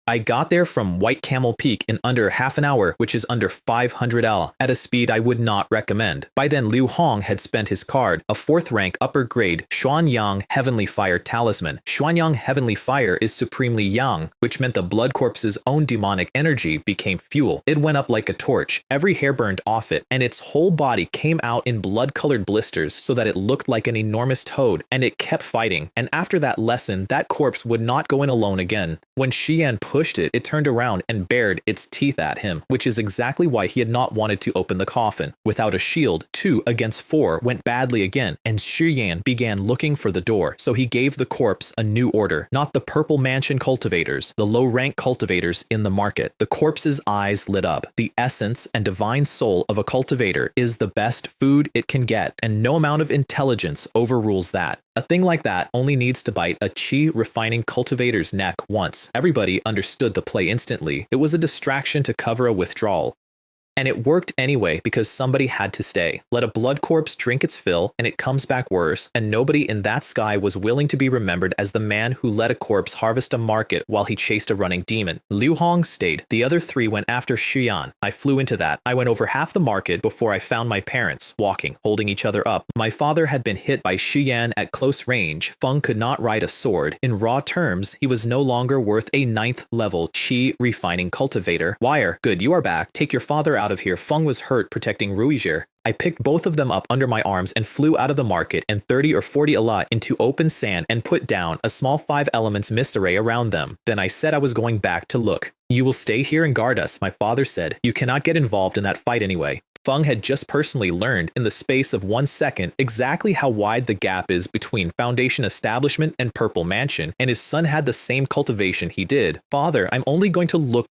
I got there from White Camel Peak in under half an hour, which is under 500 L, at a speed I would not recommend. By then, Liu Hong had spent his card, a 4th rank upper grade Qianyang Heavenly Fire Talisman. Qianyang Heavenly Fire is supremely yang, which meant the Blood Corpse's own demonic energy became fuel. It went up like a torch, every hair burned off it, and its whole body came out in blood-colored blisters so that it looked like an enormous toad, and it kept fighting. And after that lesson, that corpse would not go in alone again. When Qian pushed it, it turned around and bared its teeth at him, which is exactly why he had not wanted to open the coffin. Without a shield, 2 against 4 went badly again, and Shiyan began looking for the door, so he gave the corpse a new order, not the Purple Mansion cultivators, the low-rank cultivators in the market. The corpse's eyes lit up. The essence and divine soul of a cultivator is the best food it can get, and no amount of intelligence overrules that. A thing like that only needs to bite a qi refining cultivator's neck once. Everybody understood the play instantly. It was a distraction to cover a withdrawal. And it worked anyway because somebody had to stay. Let a blood corpse drink its fill and it comes back worse, and nobody in that sky was willing to be remembered as the man who let a corpse harvest a market while he chased a running demon. Liu Hong stayed. The other 3 went after Shiyan. I flew into that. I went over half the market before I found my parents, walking, holding each other up. My father had been hit by Shiyan at close range. Feng could not ride a sword. In raw terms, he was no longer worth a 9th level qi refining cultivator. Wire, good, you are back. Take your father out of here. Feng was hurt protecting Ruijie. I picked both of them up under my arms and flew out of the market and 30 or 40 alat into open sand and put down a small 5 elements mist array around them. Then I said I was going back to look. You will stay here and guard us, my father said. You cannot get involved in that fight anyway. Feng had just personally learned in the space of 1 second exactly how wide the gap is between Foundation Establishment and Purple Mansion, and his son had the same cultivation he did. Father, I'm only going to look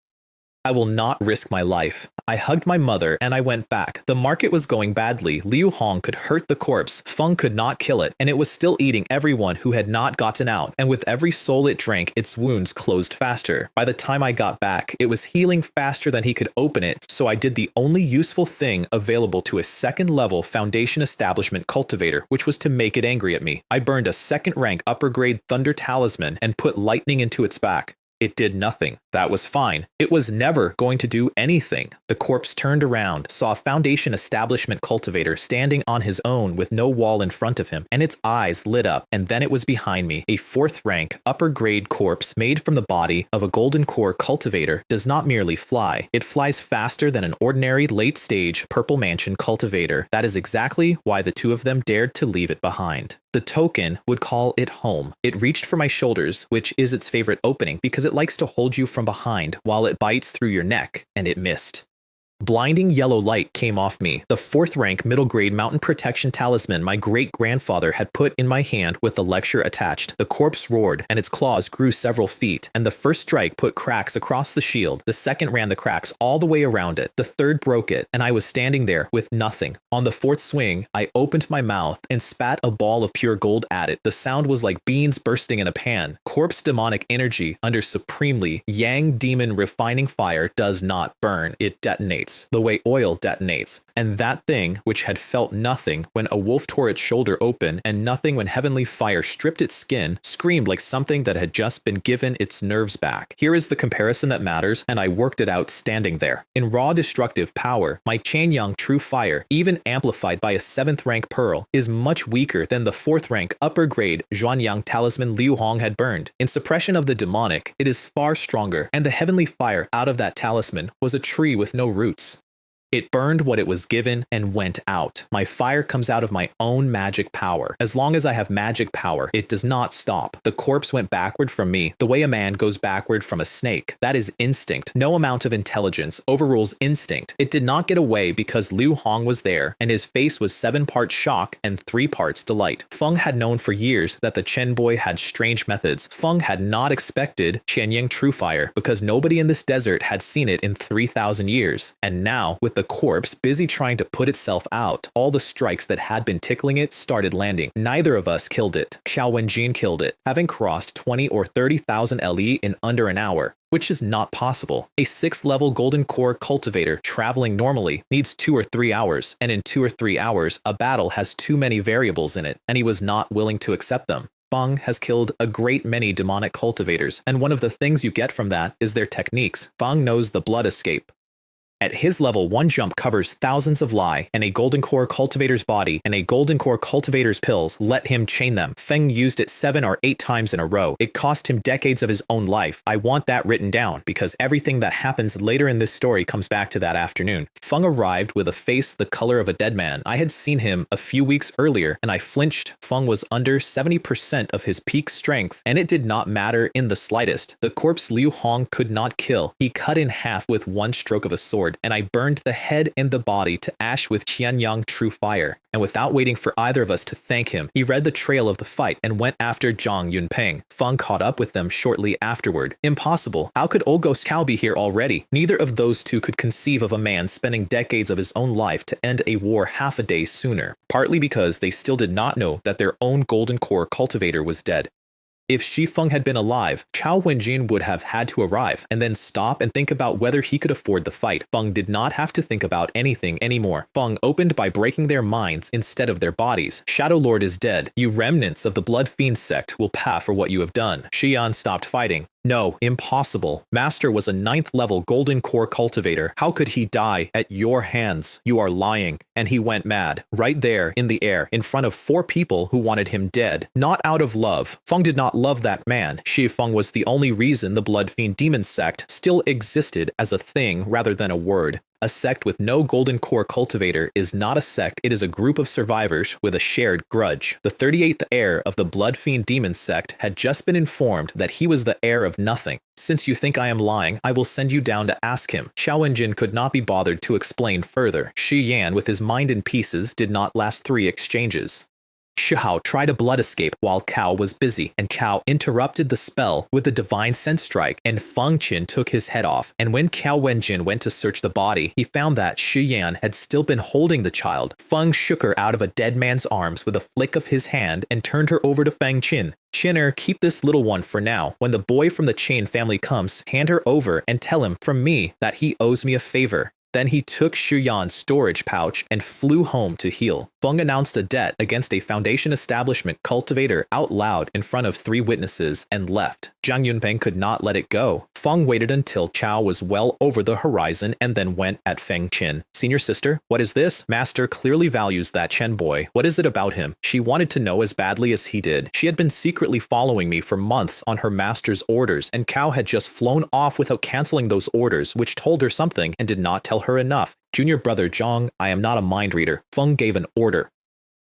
I will not risk my life. I hugged my mother and I went back. The market was going badly. Liu Hong could hurt the corpse. Feng could not kill it, and it was still eating everyone who had not gotten out. And with every soul it drank, its wounds closed faster. By the time I got back, it was healing faster than he could open it, so I did the only useful thing available to a second-level Foundation Establishment cultivator, which was to make it angry at me. I burned a second-rank upper-grade Thunder Talisman and put lightning into its back. It did nothing. That was fine. It was never going to do anything. The corpse turned around, saw a Foundation Establishment cultivator standing on his own with no wall in front of him, and its eyes lit up, and then it was behind me. A fourth-rank, upper-grade corpse made from the body of a golden core cultivator does not merely fly. It flies faster than an ordinary late-stage Purple Mansion cultivator. That is exactly why the two of them dared to leave it behind. The token would call it home. It reached for my shoulders, which is its favorite opening because it likes to hold you from behind while it bites through your neck, and it missed. Blinding yellow light came off me. The fourth-rank middle-grade mountain protection talisman my great-grandfather had put in my hand with the lecture attached. The corpse roared, and its claws grew several feet, and the first strike put cracks across the shield. The second ran the cracks all the way around it. The third broke it, and I was standing there with nothing. On the fourth swing, I opened my mouth and spat a ball of pure gold at it. The sound was like beans bursting in a pan. Corpse demonic energy under supremely Yang demon refining fire does not burn. It detonates. The way oil detonates, and that thing which had felt nothing when a wolf tore its shoulder open and nothing when heavenly fire stripped its skin, screamed like something that had just been given its nerves back. Here is the comparison that matters, and I worked it out standing there. In raw destructive power, my Qianyang True Fire, even amplified by a 7th rank pearl, is much weaker than the 4th rank upper grade Zhuanyang talisman Liu Hong had burned. In suppression of the demonic, it is far stronger, and the heavenly fire out of that talisman was a tree with no roots. It burned what it was given and went out. My fire comes out of my own magic power. As long as I have magic power, it does not stop. The corpse went backward from me, the way a man goes backward from a snake. That is instinct. No amount of intelligence overrules instinct. It did not get away because Liu Hong was there, and his face was 7 parts shock and 3 parts delight. Feng had known for years that the Chen boy had strange methods. Feng had not expected Qianyang True Fire because nobody in this desert had seen it in 3,000 years. And now, with the corpse busy trying to put itself out, all the strikes that had been tickling it started landing. Neither of us killed it. Xiao Wenjin killed it, having crossed 20 or 30,000 LE in under an hour, which is not possible. A 6th level golden core cultivator traveling normally needs 2 or 3 hours, and in 2 or 3 hours, a battle has too many variables in it, and he was not willing to accept them. Feng has killed a great many demonic cultivators, and one of the things you get from that is their techniques. Feng knows the blood escape. At his level, one jump covers thousands of lie, and a golden core cultivator's body and a golden core cultivator's pills let him chain them. Feng used it 7 or 8 times in a row. It cost him decades of his own life. I want that written down, because everything that happens later in this story comes back to that afternoon. Feng arrived with a face the color of a dead man. I had seen him a few weeks earlier, and I flinched. Feng was under 70% of his peak strength, and it did not matter in the slightest. The corpse Liu Hong could not kill. He cut in half with one stroke of a sword, and I burned the head and the body to ash with Qianyang True Fire. And without waiting for either of us to thank him, he read the trail of the fight and went after Zhang Yunpeng. Feng caught up with them shortly afterward. Impossible. How could Old Ghost Cow be here already? Neither of those two could conceive of a man spending decades of his own life to end a war half a day sooner, partly because they still did not know that their own golden core cultivator was dead. If Shi Feng had been alive, Chao Wenjin would have had to arrive and then stop and think about whether he could afford the fight. Feng did not have to think about anything anymore. Feng opened by breaking their minds instead of their bodies. Shadow Lord is dead. You remnants of the Blood Fiend sect will pay for what you have done. Xian stopped fighting. No, impossible. Master was a 9th level golden core cultivator. How could he die at your hands? You are lying. And he went mad, right there in the air, in front of 4 people who wanted him dead. Not out of love. Feng did not love that man. Shi Feng was the only reason the Blood Fiend Demon sect still existed as a thing rather than a word. A sect with no golden core cultivator is not a sect, it is a group of survivors with a shared grudge. The 38th heir of the Blood Fiend Demon sect had just been informed that he was the heir of nothing. Since you think I am lying, I will send you down to ask him. Xiao Wenjin could not be bothered to explain further. Shi Yan, with his mind in pieces, did not last 3 exchanges. Shihao tried a blood escape while Cao was busy, and Cao interrupted the spell with a divine sense strike, and Feng Qin took his head off. And when Cao Wenjin went to search the body, he found that Shi Yan had still been holding the child. Feng shook her out of a dead man's arms with a flick of his hand and turned her over to Feng Qin. Qin'er, keep this little one for now. When the boy from the Chain family comes, hand her over and tell him from me that he owes me a favor. Then he took Shu Yan's storage pouch and flew home to heal. Feng announced a debt against a Foundation establishment cultivator out loud in front of 3 witnesses and left. Zhang Yunpeng could not let it go. Feng waited until Cao was well over the horizon and then went at Feng Qin. Senior sister, what is this? Master clearly values that Chen boy. What is it about him? She wanted to know as badly as he did. She had been secretly following me for months on her master's orders, and Cao had just flown off without canceling those orders, which told her something and did not tell her enough. Junior brother Zhang, I am not a mind reader. Feng gave an order.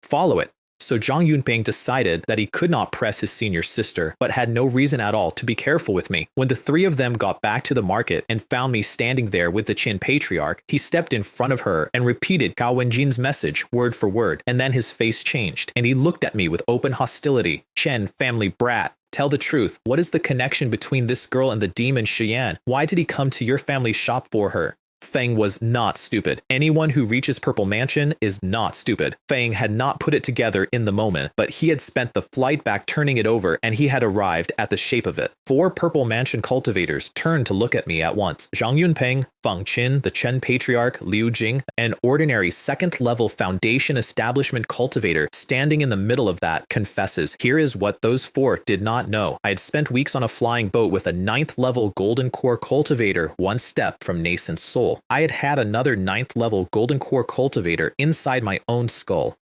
Follow it. So Zhang Yunpeng decided that he could not press his senior sister, but had no reason at all to be careful with me. When the 3 of them got back to the market and found me standing there with the Qin patriarch, he stepped in front of her and repeated Cao Wenjin's message word for word, and then his face changed, and he looked at me with open hostility. Chen family brat. Tell the truth. What is the connection between this girl and the demon Shiyan? Why did he come to your family's shop for her? Feng was not stupid. Anyone who reaches Purple Mansion is not stupid. Feng had not put it together in the moment, but he had spent the flight back turning it over, and he had arrived at the shape of it. 4 Purple Mansion cultivators turned to look at me at once. Zhang Yunpeng, Feng Qin, the Chen Patriarch, Liu Jing, an ordinary 2nd-level Foundation establishment cultivator standing in the middle of that, confesses, here is what those 4 did not know. I had spent weeks on a flying boat with a 9th-level Golden Core cultivator, 1 step from nascent soul. I had had another 9th-level Golden Core cultivator inside my own skull.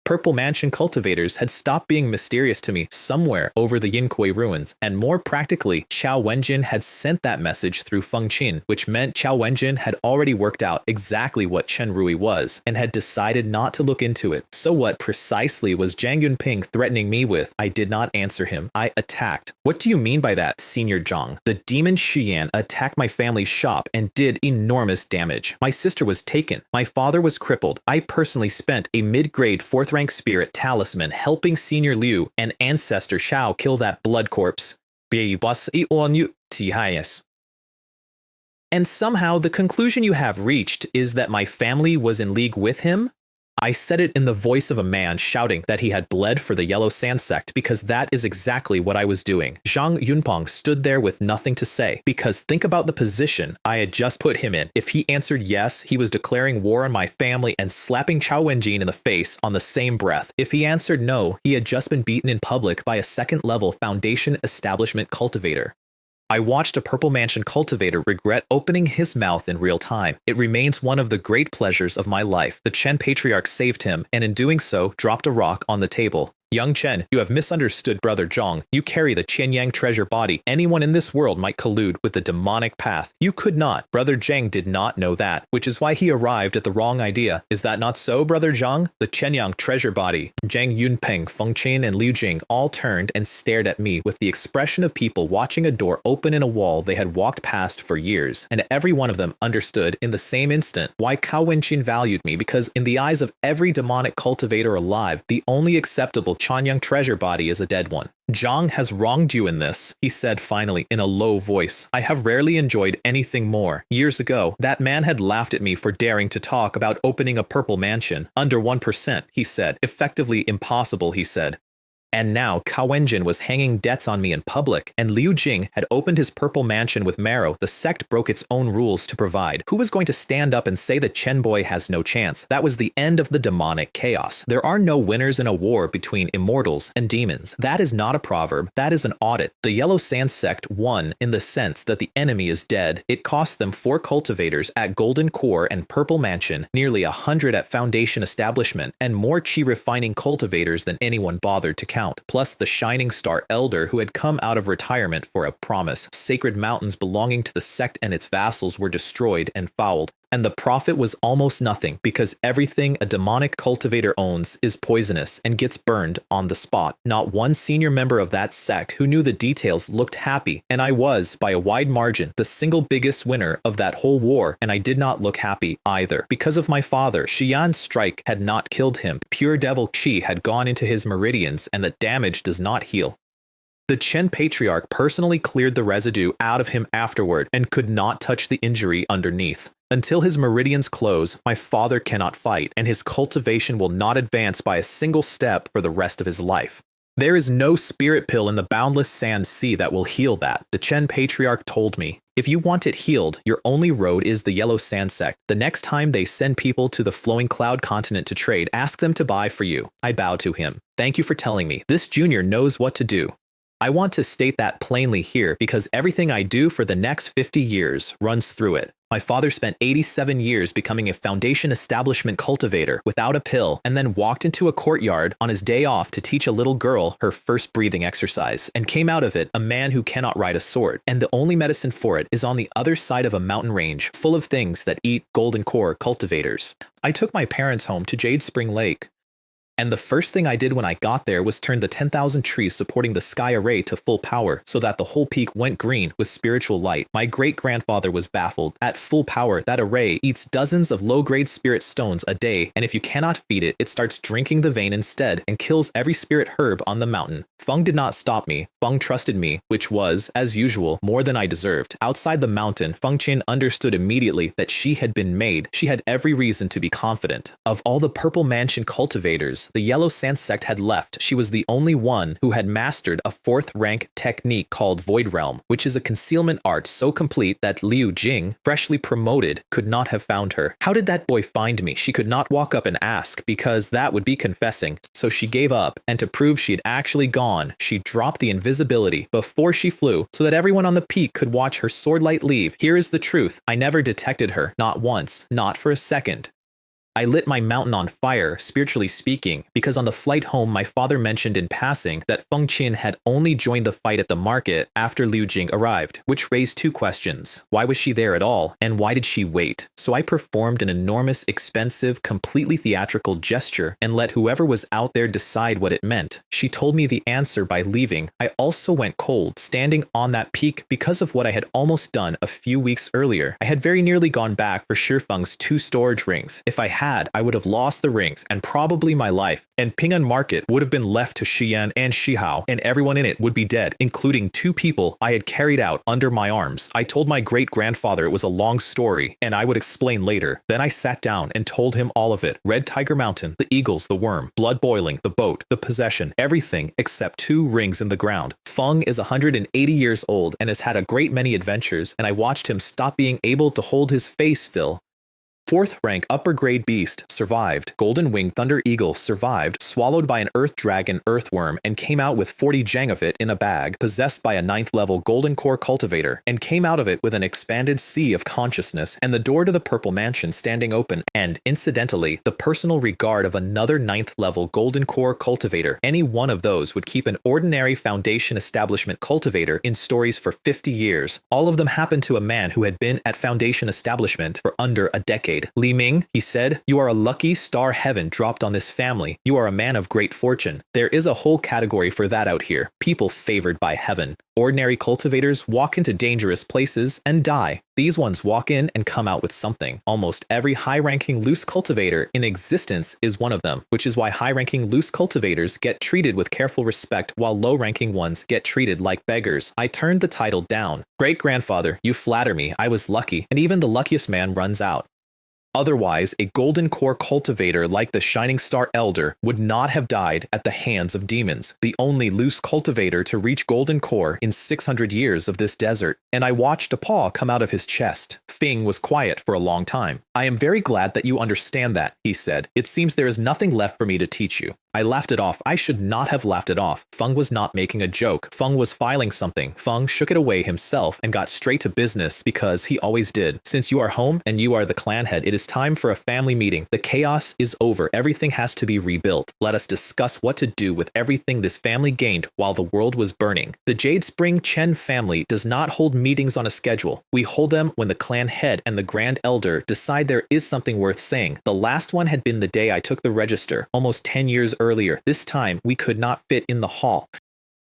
Purple Mansion cultivators had stopped being mysterious to me somewhere over the Yinkuei ruins, and more practically, Cao Wenjin had sent that message through Feng Qin, which meant Cao Wenjin had already worked out exactly what Chen Rui was, and had decided not to look into it. So what precisely was Zhang Yunpeng threatening me with? I did not answer him. I attacked. What do you mean by that, Senior Zhang? The demon Shiyan attacked my family's shop and did enormous damage. My sister was taken. My father was crippled. I personally spent a mid-grade 4th rank spirit talisman helping Senior Liu and Ancestor Shao kill that blood corpse. And somehow the conclusion you have reached is that my family was in league with him? I said it in the voice of a man shouting that he had bled for the Yellow Sand Sect, because that is exactly what I was doing. Zhang Yunpeng stood there with nothing to say, because think about the position I had just put him in. If he answered yes, he was declaring war on my family and slapping Cao Wenjin in the face on the same breath. If he answered no, he had just been beaten in public by a 2nd-level Foundation establishment cultivator. I watched a Purple Mansion cultivator regret opening his mouth in real time. It remains one of the great pleasures of my life. The Chen Patriarch saved him, and in doing so, dropped a rock on the table. Young Chen, you have misunderstood Brother Zhang. You carry the Qianyang Treasure Body. Anyone in this world might collude with the demonic path. You could not. Brother Zhang did not know that, which is why he arrived at the wrong idea. Is that not so, Brother Zhang? The Qianyang Treasure Body. Zhang Yunpeng, Feng Qin, and Liu Jing all turned and stared at me with the expression of people watching a door open in a wall they had walked past for years. And every one of them understood in the same instant why Cao Wenqin valued me, because in the eyes of every demonic cultivator alive, the only acceptable Qianyang Treasure Body is a dead one. Zhang has wronged you in this, he said finally in a low voice. I have rarely enjoyed anything more. Years ago, that man had laughed at me for daring to talk about opening a Purple Mansion. Under 1%, he said. Effectively impossible, he said. And now Cao Wenjin was hanging debts on me in public, and Liu Jing had opened his Purple Mansion with Marrow. The sect broke its own rules to provide. Who was going to stand up and say that Chen Boy has no chance? That was the end of the demonic chaos. There are no winners in a war between immortals and demons. That is not a proverb. That is an audit. The Yellow Sand Sect won in the sense that the enemy is dead. It cost them 4 cultivators at Golden Core and Purple Mansion, nearly 100 at Foundation Establishment, and more chi refining cultivators than anyone bothered to count. Plus the Shining Star Elder who had come out of retirement for a promise. Sacred mountains belonging to the sect and its vassals were destroyed and fouled. and the profit was almost nothing because everything a demonic cultivator owns is poisonous and gets burned on the spot. Not one senior member of that sect who knew the details looked happy, and I was, by a wide margin, the single biggest winner of that whole war, and I did not look happy either. Because of my father, Qianyang's strike had not killed him. Pure devil qi had gone into his meridians, and the damage does not heal. The Chen patriarch personally cleared the residue out of him afterward and could not touch the injury underneath. Until his meridians close, my father cannot fight, and his cultivation will not advance by a single step for the rest of his life. There is no spirit pill in the boundless sand sea that will heal that, the Chen patriarch told me. If you want it healed, your only road is the Yellow Sand Sect. The next time they send people to the Flowing Cloud continent to trade, ask them to buy for you. I bowed to him. Thank you for telling me. This junior knows what to do. I want to state that plainly here because everything I do for the next 50 years runs through it. My father spent 87 years becoming a foundation establishment cultivator without a pill and then walked into a courtyard on his day off to teach a little girl her first breathing exercise and came out of it a man who cannot ride a sword. And the only medicine for it is on the other side of a mountain range full of things that eat golden core cultivators. I took my parents home to Jade Spring Lake. And the first thing I did when I got there was turn the 10,000 trees supporting the sky array to full power so that the whole peak went green with spiritual light. My great-grandfather was baffled. At full power, that array eats dozens of low-grade spirit stones a day, and if you cannot feed it, it starts drinking the vein instead and kills every spirit herb on the mountain. Feng did not stop me. Feng trusted me, which was, as usual, more than I deserved. Outside the mountain, Feng Qin understood immediately that she had been made. She had every reason to be confident. Of all the Purple Mansion cultivators, the Yellow Sand Sect had left. She was the only one who had mastered a 4th rank technique called Void Realm, which is a concealment art so complete that Liu Jing, freshly promoted, could not have found her. How did that boy find me? She could not walk up and ask because that would be confessing. So she gave up, and to prove she had actually gone, she dropped the invisibility before she flew so that everyone on the peak could watch her swordlight leave. Here is the truth. I never detected her, not once, not for a second. I lit my mountain on fire, spiritually speaking, because on the flight home my father mentioned in passing that Feng Qin had only joined the fight at the market after Liu Jing arrived, which raised 2 questions. Why was she there at all, and why did she wait? So I performed an enormous, expensive, completely theatrical gesture and let whoever was out there decide what it meant. She told me the answer by leaving. I also went cold, standing on that peak because of what I had almost done a few weeks earlier. I had very nearly gone back for Shifeng's 2 storage rings. If I I would have lost the rings and probably my life, and Ping'an Market would have been left to Xian and Shihao, and everyone in it would be dead, including 2 people I had carried out under my arms. I told my great-grandfather it was a long story, and I would explain later. Then I sat down and told him all of it. Red Tiger Mountain, the eagles, the worm, blood boiling, the boat, the possession, everything except 2 rings in the ground. Feng is 180 years old and has had a great many adventures, and I watched him stop being able to hold his face still. 4th rank upper grade beast survived. Golden winged thunder eagle survived, swallowed by an earth dragon earthworm and came out with 40 jang of it in a bag, possessed by a 9th level golden core cultivator, and came out of it with an expanded sea of consciousness and the door to the purple mansion standing open, and incidentally, the personal regard of another 9th level golden core cultivator. Any one of those would keep an ordinary foundation establishment cultivator in stories for 50 years. All of them happened to a man who had been at foundation establishment for under a decade. Li Ming, he said, you are a lucky star heaven dropped on this family. You are a man of great fortune. There is a whole category for that out here. People favored by heaven. Ordinary cultivators walk into dangerous places and die. These ones walk in and come out with something. Almost every high-ranking loose cultivator in existence is one of them, which is why high-ranking loose cultivators get treated with careful respect while low-ranking ones get treated like beggars. I turned the title down. Great-grandfather, you flatter me. I was lucky, and even the luckiest man runs out. Otherwise, a golden core cultivator like the Shining Star Elder would not have died at the hands of demons, the only loose cultivator to reach golden core in 600 years of this desert, and I watched a paw come out of his chest. Fing was quiet for a long time. I am very glad that you understand that, he said. It seems there is nothing left for me to teach you. I laughed it off. I should not have laughed it off. Feng was not making a joke. Feng was filing something. Feng shook it away himself and got straight to business because he always did. Since you are home and you are the clan head, it is time for a family meeting. The chaos is over. Everything has to be rebuilt. Let us discuss what to do with everything this family gained while the world was burning. The Jade Spring Chen family does not hold meetings on a schedule. We hold them when the clan head and the grand elder decide there is something worth saying. The last one had been the day I took the register, almost 10 years earlier. This time, we could not fit in the hall.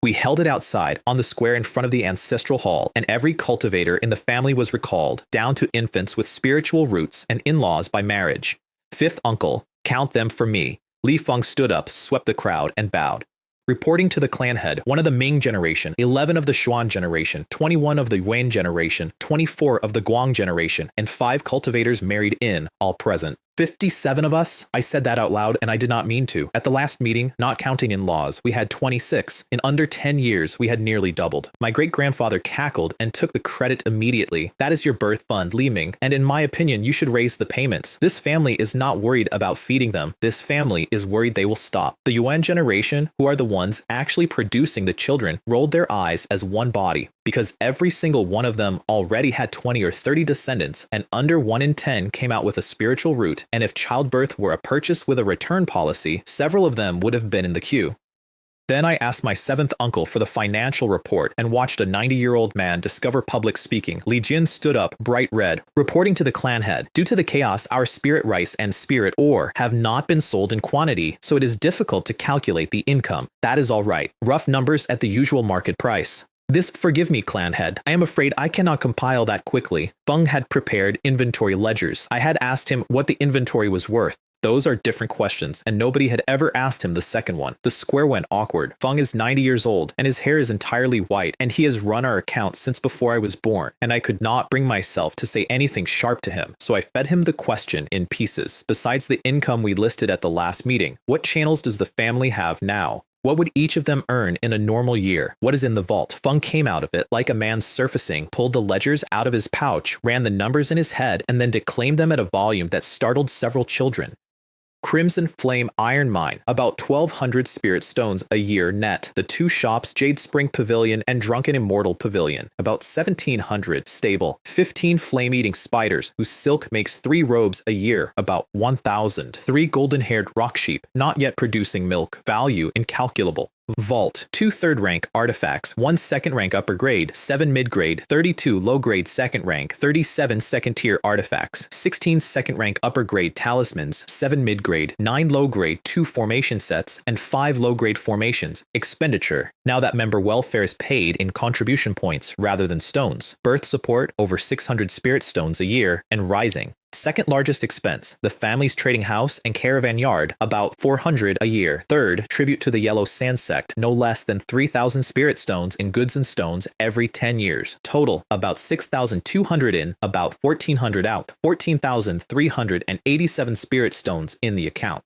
We held it outside, on the square in front of the ancestral hall, and every cultivator in the family was recalled, down to infants with spiritual roots and in-laws by marriage. Fifth uncle, count them for me. Li Feng stood up, swept the crowd, and bowed. Reporting to the clan head, 1 of the Ming generation, 11 of the Xuan generation, 21 of the Yuan generation, 24 of the Guang generation, and 5 cultivators married in, all present. 57 of us? I said that out loud, and I did not mean to. At the last meeting, not counting in-laws, we had 26. In under 10 years, we had nearly doubled. My great-grandfather cackled and took the credit immediately. That is your birth fund, Li Ming, and in my opinion, you should raise the payments. This family is not worried about feeding them. This family is worried they will stop. The Yuan generation, who are the ones actually producing the children, rolled their eyes as one body, because every single one of them already had 20 or 30 descendants, and under 1 in 10 came out with a spiritual root, and if childbirth were a purchase with a return policy, several of them would have been in the queue. Then I asked my 7th uncle for the financial report and watched a 90-year-old man discover public speaking. Li Jin stood up, bright red, reporting to the clan head. Due to the chaos, our spirit rice and spirit ore have not been sold in quantity, so it is difficult to calculate the income. That is all right. Rough numbers at the usual market price. Forgive me, clan head. I am afraid I cannot compile that quickly. Feng had prepared inventory ledgers. I had asked him what the inventory was worth. Those are different questions, and nobody had ever asked him the second one. The square went awkward. Feng is 90 years old, and his hair is entirely white, and he has run our account since before I was born, and I could not bring myself to say anything sharp to him, so I fed him the question in pieces. Besides the income we listed at the last meeting, what channels does the family have now? What would each of them earn in a normal year? What is in the vault? Feng came out of it like a man surfacing, pulled the ledgers out of his pouch, ran the numbers in his head, and then declaimed them at a volume that startled several children. Crimson Flame Iron Mine, about 1,200 spirit stones a year net. The 2 shops, Jade Spring Pavilion and Drunken Immortal Pavilion, about 1,700 stable. 15 flame-eating spiders, whose silk makes 3 robes a year, about 1,000. 3 golden-haired rock sheep, not yet producing milk, value incalculable. Vault, 2 third-rank artifacts, 1 second-rank upper grade, 7 mid-grade, 32 low-grade second-rank, 37 second-tier artifacts, 16 second-rank upper-grade talismans, 7 mid-grade, 9 low-grade 2 formation sets, and 5 low-grade formations. Expenditure. Now that member welfare is paid in contribution points rather than stones. Birth support, over 600 spirit stones a year, and rising. Second largest expense, the family's trading house and caravan yard, about 400 a year. Third, tribute to the Yellow Sand Sect, no less than 3,000 spirit stones in goods and stones every 10 years. Total, about 6,200 in, about 1,400 out, 14,387 spirit stones in the account.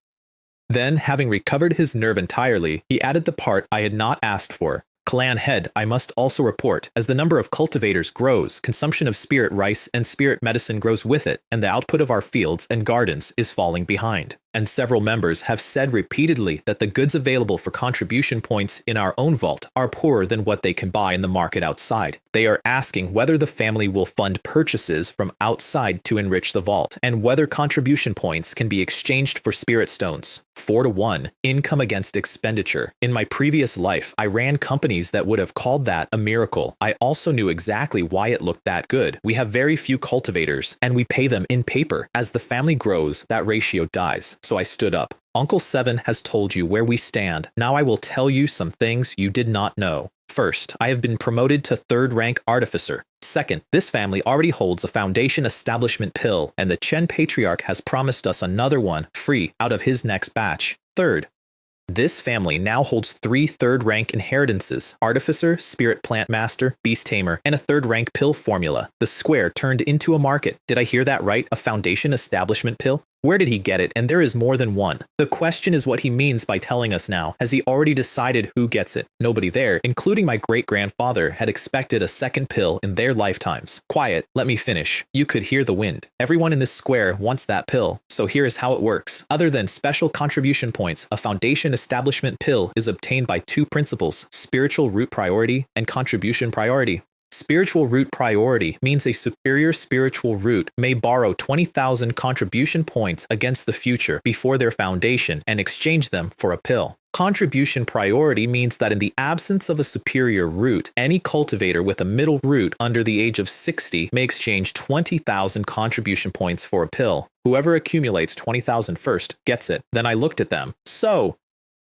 Then, having recovered his nerve entirely, he added the part I had not asked for. Clan head, I must also report, as the number of cultivators grows, consumption of spirit rice and spirit medicine grows with it, and the output of our fields and gardens is falling behind. And several members have said repeatedly that the goods available for contribution points in our own vault are poorer than what they can buy in the market outside. They are asking whether the family will fund purchases from outside to enrich the vault, and whether contribution points can be exchanged for spirit stones. 4-to-1, income against expenditure. In my previous life, I ran companies that would have called that a miracle. I also knew exactly why it looked that good. We have very few cultivators, and we pay them in paper. As the family grows, that ratio dies. So I stood up. Uncle Seven has told you where we stand. Now I will tell you some things you did not know. First, I have been promoted to 3rd-rank artificer. Second, this family already holds a foundation establishment pill, and the Chen Patriarch has promised us another one, free, out of his next batch. Third, this family now holds 3 3rd-rank inheritances: Artificer, Spirit Plant Master, Beast Tamer, and a 3rd-rank pill formula. The square turned into a market. Did I hear that right? A foundation establishment pill? Where did he get it? And there is more than one. The question is what he means by telling us now. Has he already decided who gets it? Nobody there, including my great-grandfather, had expected a second pill in their lifetimes. Quiet, let me finish. You could hear the wind. Everyone in this square wants that pill, So here is how it works. Other than special contribution points, a foundation establishment pill is obtained by two principles: spiritual root priority and contribution priority. Spiritual root priority means a superior spiritual root may borrow 20,000 contribution points against the future before their foundation and exchange them for a pill. Contribution priority means that in the absence of a superior root, any cultivator with a middle root under the age of 60 may exchange 20,000 contribution points for a pill. Whoever accumulates 20,000 first gets it. Then I looked at them. So,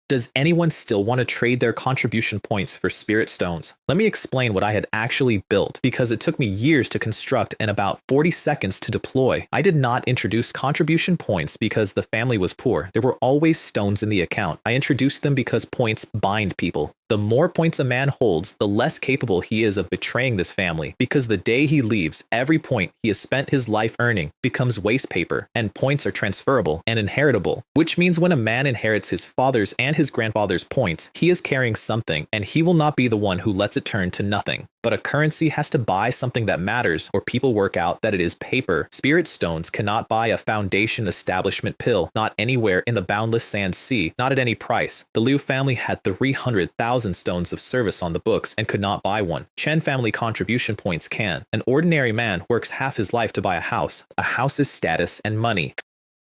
does anyone still want to trade their contribution points for spirit stones? Let me explain what I had actually built, because it took me years to construct and about 40 seconds to deploy. I did not introduce contribution points because the family was poor. There were always stones in the account. I introduced them because points bind people. The more points a man holds, the less capable he is of betraying this family, because the day he leaves, every point he has spent his life earning becomes waste paper, and points are transferable and inheritable, which means when a man inherits his father's and his grandfather's points, he is carrying something, and he will not be the one who lets it turn to nothing. But a currency has to buy something that matters, or people work out that it is paper. Spirit stones cannot buy a foundation establishment pill, not anywhere in the boundless sand sea, not at any price. The Liu family had 300,000 stones of service on the books and could not buy one. Chen family contribution points can. An ordinary man works half his life to buy a house. A house is status and money.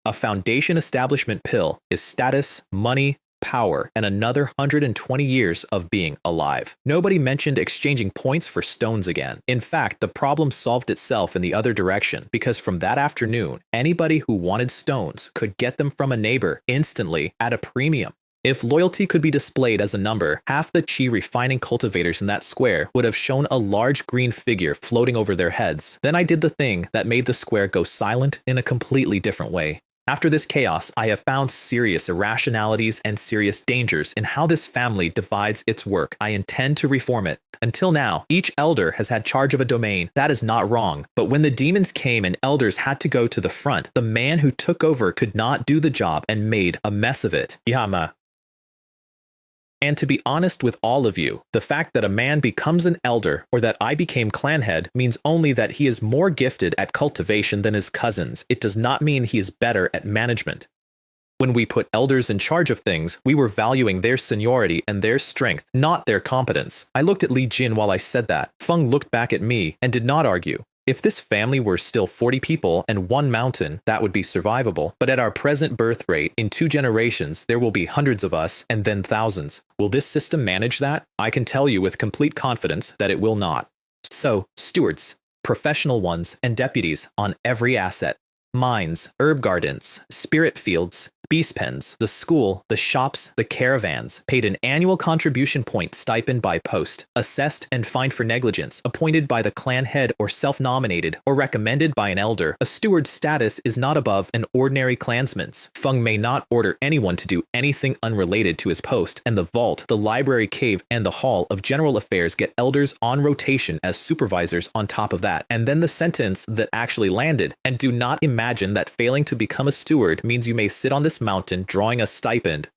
A foundation establishment pill is status, money, power, and another 120 years of being alive. Nobody mentioned exchanging points for stones again. In fact, the problem solved itself in the other direction, because from that afternoon, anybody who wanted stones could get them from a neighbor instantly at a premium. If loyalty could be displayed as a number, half the Qi refining cultivators in that square would have shown a large green figure floating over their heads. Then I did the thing that made the square go silent in a completely different way. After this chaos, I have found serious irrationalities and serious dangers in how this family divides its work. I intend to reform it. Until now, each elder has had charge of a domain. That is not wrong. But when the demons came and elders had to go to the front, the man who took over could not do the job and made a mess of it. Yama. And to be honest with all of you, the fact that a man becomes an elder or that I became clan head means only that he is more gifted at cultivation than his cousins. It does not mean he is better at management. When we put elders in charge of things, we were valuing their seniority and their strength, not their competence. I looked at Li Jin while I said that. Feng looked back at me and did not argue. If this family were still 40 people and one mountain, that would be survivable. But at our present birth rate, in 2 generations, there will be hundreds of us and then thousands. Will this system manage that? I can tell you with complete confidence that it will not. So, stewards, professional ones, and deputies on every asset. Mines, herb gardens, spirit fields, beast pens, the school, the shops, the caravans, paid an annual contribution point stipend by post, assessed and fined for negligence, appointed by the clan head or self-nominated or recommended by an elder. A steward's status is not above an ordinary clansman's. Feng may not order anyone to do anything unrelated to his post, and the vault, the library cave, and the hall of general affairs get elders on rotation as supervisors on top of that. And then the sentence that actually landed, and do not imagine that failing to become a steward means you may sit on this mountain drawing a stipend.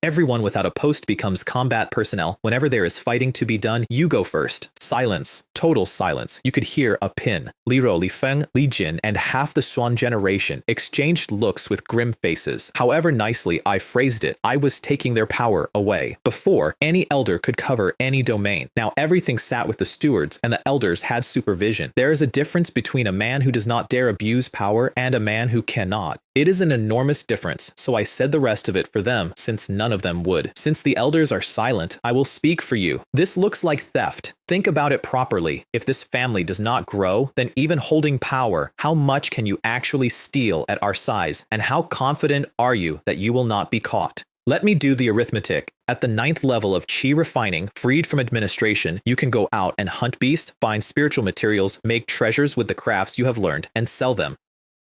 Everyone without a post becomes combat personnel. Whenever there is fighting to be done, you go first. Silence. Total silence. You could hear a pin. Li Ro, Li Feng, Li Jin, and half the Xuan generation exchanged looks with grim faces. However nicely I phrased it, I was taking their power away. Before, any elder could cover any domain. Now everything sat with the stewards, and the elders had supervision. There is a difference between a man who does not dare abuse power and a man who cannot. It is an enormous difference, so I said the rest of it for them, since none of them would. Since the elders are silent, I will speak for you. This looks like theft. Think about it properly. If this family does not grow, then even holding power, how much can you actually steal at our size? And how confident are you that you will not be caught? Let me do the arithmetic. At the 9th level of Qi refining, freed from administration, you can go out and hunt beasts, find spiritual materials, make treasures with the crafts you have learned, and sell them.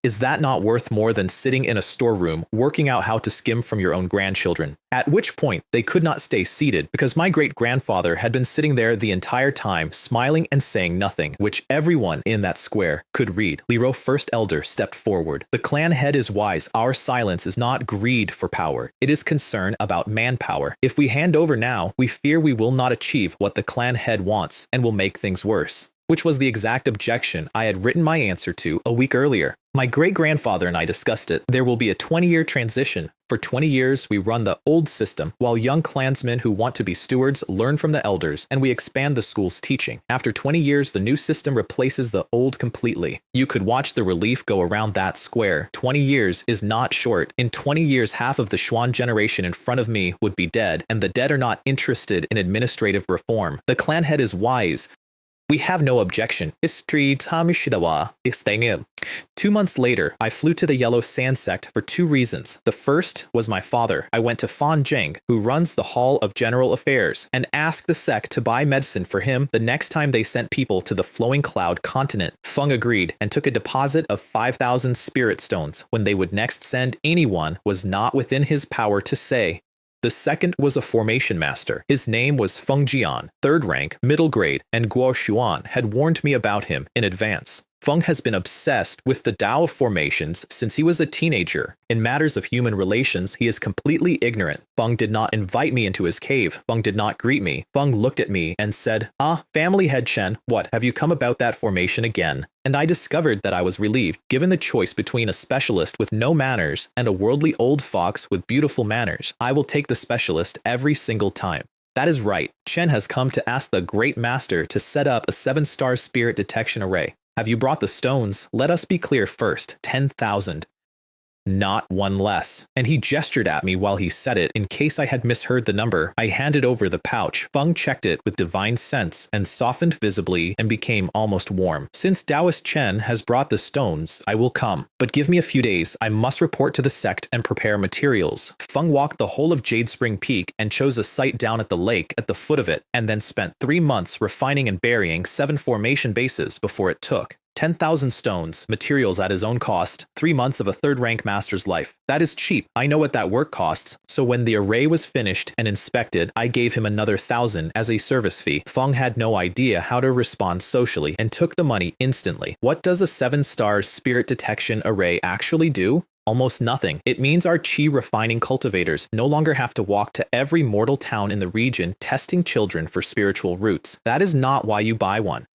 Is that not worth more than sitting in a storeroom, working out how to skim from your own grandchildren? At which point, they could not stay seated, because my great-grandfather had been sitting there the entire time, smiling and saying nothing, which everyone in that square could read. Li Ro, first elder, stepped forward. The clan head is wise. Our silence is not greed for power. It is concern about manpower. If we hand over now, we fear we will not achieve what the clan head wants, and will make things worse. Which was the exact objection I had written my answer to a week earlier. My great-grandfather and I discussed it. There will be a 20-year transition. For 20 years, we run the old system, while young clansmen who want to be stewards learn from the elders, and we expand the school's teaching. After 20 years, the new system replaces the old completely. You could watch the relief go around that square. 20 years is not short. In 20 years, half of the Xuan generation in front of me would be dead, and the dead are not interested in administrative reform. The clan head is wise. We have no objection. 2 months later, I flew to the Yellow Sand Sect for 2 reasons. The first was my father. I went to Fan Jing, who runs the Hall of General Affairs, and asked the Sect to buy medicine for him the next time they sent people to the Flowing Cloud continent. Feng agreed and took a deposit of 5,000 spirit stones. When they would next send anyone was not within his power to say. The second was a formation master. His name was Feng Jian, 3rd rank, middle grade, and Guo Xuan had warned me about him in advance. Feng has been obsessed with the Tao of formations since he was a teenager. In matters of human relations, he is completely ignorant. Feng did not invite me into his cave. Feng did not greet me. Feng looked at me and said, family head Chen, what, have you come about that formation again? And I discovered that I was relieved. Given the choice between a specialist with no manners and a worldly old fox with beautiful manners, I will take the specialist every single time. That is right. Chen has come to ask the Great Master to set up a 7-star spirit detection array. Have you brought the stones? Let us be clear first. 10,000. Not one less. And he gestured at me while he said it. In case I had misheard the number, I handed over the pouch. Feng checked it with divine sense and softened visibly and became almost warm. Since Taoist Chen has brought the stones, I will come. But give me a few days. I must report to the sect and prepare materials. Feng walked the whole of Jade Spring Peak and chose a site down at the lake at the foot of it, and then spent 3 months refining and burying 7 formation bases before it took. 10,000 stones, materials at his own cost, 3 months of a 3rd rank master's life. That is cheap. I know what that work costs. So when the array was finished and inspected, I gave him another 1,000 as a service fee. Feng had no idea how to respond socially and took the money instantly. What does a 7-star spirit detection array actually do? Almost nothing. It means our chi refining cultivators no longer have to walk to every mortal town in the region testing children for spiritual roots. That is not why you buy one.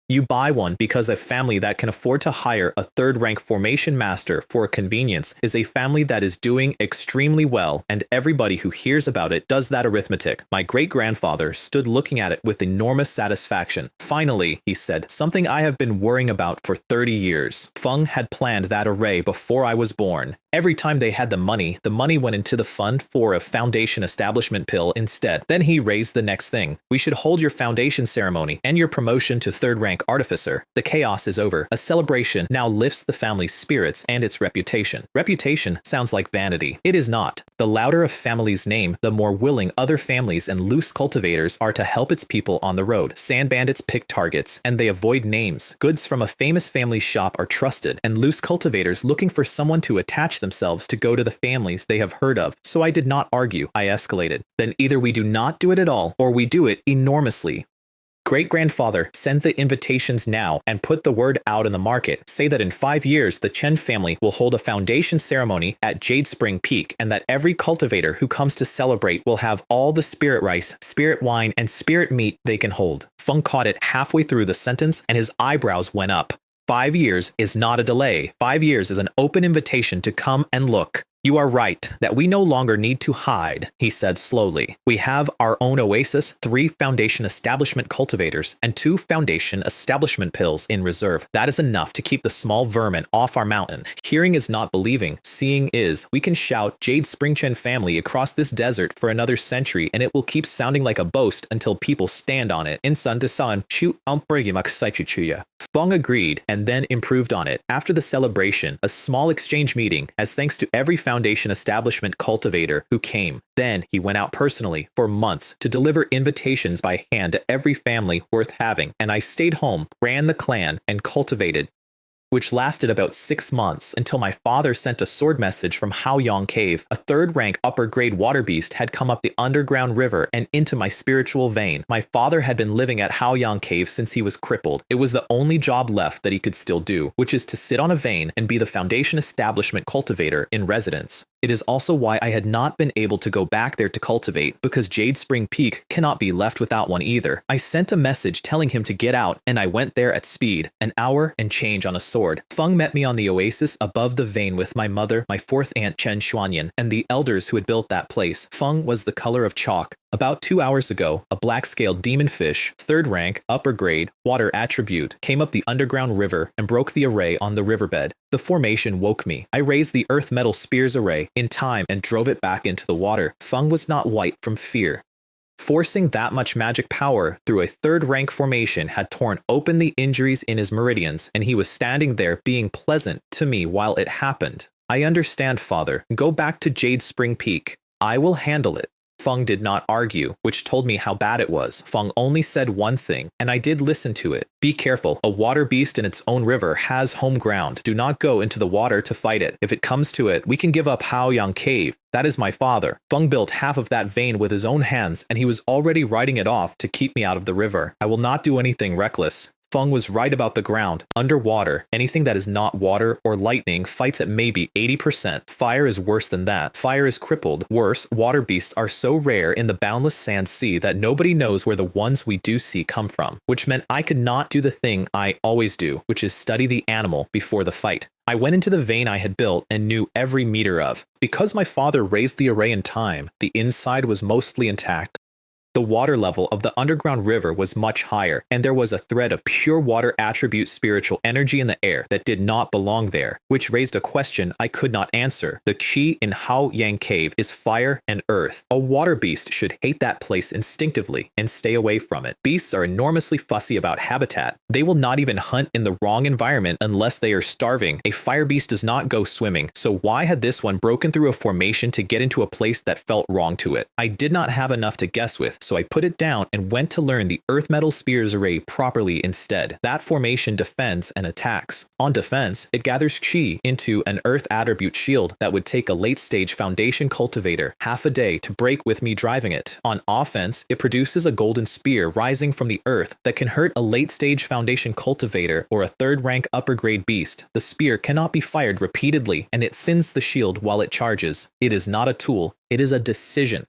You buy one because a family that can afford to hire a 3rd rank formation master for convenience is a family that is doing extremely well, and everybody who hears about it does that arithmetic. My great-grandfather stood looking at it with enormous satisfaction. Finally, he said, something I have been worrying about for 30 years. Feng had planned that array before I was born. Every time they had the money went into the fund for a foundation establishment pill instead. Then he raised the next thing. We should hold your foundation ceremony and your promotion to 3rd rank artificer. The chaos is over. A celebration now lifts the family's spirits and its reputation. Reputation sounds like vanity. It is not. The louder a family's name, the more willing other families and loose cultivators are to help its people on the road. Sand bandits pick targets, and they avoid names. Goods from a famous family's shop are trusted, and loose cultivators looking for someone to attach themselves to go to the families they have heard of. So I did not argue. I escalated. Then either we do not do it at all, or we do it enormously. Great-grandfather, send the invitations now and put the word out in the market. Say that in 5 years, the Chen family will hold a foundation ceremony at Jade Spring Peak, and that every cultivator who comes to celebrate will have all the spirit rice, spirit wine, and spirit meat they can hold. Feng caught it halfway through the sentence, and his eyebrows went up. 5 years is not a delay. 5 years is an open invitation to come and look. You are right that we no longer need to hide, he said slowly. We have our own oasis, 3 foundation establishment cultivators, and 2 foundation establishment pills in reserve. That is enough to keep the small vermin off our mountain. Hearing is not believing. Seeing is. We can shout Jade Springchen family across this desert for another century, and it will keep sounding like a boast until people stand on it. Insan desan, chu ampergimak saichuchuya. Feng agreed and then improved on it. After the celebration, a small exchange meeting, as thanks to every foundation establishment cultivator who came. Then he went out personally for months to deliver invitations by hand to every family worth having, and I stayed home, ran the clan, and cultivated, which lasted about 6 months until my father sent a sword message from Haoyang Cave. A 3rd rank upper grade water beast had come up the underground river and into my spiritual vein. My father had been living at Haoyang Cave since he was crippled. It was the only job left that he could still do, which is to sit on a vein and be the foundation establishment cultivator in residence. It is also why I had not been able to go back there to cultivate, because Jade Spring Peak cannot be left without one either. I sent a message telling him to get out, and I went there at speed, an hour and change on a sword. Feng met me on the oasis above the vein with my mother, my fourth aunt Chen Xuanyan, and the elders who had built that place. Feng was the color of chalk. About 2 hours ago, a black-scaled demon fish, 3rd rank, upper grade, water attribute, came up the underground river and broke the array on the riverbed. The formation woke me. I raised the earth metal spears array in time and drove it back into the water. Feng was not white from fear. Forcing that much magic power through a 3rd rank formation had torn open the injuries in his meridians, and he was standing there being pleasant to me while it happened. I understand, father. Go back to Jade Spring Peak. I will handle it. Feng did not argue, which told me how bad it was. Feng only said one thing, and I did listen to it. Be careful. A water beast in its own river has home ground. Do not go into the water to fight it. If it comes to it, we can give up Qianyang Cave. That is my father. Feng built half of that vein with his own hands, and he was already writing it off to keep me out of the river. I will not do anything reckless. Feng was right about the ground. Underwater, anything that is not water or lightning fights at maybe 80%. Fire is worse than that. Fire is crippled. Worse, water beasts are so rare in the boundless sand sea that nobody knows where the ones we do see come from, which meant I could not do the thing I always do, which is study the animal before the fight. I went into the vein I had built and knew every meter of. Because my father raised the array in time, the inside was mostly intact. The water level of the underground river was much higher, and there was a thread of pure water attribute spiritual energy in the air that did not belong there, which raised a question I could not answer. The qi in Qianyang Cave is fire and earth. A water beast should hate that place instinctively and stay away from it. Beasts are enormously fussy about habitat. They will not even hunt in the wrong environment unless they are starving. A fire beast does not go swimming, so why had this one broken through a formation to get into a place that felt wrong to it? I did not have enough to guess with, so I put it down and went to learn the earth metal spears array properly instead. That formation defends and attacks. On defense, it gathers qi into an earth attribute shield that would take a late stage foundation cultivator half a day to break with me driving it. On offense, it produces a golden spear rising from the earth that can hurt a late stage foundation cultivator or a 3rd rank upper grade beast. The spear cannot be fired repeatedly, and it thins the shield while it charges. It is not a tool, it is a decision.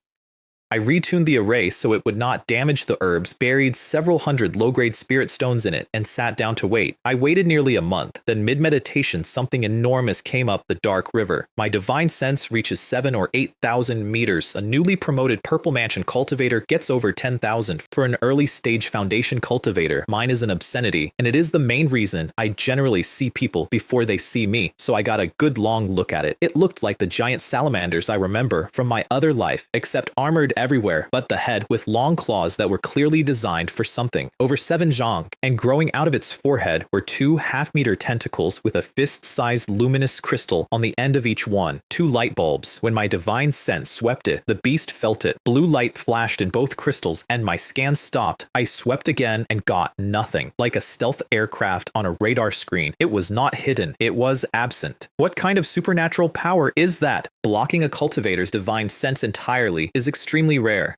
I retuned the array so it would not damage the herbs, buried several hundred low-grade spirit stones in it, and sat down to wait. I waited nearly a month. Then mid-meditation, something enormous came up the dark river. My divine sense reaches 7,000 or 8,000 meters. A newly promoted Purple Mansion cultivator gets over 10,000. For an early-stage foundation cultivator, mine is an obscenity, and it is the main reason I generally see people before they see me, so I got a good long look at it. It looked like the giant salamanders I remember from my other life, except armored everywhere but the head with long claws that were clearly designed for something. Over 7 zhang, and growing out of its forehead were 2 half-meter tentacles with a fist-sized luminous crystal on the end of each one. 2 light bulbs. When my divine sense swept it, the beast felt it. Blue light flashed in both crystals, and my scan stopped. I swept again and got nothing. Like a stealth aircraft on a radar screen, it was not hidden, it was absent. What kind of supernatural power is that? Blocking a cultivator's divine sense entirely is extremely rare.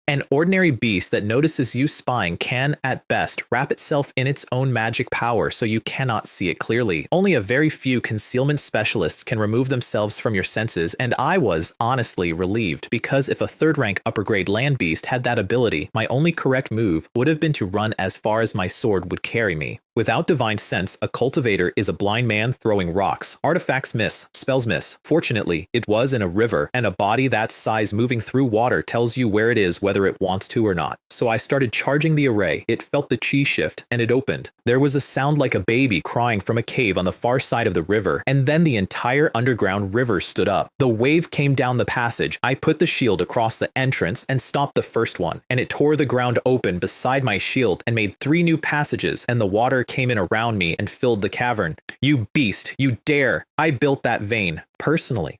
An ordinary beast that notices you spying can, at best, wrap itself in its own magic power so you cannot see it clearly. Only a very few concealment specialists can remove themselves from your senses, and I was, honestly, relieved, because if a 3rd rank upper grade land beast had that ability, my only correct move would have been to run as far as my sword would carry me. Without divine sense, a cultivator is a blind man throwing rocks. Artifacts miss, spells miss. Fortunately, it was in a river, and a body that size moving through water tells you where it is whether it wants to or not. So I started charging the array. It felt the chi shift, and it opened. There was a sound like a baby crying from a cave on the far side of the river, and then the entire underground river stood up. The wave came down the passage. I put the shield across the entrance and stopped the first one, and it tore the ground open beside my shield and made 3 new passages, and the water came in around me and filled the cavern. You beast, you dare! I built that vein, personally.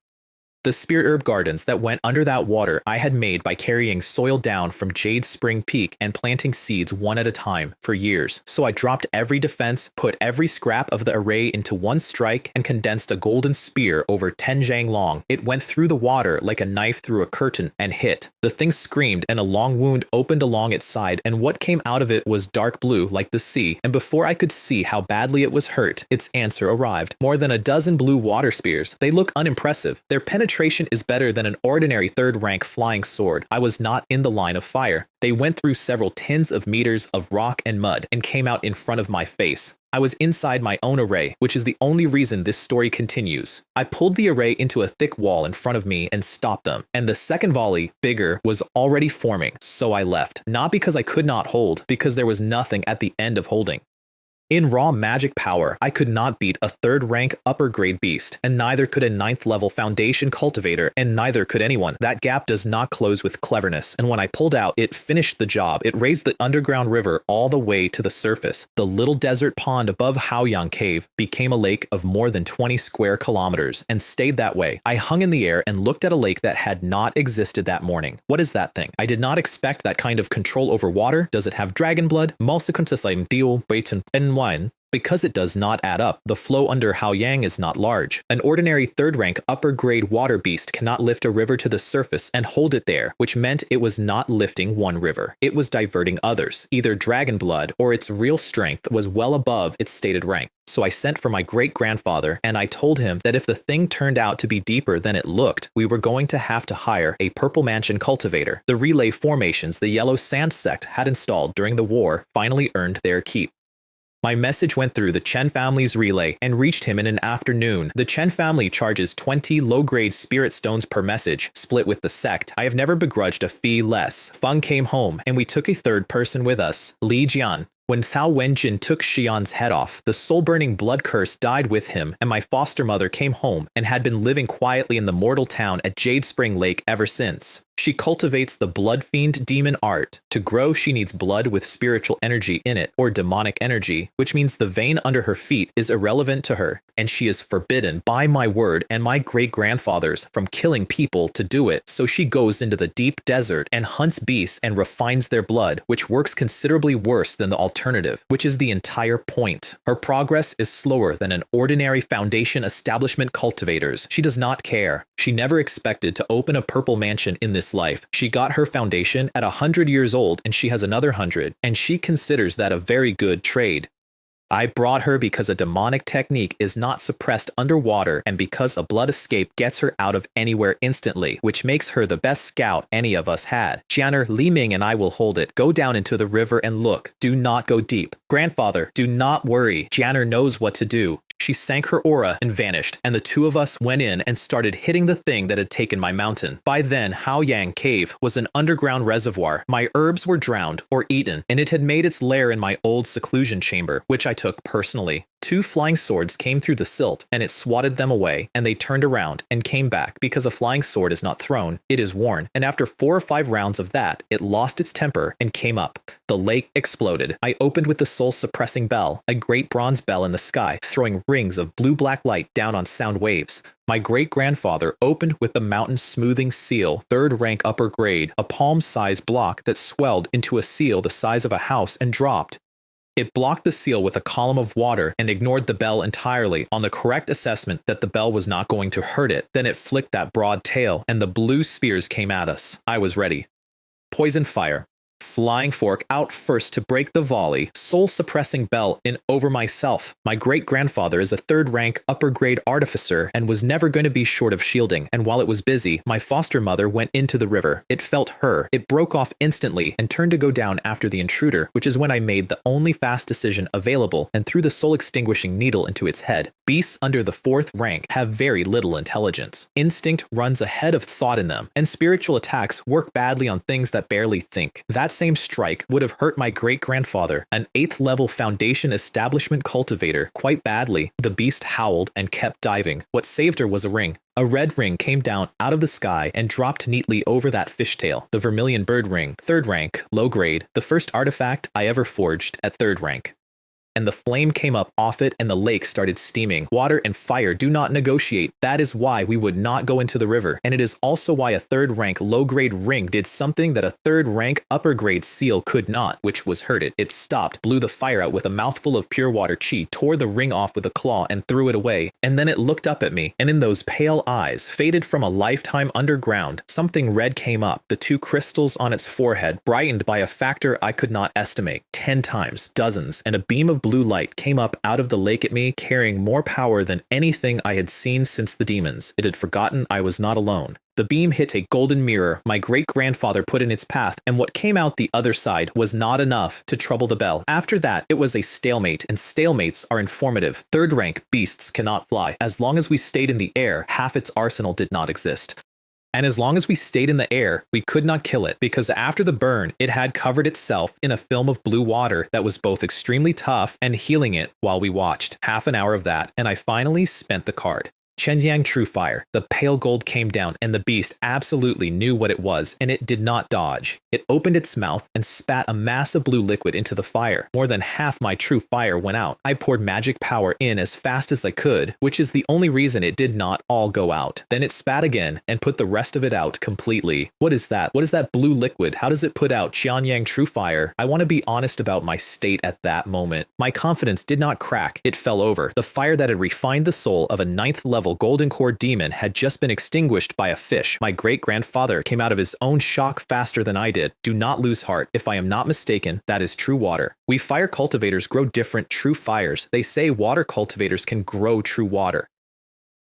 The spirit herb gardens that went under that water I had made by carrying soil down from Jade Spring Peak and planting seeds one at a time for years. So I dropped every defense, put every scrap of the array into one strike, and condensed a golden spear over 10 zhang long. It went through the water like a knife through a curtain and hit. The thing screamed, and a long wound opened along its side, and what came out of it was dark blue like the sea. And before I could see how badly it was hurt, its answer arrived. More than a dozen blue water spears. They look unimpressive. Their penetration Concentration is better than an ordinary third-rank flying sword. I was not in the line of fire. They went through several tens of meters of rock and mud and came out in front of my face. I was inside my own array, which is the only reason this story continues. I pulled the array into a thick wall in front of me and stopped them, and the second volley, bigger, was already forming, so I left. Not because I could not hold, because there was nothing at the end of holding. In raw magic power, I could not beat a third-rank upper-grade beast, and neither could a 9th-level foundation cultivator, and neither could anyone. That gap does not close with cleverness, and when I pulled out, it finished the job. It raised the underground river all the way to the surface. The little desert pond above Qianyang Cave became a lake of more than 20 square kilometers, and stayed that way. I hung in the air and looked at a lake that had not existed that morning. What is that thing? I did not expect that kind of control over water. Does it have dragon blood? Because it does not add up. The flow under Qianyang is not large. An ordinary third-rank upper-grade water beast cannot lift a river to the surface and hold it there, which meant it was not lifting one river. It was diverting others. Either dragon blood or its real strength was well above its stated rank. So I sent for my great-grandfather, and I told him that if the thing turned out to be deeper than it looked, we were going to have to hire a Purple Mansion cultivator. The relay formations the Yellow Sand Sect had installed during the war finally earned their keep. My message went through the Chen family's relay and reached him in an afternoon. The Chen family charges 20 low-grade spirit stones per message, split with the sect. I have never begrudged a fee less. Feng came home, and we took a third person with us, Li Jian. When Cao Wenjin took Xian's head off, the soul-burning blood curse died with him, and my foster mother came home and had been living quietly in the mortal town at Jade Spring Lake ever since. She cultivates the blood fiend demon art. To grow, she needs blood with spiritual energy in it, or demonic energy, which means the vein under her feet is irrelevant to her, and she is forbidden by my word and my great-grandfather's from killing people to do it. So she goes into the deep desert and hunts beasts and refines their blood, which works considerably worse than the alternative, which is the entire point. Her progress is slower than an ordinary foundation establishment cultivator's. She does not care. She never expected to open a purple mansion in this life. She got her foundation at 100 years old, and she has another 100, and she considers that a very good trade. I brought her because a demonic technique is not suppressed underwater, and because a blood escape gets her out of anywhere instantly, which makes her the best scout any of us had. Jianer, Li Ming and I will hold it. Go down into the river and look. Do not go deep. Grandfather, do not worry. Jianer knows what to do. She sank her aura and vanished, and the two of us went in and started hitting the thing that had taken my mountain. By then, Qianyang Cave was an underground reservoir. My herbs were drowned or eaten, and it had made its lair in my old seclusion chamber, which I took personally. 2 flying swords came through the silt, and it swatted them away, and they turned around and came back because a flying sword is not thrown, it is worn, and after 4 or 5 rounds of that, it lost its temper and came up. The lake exploded. I opened with the soul-suppressing bell, a great bronze bell in the sky, throwing rings of blue-black light down on sound waves. My great-grandfather opened with the mountain-smoothing seal, 3rd rank upper grade, a palm-sized block that swelled into a seal the size of a house and dropped. It blocked the seal with a column of water and ignored the bell entirely on the correct assessment that the bell was not going to hurt it. Then it flicked that broad tail, and the blue spears came at us. I was ready. Poison fire. Flying fork out first to break the volley, soul-suppressing bell in over myself. My great-grandfather is a 3rd rank upper-grade artificer and was never going to be short of shielding, and while it was busy, my foster mother went into the river. It felt her. It broke off instantly and turned to go down after the intruder, which is when I made the only fast decision available and threw the soul-extinguishing needle into its head. Beasts under the 4th rank have very little intelligence. Instinct runs ahead of thought in them, and spiritual attacks work badly on things that barely think. That same strike would have hurt my great-grandfather, an 8th level foundation establishment cultivator, quite badly. The beast howled and kept diving. What saved her was a ring. A red ring came down out of the sky and dropped neatly over that fishtail. The vermilion bird ring, 3rd rank, low grade, the first artifact I ever forged at 3rd rank. And the flame came up off it and the lake started steaming. Water and fire do not negotiate. That is why we would not go into the river. And it is also why a 3rd rank low-grade ring did something that a 3rd rank upper-grade seal could not, which was hurt it. It stopped, blew the fire out with a mouthful of pure water chi, tore the ring off with a claw and threw it away. And then it looked up at me, and in those pale eyes, faded from a lifetime underground, something red came up, the 2 crystals on its forehead, brightened by a factor I could not estimate. 10 times, dozens, and a beam of blue light came up out of the lake at me, carrying more power than anything I had seen since the demons. It had forgotten I was not alone. The beam hit a golden mirror my great-grandfather put in its path, and what came out the other side was not enough to trouble the bell. After that, it was a stalemate, and stalemates are informative. Third-rank beasts cannot fly. As long as we stayed in the air, half its arsenal did not exist. And as long as we stayed in the air, we could not kill it, because after the burn, it had covered itself in a film of blue water that was both extremely tough and healing it while we watched. Half an hour of that, and I finally spent the card. Qianyang True Fire. The pale gold came down, and the beast absolutely knew what it was, and it did not dodge. It opened its mouth and spat a mass of blue liquid into the fire. More than half my true fire went out. I poured magic power in as fast as I could, which is the only reason it did not all go out. Then it spat again and put the rest of it out completely. What is that? What is that blue liquid? How does it put out Qianyang True Fire? I want to be honest about my state at that moment. My confidence did not crack. It fell over. The fire that had refined the soul of a 9th level golden core demon had just been extinguished by a fish. My great-grandfather came out of his own shock faster than I did. Do not lose heart. If I am not mistaken, that is true water. We fire cultivators grow different true fires. They say water cultivators can grow true water.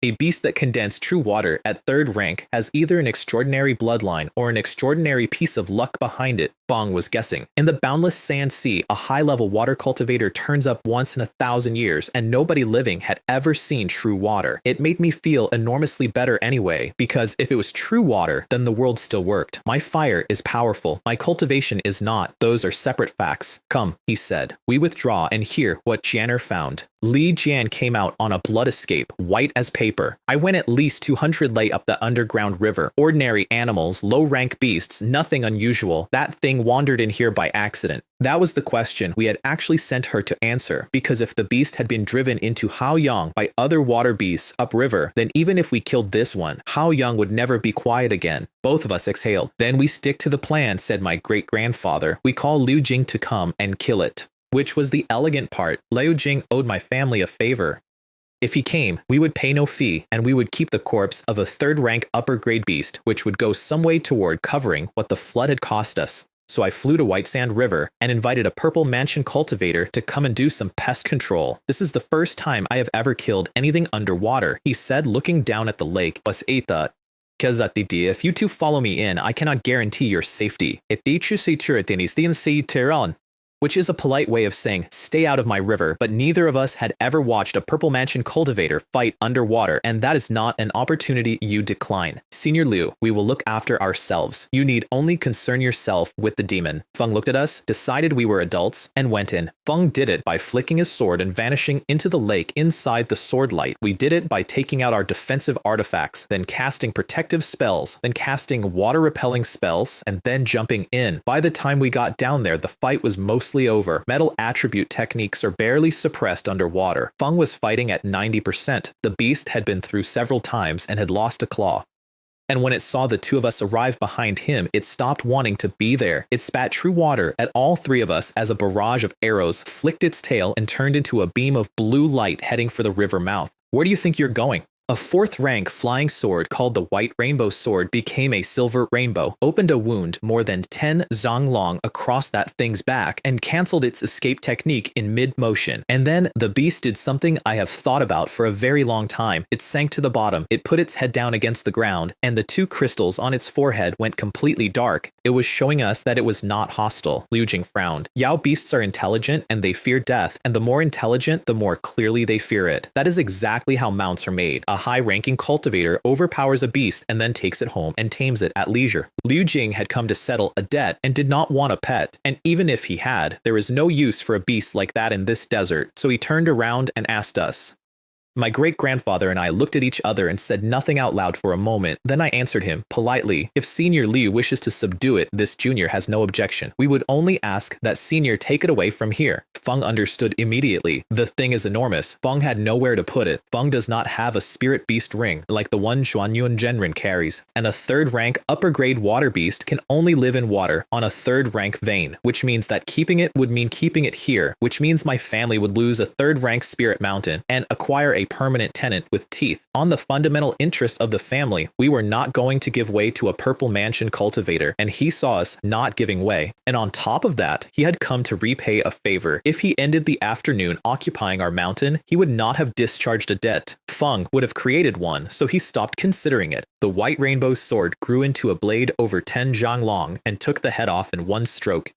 A beast that condensed true water at 3rd rank has either an extraordinary bloodline or an extraordinary piece of luck behind it, Bong was guessing. In the boundless sand sea, a high-level water cultivator turns up once in 1,000 years, and nobody living had ever seen true water. It made me feel enormously better anyway, because if it was true water, then the world still worked. My fire is powerful. My cultivation is not. Those are separate facts. Come, he said. We withdraw and hear what Jian'er found. Li Jian came out on a blood escape, white as paper. I went at least 200 lay up the underground river. Ordinary animals, low-rank beasts, nothing unusual. That thing wandered in here by accident. That was the question we had actually sent her to answer, because if the beast had been driven into Haoyang by other water beasts upriver, then even if we killed this one, Haoyang would never be quiet again. Both of us exhaled. Then we stick to the plan, said my great-grandfather. We call Liu Jing to come and kill it. Which was the elegant part. Liu Jing owed my family a favor. If he came, we would pay no fee, and we would keep the corpse of a 3rd-rank upper-grade beast, which would go some way toward covering what the flood had cost us. So I flew to White Sand River and invited a purple mansion cultivator to come and do some pest control. This is the first time I have ever killed anything underwater, he said, looking down at the lake. If you two follow me in, I cannot guarantee your safety. Which is a polite way of saying, stay out of my river, but neither of us had ever watched a purple mansion cultivator fight underwater, and that is not an opportunity you decline. Senior Liu, we will look after ourselves. You need only concern yourself with the demon. Feng looked at us, decided we were adults, and went in. Feng did it by flicking his sword and vanishing into the lake inside the sword light. We did it by taking out our defensive artifacts, then casting protective spells, then casting water-repelling spells, and then jumping in. By the time we got down there, the fight was mostly over. Metal attribute techniques are barely suppressed underwater. Feng was fighting at 90%. The beast had been through several times and had lost a claw. And when it saw the two of us arrive behind him, it stopped wanting to be there. It spat true water at all three of us as a barrage of arrows flicked its tail and turned into a beam of blue light heading for the river mouth. Where do you think you're going? A 4th-rank flying sword called the White Rainbow Sword became a silver rainbow, opened a wound more than 10 zong long across that thing's back, and cancelled its escape technique in mid-motion. And then the beast did something I have thought about for a very long time. It sank to the bottom, it put its head down against the ground, and the 2 crystals on its forehead went completely dark. It was showing us that it was not hostile. Liu Jing frowned. Yao beasts are intelligent and they fear death, and the more intelligent, the more clearly they fear it. That is exactly how mounts are made. A high-ranking cultivator overpowers a beast and then takes it home and tames it at leisure. Liu Jing had come to settle a debt and did not want a pet, and even if he had, there is no use for a beast like that in this desert, so he turned around and asked us. My great-grandfather and I looked at each other and said nothing out loud for a moment. Then I answered him, politely, if Senior Liu wishes to subdue it, this junior has no objection. We would only ask that Senior take it away from here. Feng understood immediately. The thing is enormous. Feng had nowhere to put it. Feng does not have a spirit beast ring like the one Xuanyun Genrin carries, and a third-rank upper-grade water beast can only live in water on a third-rank vein, which means that keeping it would mean keeping it here, which means my family would lose a third-rank spirit mountain and acquire a permanent tenant with teeth. On the fundamental interest of the family, we were not going to give way to a purple mansion cultivator, and he saw us not giving way. And on top of that, he had come to repay a favor. If he ended the afternoon occupying our mountain, he would not have discharged a debt. Feng would have created one, so he stopped considering it. The white rainbow sword grew into a blade over 10 zhang long and took the head off in one stroke.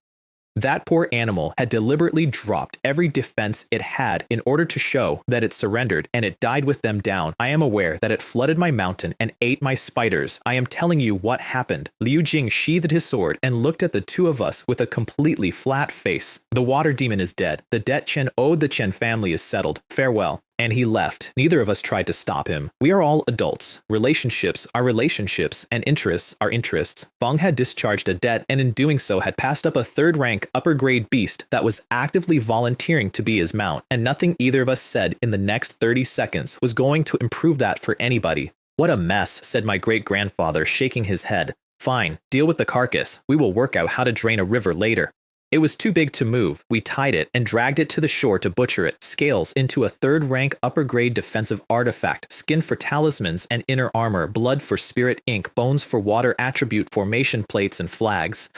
That poor animal had deliberately dropped every defense it had in order to show that it surrendered, and it died with them down. I am aware that it flooded my mountain and ate my spiders. I am telling you what happened. Liu Jing sheathed his sword and looked at the two of us with a completely flat face. The water demon is dead. The debt Chen owed the Chen family is settled. Farewell. And he left. Neither of us tried to stop him. We are all adults. Relationships are relationships, and interests are interests. Feng had discharged a debt, and in doing so had passed up a third-rank upper-grade beast that was actively volunteering to be his mount, and nothing either of us said in the next 30 seconds was going to improve that for anybody. What a mess, said my great-grandfather, shaking his head. Fine, deal with the carcass. We will work out how to drain a river later. It was too big to move. We tied it and dragged it to the shore to butcher it. Scales into a third-rank upper-grade defensive artifact. Skin for talismans and inner armor. Blood for spirit ink. Bones for water attribute formation plates and flags.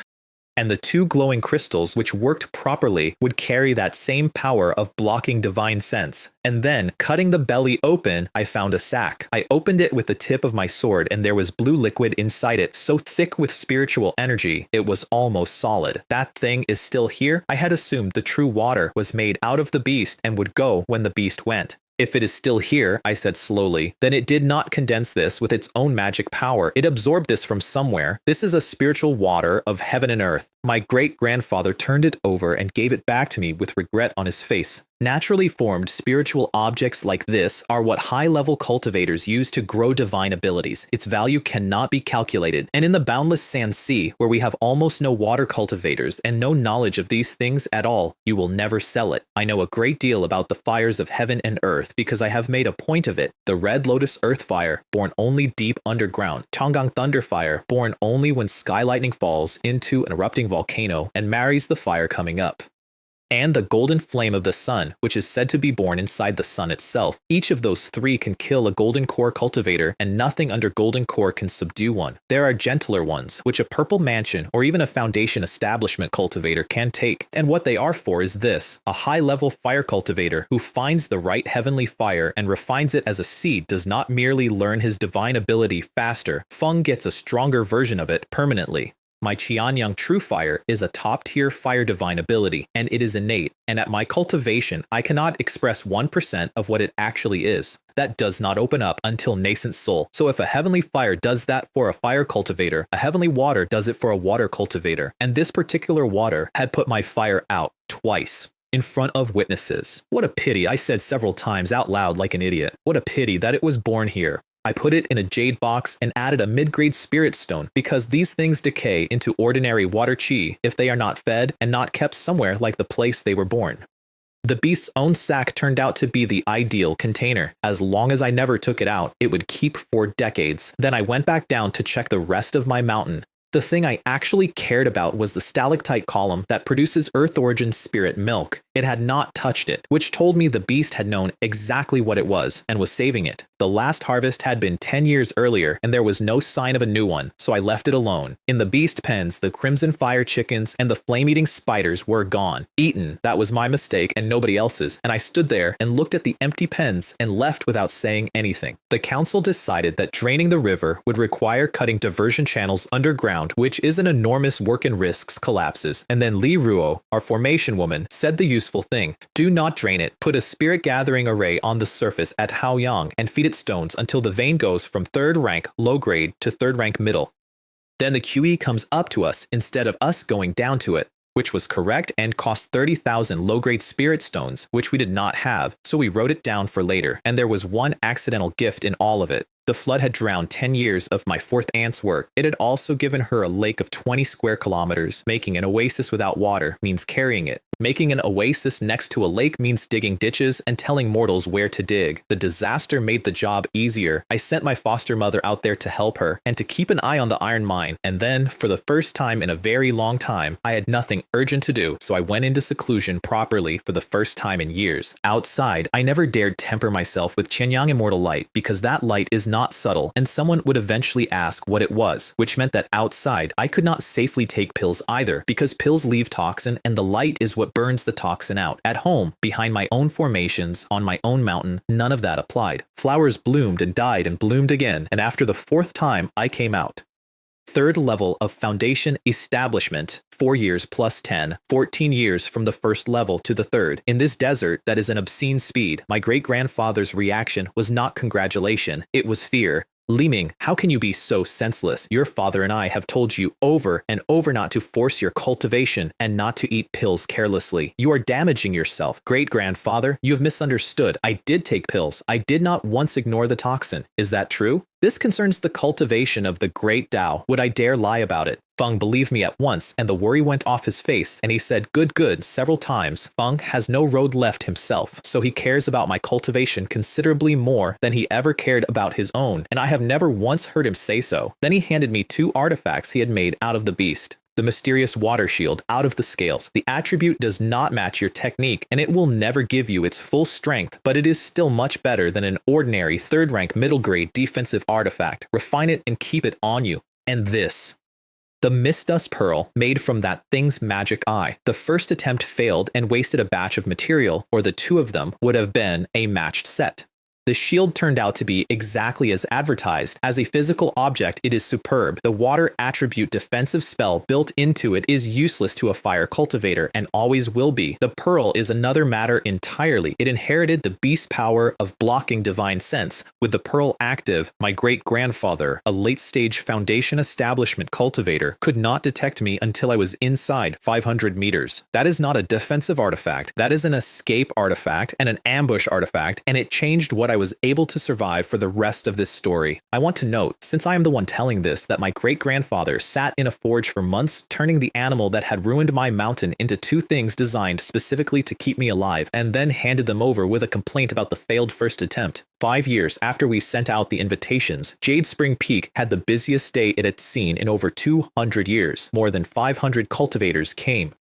And the two glowing crystals, which worked properly, would carry that same power of blocking divine sense. And then, cutting the belly open, I found a sack. I opened it with the tip of my sword, and there was blue liquid inside it, so thick with spiritual energy, it was almost solid. That thing is still here? I had assumed the true water was made out of the beast and would go when the beast went. If it is still here, I said slowly, then it did not condense this with its own magic power. It absorbed this from somewhere. This is a spiritual water of heaven and earth. My great-grandfather turned it over and gave it back to me with regret on his face. Naturally formed spiritual objects like this are what high-level cultivators use to grow divine abilities. Its value cannot be calculated, and in the boundless sand sea, where we have almost no water cultivators and no knowledge of these things at all, you will never sell it. I know a great deal about the fires of heaven and earth because I have made a point of it. The Red Lotus Earth Fire, born only deep underground. Chang'an Thunder Fire, born only when sky lightning falls into an erupting volcano and marries the fire coming up. And the golden flame of the sun, which is said to be born inside the sun itself. Each of those three can kill a golden core cultivator, and nothing under golden core can subdue one. There are gentler ones, which a purple mansion or even a foundation establishment cultivator can take. And what they are for is this: a high-level fire cultivator who finds the right heavenly fire and refines it as a seed does not merely learn his divine ability faster. Feng gets a stronger version of it permanently. My Qianyang True Fire is a top-tier fire divine ability, and it is innate, and at my cultivation, I cannot express 1% of what it actually is. That does not open up until nascent soul. So if a heavenly fire does that for a fire cultivator, a heavenly water does it for a water cultivator, and this particular water had put my fire out twice. In front of witnesses. What a pity, I said several times out loud like an idiot. What a pity that it was born here. I put it in a jade box and added a mid-grade spirit stone because these things decay into ordinary water chi if they are not fed and not kept somewhere like the place they were born. The beast's own sack turned out to be the ideal container. As long as I never took it out, it would keep for decades. Then I went back down to check the rest of my mountain. The thing I actually cared about was the stalactite column that produces Earth Origin spirit milk. It had not touched it, which told me the beast had known exactly what it was and was saving it. The last harvest had been 10 years earlier, and there was no sign of a new one, so I left it alone. In the beast pens, the crimson fire chickens and the flame-eating spiders were gone. Eaten, that was my mistake and nobody else's, and I stood there and looked at the empty pens and left without saying anything. The council decided that draining the river would require cutting diversion channels underground, which is an enormous work and risks collapses. And then Li Ruo, our formation woman, said the useful thing: do not drain it. Put a spirit gathering array on the surface at Haoyang and feed it stones until the vein goes from 3rd rank low grade to 3rd rank middle. Then the QE comes up to us instead of us going down to it, which was correct and cost 30,000 low-grade spirit stones, which we did not have, so we wrote it down for later, and there was one accidental gift in all of it. The flood had drowned 10 years of my fourth aunt's work. It had also given her a lake of 20 square kilometers. Making an oasis without water means carrying it. Making an oasis next to a lake means digging ditches and telling mortals where to dig. The disaster made the job easier. I sent my foster mother out there to help her and to keep an eye on the iron mine. And then, for the first time in a very long time, I had nothing urgent to do, so I went into seclusion properly for the first time in years. Outside, I never dared temper myself with Qianyang immortal light because that light is not subtle, and someone would eventually ask what it was, which meant that outside, I could not safely take pills either because pills leave toxin and the light is what burns the toxin out. At home, behind my own formations, on my own mountain, none of that applied. Flowers bloomed and died and bloomed again, and after the fourth time, I came out. Third level of foundation establishment, 4 years plus 10, 14 years from the first level to the third. In this desert that is an obscene speed, my great-grandfather's reaction was not congratulation, it was fear. Li Ming, how can you be so senseless? Your father and I have told you over and over not to force your cultivation and not to eat pills carelessly. You are damaging yourself. Great-grandfather, you have misunderstood. I did take pills. I did not once ignore the toxin. Is that true? This concerns the cultivation of the great Tao. Would I dare lie about it? Feng believed me at once, and the worry went off his face, and he said, good, good, several times. Feng has no road left himself, so he cares about my cultivation considerably more than he ever cared about his own, and I have never once heard him say so. Then he handed me 2 artifacts he had made out of the beast. The mysterious water shield out of the scales. The attribute does not match your technique, and it will never give you its full strength, but it is still much better than an ordinary third-rank middle-grade defensive artifact. Refine it and keep it on you. And this. The Mist Dust Pearl, made from that thing's magic eye. The first attempt failed and wasted a batch of material, or the 2 of them would have been a matched set. The shield turned out to be exactly as advertised. As a physical object, it is superb. The water attribute defensive spell built into it is useless to a fire cultivator and always will be. The pearl is another matter entirely. It inherited the beast power of blocking divine sense. With the pearl active, my great-grandfather, a late-stage foundation establishment cultivator, could not detect me until I was inside 500 meters. That is not a defensive artifact. That is an escape artifact and an ambush artifact, and it changed what I was able to survive for the rest of this story. I want to note, since I am the one telling this, that my great-grandfather sat in a forge for months turning the animal that had ruined my mountain into 2 things designed specifically to keep me alive, and then handed them over with a complaint about the failed first attempt. 5 years after we sent out the invitations, Jade Spring Peak had the busiest day it had seen in over 200 years. More than 500 cultivators came.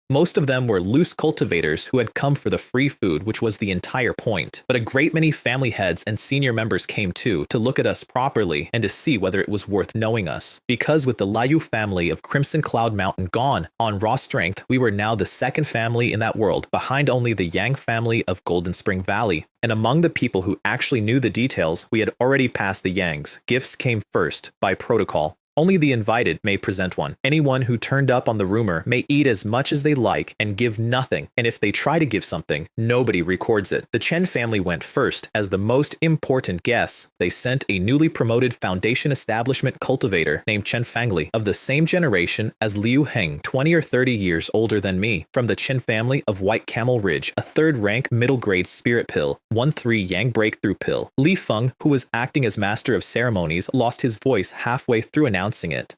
Most of them were loose cultivators who had come for the free food, which was the entire point. But a great many family heads and senior members came too, to look at us properly and to see whether it was worth knowing us. Because with the Liu family of Crimson Cloud Mountain gone, on raw strength, we were now the second family in that world, behind only the Yang family of Golden Spring Valley. And among the people who actually knew the details, we had already passed the Yangs. Gifts came first, by protocol. Only the invited may present one. Anyone who turned up on the rumor may eat as much as they like and give nothing, and if they try to give something, nobody records it. The Chen family went first. As the most important guests, they sent a newly promoted foundation establishment cultivator named Chen Fangli, of the same generation as Liu Heng, 20 or 30 years older than me, from the Chen family of White Camel Ridge, a third-rank middle-grade spirit pill, 1-3 Yang breakthrough pill. Li Feng, who was acting as master of ceremonies, lost his voice halfway through announcing it.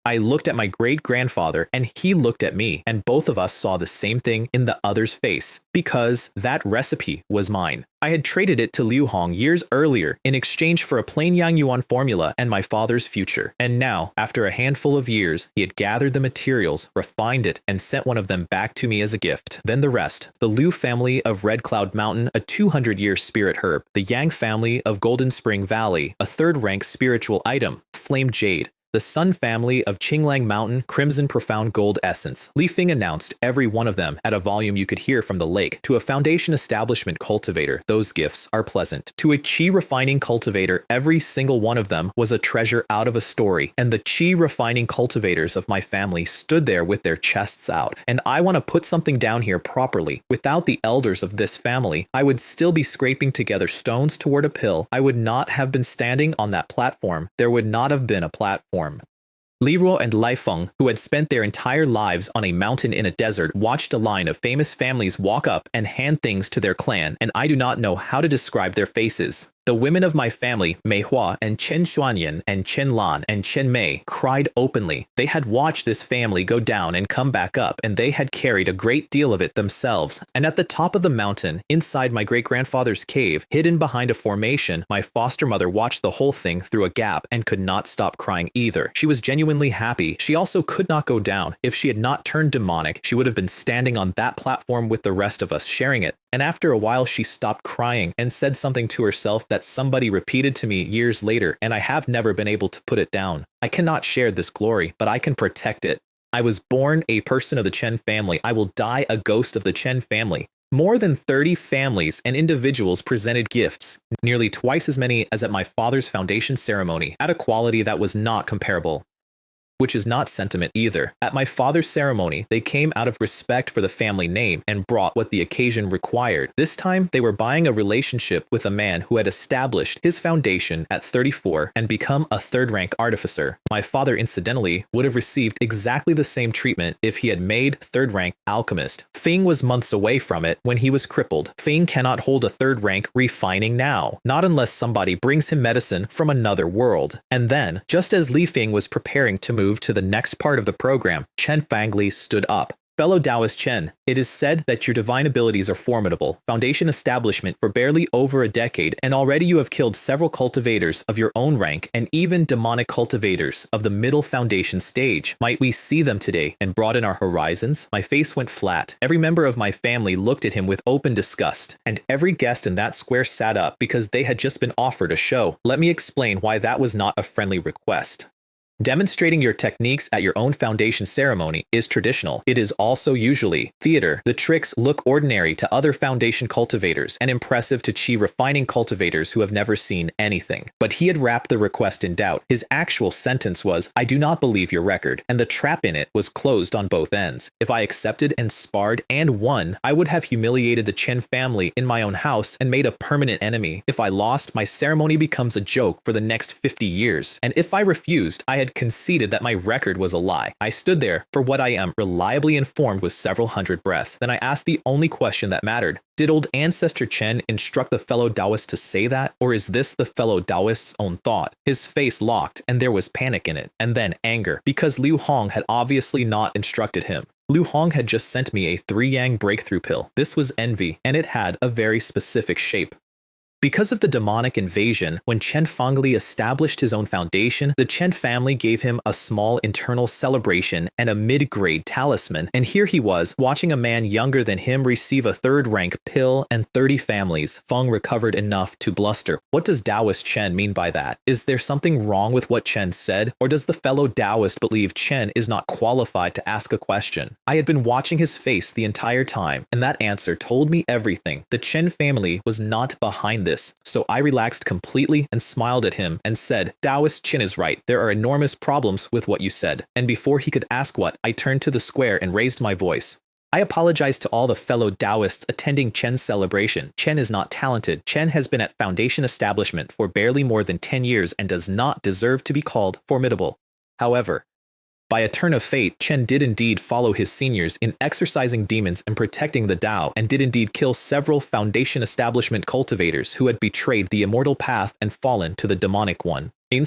I looked at my great-grandfather and he looked at me, and both of us saw the same thing in the other's face, because that recipe was mine. I had traded it to Liu Hong years earlier in exchange for a plain Yang Yuan formula and my father's future. And now, after a handful of years, he had gathered the materials, refined it, and sent one of them back to me as a gift. Then the rest. The Liu family of Red Cloud Mountain, a 200-year spirit herb. The Yang family of Golden Spring Valley, a third-rank spiritual item, Flame Jade. The Sun family of Qinglang Mountain, Crimson Profound Gold Essence. Li Fing announced every one of them at a volume you could hear from the lake. To a foundation establishment cultivator, those gifts are pleasant. To a Qi refining cultivator, every single one of them was a treasure out of a story. And the Qi refining cultivators of my family stood there with their chests out. And I want to put something down here properly. Without the elders of this family, I would still be scraping together stones toward a pill. I would not have been standing on that platform. There would not have been a platform. Li Ruo and Lai Feng, who had spent their entire lives on a mountain in a desert, watched a line of famous families walk up and hand things to their clan, and I do not know how to describe their faces. The women of my family, Manhua and Chen Xuanyan and Chen Lan and Chen Mei, cried openly. They had watched this family go down and come back up, and they had carried a great deal of it themselves. And at the top of the mountain, inside my great-grandfather's cave, hidden behind a formation, my foster mother watched the whole thing through a gap and could not stop crying either. She was genuinely happy. She also could not go down. If she had not turned demonic, she would have been standing on that platform with the rest of us, sharing it. And after a while, she stopped crying and said something to herself that somebody repeated to me years later, and I have never been able to put it down. I cannot share this glory, but I can protect it. I was born a person of the Chen family. I will die a ghost of the Chen family. More than 30 families and individuals presented gifts, nearly twice as many as at my father's foundation ceremony, at a quality that was not comparable. Which is not sentiment either. At my father's ceremony, they came out of respect for the family name and brought what the occasion required. This time, they were buying a relationship with a man who had established his foundation at 34 and become a third-rank artificer. My father, incidentally, would have received exactly the same treatment if he had made third-rank alchemist. Feng was months away from it when he was crippled. Feng cannot hold a third-rank refining now, not unless somebody brings him medicine from another world. And then, just as Li Feng was preparing to move to the next part of the program, Chen Fangli stood up. Fellow Taoist Chen, it is said that your divine abilities are formidable. Foundation establishment for barely over a decade, and already you have killed several cultivators of your own rank and even demonic cultivators of the middle foundation stage. Might we see them today and broaden our horizons? My face went flat. Every member of my family looked at him with open disgust, and every guest in that square sat up because they had just been offered a show. Let me explain why that was not a friendly request. Demonstrating your techniques at your own foundation ceremony is traditional. It is also usually theater. The tricks look ordinary to other foundation cultivators and impressive to chi refining cultivators who have never seen anything. But he had wrapped the request in doubt. His actual sentence was, "I do not believe your record," and the trap in it was closed on both ends. If I accepted and sparred and won, I would have humiliated the Chen family in my own house and made a permanent enemy. If I lost, my ceremony becomes a joke for the next 50 years. And if I refused, I had conceded that my record was a lie. I stood there for what I am reliably informed was several hundred breaths. Then I asked the only question that mattered. Did old ancestor Chen instruct the fellow Taoist to say that? Or is this the fellow Taoist's own thought? His face locked, and there was panic in it, and then anger, because Liu Hong had obviously not instructed him. Liu Hong had just sent me a 3-yang breakthrough pill. This was envy, and it had a very specific shape. Because of the demonic invasion, when Chen Fangli established his own foundation, the Chen family gave him a small internal celebration and a mid-grade talisman, and here he was, watching a man younger than him receive a third-rank pill and 30 families. Feng recovered enough to bluster. What does Taoist Chen mean by that? Is there something wrong with what Chen said, or does the fellow Taoist believe Chen is not qualified to ask a question? I had been watching his face the entire time, and that answer told me everything. The Chen family was not behind this. So I relaxed completely and smiled at him and said, "Taoist Chen is right. There are enormous problems with what you said." And before he could ask what, I turned to the square and raised my voice. I apologize to all the fellow Taoists attending Chen's celebration. Chen is not talented. Chen has been at foundation establishment for barely more than 10 years and does not deserve to be called formidable. However, by a turn of fate, Chen did indeed follow his seniors in exorcising demons and protecting the Tao, and did indeed kill several foundation establishment cultivators who had betrayed the immortal path and fallen to the demonic one. The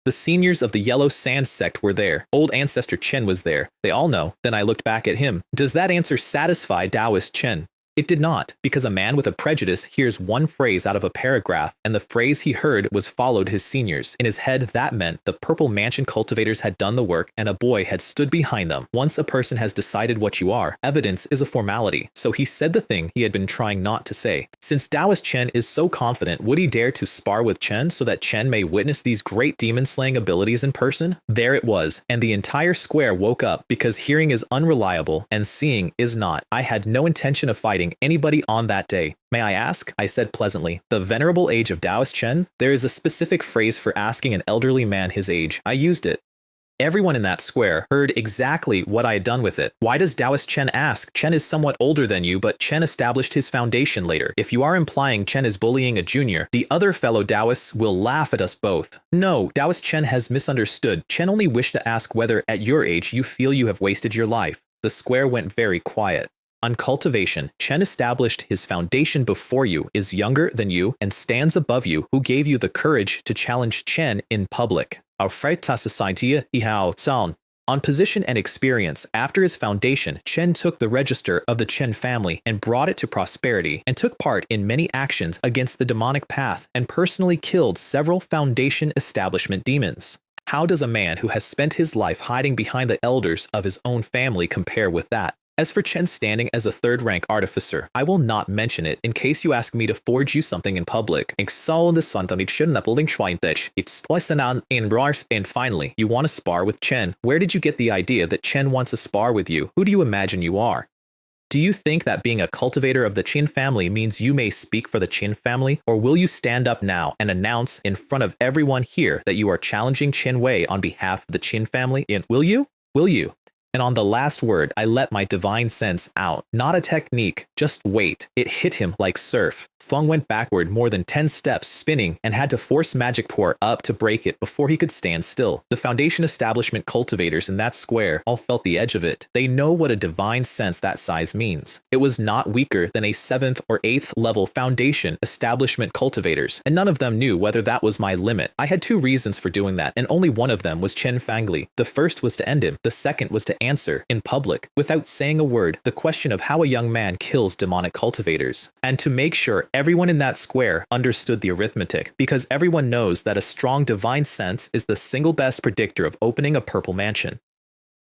seniors of the Yellow Sand Sect were there. Old ancestor Chen was there. They all know. Then I looked back at him. Does that answer satisfy Taoist Chen? It did not, because a man with a prejudice hears one phrase out of a paragraph, and the phrase he heard was followed his seniors. In his head, that meant the Purple Mansion cultivators had done the work, and a boy had stood behind them. Once a person has decided what you are, evidence is a formality. So he said the thing he had been trying not to say. Since Taoist Chen is so confident, would he dare to spar with Chen so that Chen may witness these great demon-slaying abilities in person? There it was, and the entire square woke up, because hearing is unreliable and seeing is not. I had no intention of fighting anybody on that day. "May I ask?" I said pleasantly. "The venerable age of Taoist Chen?" There is a specific phrase for asking an elderly man his age. I used it. Everyone in that square heard exactly what I had done with it. Why does Taoist Chen ask? Chen is somewhat older than you, but Chen established his foundation later. If you are implying Chen is bullying a junior, the other fellow Taoists will laugh at us both. No, Taoist Chen has misunderstood. Chen only wished to ask whether, at your age, you feel you have wasted your life. The square went very quiet. On cultivation, Chen established his foundation before you, is younger than you, and stands above you, who gave you the courage to challenge Chen in public. Our Freita Society Ihao Zan. On position and experience, after his foundation, Chen took the register of the Chen family and brought it to prosperity, and took part in many actions against the demonic path, and personally killed several foundation establishment demons. How does a man who has spent his life hiding behind the elders of his own family compare with that? As for Chen standing as a third-rank artificer, I will not mention it in case you ask me to forge you something in public. And finally, you want to spar with Chen. Where did you get the idea that Chen wants to spar with you? Who do you imagine you are? Do you think that being a cultivator of the Qin family means you may speak for the Qin family? Or will you stand up now and announce in front of everyone here that you are challenging Qin Wei on behalf of the Qin family? Will you? Will you? And on the last word, I let my divine sense out. Not a technique, just wait. It hit him like surf. Feng went backward more than 10 steps, spinning, and had to force magic pour up to break it before he could stand still. The foundation establishment cultivators in that square all felt the edge of it. They know what a divine sense that size means. It was not weaker than a 7th or 8th level foundation establishment cultivators, and none of them knew whether that was my limit. I had 2 reasons for doing that, and only one of them was Chen Fangli. The first was to end him. The second was to answer, in public, without saying a word, the question of how a young man kills demonic cultivators, and to make sure everyone in that square understood the arithmetic, because everyone knows that a strong divine sense is the single best predictor of opening a purple mansion.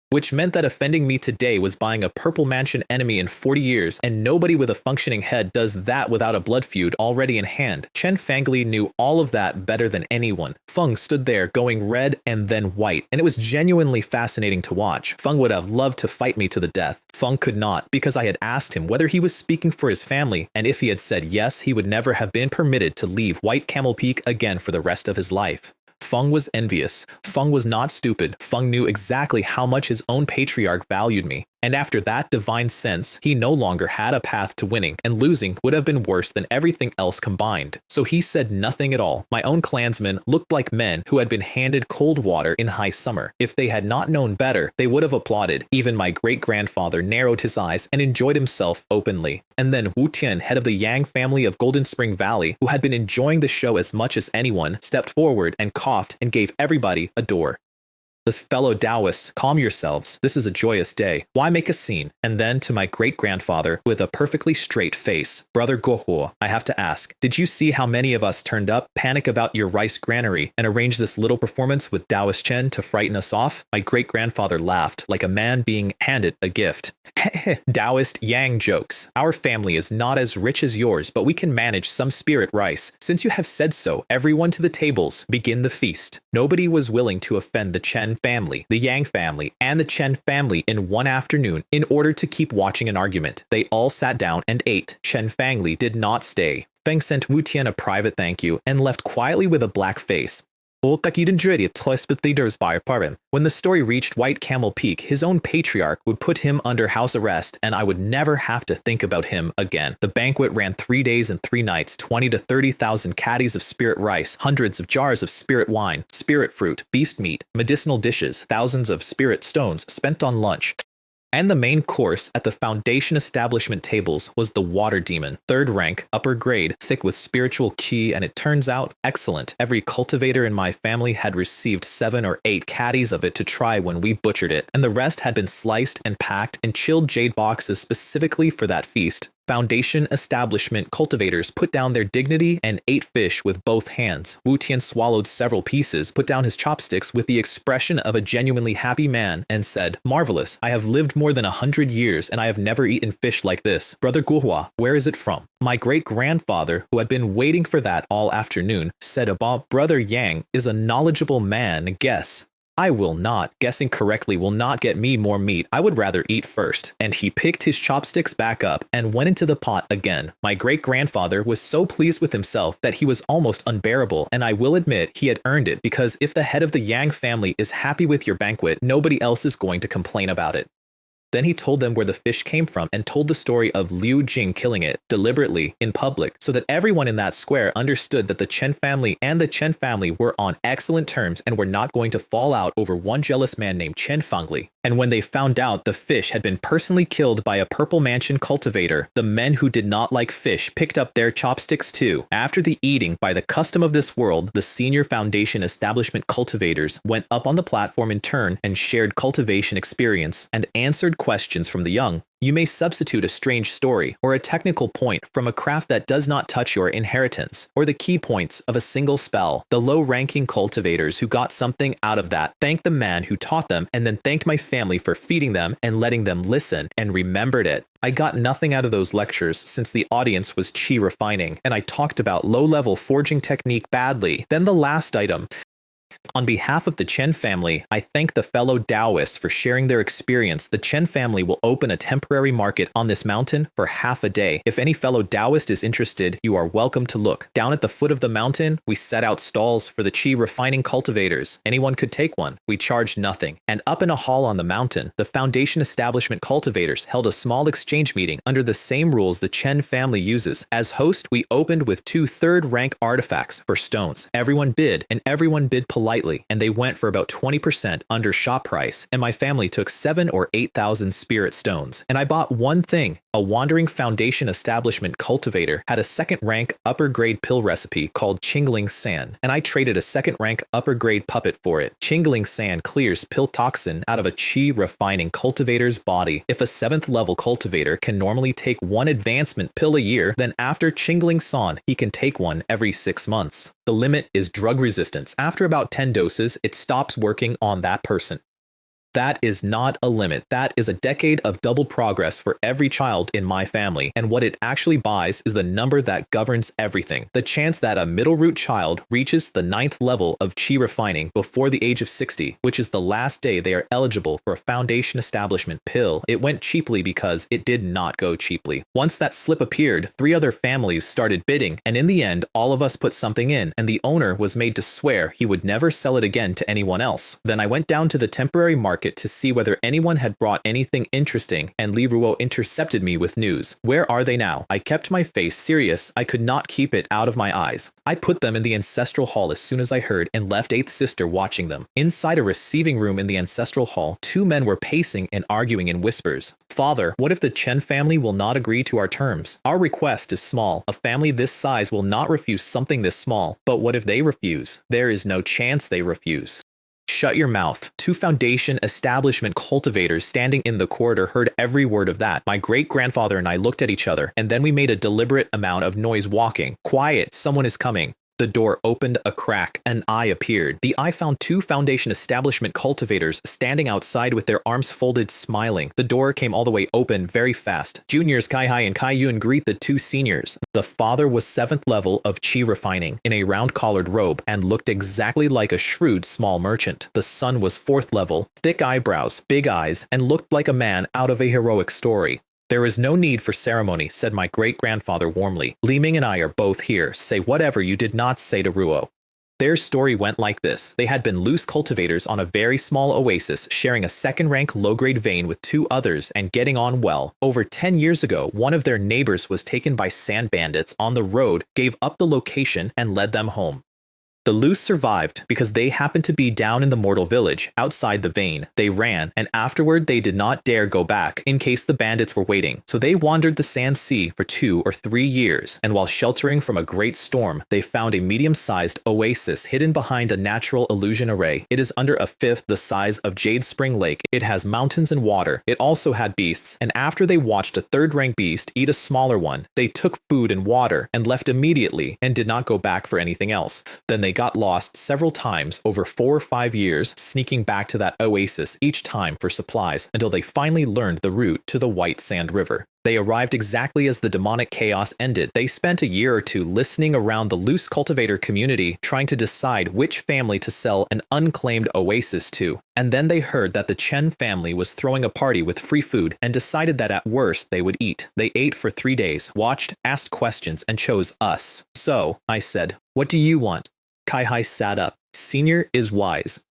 Which meant that offending me today was buying a purple mansion enemy in 40 years, and nobody with a functioning head does that without a blood feud already in hand. Chen Fangli knew all of that better than anyone. Feng stood there going red and then white, and it was genuinely fascinating to watch. Feng would have loved to fight me to the death. Feng could not, because I had asked him whether he was speaking for his family, and if he had said yes, he would never have been permitted to leave White Camel Peak again for the rest of his life. Feng was envious. Feng was not stupid. Feng knew exactly how much his own patriarch valued me. And after that divine sense, he no longer had a path to winning, and losing would have been worse than everything else combined. So he said nothing at all. My own clansmen looked like men who had been handed cold water in high summer. If they had not known better, they would have applauded. Even my great-grandfather narrowed his eyes and enjoyed himself openly. And then Wu Tian, head of the Yang family of Golden Spring Valley, who had been enjoying the show as much as anyone, stepped forward and coughed and gave everybody a door. This fellow Taoists, calm yourselves. This is a joyous day. Why make a scene? And then to my great-grandfather with a perfectly straight face, Brother Guohuo, I have to ask, did you see how many of us turned up, panic about your rice granary, and arranged this little performance with Taoist Chen to frighten us off? My great-grandfather laughed like a man being handed a gift. Taoist Yang jokes. Our family is not as rich as yours, but we can manage some spirit rice. Since you have said so, everyone to the tables, begin the feast. Nobody was willing to offend the Chen family, the Yang family, and the Chen family in one afternoon in order to keep watching an argument. They all sat down and ate. Chen Fangli did not stay. Feng sent Wu Tian a private thank you and left quietly with a black face. When the story reached White Camel Peak, his own patriarch would put him under house arrest, and I would never have to think about him again. The banquet ran 3 days and 3 nights, 20 to 30,000 caddies of spirit rice, hundreds of jars of spirit wine, spirit fruit, beast meat, medicinal dishes, thousands of spirit stones spent on lunch. And the main course at the foundation establishment tables was the water demon, 3rd rank, upper grade, thick with spiritual ki, and it turns out excellent. Every cultivator in my family had received 7 or 8 caddies of it to try when we butchered it, and the rest had been sliced and packed in chilled jade boxes specifically for that feast. Foundation establishment cultivators put down their dignity and ate fish with both hands. Wu Tian swallowed several pieces, put down his chopsticks with the expression of a genuinely happy man, and said, "Marvelous, I have lived more than 100 years and I have never eaten fish like this. Brother Guohua, where is it from?" My great-grandfather, who had been waiting for that all afternoon, said about Brother Yang is a knowledgeable man, guess. I will not. Guessing correctly will not get me more meat. I would rather eat first. And he picked his chopsticks back up and went into the pot again. My great-grandfather was so pleased with himself that he was almost unbearable, and I will admit he had earned it, because if the head of the Yang family is happy with your banquet, nobody else is going to complain about it. Then he told them where the fish came from and told the story of Liu Jing killing it deliberately in public so that everyone in that square understood that the Chen family and the Chen family were on excellent terms and were not going to fall out over one jealous man named Chen Fangli. And when they found out the fish had been personally killed by a Purple Mansion cultivator, the men who did not like fish picked up their chopsticks too. After the eating, by the custom of this world, the senior foundation establishment cultivators went up on the platform in turn and shared cultivation experience and answered questions from the young. You may substitute a strange story or a technical point from a craft that does not touch your inheritance, or the key points of a single spell. The low-ranking cultivators who got something out of that thanked the man who taught them and then thanked my family for feeding them and letting them listen and remembered it. I got nothing out of those lectures since the audience was qi refining, and I talked about low-level forging technique badly. Then the last item. On behalf of the Chen family, I thank the fellow Taoists for sharing their experience. The Chen family will open a temporary market on this mountain for half a day. If any fellow Taoist is interested, you are welcome to look. Down at the foot of the mountain, we set out stalls for the qi refining cultivators. Anyone could take one. We charged nothing. And up in a hall on the mountain, the foundation establishment cultivators held a small exchange meeting under the same rules the Chen family uses. As host, we opened with 2 third-rank artifacts for stones. Everyone bid, and everyone bid politely, and they went for about 20% under shop price, and my family took 7,000 or 8,000 spirit stones. And I bought one thing. A wandering foundation establishment cultivator had a second-rank upper-grade pill recipe called Qingling San, and I traded a second-rank upper-grade puppet for it. Qingling San clears pill toxin out of a qi refining cultivator's body. If a 7th-level cultivator can normally take 1 advancement pill a year, then after Qingling San, he can take one every 6 months. The limit is drug resistance. After about 10 doses, it stops working on that person. That is not a limit. That is a decade of double progress for every child in my family. And what it actually buys is the number that governs everything. The chance that a middle root child reaches the 9th level of qi refining before the age of 60, which is the last day they are eligible for a foundation establishment pill. It went cheaply because it did not go cheaply. Once that slip appeared, 3 other families started bidding, and in the end, all of us put something in, and the owner was made to swear he would never sell it again to anyone else. Then I went down to the temporary market to see whether anyone had brought anything interesting, and Li Ruo intercepted me with news. Where are they now? I kept my face serious. I could not keep it out of my eyes. I put them in the ancestral hall as soon as I heard and left 8th sister watching them. Inside a receiving room in the ancestral hall, 2 men were pacing and arguing in whispers. Father, what if the Chen family will not agree to our terms? Our request is small. A family this size will not refuse something this small. But what if they refuse? There is no chance they refuse. Shut your mouth. 2 foundation establishment cultivators standing in the corridor heard every word of that. My great-grandfather and I looked at each other, and then we made a deliberate amount of noise walking. Quiet, someone is coming. The door opened a crack. An eye appeared. The eye found 2 foundation establishment cultivators standing outside with their arms folded, smiling. The door came all the way open very fast. Juniors Kai Hai and Kai Yun greet the 2 seniors. The father was 7th level of qi refining in a round-collared robe and looked exactly like a shrewd small merchant. The son was 4th level, thick eyebrows, big eyes, and looked like a man out of a heroic story. There is no need for ceremony, said my great-grandfather warmly. Li Ming and I are both here. Say whatever you did not say to Ruo. Their story went like this. They had been loose cultivators on a very small oasis, sharing a second-rank low-grade vein with 2 others and getting on well. Over 10 years ago, one of their neighbors was taken by sand bandits on the road, gave up the location, and led them home. The loose survived because they happened to be down in the mortal village, outside the vein. They ran, and afterward they did not dare go back, in case the bandits were waiting. So they wandered the sand sea for 2 or 3 years, and while sheltering from a great storm, they found a medium-sized oasis hidden behind a natural illusion array. It is under a 5th the size of Jade Spring Lake. It has mountains and water. It also had beasts, and after they watched a 3rd-rank beast eat a smaller one, they took food and water, and left immediately, and did not go back for anything else. Then they got lost several times over 4 or 5 years, sneaking back to that oasis each time for supplies until they finally learned the route to the White Sand River. They arrived exactly as the demonic chaos ended. They spent a year or 2 listening around the loose cultivator community, trying to decide which family to sell an unclaimed oasis to. And then they heard that the Chen family was throwing a party with free food and decided that at worst they would eat. They ate for 3 days, watched, asked questions, and chose us. So, I said, "What do you want?" Kai Hai sat up. Senior is wise.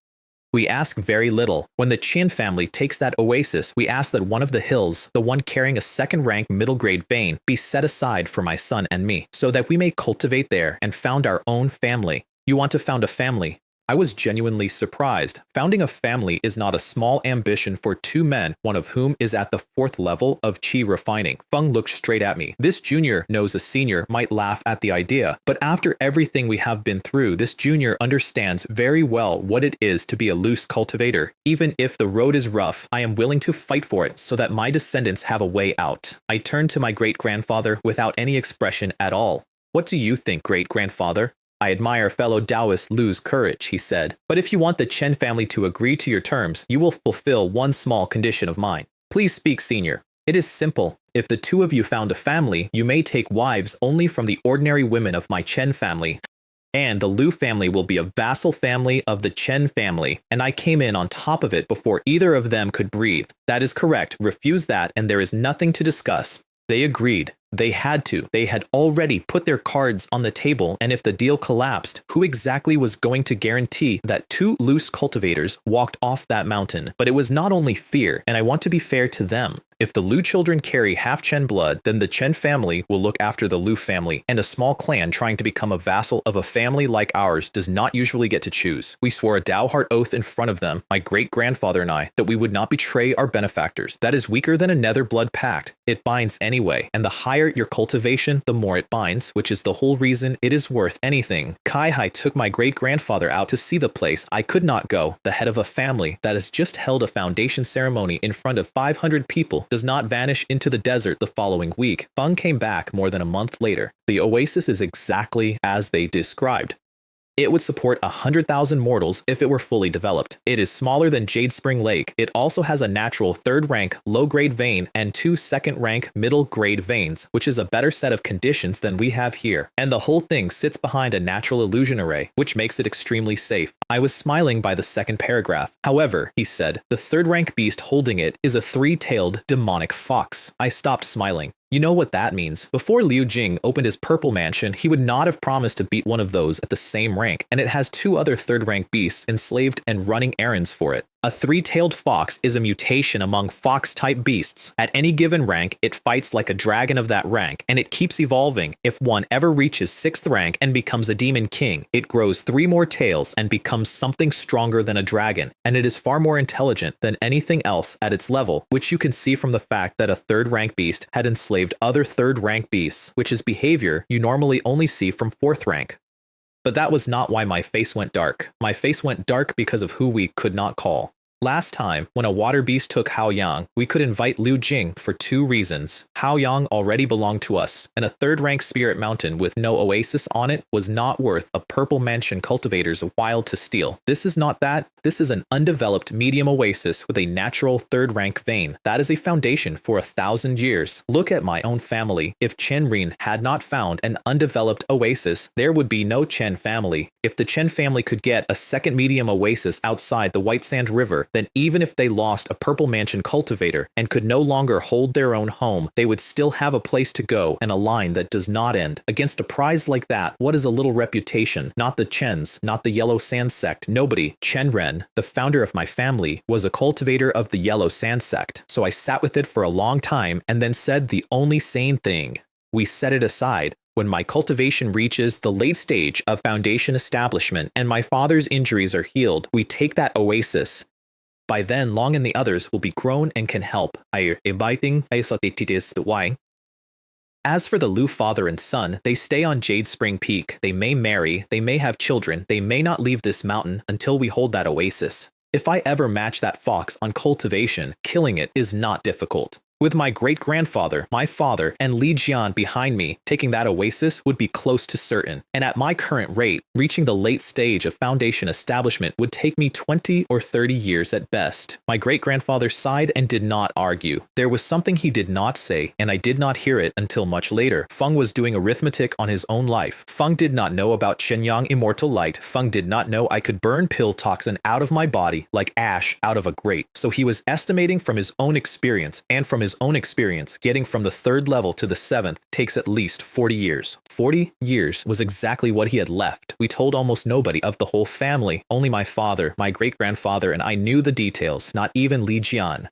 We ask very little. When the Qian family takes that oasis, we ask that one of the hills, the one carrying a second-rank middle-grade vein, be set aside for my son and me, so that we may cultivate there and found our own family. You want to found a family? I was genuinely surprised. Founding a family is not a small ambition for two men, one of whom is at the 4th level of qi refining. Feng looked straight at me. This junior knows a senior might laugh at the idea, but after everything we have been through, this junior understands very well what it is to be a loose cultivator. Even if the road is rough, I am willing to fight for it so that my descendants have a way out. I turned to my great-grandfather without any expression at all. What do you think, great-grandfather? I admire fellow Taoists lose courage, he said. But if you want the Chen family to agree to your terms, you will fulfill one small condition of mine. Please speak, senior. It is simple. If the two of you found a family, you may take wives only from the ordinary women of my Chen family. And the Liu family will be a vassal family of the Chen family. And I came in on top of it before either of them could breathe. That is correct. Refuse that and there is nothing to discuss. They agreed. They had to. They had already put their cards on the table, and if the deal collapsed, who exactly was going to guarantee that two loose cultivators walked off that mountain? But it was not only fear, and I want to be fair to them. If the Liu children carry half Chen blood, then the Chen family will look after the Liu family, and a small clan trying to become a vassal of a family like ours does not usually get to choose. We swore a Dao Heart oath in front of them, my great-grandfather and I, that we would not betray our benefactors. That is weaker than a nether blood pact. It binds anyway, and the higher your cultivation, the more it binds, which is the whole reason it is worth anything. Kai Hai took my great-grandfather out to see the place. I could not go. The head of a family that has just held a foundation ceremony in front of 500 people does not vanish into the desert the following week. Feng came back more than a month later. The oasis is exactly as they described. It would support 100,000 mortals if it were fully developed. It is smaller than Jade Spring Lake. It also has a natural 3rd-rank low-grade vein and 2 2nd-rank middle-grade veins, which is a better set of conditions than we have here. And the whole thing sits behind a natural illusion array, which makes it extremely safe. I was smiling by the second paragraph. However, he said, the 3rd-rank beast holding it is a 3-tailed demonic fox. I stopped smiling. You know what that means. Before Liu Jing opened his purple mansion, he would not have promised to beat one of those at the same rank, and it has 2 other 3rd-rank beasts enslaved and running errands for it. A 3-tailed fox is a mutation among fox-type beasts. At any given rank, it fights like a dragon of that rank, and it keeps evolving. If one ever reaches 6th rank and becomes a demon king, it grows 3 more tails and becomes something stronger than a dragon, and it is far more intelligent than anything else at its level, which you can see from the fact that a 3rd-rank beast had enslaved other 3rd-rank beasts, which is behavior you normally only see from 4th rank. But that was not why my face went dark. My face went dark because of who we could not call. Last time, when a water beast took Haoyang, we could invite Liu Jing for 2 reasons. Haoyang already belonged to us, and a 3rd-rank spirit mountain with no oasis on it was not worth a purple mansion cultivator's while to steal. This is not that. This is an undeveloped medium oasis with a natural 3rd-rank vein. That is a foundation for 1,000 years. Look at my own family. If Chen Rin had not found an undeveloped oasis, there would be no Chen family. If the Chen family could get a second medium oasis outside the White Sand River, then even if they lost a purple mansion cultivator and could no longer hold their own home, they would still have a place to go and a line that does not end. Against a prize like that, what is a little reputation? Not the Chens, not the Yellow Sand Sect, nobody. Chen Ren, the founder of my family, was a cultivator of the Yellow Sand Sect. So I sat with it for a long time and then said the only sane thing. We set it aside. When my cultivation reaches the late stage of foundation establishment and my father's injuries are healed, we take that oasis. By then, Long and the others will be grown and can help. As for the Liu father and son, they stay on Jade Spring Peak. They may marry, they may have children, they may not leave this mountain until we hold that oasis. If I ever match that fox on cultivation, killing it is not difficult. With my great-grandfather, my father, and Li Jian behind me, taking that oasis would be close to certain. And at my current rate, reaching the late stage of foundation establishment would take me 20 or 30 years at best. My great-grandfather sighed and did not argue. There was something he did not say, and I did not hear it until much later. Feng was doing arithmetic on his own life. Feng did not know about Qianyang Immortal Light. Feng did not know I could burn pill toxin out of my body like ash out of a grate. So he was estimating from his own experience and from his his own experience, getting from the 3rd level to the 7th takes at least 40 years. 40 years was exactly what he had left. We told almost nobody of the whole family. Only my father, my great-grandfather, and I knew the details, not even Li Jian.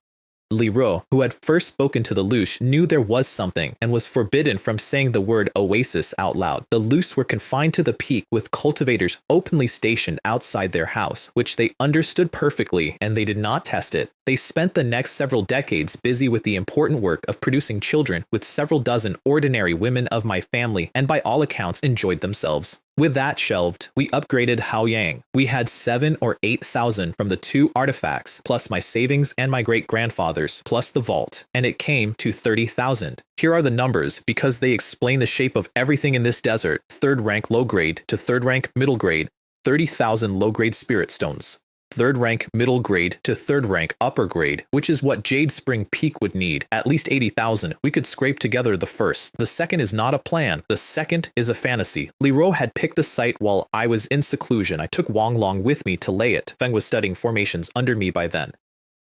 Li Ro, who had first spoken to the Lush, knew there was something and was forbidden from saying the word oasis out loud. The Lush were confined to the peak with cultivators openly stationed outside their house, which they understood perfectly, and they did not test it. They spent the next several decades busy with the important work of producing children with several dozen ordinary women of my family, and by all accounts enjoyed themselves. With that shelved, we upgraded Haoyang. We had 7 or 8,000 from the 2 artifacts, plus my savings and my great-grandfather's, plus the vault, and it came to 30,000. Here are the numbers, because they explain the shape of everything in this desert. 3rd rank low grade to 3rd rank middle grade, 30,000 low grade spirit stones. 3rd rank middle grade to 3rd rank upper grade, which is what Jade Spring Peak would need, at least 80,000. We could scrape together the first. The second is not a plan. The second is a fantasy. Li Ro had picked the site while I was in seclusion. I took Wang Long with me to lay it. Feng was studying formations under me by then.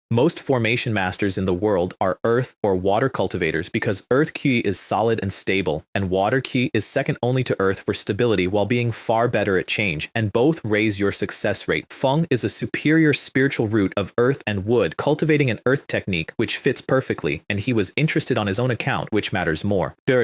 Most formation masters in the world are earth or water cultivators because earth qi is solid and stable, and water qi is second only to earth for stability while being far better at change, and both raise your success rate. Feng is a superior spiritual root of earth and wood, cultivating an earth technique which fits perfectly, and he was interested on his own account, which matters more. Li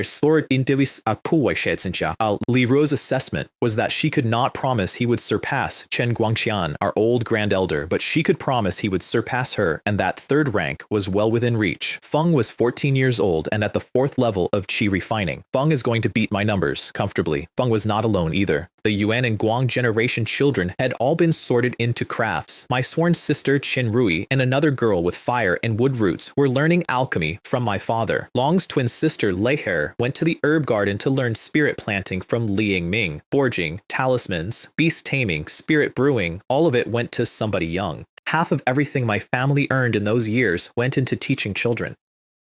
Ro's assessment was that she could not promise he would surpass Chen Guangqian, our old grand elder, but she could promise he would surpass her, and that 3rd rank was well within reach. Feng was 14 years old and at the 4th level of qi refining. Feng is going to beat my numbers comfortably. Feng was not alone either. The Yuan and Guang generation children had all been sorted into crafts. My sworn sister Qin Rui and another girl with fire and wood roots were learning alchemy from my father. Long's twin sister Leiher went to the herb garden to learn spirit planting from Li Yingming. Forging, talismans, beast taming, spirit brewing, all of it went to somebody young. Half of everything my family earned in those years went into teaching children.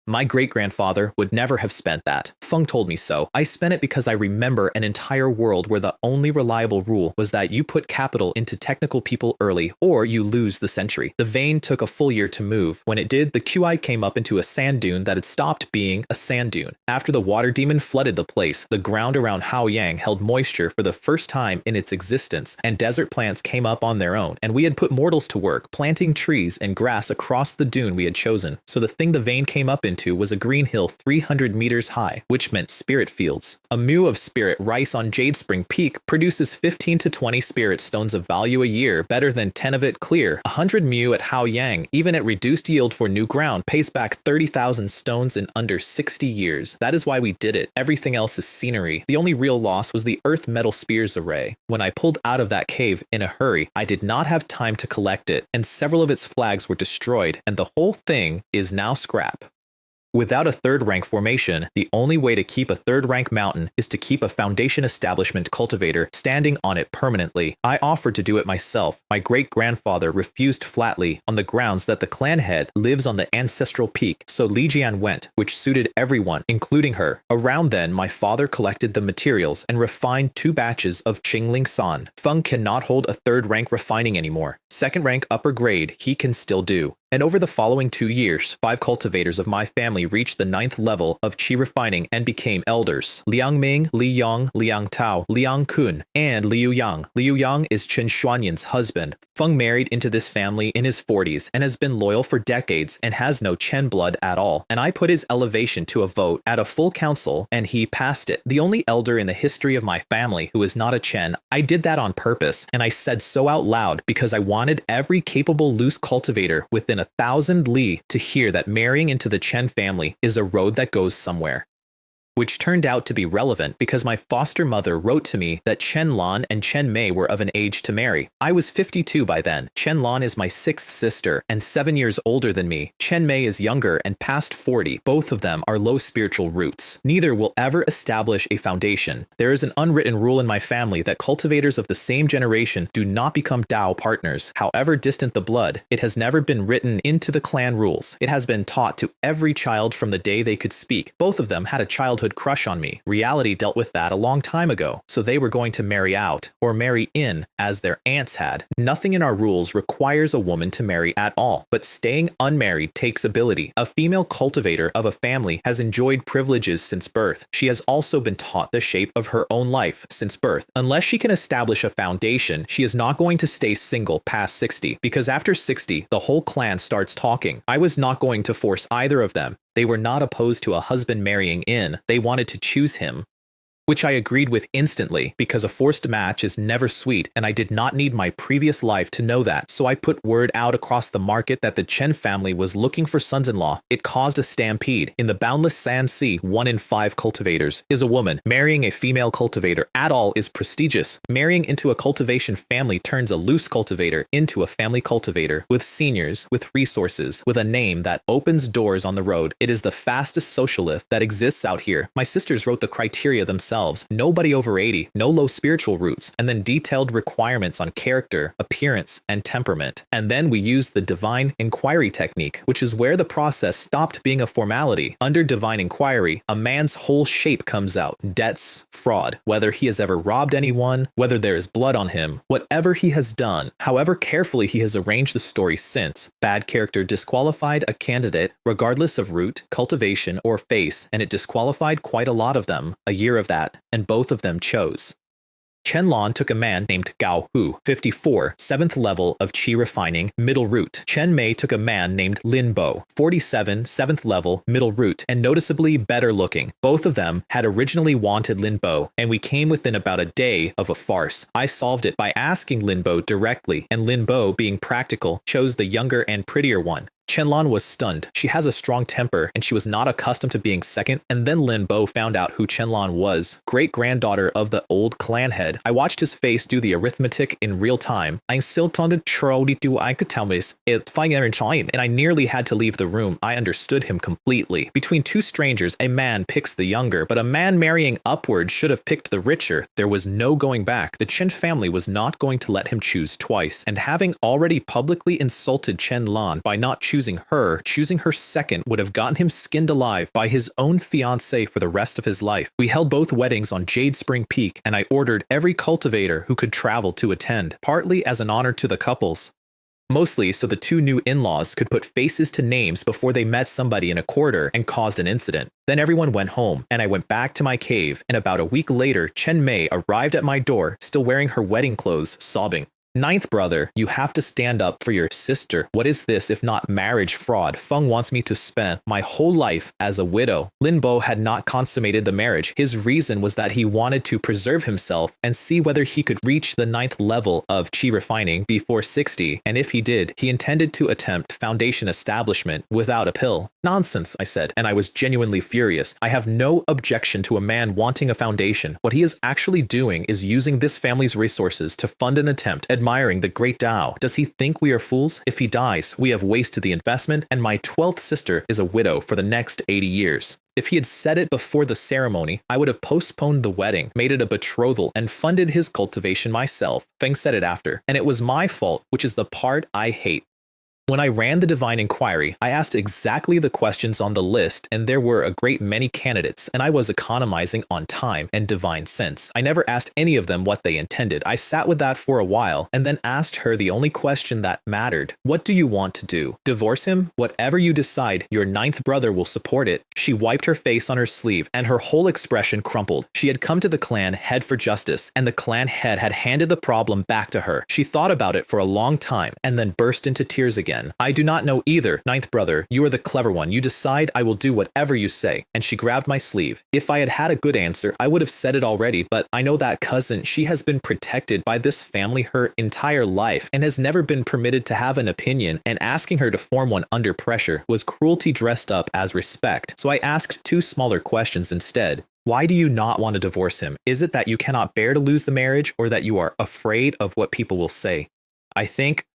My great-grandfather would never have spent that. Feng told me so. I spent it because I remember an entire world where the only reliable rule was that you put capital into technical people early, or you lose the century. The vein took a full year to move. When it did, the QI came up into a sand dune that had stopped being a sand dune. After the water demon flooded the place, the ground around Haoyang held moisture for the first time in its existence, and desert plants came up on their own, and we had put mortals to work, planting trees and grass across the dune we had chosen. So the thing the vein came up into was a green hill 300 meters high, which meant spirit fields. A mu of spirit rice on Jade Spring Peak produces 15 to 20 spirit stones of value a year, better than 10 of it clear. 100 mu at Haoyang, even at reduced yield for new ground, pays back 30,000 stones in under 60 years. That is why we did it. Everything else is scenery. The only real loss was the earth metal spears array. When I pulled out of that cave in a hurry, I did not have time to collect it, and several of its flags were destroyed, and the whole thing is now scrap. Without a 3rd rank formation, the only way to keep a 3rd rank mountain is to keep a foundation establishment cultivator standing on it permanently. I offered to do it myself. My great-grandfather refused flatly on the grounds that the clan head lives on the ancestral peak, so Li Jian went, which suited everyone, including her. Around then, my father collected the materials and refined 2 batches of Qingling San. Feng cannot hold a 3rd rank refining anymore. 2nd rank upper grade he can still do. And over the following 2 years, 5 cultivators of my family reached the 9th level of qi refining and became elders. Liang Ming, Li Yang, Liang Tao, Liang Kun, and Liu Yang. Liu Yang is Chen Xuanyan's husband. Feng married into this family in his 40s and has been loyal for decades and has no Chen blood at all. And I put his elevation to a vote at a full council and he passed it. The only elder in the history of my family who is not a Chen. I did that on purpose, and I said so out loud because I wanted every capable loose cultivator within 1,000 li to hear that marrying into the Chen family is a road that goes somewhere. Which turned out to be relevant because my foster mother wrote to me that Chen Lan and Chen Mei were of an age to marry. I was 52 by then. Chen Lan is my 6th sister and 7 years older than me. Chen Mei is younger and past 40. Both of them are low spiritual roots. Neither will ever establish a foundation. There is an unwritten rule in my family that cultivators of the same generation do not become Dao partners. However distant the blood, it has never been written into the clan rules. It has been taught to every child from the day they could speak. Both of them had a childhood childhood crush on me. Reality dealt with that a long time ago, so they were going to marry out, or marry in, as their aunts had. Nothing in our rules requires a woman to marry at all, but staying unmarried takes ability. A female cultivator of a family has enjoyed privileges since birth. She has also been taught the shape of her own life since birth. Unless she can establish a foundation, she is not going to stay single past 60, because after 60, the whole clan starts talking. I was not going to force either of them. They were not opposed to a husband marrying in. They wanted to choose him, which I agreed with instantly, because a forced match is never sweet, and I did not need my previous life to know that, so I put word out across the market that the Chen family was looking for sons-in-law. It caused a stampede. In the boundless Sand Sea, 1 in 5 cultivators is a woman. Marrying a female cultivator at all is prestigious. Marrying into a cultivation family turns a loose cultivator into a family cultivator, with seniors, with resources, with a name that opens doors on the road. It is the fastest social lift that exists out here. My sisters wrote the criteria themselves. Nobody over 80, no low spiritual roots, and then detailed requirements on character, appearance, and temperament. And then we used the divine inquiry technique, which is where the process stopped being a formality. Under divine inquiry, a man's whole shape comes out. Debts, fraud, whether he has ever robbed anyone, whether there is blood on him, whatever he has done, however carefully he has arranged the story since. Bad character disqualified a candidate regardless of root, cultivation, or face, and it disqualified quite a lot of them. A year of that, and both of them chose. Chen Lan took a man named Gao Hu, 54, 7th level of Qi refining, middle root. Chen Mei took a man named Lin Bo, 47, 7th level, middle root, and noticeably better looking. Both of them had originally wanted Lin Bo, and we came within about a day of a farce. I solved it by asking Lin Bo directly, and Lin Bo, being practical, chose the younger and prettier one. Qianlan was stunned. She has a strong temper, and she was not accustomed to being second, and then Lin Bo found out who Qianlan was, great-granddaughter of the old clan head. I watched his face do the arithmetic in real time. I still taunted Charlie do I could tell me it's fine and I nearly had to leave the room. I understood him completely. Between two strangers, a man picks the younger, but a man marrying upward should have picked the richer. There was no going back. The Chen family was not going to let him choose twice, and having already publicly insulted Qianlan by not choosing her second would have gotten him skinned alive by his own fiancée for the rest of his life. We held both weddings on Jade Spring Peak, and I ordered every cultivator who could travel to attend, partly as an honor to the couples, mostly so the two new in-laws could put faces to names before they met somebody in a quarter and caused an incident. Then everyone went home, and I went back to my cave, and about a week later, Chen Mei arrived at my door, still wearing her wedding clothes, sobbing. Ninth brother, you have to stand up for your sister. What is this if not marriage fraud? Feng wants me to spend my whole life as a widow. Lin Bo had not consummated the marriage. His reason was that he wanted to preserve himself and see whether he could reach the 9th level of Qi refining before 60, and if he did, he intended to attempt foundation establishment without a pill. Nonsense, I said, and I was genuinely furious. I have no objection to a man wanting a foundation. What he is actually doing is using this family's resources to fund an attempt at admiring the great Tao. Does he think we are fools? If he dies, we have wasted the investment, and my 12th sister is a widow for the next 80 years. If he had said it before the ceremony, I would have postponed the wedding, made it a betrothal, and funded his cultivation myself. Feng said it after, and it was my fault, which is the part I hate. When I ran the divine inquiry, I asked exactly the questions on the list, and there were a great many candidates, and I was economizing on time and divine sense. I never asked any of them what they intended. I sat with that for a while, and then asked her the only question that mattered. What do you want to do? Divorce him? Whatever you decide, your 9th brother will support it. She wiped her face on her sleeve, and her whole expression crumpled. She had come to the clan head for justice, and the clan head had handed the problem back to her. She thought about it for a long time, and then burst into tears again. I do not know either. 9th brother, you are the clever one. You decide, I will do whatever you say. And she grabbed my sleeve. If I had had a good answer, I would have said it already, but I know that cousin, she has been protected by this family her entire life and has never been permitted to have an opinion, and asking her to form one under pressure was cruelty dressed up as respect. So I asked 2 smaller questions instead. Why do you not want to divorce him? Is it that you cannot bear to lose the marriage, or that you are afraid of what people will say? I think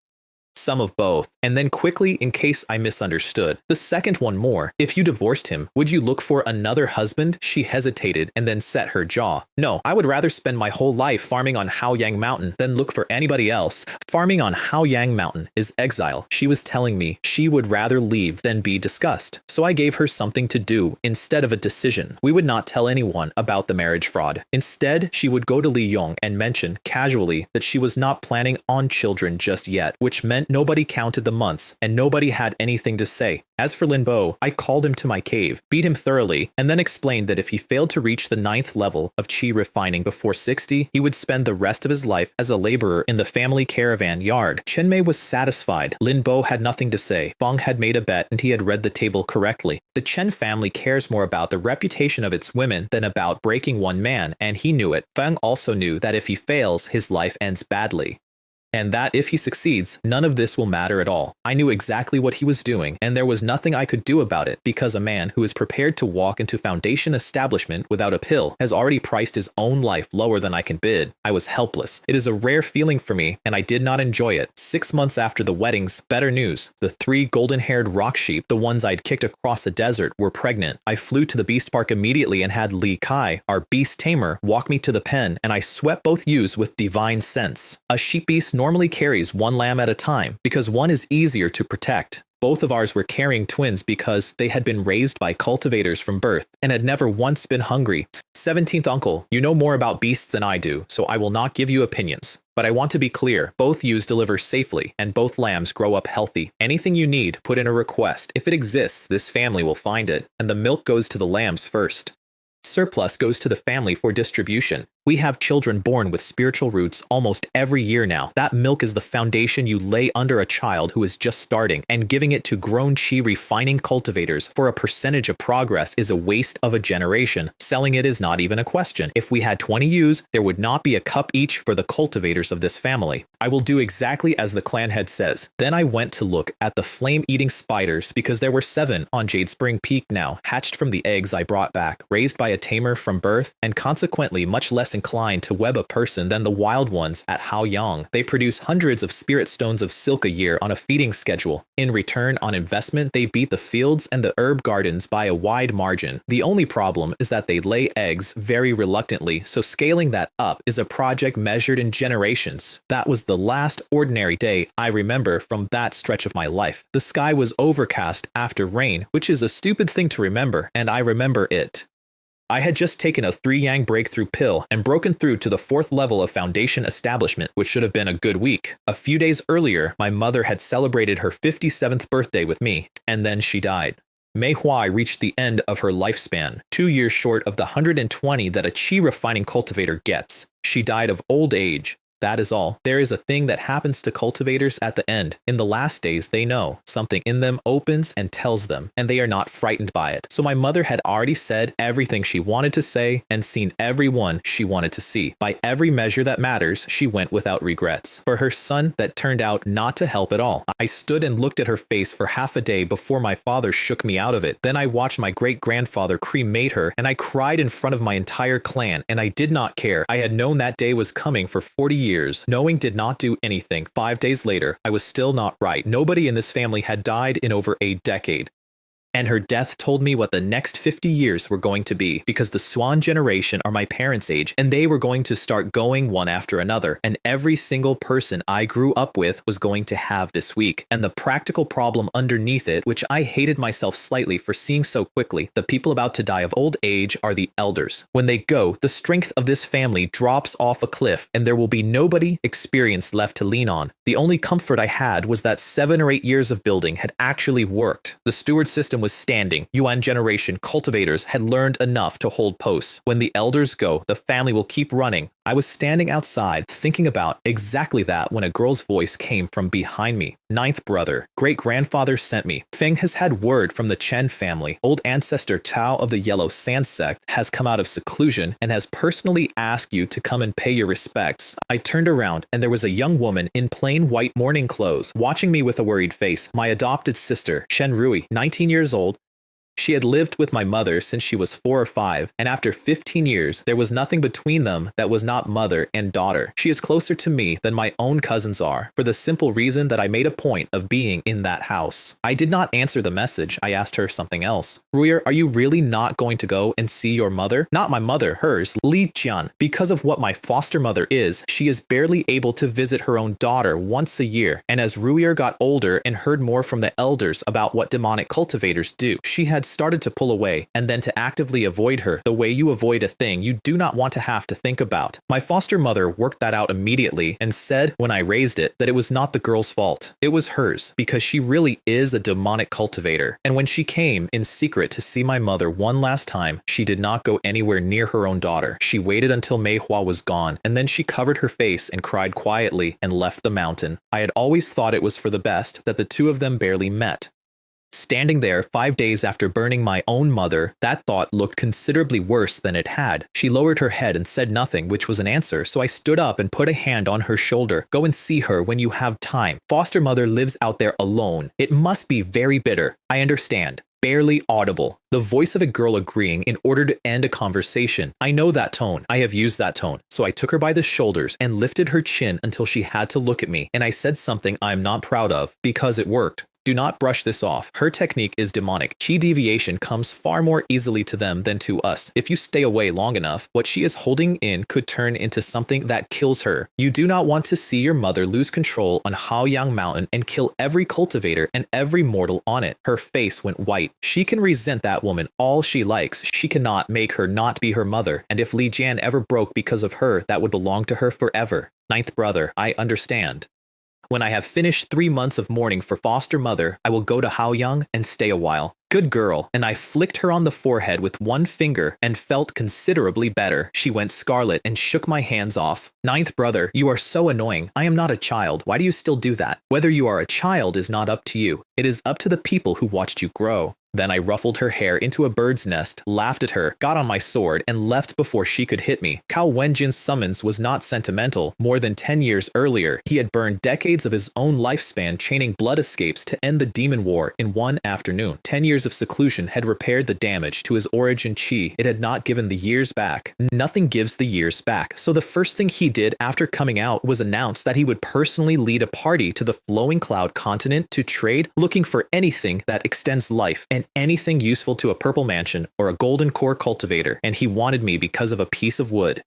Some of both. And then quickly, in case I misunderstood, the second one more. If you divorced him, would you look for another husband? She hesitated and then set her jaw. No, I would rather spend my whole life farming on Haoyang Mountain than look for anybody else. Farming on Haoyang Mountain is exile. She was telling me she would rather leave than be discussed. So I gave her something to do instead of a decision. We would not tell anyone about the marriage fraud. Instead, she would go to Li Yong and mention casually that she was not planning on children just yet, which meant nobody counted the months and nobody had anything to say. As for Lin Bo, I called him to my cave, beat him thoroughly, and then explained that if he failed to reach the 9th level of qi refining before 60, he would spend the rest of his life as a laborer in the family caravan yard. Chen Mei was satisfied. Lin Bo had nothing to say. Feng had made a bet and he had read the table correctly. The Chen family cares more about the reputation of its women than about breaking one man, and he knew it. Feng also knew that if he fails, his life ends badly. And that if he succeeds, none of this will matter at all. I knew exactly what he was doing, and there was nothing I could do about it, because a man who is prepared to walk into Foundation establishment without a pill has already priced his own life lower than I can bid. I was helpless. It is a rare feeling for me, and I did not enjoy it. 6 months after the weddings, better news. The 3 golden-haired rock sheep, the ones I'd kicked across the desert, were pregnant. I flew to the beast park immediately and had Li Kai, our beast tamer, walk me to the pen, and I swept both ewes with divine sense. A sheep beast normally carries 1 lamb at a time because one is easier to protect. Both of ours were carrying twins because they had been raised by cultivators from birth and had never once been hungry. 17th uncle, you know more about beasts than I do, so I will not give you opinions. But I want to be clear, both ewes deliver safely and both lambs grow up healthy. Anything you need, put in a request. If it exists, this family will find it, and the milk goes to the lambs first. Surplus goes to the family for distribution. We have children born with spiritual roots almost every year now. That milk is the foundation you lay under a child who is just starting, and giving it to grown qi refining cultivators for a percentage of progress is a waste of a generation. Selling it is not even a question. If we had 20 ewes, there would not be a cup each for the cultivators of this family. I will do exactly as the clan head says. Then I went to look at the flame-eating spiders because there were 7 on Jade Spring Peak now, hatched from the eggs I brought back, raised by a tamer from birth, and consequently much less inclined to web a person than the wild ones at Haoyang. They produce hundreds of spirit stones of silk a year on a feeding schedule. In return on investment, they beat the fields and the herb gardens by a wide margin. The only problem is that they lay eggs very reluctantly, so scaling that up is a project measured in generations. That was the last ordinary day I remember from that stretch of my life. The sky was overcast after rain, which is a stupid thing to remember, and I remember it. I had just taken a 3-yang breakthrough pill and broken through to the 4th level of Foundation establishment, which should have been a good week. A few days earlier, my mother had celebrated her 57th birthday with me, and then she died. Manhua reached the end of her lifespan, 2 years short of the 120 that a qi refining cultivator gets. She died of old age. That is all. There is a thing that happens to cultivators at the end. In the last days, they know. Something in them opens and tells them, and they are not frightened by it. So my mother had already said everything she wanted to say and seen everyone she wanted to see. By every measure that matters, she went without regrets. For her son, that turned out not to help at all. I stood and looked at her face for half a day before my father shook me out of it. Then I watched my great-grandfather cremate her, and I cried in front of my entire clan, and I did not care. I had known that day was coming for 40 years. Knowing did not do anything. 5 days later, I was still not right. Nobody in this family had died in over a decade. And her death told me what the next 50 years were going to be, because the Swan generation are my parents' age, and they were going to start going one after another, and every single person I grew up with was going to have this week. And the practical problem underneath it, which I hated myself slightly for seeing so quickly, the people about to die of old age are the elders. When they go, the strength of this family drops off a cliff, and there will be nobody experienced left to lean on. The only comfort I had was that 7 or 8 years of building had actually worked. The steward system was standing. Yuan generation cultivators had learned enough to hold posts. When the elders go, the family will keep running. I was standing outside thinking about exactly that when a girl's voice came from behind me. 9th brother, great-grandfather sent me. Feng has had word from the Chen family. Old ancestor Tao of the Yellow Sand Sect has come out of seclusion and has personally asked you to come and pay your respects. I turned around and there was a young woman in plain white mourning clothes watching me with a worried face. My adopted sister, Chen Rui, 19 years old, She had lived with my mother since she was 4 or 5, and after 15 years, there was nothing between them that was not mother and daughter. She is closer to me than my own cousins are, for the simple reason that I made a point of being in that house. I did not answer the message. I asked her something else. Ruyer, are you really not going to go and see your mother? Not my mother, hers, Li Jian. Because of what my foster mother is, she is barely able to visit her own daughter once a year, and as Ruyer got older and heard more from the elders about what demonic cultivators do, she had started to pull away, and then to actively avoid her the way you avoid a thing you do not want to have to think about. My foster mother worked that out immediately and said when I raised it that it was not the girl's fault. It was hers, because she really is a demonic cultivator. And when she came in secret to see my mother one last time, she did not go anywhere near her own daughter. She waited until Manhua was gone, and then she covered her face and cried quietly and left the mountain. I had always thought it was for the best that the two of them barely met. Standing there 5 days after burning my own mother, that thought looked considerably worse than it had. She lowered her head and said nothing, which was an answer, so I stood up and put a hand on her shoulder. Go and see her when you have time. Foster mother lives out there alone. It must be very bitter. I understand. Barely audible. The voice of a girl agreeing in order to end a conversation. I know that tone. I have used that tone. So I took her by the shoulders and lifted her chin until she had to look at me, and I said something I'm not proud of, because it worked. Do not brush this off. Her technique is demonic. Chi deviation comes far more easily to them than to us. If you stay away long enough, what she is holding in could turn into something that kills her. You do not want to see your mother lose control on Qianyang Mountain and kill every cultivator and every mortal on it. Her face went white. She can resent that woman all she likes. She cannot make her not be her mother. And if Li Jian ever broke because of her, that would belong to her forever. Ninth brother, I understand. When I have finished 3 months of mourning for foster mother, I will go to Qianyang and stay a while. Good girl, and I flicked her on the forehead with one finger and felt considerably better. She went scarlet and shook my hands off. Ninth brother, you are so annoying. I am not a child. Why do you still do that? Whether you are a child is not up to you. It is up to the people who watched you grow. Then I ruffled her hair into a bird's nest, laughed at her, got on my sword, and left before she could hit me. Cao Wenjin's summons was not sentimental. More than 10 years earlier, he had burned decades of his own lifespan chaining blood escapes to end the demon war in one afternoon. 10 years of seclusion had repaired the damage to his origin chi. It had not given the years back. Nothing gives the years back. So the first thing he did after coming out was announce that he would personally lead a party to the Flowing Cloud continent to trade, looking for anything that extends life and anything useful to a purple mansion or a golden core cultivator, and he wanted me because of a piece of wood.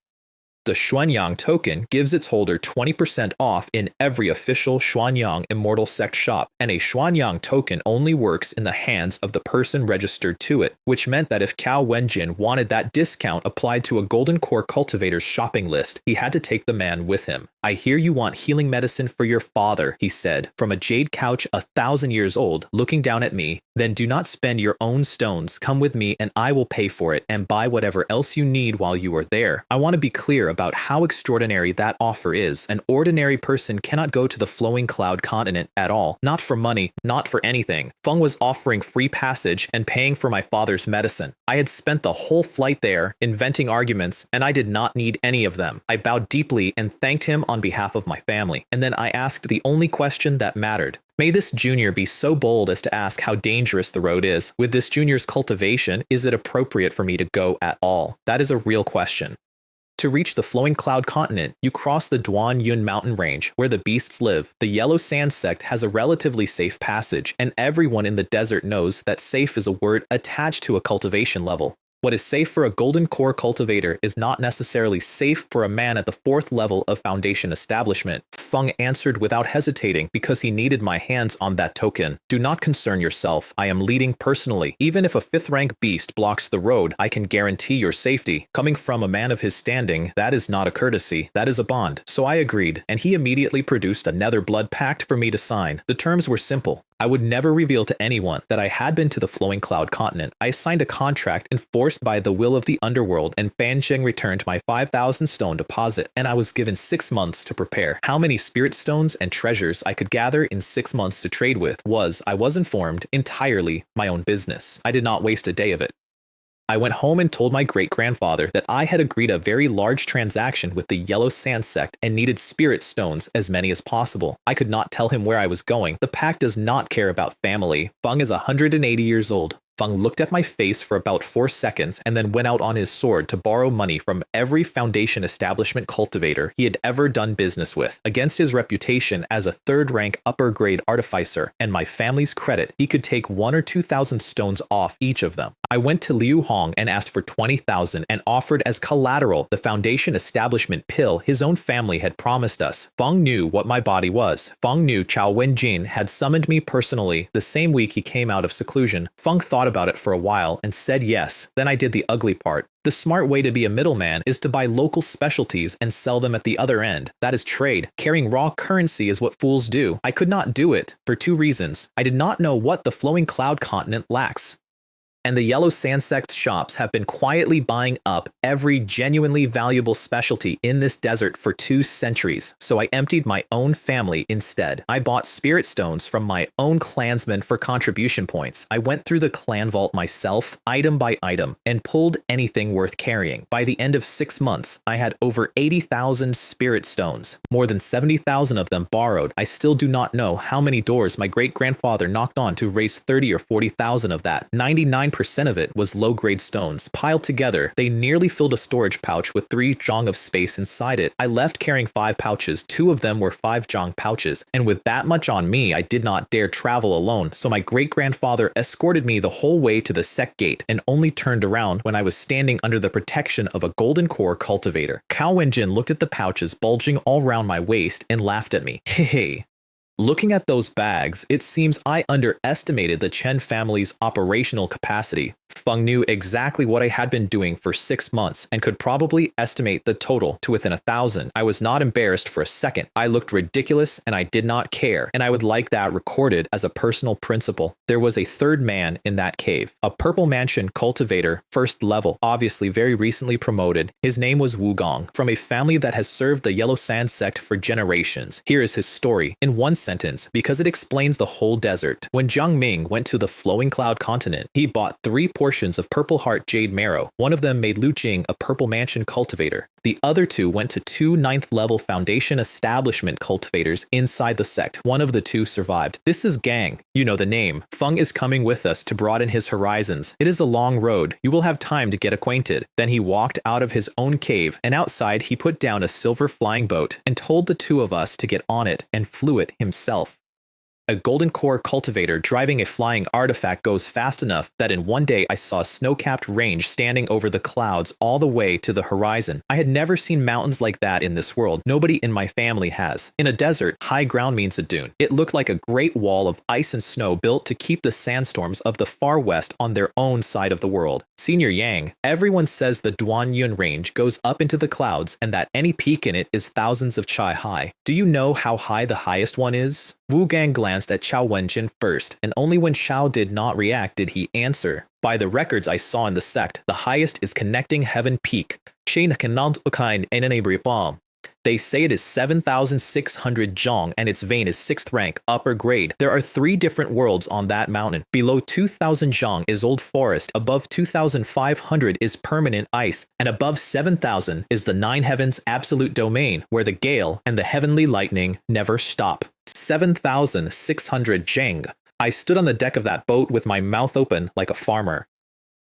The Qianyang token gives its holder 20% off in every official Qianyang Immortal Sect shop, and a Qianyang token only works in the hands of the person registered to it, which meant that if Cao Wenjin wanted that discount applied to a Golden Core cultivator's shopping list, he had to take the man with him. I hear you want healing medicine for your father, he said, from a jade couch 1,000 years old, looking down at me. Then do not spend your own stones. Come with me and I will pay for it and buy whatever else you need while you are there. I want to be clear about how extraordinary that offer is. An ordinary person cannot go to the Flowing Cloud continent at all. Not for money, not for anything. Feng was offering free passage and paying for my father's medicine. I had spent the whole flight there, inventing arguments, and I did not need any of them. I bowed deeply and thanked him on behalf of my family. And then I asked the only question that mattered. May this junior be so bold as to ask how dangerous the road is. With this junior's cultivation, is it appropriate for me to go at all? That is a real question. To reach the Flowing Cloud continent, you cross the Duan Yun mountain range, where the beasts live. The Yellow Sand Sect has a relatively safe passage, and everyone in the desert knows that safe is a word attached to a cultivation level. What is safe for a Golden Core cultivator is not necessarily safe for a man at the 4th level of Foundation establishment. Feng answered without hesitating because he needed my hands on that token. Do not concern yourself. I am leading personally. Even if a 5th rank beast blocks the road, I can guarantee your safety. Coming from a man of his standing, that is not a courtesy. That is a bond. So I agreed, and he immediately produced a nether blood pact for me to sign. The terms were simple. I would never reveal to anyone that I had been to the Flowing Cloud continent. I signed a contract enforced by the will of the underworld, and Banjing returned my 5,000 stone deposit, and I was given 6 months to prepare. How many spirit stones and treasures I could gather in 6 months to trade with was, I was informed, entirely my own business. I did not waste a day of it. I went home and told my great-grandfather that I had agreed a very large transaction with the Yellow Sand Sect and needed spirit stones, as many as possible. I could not tell him where I was going. The pact does not care about family. Feng is 180 years old. Feng looked at my face for about 4 seconds and then went out on his sword to borrow money from every Foundation establishment cultivator he had ever done business with. Against his reputation as a third-rank upper-grade artificer and my family's credit, he could take 1 or 2,000 stones off each of them. I went to Liu Hong and asked for 20,000 and offered as collateral the Foundation establishment pill his own family had promised us. Feng knew what my body was. Feng knew Chao Wenjin had summoned me personally the same week he came out of seclusion. Feng thought about it for a while and said yes. Then I did the ugly part. The smart way to be a middleman is to buy local specialties and sell them at the other end. That is trade. Carrying raw currency is what fools do. I could not do it for 2 reasons. I did not know what the flowing cloud continent lacks, and the Yellow Sand Sect shops have been quietly buying up every genuinely valuable specialty in this desert for 2 centuries, so I emptied my own family instead. I bought spirit stones from my own clansmen for contribution points. I went through the clan vault myself, item by item, and pulled anything worth carrying. By the end of 6 months, I had over 80,000 spirit stones, more than 70,000 of them borrowed. I still do not know how many doors my great-grandfather knocked on to raise 30 or 40,000 of that. 99% of it was low-grade stones. Piled together, they nearly filled a storage pouch with 3 zhong of space inside it. I left carrying 5 pouches. 2 of them were 5 zhong pouches, and with that much on me, I did not dare travel alone, so my great-grandfather escorted me the whole way to the Sect gate and only turned around when I was standing under the protection of a golden core cultivator. Cao Wenjin looked at the pouches bulging all round my waist and laughed at me. Hey. Looking at those bags, it seems I underestimated the Chen family's operational capacity. Feng knew exactly what I had been doing for 6 months and could probably estimate the total to within 1,000. I was not embarrassed for a second. I looked ridiculous and I did not care, and I would like that recorded as a personal principle. There was a third man in that cave, a purple mansion cultivator, 1st level, obviously very recently promoted. His name was Wu Gong, from a family that has served the Yellow Sand Sect for generations. Here is his story, in 1 sentence, because it explains the whole desert. When Jiang Ming went to the Flowing Cloud continent, he bought 3 portions of Purple Heart Jade Marrow. One of them made Lu Jing a Purple Mansion cultivator. The other 2 went to 2 9th level Foundation establishment cultivators inside the sect. One of the 2 survived. This is Gang. You know the name. Feng is coming with us to broaden his horizons. It is a long road. You will have time to get acquainted. Then he walked out of his own cave, and outside he put down a silver flying boat and told the 2 of us to get on it and flew it himself. A golden core cultivator driving a flying artifact goes fast enough that in one day I saw a snow-capped range standing over the clouds all the way to the horizon. I had never seen mountains like that in this world. Nobody in my family has. In a desert, high ground means a dune. It looked like a great wall of ice and snow built to keep the sandstorms of the far west on their own side of the world. Senior Yang, everyone says the Duanyun range goes up into the clouds and that any peak in it is thousands of chai high. Do you know how high the highest one is? Wu Gang glanced at Chao Wenjin first, and only when Chao did not react did he answer. By the records I saw in the sect, the highest is Connecting Heaven Peak. They say it is 7,600 zhong and its vein is 6th rank, upper grade. There are 3 different worlds on that mountain. Below 2,000 zhong is old forest, above 2,500 is permanent ice, and above 7,000 is the 9 heavens absolute domain, where the gale and the heavenly lightning never stop. 7,600 zheng. I stood on the deck of that boat with my mouth open like a farmer.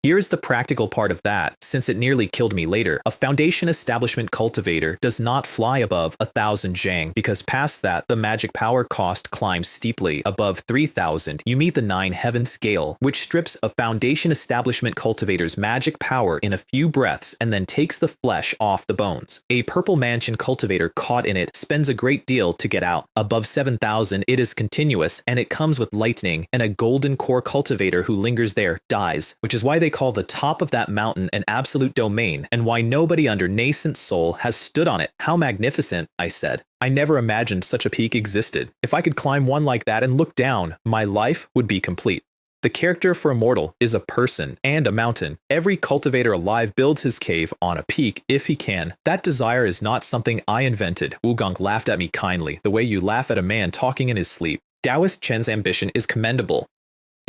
Here's the practical part of that, since it nearly killed me later. A Foundation establishment cultivator does not fly above 1,000 zhang, because past that, the magic power cost climbs steeply. Above 3,000, you meet the 9 heaven scale, which strips a Foundation establishment cultivator's magic power in a few breaths and then takes the flesh off the bones. A purple mansion cultivator caught in it spends a great deal to get out. Above 7,000, it is continuous, and it comes with lightning, and a golden core cultivator who lingers there dies, which is why they call the top of that mountain an absolute domain, and why nobody under nascent soul has stood on it. How magnificent, I said. I never imagined such a peak existed. If I could climb one like that and look down, my life would be complete. The character for immortal is a person and a mountain. Every cultivator alive builds his cave on a peak if he can. That desire is not something I invented. Wugong laughed at me kindly, the way you laugh at a man talking in his sleep. Taoist Chen's ambition is commendable.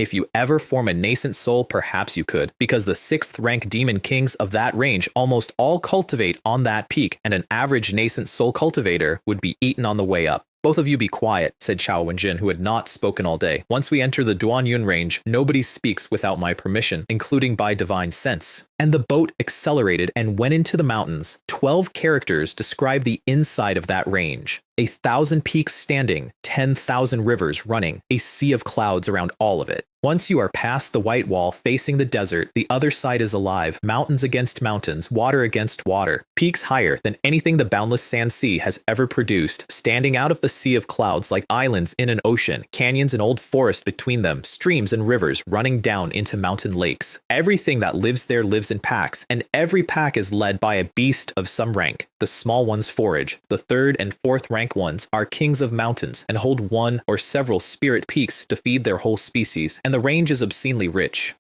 If you ever form a nascent soul, perhaps you could, because the 6th rank demon kings of that range almost all cultivate on that peak, and an average nascent soul cultivator would be eaten on the way up. Both of you be quiet, said Chao Wenjin, who had not spoken all day. Once we enter the Duanyun range, nobody speaks without my permission, including by divine sense. And the boat accelerated and went into the mountains. 12 characters describe the inside of that range. 1,000 peaks standing, 10,000 rivers running, a sea of clouds around all of it. Once you are past the white wall facing the desert, the other side is alive, mountains against mountains, water against water, peaks higher than anything the boundless sand sea has ever produced, standing out of the sea of clouds like islands in an ocean, canyons and old forest between them, streams and rivers running down into mountain lakes. Everything that lives there lives in packs, and every pack is led by a beast of some rank. The small ones forage. The 3rd and 4th rank ones are kings of mountains and hold one or several spirit peaks to feed their whole species, and the range is obscenely rich.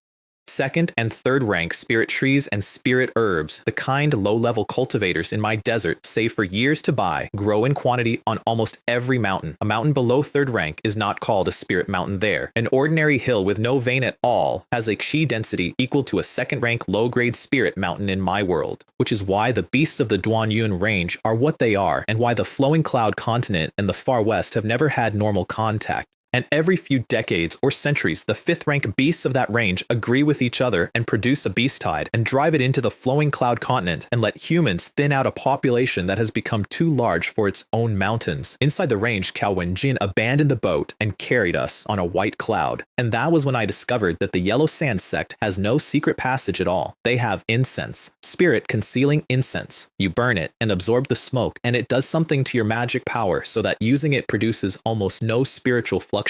2nd and 3rd rank spirit trees and spirit herbs, the kind low-level cultivators in my desert save for years to buy, grow in quantity on almost every mountain. A mountain below 3rd rank is not called a spirit mountain there. An ordinary hill with no vein at all has a qi density equal to a 2nd rank low-grade spirit mountain in my world, which is why the beasts of the Duanyun range are what they are, and why the flowing cloud continent and the far west have never had normal contact. And every few decades or centuries, the 5th rank beasts of that range agree with each other and produce a beast tide and drive it into the flowing cloud continent and let humans thin out a population that has become too large for its own mountains. Inside the range, Cao Wenjin abandoned the boat and carried us on a white cloud. And that was when I discovered that the Yellow Sand Sect has no secret passage at all. They have incense. Spirit concealing incense. You burn it and absorb the smoke, and it does something to your magic power so that using it produces almost no spiritual fluctuation.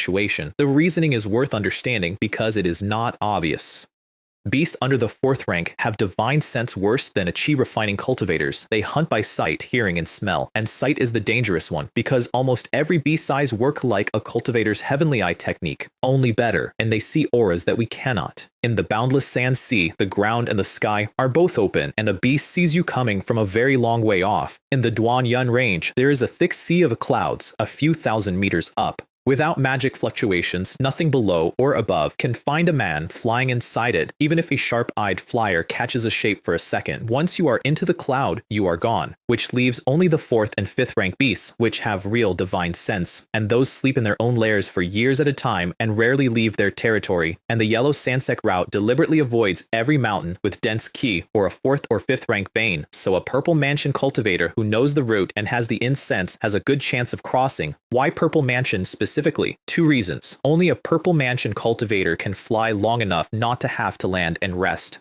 The reasoning is worth understanding because it is not obvious. Beasts under the 4th rank have divine sense worse than chi refining cultivators. They hunt by sight, hearing, and smell, and sight is the dangerous one because almost every beast size work like a cultivator's heavenly eye technique, only better, and they see auras that we cannot. In the boundless sand sea, the ground and the sky are both open, and a beast sees you coming from a very long way off. In the Duanyun range, there is a thick sea of clouds a few thousand meters up. Without magic fluctuations, nothing below or above can find a man flying inside it, even if a sharp-eyed flyer catches a shape for a second. Once you are into the cloud, you are gone, which leaves only the 4th and 5th rank beasts, which have real divine sense, and those sleep in their own lairs for years at a time and rarely leave their territory, and the Yellow Sandsec route deliberately avoids every mountain with dense qi or a 4th or 5th rank vein, so a Purple Mansion cultivator who knows the route and has the incense has a good chance of crossing. Why Purple Mansion specifically? 2 reasons. Only a Purple Mansion cultivator can fly long enough not to have to land and rest.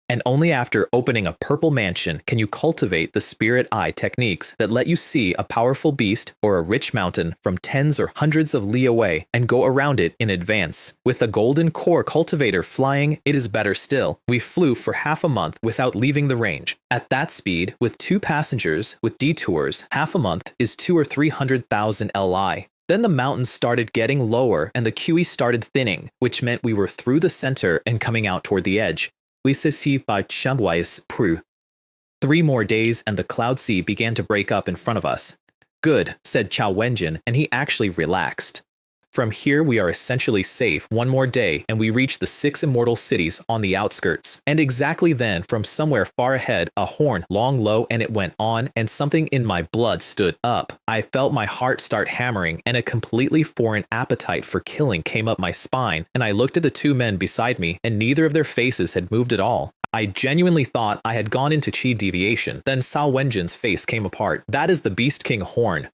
And only after opening a Purple Mansion can you cultivate the Spirit Eye techniques that let you see a powerful beast or a rich mountain from tens or hundreds of li away and go around it in advance. With a Golden Core cultivator flying, it is better still. We flew for half a month without leaving the range. At that speed, with 2 passengers, with detours, half a month is 200,000 or 300,000 li. Then the mountains started getting lower and the QE started thinning, which meant we were through the center and coming out toward the edge. We ceci by Chambois Pru. 3 more days and the cloud sea began to break up in front of us. Good, said Chao Wenjin, and he actually relaxed. From here we are essentially safe. 1 more day and we reach the 6 immortal cities on the outskirts. And exactly then, from somewhere far ahead, a horn, long low, and it went on, and something in my blood stood up. I felt my heart start hammering, and a completely foreign appetite for killing came up my spine, and I looked at the 2 men beside me, and neither of their faces had moved at all. I genuinely thought I had gone into chi deviation. Then Cao Wenjin's face came apart. That is the Beast King horn.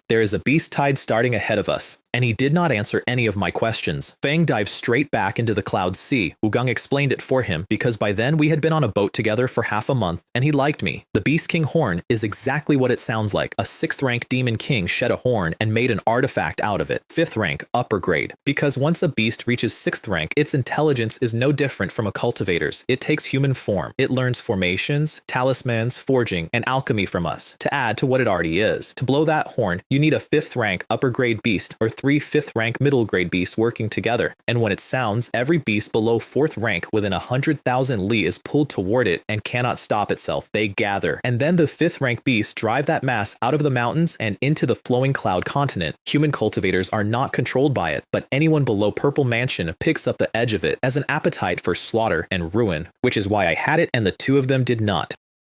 There is a beast tide starting ahead of us, and he did not answer any of my questions. Fang dived straight back into the cloud sea. Wugong explained it for him, because by then we had been on a boat together for half a month, and he liked me. The Beast King horn is exactly what it sounds like. A 6th rank demon king shed a horn and made an artifact out of it. 5th rank, upper grade. Because once a beast reaches 6th rank, its intelligence is no different from a cultivator's. It takes human form. It learns formations, talismans, forging, and alchemy from us, to add to what it already is. To blow that horn, you need a 5th rank upper grade beast or 3 3 5th rank middle grade beasts working together, and when it sounds, every beast below 4th rank within 100,000 li is pulled toward it and cannot stop itself. They gather, and then the 5th rank beasts drive that mass out of the mountains and into the flowing cloud continent. Human cultivators are not controlled by it, but anyone below Purple Mansion picks up the edge of it as an appetite for slaughter and ruin, which is why I had it and the two of them did not.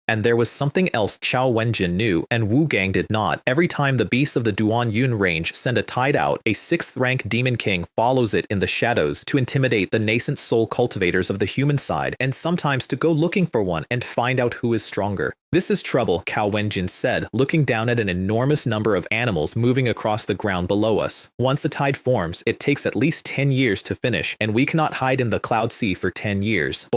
And there was something else Chao Wenjin knew, and Wu Gang did not. Every time the beasts of the Duan Yun range send a tide out, a 6th rank demon king follows it in the shadows to intimidate the nascent soul cultivators of the human side, and sometimes to go looking for one and find out who is stronger. This is trouble, Cao Wenjin said, looking down at an enormous number of animals moving across the ground below us. Once a tide forms, it takes at least 10 years to finish, and we cannot hide in the cloud sea for 10 years.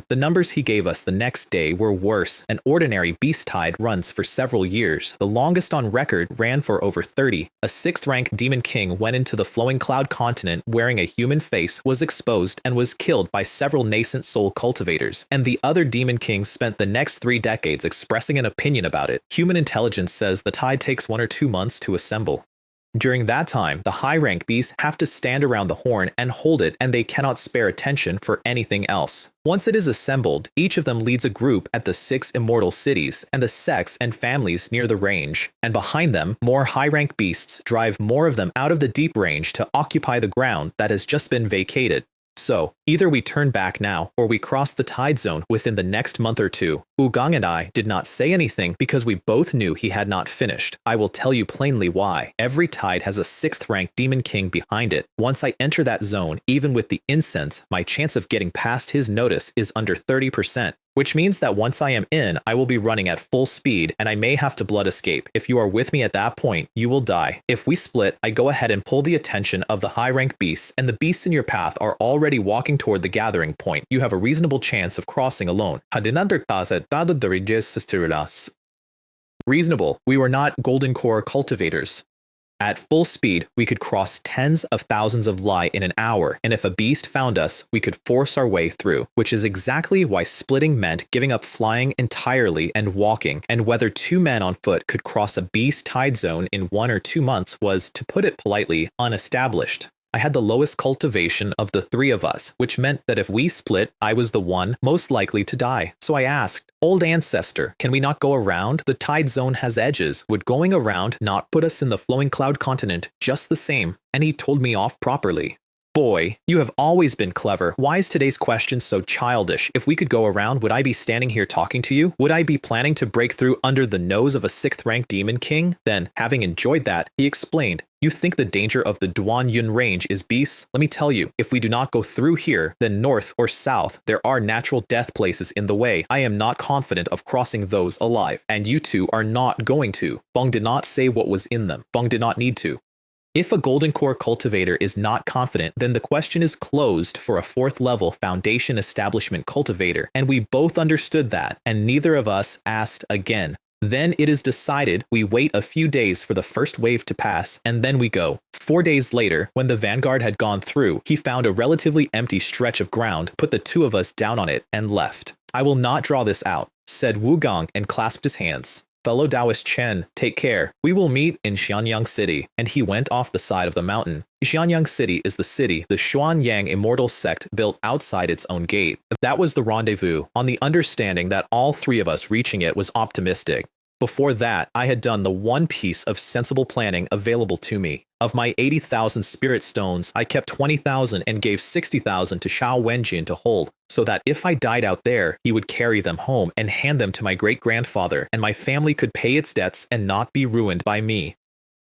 The numbers he gave us the next day were worse. An ordinary beast tide runs for several years. The longest on record ran for over 30. A 6th rank demon king went into the flowing cloud continent wearing a human face, was exposed, and was killed by several nascent soul cultivators. And the other demon kings spent the next 3 decades expressing an opinion about it. Human intelligence says the tide takes 1 or 2 months to assemble. During that time, the high-rank beasts have to stand around the horn and hold it, and they cannot spare attention for anything else. Once it is assembled, each of them leads a group at the 6 immortal cities and the sects and families near the range. And behind them, more high-rank beasts drive more of them out of the deep range to occupy the ground that has just been vacated. So, either we turn back now, or we cross the tide zone within the next month or two. Gang and I did not say anything because we both knew he had not finished. I will tell you plainly why. Every tide has a 6th rank demon king behind it. Once I enter that zone, even with the incense, my chance of getting past his notice is under 30%. Which means that once I am in, I will be running at full speed, and I may have to blood escape. If you are with me at that point, you will die. If we split, I go ahead and pull the attention of the high-rank beasts, and the beasts in your path are already walking toward the gathering point. You have a reasonable chance of crossing alone. Reasonable. We were not golden core cultivators. At full speed, we could cross tens of thousands of li in an hour, and if a beast found us, we could force our way through, which is exactly why splitting meant giving up flying entirely and walking, and whether 2 men on foot could cross a beast tide zone in 1 or 2 months was, to put it politely, unestablished. I had the lowest cultivation of the 3 of us, which meant that if we split, I was the one most likely to die. So I asked, "Old ancestor, can we not go around? The tide zone has edges. Would going around not put us in the flowing cloud continent just the same?" And he told me off properly. Boy, you have always been clever. Why is today's question so childish? If we could go around, would I be standing here talking to you? Would I be planning to break through under the nose of a 6th rank demon king? Then, having enjoyed that, he explained, "You think the danger of the Duan Yun range is beasts? Let me tell you, if we do not go through here, then north or south, there are natural death places in the way. I am not confident of crossing those alive, and you two are not going to." Feng did not say what was in them. Feng did not need to. If a golden core cultivator is not confident, then the question is closed for a 4th level foundation establishment cultivator, and we both understood that, and neither of us asked again. Then it is decided we wait a few days for the first wave to pass, and then we go. 4 days later, when the vanguard had gone through, he found a relatively empty stretch of ground, put the 2 of us down on it, and left. "I will not draw this out," said Wu Gang and clasped his hands. "Fellow Taoist Chen, take care. We will meet in Qianyang City." And he went off the side of the mountain. Qianyang City is the city the Xuanyang Immortal Sect built outside its own gate. That was the rendezvous, on the understanding that all 3 of us reaching it was optimistic. Before that, I had done the one piece of sensible planning available to me. Of my 80,000 spirit stones, I kept 20,000 and gave 60,000 to Chao Wenjin to hold, so that if I died out there, he would carry them home and hand them to my great-grandfather, and my family could pay its debts and not be ruined by me.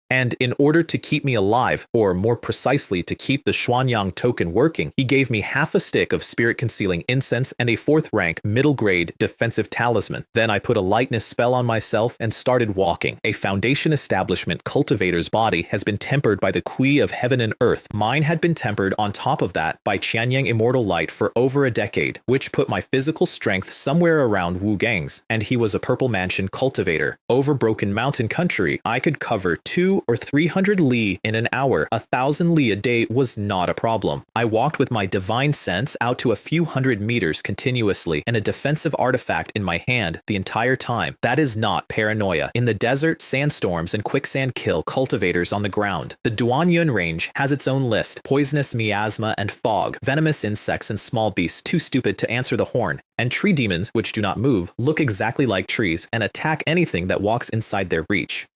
And in order to keep me alive, or more precisely to keep the Xuanyang token working, he gave me half a stick of spirit-concealing incense and a 4th rank, middle-grade defensive talisman. Then I put a lightness spell on myself and started walking. A foundation establishment cultivator's body has been tempered by the Kui of heaven and earth. Mine had been tempered on top of that by Qianyang Immortal Light for over a decade, which put my physical strength somewhere around Wu Gang's, and he was a Purple Mansion cultivator. Over Broken Mountain country, I could cover 2 2 or 300 li in an hour. 1,000 li a day was not a problem. I walked with my divine sense out to a few hundred meters continuously and a defensive artifact in my hand the entire time. That is not paranoia. In the desert, sandstorms and quicksand kill cultivators on the ground. The Duanyun range has its own list: poisonous miasma and fog, venomous insects and small beasts too stupid to answer the horn, and tree demons, which do not move, look exactly like trees and attack anything that walks inside their reach.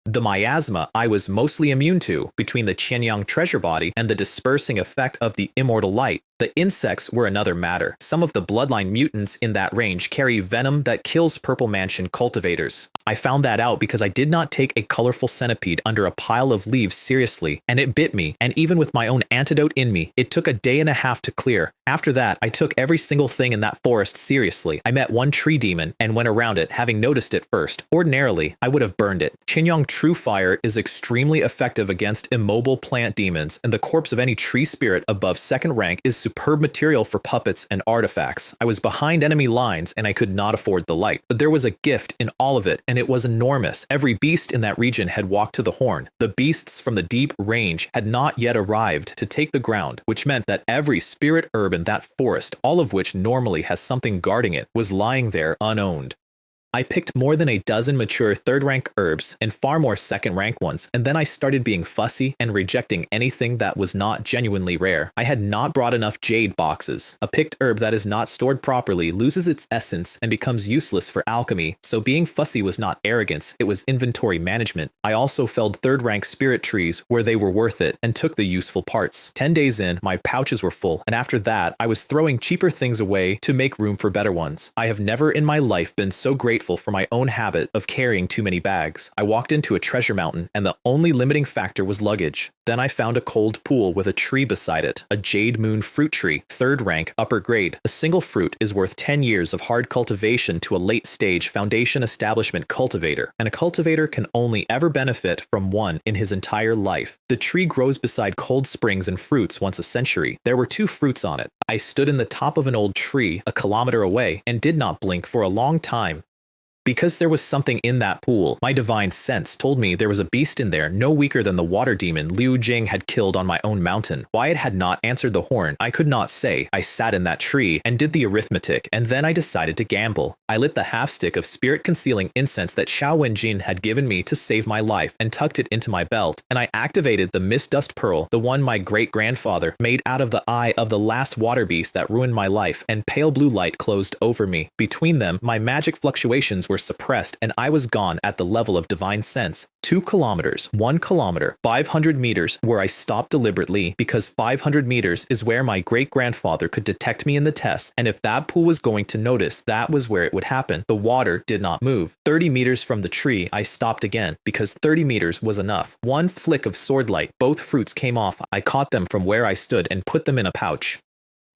The miasma I was mostly immune to, between the Qianyang Treasure Body and the dispersing effect of the immortal light. The insects were another matter. Some of the bloodline mutants in that range carry venom that kills Purple Mansion cultivators. I found that out because I did not take a colorful centipede under a pile of leaves seriously, and it bit me, and even with my own antidote in me, it took a day and a half to clear. After that, I took every single thing in that forest seriously. I met one tree demon and went around it, having noticed it first. Ordinarily, I would have burned it. Qianyang True Fire is extremely effective against immobile plant demons, and the corpse of any tree spirit above 2nd rank is superb material for puppets and artifacts. I was behind enemy lines and I could not afford the light, but there was a gift in all of it, and it was enormous. Every beast in that region had walked to the horn. The beasts from the deep range had not yet arrived to take the ground, which meant that every spirit herb in that forest, all of which normally has something guarding it, was lying there unowned. I picked more than a dozen mature 3rd rank herbs and far more 2nd rank ones, and then I started being fussy and rejecting anything that was not genuinely rare. I had not brought enough jade boxes. A picked herb that is not stored properly loses its essence and becomes useless for alchemy, so being fussy was not arrogance, it was inventory management. I also felled 3rd rank spirit trees where they were worth it and took the useful parts. 10 days in, my pouches were full, and after that, I was throwing cheaper things away to make room for better ones. I have never in my life been so grateful for my own habit of carrying too many bags. I walked into a treasure mountain, and the only limiting factor was luggage. Then I found a cold pool with a tree beside it, a jade moon fruit tree, 3rd rank, upper grade. A single fruit is worth 10 years of hard cultivation to a late stage foundation establishment cultivator, and a cultivator can only ever benefit from one in his entire life. The tree grows beside cold springs and fruits once a century. There were 2 fruits on it. I stood in the top of an old tree a kilometer away and did not blink for a long time. Because there was something in that pool, my divine sense told me there was a beast in there no weaker than the water demon Liu Jing had killed on my own mountain. Why it had not answered the horn, I could not say. I sat in that tree and did the arithmetic, and then I decided to gamble. I lit the half stick of spirit-concealing incense that Xiao Wenjin had given me to save my life and tucked it into my belt, and I activated the mist dust pearl, the one my great-grandfather made out of the eye of the last water beast that ruined my life, and pale blue light closed over me. Between them, my magic fluctuations were suppressed, and I was gone at the level of divine sense. 2 kilometers, 1 kilometer, 500 meters, where I stopped deliberately because 500 meters is where my great-grandfather could detect me in the test, and if that pool was going to notice, that was where it would happen. The water did not move. 30 meters from the tree, I stopped again because 30 meters was enough. One flick of sword light, both fruits came off. I caught them from where I stood and put them in a pouch.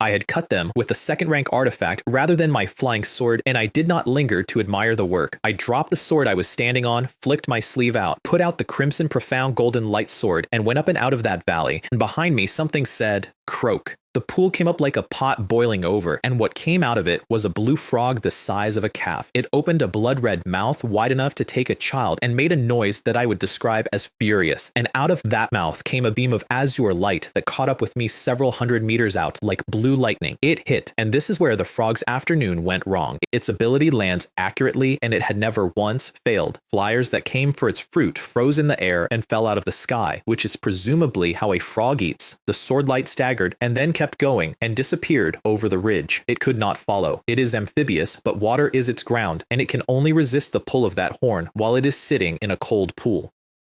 I had cut them with a 2nd rank artifact rather than my flying sword, and I did not linger to admire the work. I dropped the sword I was standing on, flicked my sleeve out, put out the crimson profound golden light sword, and went up and out of that valley, and behind me something said, "Croak." The pool came up like a pot boiling over, and what came out of it was a blue frog the size of a calf. It opened a blood-red mouth wide enough to take a child and made a noise that I would describe as furious. And out of that mouth came a beam of azure light that caught up with me several hundred meters out like blue lightning. It hit, and this is where the frog's afternoon went wrong. Its ability lands accurately, and it had never once failed. Flyers that came for its fruit froze in the air and fell out of the sky, which is presumably how a frog eats. The sword light staggered and then kept going and disappeared over the ridge. It could not follow. It is amphibious, but water is its ground, and it can only resist the pull of that horn while it is sitting in a cold pool.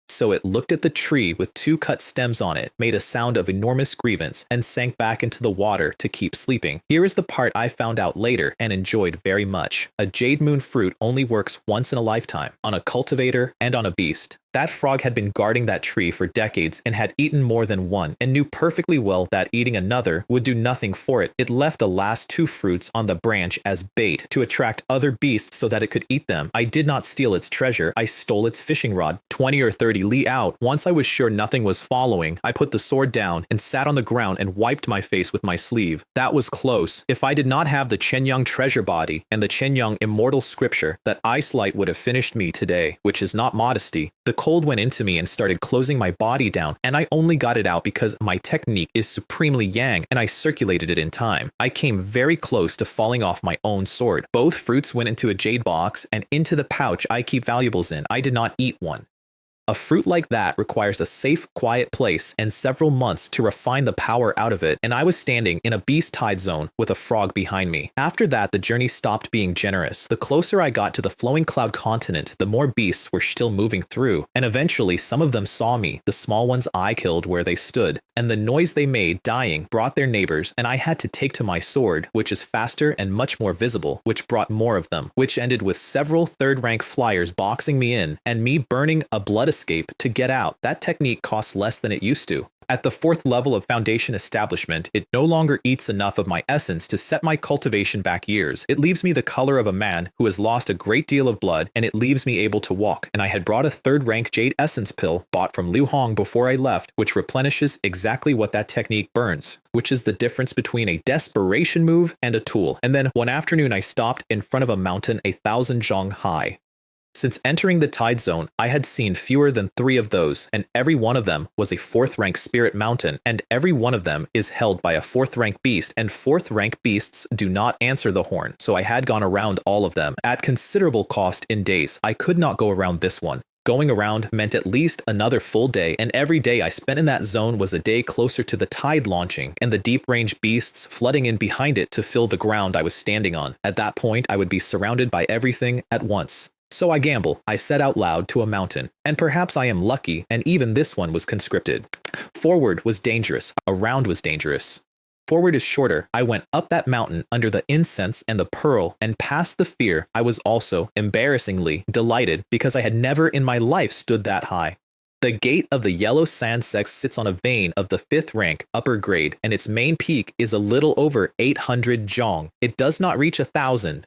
So it looked at the tree with 2 cut stems on it, made a sound of enormous grievance, and sank back into the water to keep sleeping. Here is the part I found out later and enjoyed very much. A jade moon fruit only works once in a lifetime, on a cultivator and on a beast. That frog had been guarding that tree for decades and had eaten more than one, and knew perfectly well that eating another would do nothing for it. It left the last 2 fruits on the branch as bait to attract other beasts so that it could eat them. I did not steal its treasure, I stole its fishing rod. 20 or 30 30 li out. Once I was sure nothing was following, I put the sword down and sat on the ground and wiped my face with my sleeve. That was close. If I did not have the Qianyang Treasure Body and the Qianyang Immortal Scripture, that ice light would have finished me today, which is not modesty. The cold went into me and started closing my body down, and I only got it out because my technique is supremely yang and I circulated it in time. I came very close to falling off my own sword. Both fruits went into a jade box and into the pouch I keep valuables in. I did not eat one. A fruit like that requires a safe, quiet place and several months to refine the power out of it, and I was standing in a beast tide zone with a frog behind me. After that, the journey stopped being generous. The closer I got to the flowing cloud continent, the more beasts were still moving through, and eventually some of them saw me, the small ones I killed where they stood, and the noise they made dying brought their neighbors, and I had to take to my sword, which is faster and much more visible, which brought more of them, which ended with several third-rank flyers boxing me in, and me burning a blood escape to get out. That technique costs less than it used to. At the 4th level of Foundation Establishment, it no longer eats enough of my essence to set my cultivation back years. It leaves me the color of a man who has lost a great deal of blood, and it leaves me able to walk. And I had brought a 3rd rank Jade Essence pill bought from Liu Hong before I left, which replenishes exactly what that technique burns, which is the difference between a desperation move and a tool. And then one afternoon I stopped in front of a mountain 1,000 zhong high. Since entering the tide zone, I had seen fewer than 3 of those, and every one of them was a 4th rank spirit mountain, and every one of them is held by a 4th rank beast, and 4th rank beasts do not answer the horn, so I had gone around all of them. At considerable cost in days, I could not go around this one. Going around meant at least another full day, and every day I spent in that zone was a day closer to the tide launching, and the deep-range beasts flooding in behind it to fill the ground I was standing on. At that point, I would be surrounded by everything at once. So I gamble. I said out loud to a mountain, and perhaps I am lucky, and even this one was conscripted. Forward was dangerous. Around was dangerous. Forward is shorter. I went up that mountain under the incense and the pearl, and past the fear, I was also, embarrassingly, delighted because I had never in my life stood that high. The gate of the Yellow Sand Sect sits on a vein of the 5th rank, upper grade, and its main peak is a little over 800 zhong. It does not reach 1,000.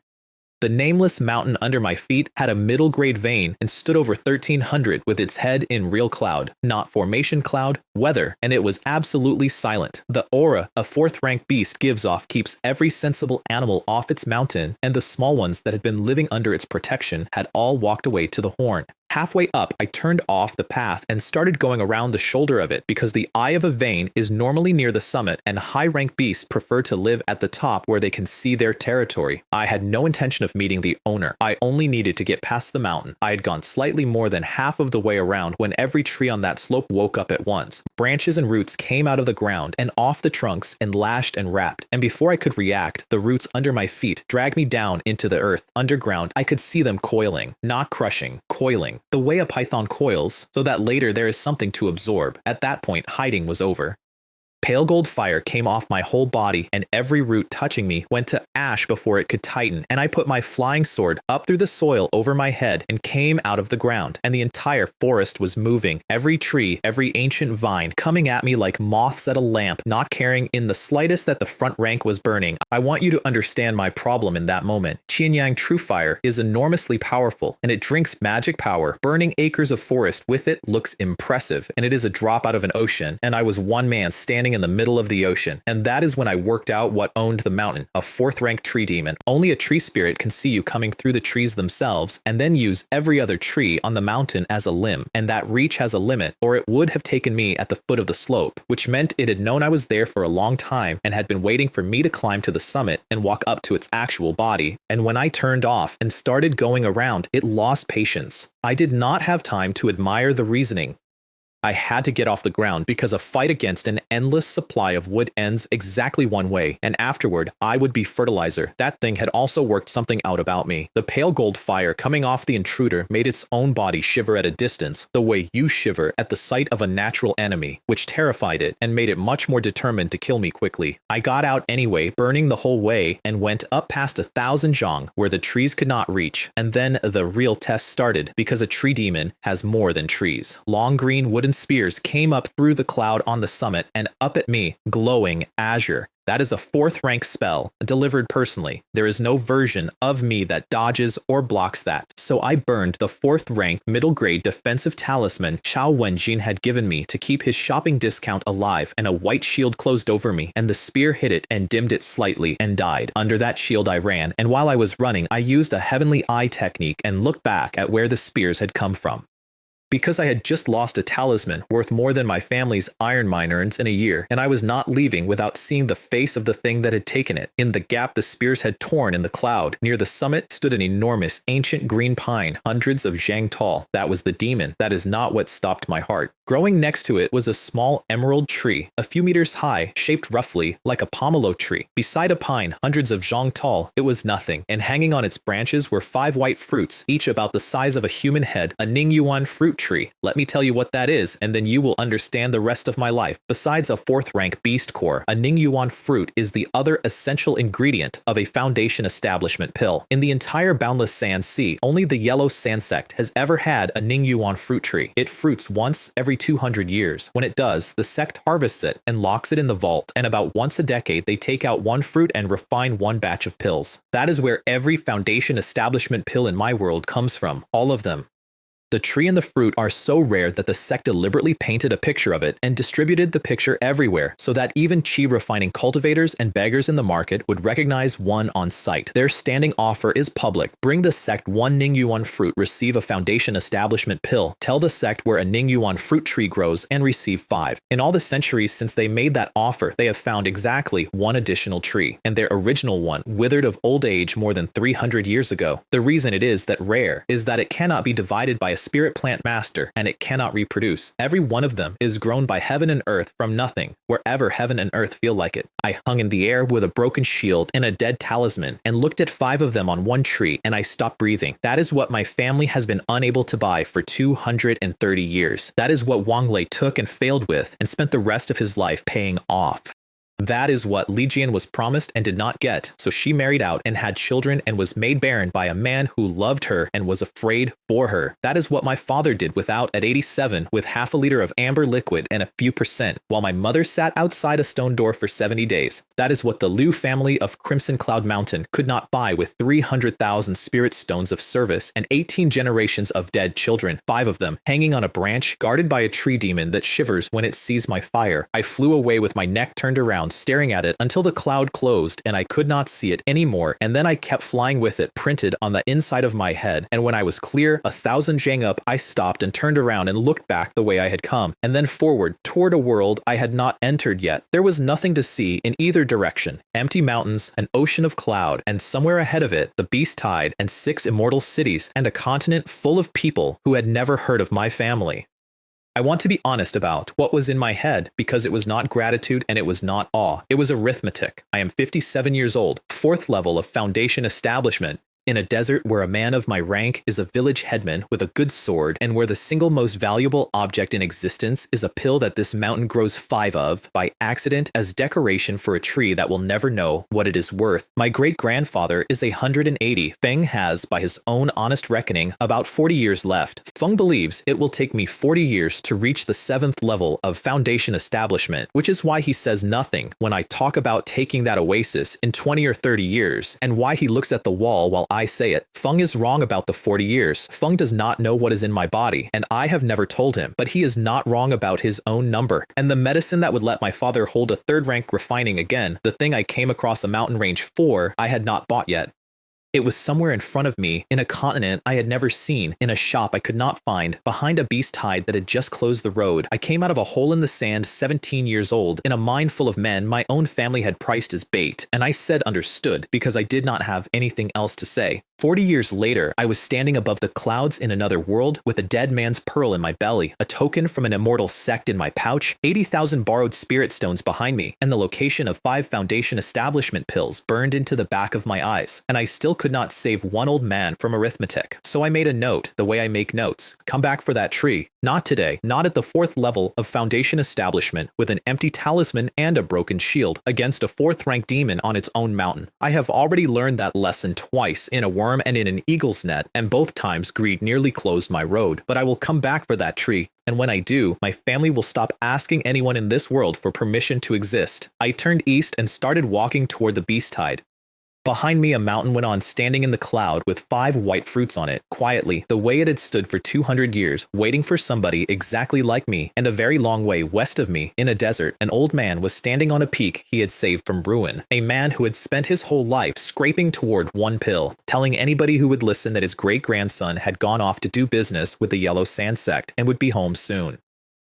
The nameless mountain under my feet had a middle grade vein and stood over 1,300 with its head in real cloud, not formation cloud, weather, and it was absolutely silent. The aura a 4th rank beast gives off keeps every sensible animal off its mountain, and the small ones that had been living under its protection had all walked away to the horn. Halfway up, I turned off the path and started going around the shoulder of it because the eye of a vein is normally near the summit and high-rank beasts prefer to live at the top where they can see their territory. I had no intention of meeting the owner. I only needed to get past the mountain. I had gone slightly more than half of the way around when every tree on that slope woke up at once. Branches and roots came out of the ground and off the trunks and lashed and wrapped, and before I could react, the roots under my feet dragged me down into the earth. Underground, I could see them coiling, not crushing, coiling. The way a python coils, so that later there is something to absorb. At that point, hiding was over. Pale gold fire came off my whole body, and every root touching me went to ash before it could tighten, and I put my flying sword up through the soil over my head and came out of the ground, and the entire forest was moving, every tree, every ancient vine, coming at me like moths at a lamp, not caring in the slightest that the front rank was burning. I want you to understand my problem in that moment. Qianyang True Fire is enormously powerful, and it drinks magic power. Burning acres of forest with it looks impressive, and it is a drop out of an ocean, and I was one man standing in the middle of the ocean, and that is when I worked out what owned the mountain, a 4th rank tree demon. Only a tree spirit can see you coming through the trees themselves, and then use every other tree on the mountain as a limb, and that reach has a limit, or it would have taken me at the foot of the slope, which meant it had known I was there for a long time and had been waiting for me to climb to the summit and walk up to its actual body. And when I turned off and started going around, it lost patience. I did not have time to admire the reasoning. I had to get off the ground because a fight against an endless supply of wood ends exactly one way, and afterward, I would be fertilizer. That thing had also worked something out about me. The pale gold fire coming off the intruder made its own body shiver at a distance, the way you shiver at the sight of a natural enemy, which terrified it and made it much more determined to kill me quickly. I got out anyway, burning the whole way, and went up past 1,000 zhong, where the trees could not reach, and then the real test started, because a tree demon has more than trees. Long green wooden spears came up through the cloud on the summit and up at me, glowing azure. That is a 4th rank spell, delivered personally. There is no version of me that dodges or blocks that. So I burned the 4th rank middle grade defensive talisman Chao Wenjin had given me to keep his shopping discount alive, and a white shield closed over me, and the spear hit it and dimmed it slightly and died. Under that shield I ran, and while I was running I used a heavenly eye technique and looked back at where the spears had come from. Because I had just lost a talisman worth more than my family's iron mine earns in a year, and I was not leaving without seeing the face of the thing that had taken it. In the gap the spears had torn in the cloud, near the summit stood an enormous ancient green pine, hundreds of zhang tall. That was the demon. That is not what stopped my heart. Growing next to it was a small emerald tree, a few meters high, shaped roughly like a pomelo tree. Beside a pine, hundreds of zhang tall, it was nothing, and hanging on its branches were 5 white fruits, each about the size of a human head, a Ningyuan fruit tree. Let me tell you what that is, and then you will understand the rest of my life. Besides a 4th rank beast core, a Ningyuan fruit is the other essential ingredient of a Foundation establishment pill. In the entire Boundless Sand Sea, only the Yellow Sand Sect has ever had a Ningyuan fruit tree. It fruits once every 200 years. When it does, the sect harvests it and locks it in the vault, and about once a decade they take out 1 fruit and refine 1 batch of pills. That is where every Foundation establishment pill in my world comes from, all of them. The tree and the fruit are so rare that the sect deliberately painted a picture of it and distributed the picture everywhere so that even chi refining cultivators and beggars in the market would recognize one on sight. Their standing offer is public. Bring the sect 1 Ningyuan fruit, receive a Foundation establishment pill. Tell the sect where a Ningyuan fruit tree grows and receive 5. In all the centuries since they made that offer, they have found exactly 1 additional tree, and their original one withered of old age more than 300 years ago. The reason it is that rare is that it cannot be divided by a spirit plant master, and it cannot reproduce. Every one of them is grown by heaven and earth from nothing, wherever heaven and earth feel like it. I hung in the air with a broken shield and a dead talisman, and looked at 5 of them on 1 tree, and I stopped breathing. That is what my family has been unable to buy for 230 years. That is what Wang Lei took and failed with, and spent the rest of his life paying off. That is what Li Jian was promised and did not get, so she married out and had children and was made barren by a man who loved her and was afraid for her. That is what my father did without at 87 with half a liter of amber liquid and a few percent, while my mother sat outside a stone door for 70 days. That is what the Liu family of Crimson Cloud Mountain could not buy with 300,000 spirit stones of service and 18 generations of dead children, 5 of them hanging on a branch guarded by a tree demon that shivers when it sees my fire. I flew away with my neck turned around, staring at it until the cloud closed and I could not see it anymore, and then I kept flying with it printed on the inside of my head, and when I was clear 1,000 zhang up, I stopped and turned around and looked back the way I had come, and then forward toward a world I had not entered yet. There was nothing to see in either direction. Empty mountains, an ocean of cloud, and somewhere ahead of it the beast tide and 6 immortal cities, and a continent full of people who had never heard of my family. I want to be honest about what was in my head, because it was not gratitude and it was not awe. It was arithmetic. I am 57 years old, 4th level of Foundation establishment, in a desert where a man of my rank is a village headman with a good sword, and where the single most valuable object in existence is a pill that this mountain grows 5 of by accident as decoration for a tree that will never know what it is worth. My great-grandfather is 180. Feng has, by his own honest reckoning, about 40 years left. Feng believes it will take me 40 years to reach the 7th level of Foundation establishment, which is why he says nothing when I talk about taking that oasis in 20 or 30 years, and why he looks at the wall while I say it. Feng is wrong about the 40 years. Feng does not know what is in my body, and I have never told him, but he is not wrong about his own number. And the medicine that would let my father hold a 3rd rank refining again, the thing I came across a mountain range for, I had not bought yet. It was somewhere in front of me, in a continent I had never seen, in a shop I could not find, behind a beast hide that had just closed the road. I came out of a hole in the sand 17 years old, in a mine full of men my own family had priced as bait, and I said understood, because I did not have anything else to say. 40 years later, I was standing above the clouds in another world with a dead man's pearl in my belly, a token from an immortal sect in my pouch, 80,000 borrowed spirit stones behind me, and the location of 5 Foundation establishment pills burned into the back of my eyes, and I still could not save one old man from arithmetic. So I made a note, the way I make notes. Come back for that tree. Not today, not at the 4th level of Foundation establishment, with an empty talisman and a broken shield, against a 4th rank demon on its own mountain. I have already learned that lesson twice in a worm worm and in an eagle's net, and both times greed nearly closed my road. But I will come back for that tree, and when I do, my family will stop asking anyone in this world for permission to exist. I turned east and started walking toward the beast tide. Behind me, a mountain went on standing in the cloud with 5 white fruits on it, quietly, the way it had stood for 200 years, waiting for somebody exactly like me. And a very long way west of me, in a desert, an old man was standing on a peak he had saved from ruin. A man who had spent his whole life scraping toward one pill, telling anybody who would listen that his great-grandson had gone off to do business with the Yellow Sand Sect and would be home soon.